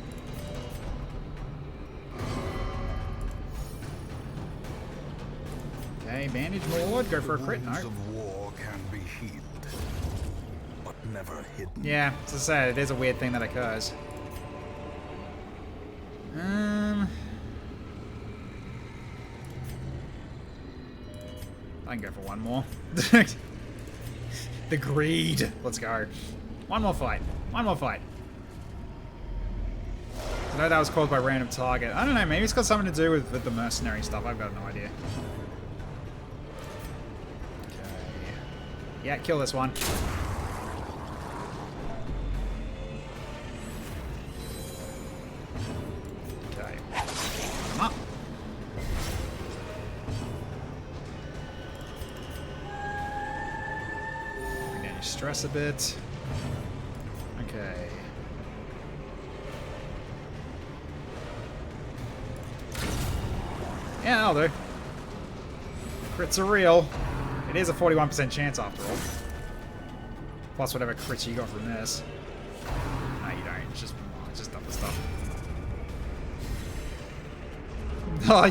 Okay, bandage lord. Go for a crit. No. Wounds of war can be healed, but never hidden. Yeah, as I said, it is a weird thing that occurs. I can go for one more. The greed. Let's go. One more fight. One more fight. I know that was caused by random target. I don't know, maybe it's got something to do with the mercenary stuff. I've got no idea. Okay. Yeah, kill this one. Okay. Come up. Bring down your stress a bit. Okay. Yeah, I'll do. Crits are real. It is a 41% chance after all. Plus whatever crits you got from this. No, you don't. It's just other stuff. Oh,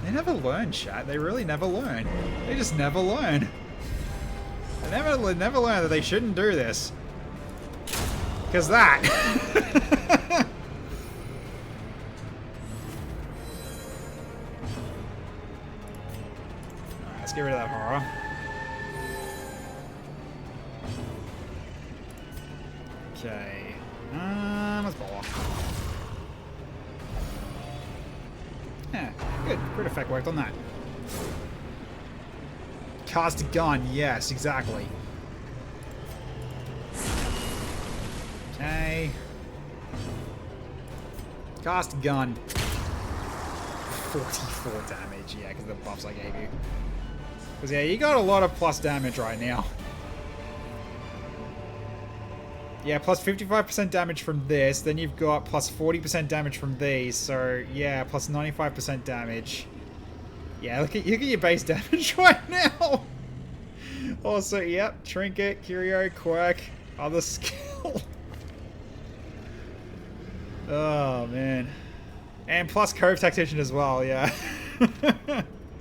they never learn, chat. They really never learn. They just never learn. They never learn that they shouldn't do this. Because that. Alright, let's get rid of that horror. Okay. Let's ball off. Yeah, good. Crit effect worked on that. Cast a gun, yes, exactly. Okay. Cast a gun. 44 damage, yeah, because of the buffs I gave you. Because, yeah, you got a lot of plus damage right now. Yeah, plus 55% damage from this, then you've got plus 40% damage from these, so, yeah, plus 95% damage. Yeah, look at your base damage right now. Also, yep, trinket, curio, quirk, other skill. Oh man, and plus Cove Tactician as well. Yeah,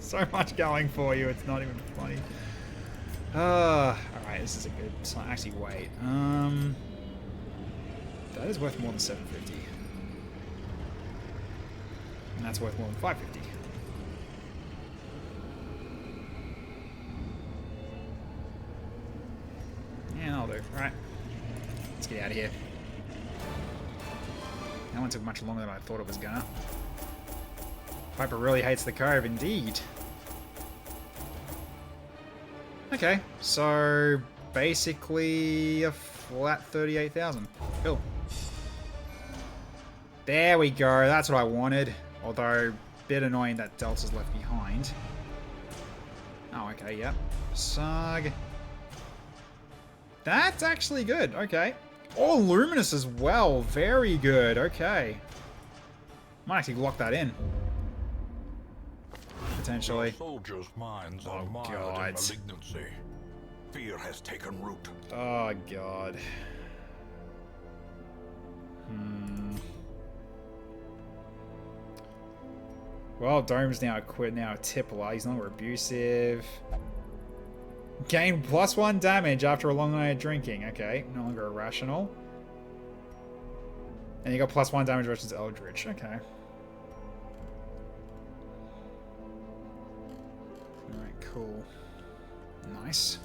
so much going for you. It's not even funny. All right, this is a good sign. Actually, wait. That is worth more than 750, and that's worth more than 550. Yeah, I'll do. Alright. Let's get out of here. That one took much longer than I thought it was gonna. Piper really hates the cove, indeed. Okay, so basically a flat 38,000. Cool. There we go, that's what I wanted. Although, a bit annoying that Delta's left behind. Oh, okay, yep. Sug. That's actually good, okay. Oh, Luminous as well, very good, okay. Might actually lock that in. Potentially. Soldiers' minds are mired in God. malignancy. Fear has taken root. Oh, God. Well, Dome's now a tippler. He's no longer abusive. Gain +1 damage after a long night of drinking. Okay, no longer irrational. And you got +1 damage versus Eldritch. Okay. Alright, cool. Nice.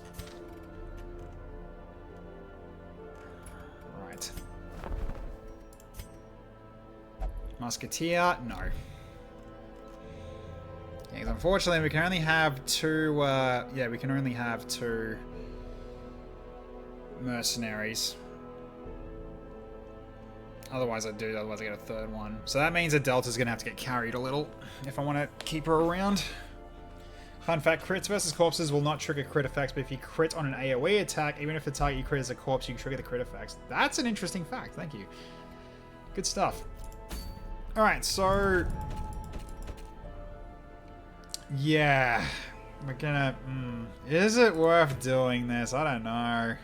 Right. Musketeer? No. Yeah, 'cause unfortunately we can only have two, yeah, we can only have two mercenaries. Otherwise I get a third one. So that means that Delta's gonna have to get carried a little if I want to keep her around. Fun fact, crits versus corpses will not trigger crit effects, but if you crit on an AoE attack, even if the target you crit is a corpse, you can trigger the crit effects. That's an interesting fact, thank you. Good stuff. Alright, so... yeah. We're gonna... is it worth doing this? I don't know.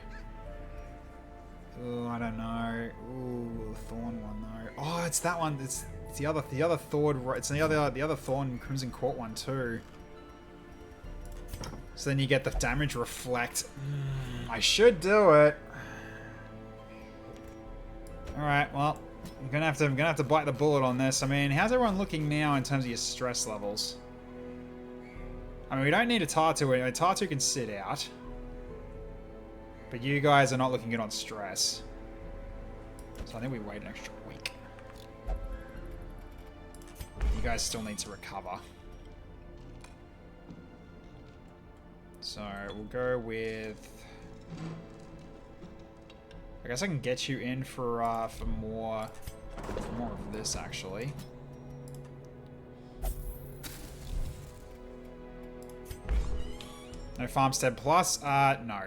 Ooh, I don't know. Ooh, the Thorn one though. Oh, it's that one. It's the other Thorn. It's the other Thorn Crimson Court one too. So then you get the damage reflect. I should do it. All right. Well, I'm gonna have to bite the bullet on this. I mean, how's everyone looking now in terms of your stress levels? I mean, we don't need a Tartu. A Tartu can sit out. But you guys are not looking good on stress. So I think we wait an extra week. You guys still need to recover. So we'll go with... I guess I can get you in for more of this actually. No Farmstead Plus? No.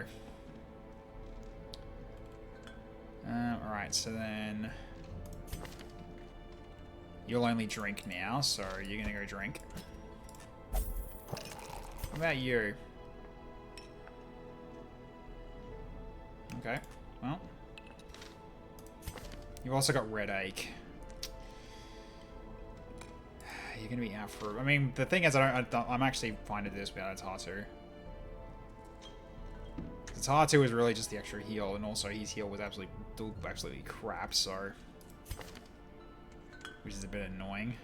Alright, so then... you'll only drink now, so you're gonna go drink. What about you? Okay, well... you've also got Red Ache. You're gonna be out for... I mean, the thing is, I'm actually fine to do this without a Tartu. The Tartu is really just the extra heal, and also his heal was absolutely crap, so... which is a bit annoying.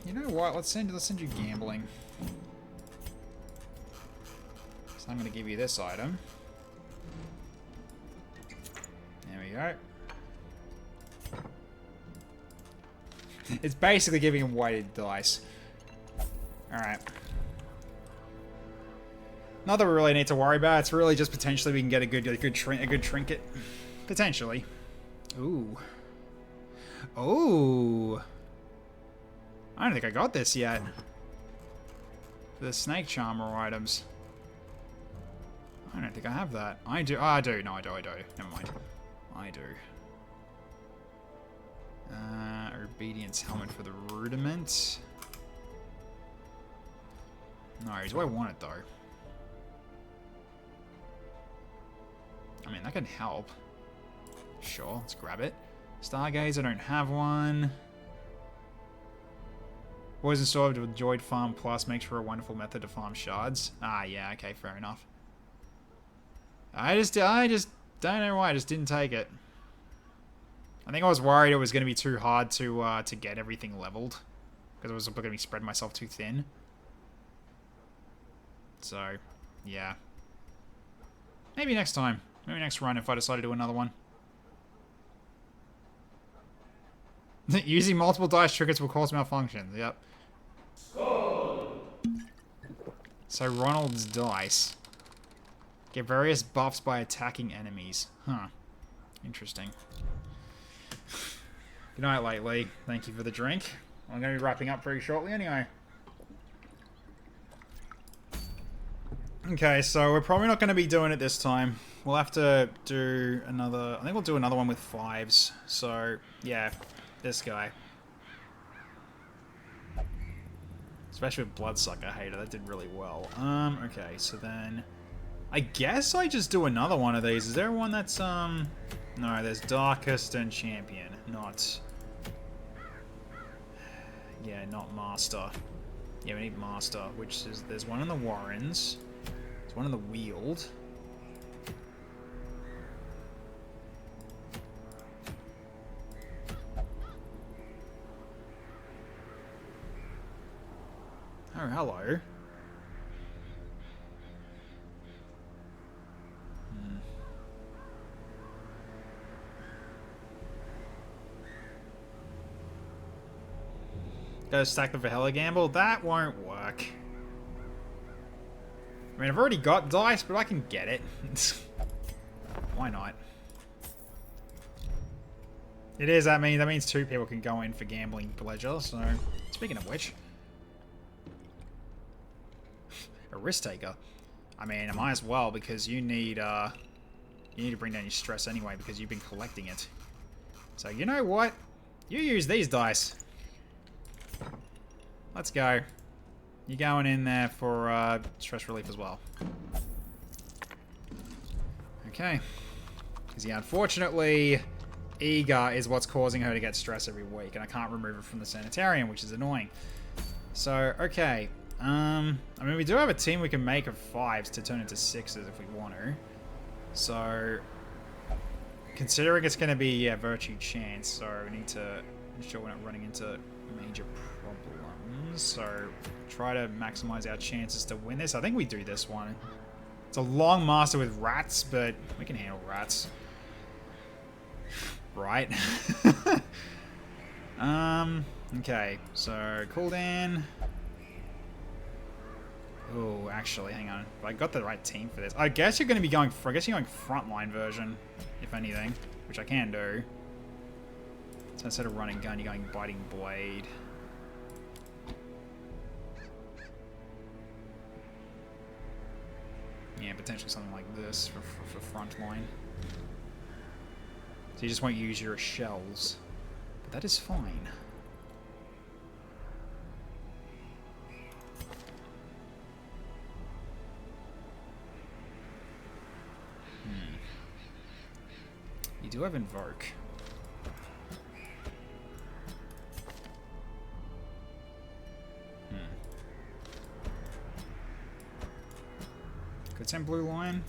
You know what? Let's send you gambling. So I'm going to give you this item. There we go. It's basically giving him weighted dice. Alright. Not that we really need to worry about. It's really just potentially we can get a good trinket. Potentially. Ooh. Oh. I don't think I got this yet. The snake charmer items. I don't think I have that. I do. Oh, I do. No, I do. Never mind. I do. Obedience helmet for the rudiment. No, do I want it though? I mean, that can help. Sure, let's grab it. Stargaze, I don't have one. Poison Sword with Joyed Farm Plus makes for a wonderful method to farm shards. Ah, yeah, okay, fair enough. I just don't know why I just didn't take it. I think I was worried it was going to be too hard to get everything leveled. Because I was going to be spreading myself too thin. So, yeah. Maybe next time. Maybe next run if I decide to do another one. Using multiple dice triggers will cause malfunctions. Yep. So Ronald's dice. Get various buffs by attacking enemies. Huh. Interesting. Good night, Lately. Thank you for the drink. I'm going to be wrapping up very shortly anyway. Okay, so we're probably not going to be doing it this time. We'll have to do another... I think we'll do another one with 5s. So, yeah. This guy. Especially with Bloodsucker Hater, that did really well. Okay, so then... I guess I just do another one of these. Is there one that's, No, there's Darkest and Champion, not... Yeah, not Master. Yeah, we need Master, which is... There's one in the Warrens. There's one in the Weald. Oh, hello. Go stack them for Hella Gamble? That won't work. I mean, I've already got dice, but I can get it. Why not? It is, that means two people can go in for gambling pleasure, so... Speaking of which... A risk taker. I mean, I might as well, because you need to bring down your stress anyway, because you've been collecting it. So, you know what? You use these dice. Let's go. You're going in there for stress relief as well. Okay. Because, yeah, unfortunately, eager is what's causing her to get stress every week, and I can't remove it from the sanitarium, which is annoying. So, okay. I mean, we do have a team we can make of 5s to turn into 6s if we want to. So, considering it's going to be virtue chance, so we need to ensure we're not running into major problems. So, try to maximize our chances to win this. I think we do this one. It's a long master with rats, but we can handle rats. Right? Okay, so cooldown. Oh, actually, hang on. I got the right team for this. I guess you're going to be going for... I guess you're going frontline version, if anything, which I can do. So instead of running gun, you're going biting blade. Yeah, potentially something like this for frontline. So you just won't use your shells. But that is fine. You do have Invoke. Could send Blue Line.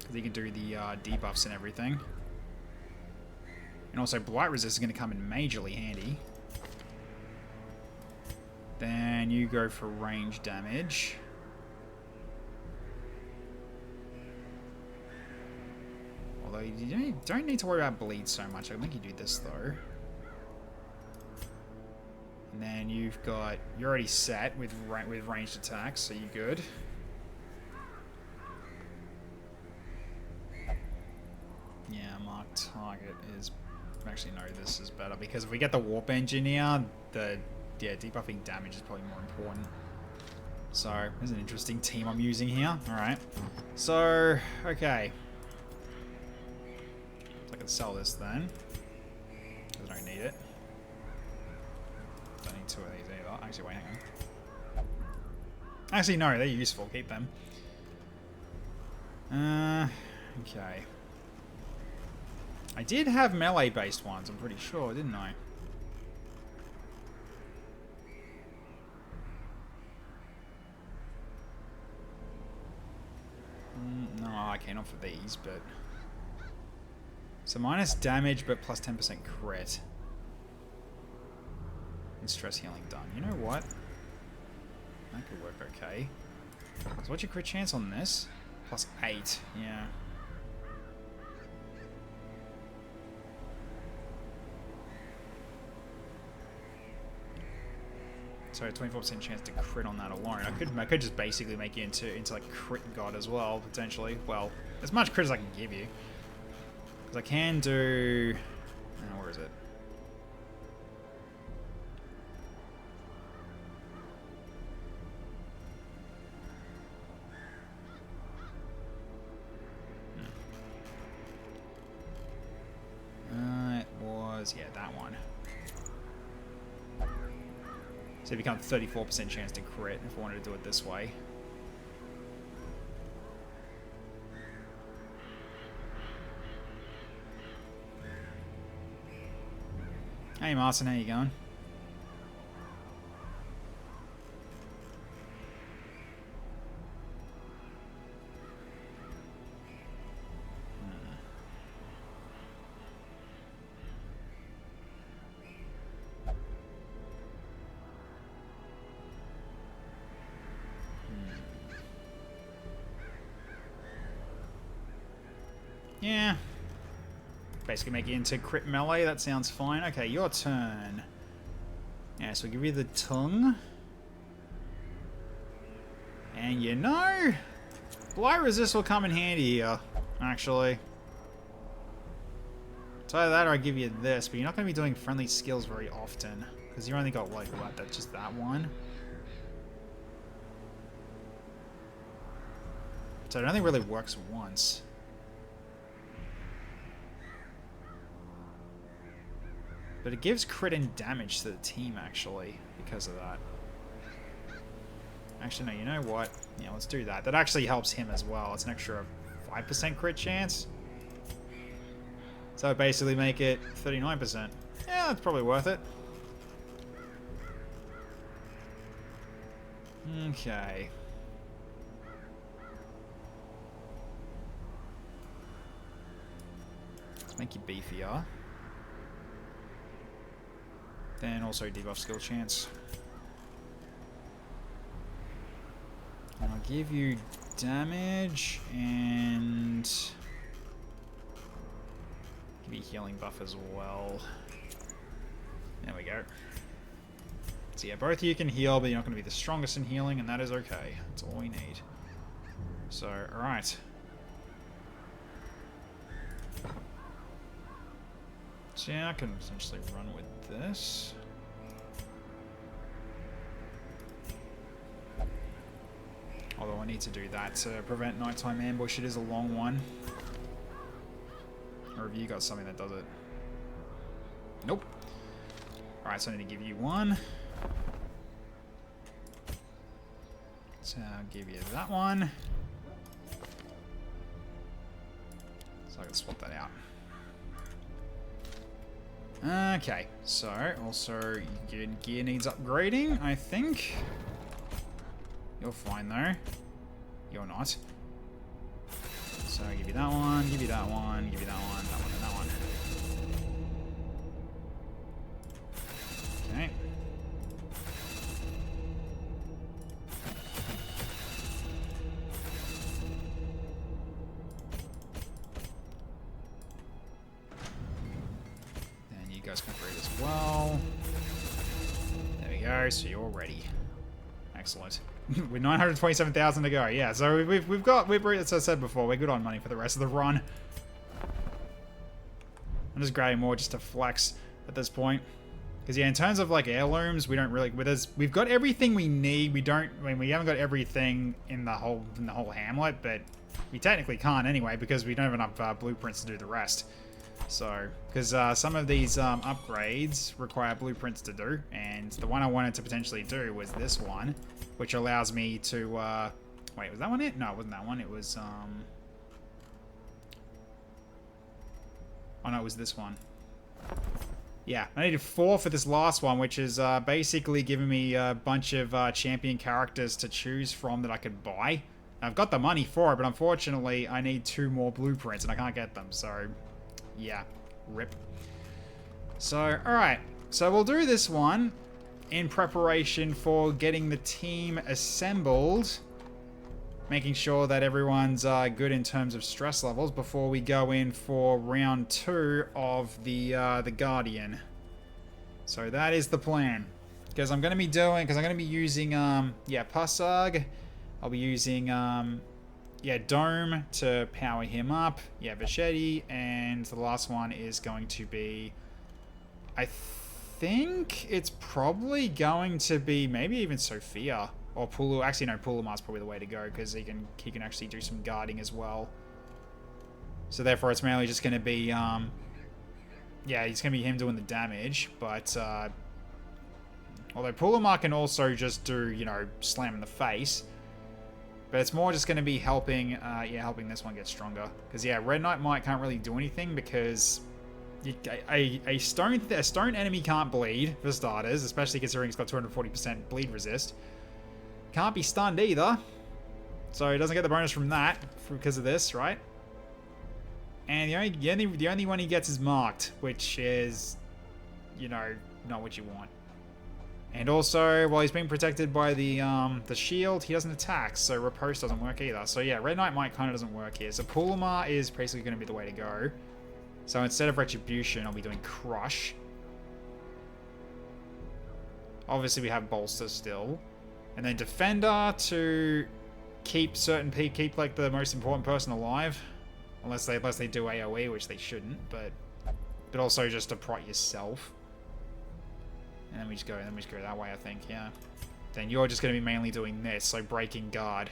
Because he can do the debuffs and everything. And also Blight Resist is going to come in majorly handy. Then you go for range damage. Although you don't need to worry about bleed so much. I can make you do this though. And then you're already set with ranged attacks, so you're good. Yeah, mark target is... Actually, no, this is better because if we get the Warp Engineer, debuffing damage is probably more important. So, there's an interesting team I'm using here. Alright. So, okay. So I can sell this then. Because I don't need it. Don't need 2 of these either. Actually, wait, hang on. Actually, no, they're useful. Keep them. Okay. I did have melee-based ones, I'm pretty sure, didn't I? No, okay, not for these, but... So minus damage, but plus 10% crit. And stress healing done. You know what? That could work okay. So what's your crit chance on this? Plus 8, yeah. So 24% chance to crit on that alone. I could just basically make you into like crit god as well, potentially. Well, as much crit as I can give you. Because I can do... Oh, where is it? It was... Yeah, that one. So it becomes 34% chance to crit if I wanted to do it this way. Hey Martin, how you going? Yeah. Basically make it into crit melee, that sounds fine. Okay, your turn. Yeah, so we'll give you the tongue. And you know, blight resist will come in handy here, actually. It's either that or I give you this, but you're not going to be doing friendly skills very often. Because you only got, like, what, that's just that one? So it only really works once. But it gives crit and damage to the team, actually, because of that. Actually, no, you know what? Yeah, let's do that. That actually helps him as well. It's an extra 5% crit chance. So basically make it 39%. Yeah, that's probably worth it. Okay. Let's make you beefier. Then also debuff skill chance. And I'll give you damage and give you healing buff as well. There we go. So yeah, both of you can heal, but you're not going to be the strongest in healing, and that is okay. That's all we need. So, alright. So yeah, I can essentially run with this. Although I need to do that to prevent nighttime ambush. It is a long one. Or have you got something that does it? Nope. Alright, so I need to give you one. So I'll give you that one. So I can swap that out. Okay, so also your gear needs upgrading, I think. You're fine though. You're not. So I'll give you that one, give you that one, give you that one, that one, and that one. Okay. And you guys can upgrade as well. There we go, so you're ready. Excellent. With 927,000 to go, yeah. So we've as I said before, we're good on money for the rest of the run. I'm just grabbing more just to flex at this point, because yeah, in terms of like heirlooms, we don't really. We've got everything we need. We haven't got everything in the whole hamlet, but we technically can't anyway because we don't have enough blueprints to do the rest. So, because some of these upgrades require blueprints to do, and the one I wanted to potentially do was this one, which allows me to, wait, was that one it? No, it wasn't that one. It was, oh no, it was this one. Yeah, I needed 4 for this last one, which is basically giving me a bunch of champion characters to choose from that I could buy. I've got the money for it, but unfortunately I need 2 more blueprints and I can't get them, so yeah, rip. So, alright, so we'll do this one in preparation for getting the team assembled, making sure that everyone's good in terms of stress levels before we go in for round 2 of the Guardian. So that is the plan, because I'm going to be using yeah, Pussag. I'll be using yeah, Dome to power him up. Yeah, Vachetti, and the last one is going to be, I think it's probably going to be maybe even Sophia or Pulu. Actually, no, Pulamar's probably the way to go because he can actually do some guarding as well. So therefore, it's mainly just going to be yeah, it's going to be him doing the damage, but Although Pulamar can also just do, you know, slam in the face. But it's more just going to be helping, helping this one get stronger. Because, yeah, Red Knight Might can't really do anything because a stone enemy can't bleed, for starters, especially considering it's got 240% bleed resist. Can't be stunned either. So he doesn't get the bonus from that because of this, right? And the only one he gets is marked, which is, you know, not what you want. And also, while he's being protected by the shield, he doesn't attack, so Riposte doesn't work either. So yeah, Red Knight Might kind of doesn't work here. So Pulamar is basically going to be the way to go. So instead of Retribution, I'll be doing Crush. Obviously, we have Bolster still. And then Defender to keep like the most important person alive. Unless they do AoE, which they shouldn't, but also just to prot yourself. And then we just go that way, I think, yeah. Then you're just going to be mainly doing this, so breaking guard.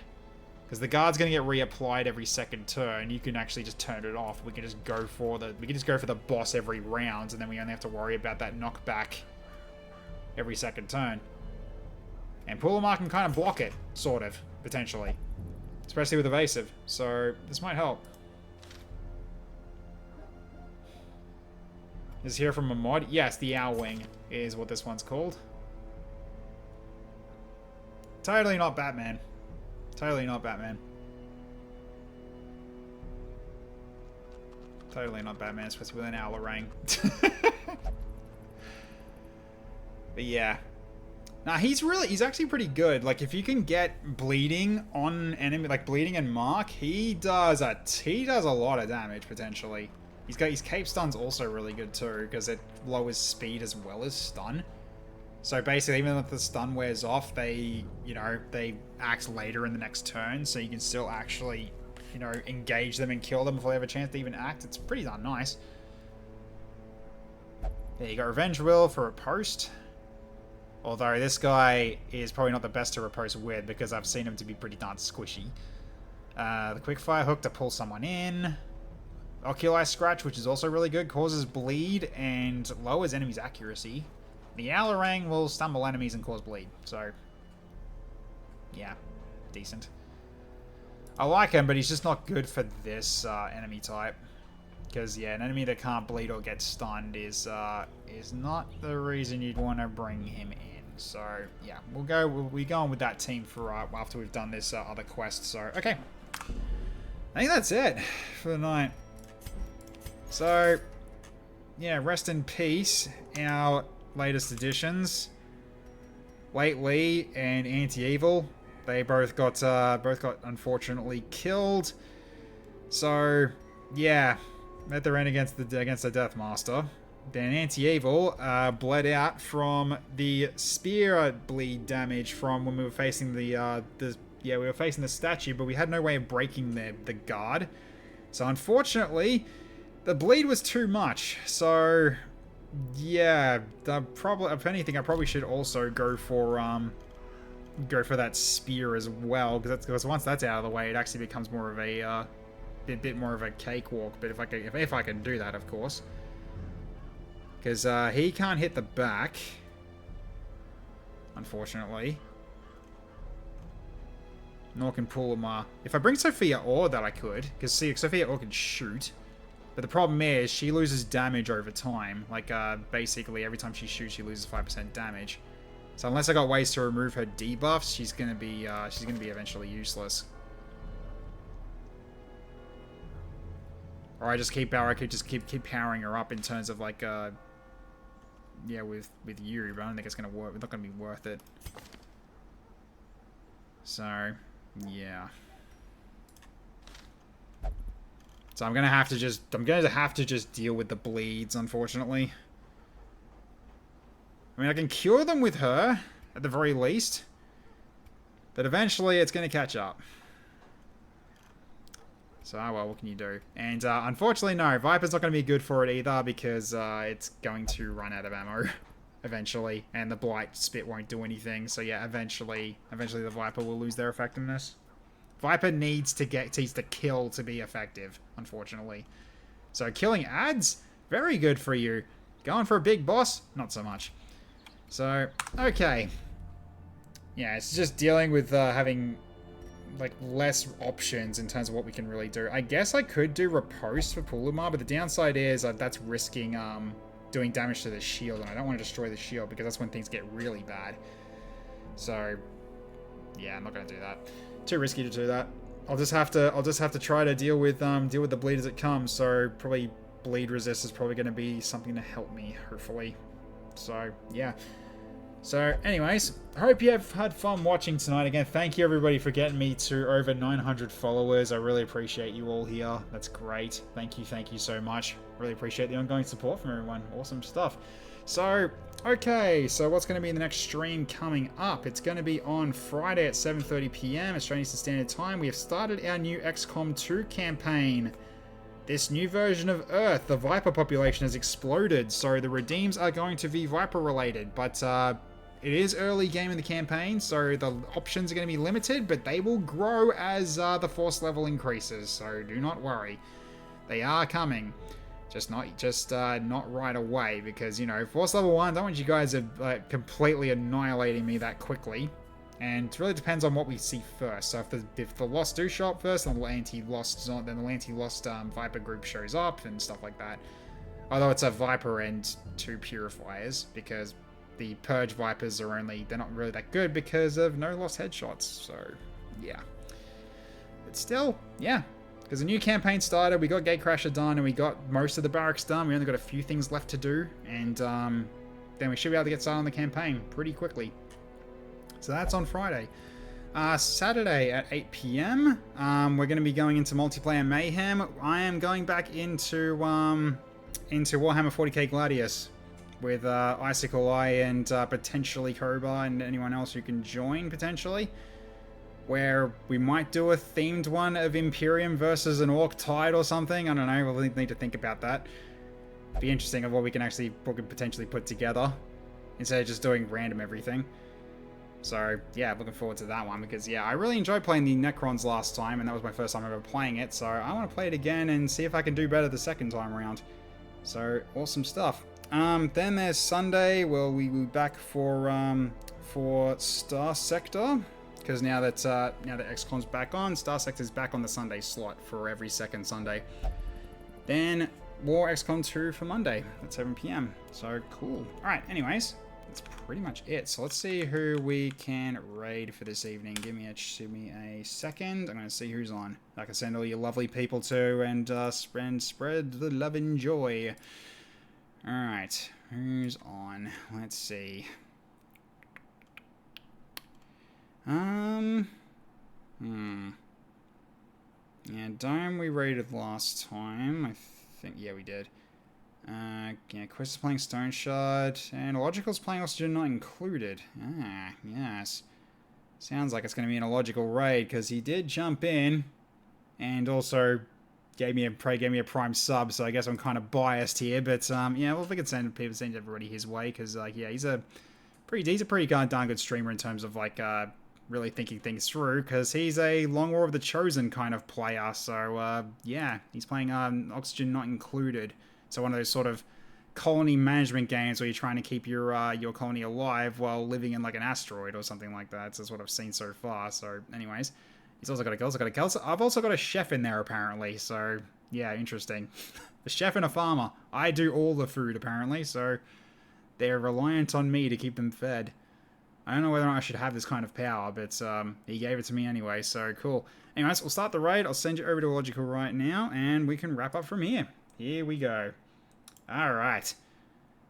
Because the guard's going to get reapplied every second turn. You can actually just turn it off. We can just go for the boss every round, and then we only have to worry about that knockback every second turn. And Pulamar can kind of block it, sort of, potentially. Especially with evasive. So this might help. Is here from a mod? Yes, the Owl Wing is what this one's called. Totally not Batman. Totally not Batman. Totally not Batman, especially with an Owlerang. But yeah. Nah, he's actually pretty good. Like, if you can get bleeding on enemy, like bleeding and mark, he does a lot of damage, potentially. His cape stun's also really good too, because it lowers speed as well as stun. So basically, even if the stun wears off, they act later in the next turn, so you can still actually, engage them and kill them before they have a chance to even act. It's pretty darn nice. There you go, Revenge Will for Riposte. Although this guy is probably not the best to riposte with, because I've seen him to be pretty darn squishy. The Quickfire Hook to pull someone in. Oculi Scratch, which is also really good, causes bleed and lowers enemies' accuracy. The Owlerang will stumble enemies and cause bleed, so yeah, decent. I like him, but he's just not good for this enemy type. Because yeah, an enemy that can't bleed or get stunned is not the reason you'd want to bring him in. So yeah, we'll be going with that team for after we've done this other quest. So okay, I think that's it for the night. So, yeah, rest in peace, our latest additions, Wait Lee and Anti-Evil. They both got unfortunately killed. So, yeah, met their end against the Deathmaster. Then Anti-Evil bled out from the spear bleed damage from when we were facing we were facing the statue, but we had no way of breaking the guard. So unfortunately, the bleed was too much, so yeah, if anything, I probably should also go for that spear as well, because once that's out of the way, it actually becomes more of a bit more of a cakewalk. But if I can do that, of course, because he can't hit the back, unfortunately. Nor can Pulamar. If I bring Sophia Orr, that I could, because see, Sophia Orr can shoot. But the problem is, she loses damage over time. Like, basically, every time she shoots, she loses 5% damage. So unless I got ways to remove her debuffs, she's gonna be eventually useless. Or I could just keep powering her up in terms of like, yeah, with Yuri, but I don't think it's gonna work. It's not gonna be worth it. So, yeah. So I'm gonna have to just deal with the bleeds, unfortunately. I mean, I can cure them with her, at the very least. But eventually it's gonna catch up. So, oh well, what can you do? And unfortunately, no, Viper's not gonna be good for it either, because it's going to run out of ammo eventually, and the Blight Spit won't do anything. So yeah, eventually the Viper will lose their effectiveness. Viper needs to kill to be effective, unfortunately. So killing adds, very good for you. Going for a big boss, not so much. So, okay. Yeah, it's just dealing with having like less options in terms of what we can really do. I guess I could do Riposte for Pulumar, but the downside is that's risking doing damage to the shield, and I don't want to destroy the shield because that's when things get really bad. So, yeah, I'm not going to do that. Too risky to do that. I'll just have to try to deal with the bleed as it comes. So probably bleed resist is probably going to be something to help me, hopefully. So yeah. So anyways, I hope you have had fun watching tonight. Again, thank you everybody for getting me to over 900 followers. I really appreciate you all here. That's great. Thank you so much. Really appreciate the ongoing support from everyone. Awesome stuff. So, okay, so what's going to be in the next stream coming up? It's going to be on Friday at 7:30 p.m. Australian Eastern Standard Time. We have started our new XCOM 2 campaign. This new version of Earth, the Viper population has exploded, so the redeems are going to be Viper related, but it is early game in the campaign, so the options are going to be limited, but they will grow as the force level increases, so do not worry. They are coming. Just not right away, because, you know, force level 1, I don't want you guys completely annihilating me that quickly. And it really depends on what we see first. So if the Lost do show up first, then the anti-Lost Viper group shows up and stuff like that. Although it's a Viper and 2 Purifiers, because the Purge Vipers they're not really that good because of no Lost headshots. So, yeah. But still, yeah. Because the new campaign started, we got Gatecrasher done, and we got most of the barracks done. We only got a few things left to do, and then we should be able to get started on the campaign pretty quickly. So that's on Friday. Saturday at 8 p.m, we're going to be going into Multiplayer Mayhem. I am going back into Warhammer 40k Gladius with Icicle Eye and potentially Cobra and anyone else who can join, potentially. Where we might do a themed one of Imperium versus an Orc Tide or something. I don't know, we'll need to think about that. Be interesting of what we can potentially put together instead of just doing random everything. So yeah, looking forward to that one because yeah, I really enjoyed playing the Necrons last time and that was my first time ever playing it, so I want to play it again and see if I can do better the second time around. So awesome stuff. Then there's Sunday, well we'll be back for Star Sector. Because now that XCOM's back on, Star Sector's back on the Sunday slot for every second Sunday. Then War XCOM 2 for Monday at 7 p.m. So cool. Alright, anyways, that's pretty much it. So let's see who we can raid for this evening. Give me a second. I'm going to see who's on. I can send all you lovely people to and spread the love and joy. Alright, who's on? Let's see. Yeah, Dome we raided last time. I think, yeah, we did. Yeah, Quest is playing Stone Shard, and Illogical's playing Oxygen Not Included. Ah, yes. Sounds like it's going to be an Illogical raid, because he did jump in, and also gave me a Prime sub, so I guess I'm kind of biased here, but, yeah, well, if we could send everybody his way, because, yeah, he's a pretty darn good streamer in terms of, like, really thinking things through, because he's a Long War of the Chosen kind of player, so yeah, he's playing Oxygen Not Included, so one of those sort of colony management games where you're trying to keep your colony alive while living in like an asteroid or something like that. So that's what I've seen so far. So anyways, he's also got a girl. I've also got a chef in there apparently, so yeah, interesting. A chef and a farmer. I do all the food apparently, so they're reliant on me to keep them fed. I don't know whether or not I should have this kind of power, but he gave it to me anyway, so cool. Anyways, we'll start the raid. I'll send you over to Illogical right now, and we can wrap up from here. Here we go. Alright.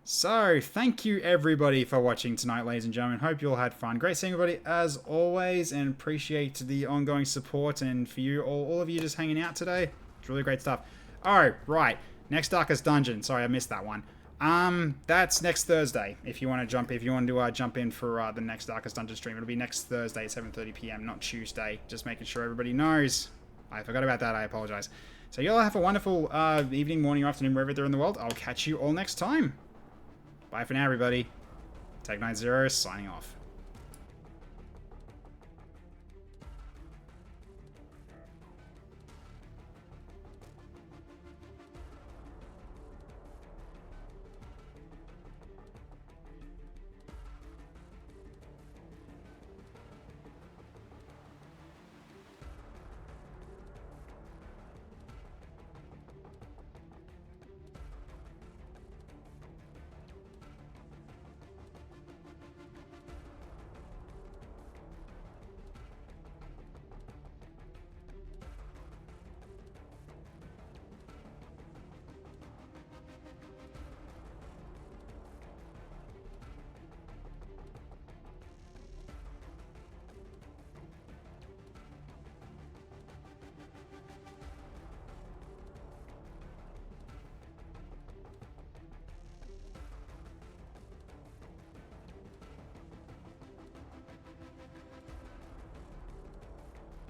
So, thank you everybody for watching tonight, ladies and gentlemen. Hope you all had fun. Great seeing everybody as always, and appreciate the ongoing support, and for you, all of you just hanging out today. It's really great stuff. Alright, right. Next Darkest Dungeon. Sorry, I missed that one. That's next Thursday. If you want to jump in for the next Darkest Dungeon stream, it'll be next Thursday at 7:30 p.m, not Tuesday. Just making sure everybody knows. I forgot about that. I apologize. So you all have a wonderful evening, morning, or afternoon, wherever they're in the world. I'll catch you all next time. Bye for now, everybody. Tech90 signing off.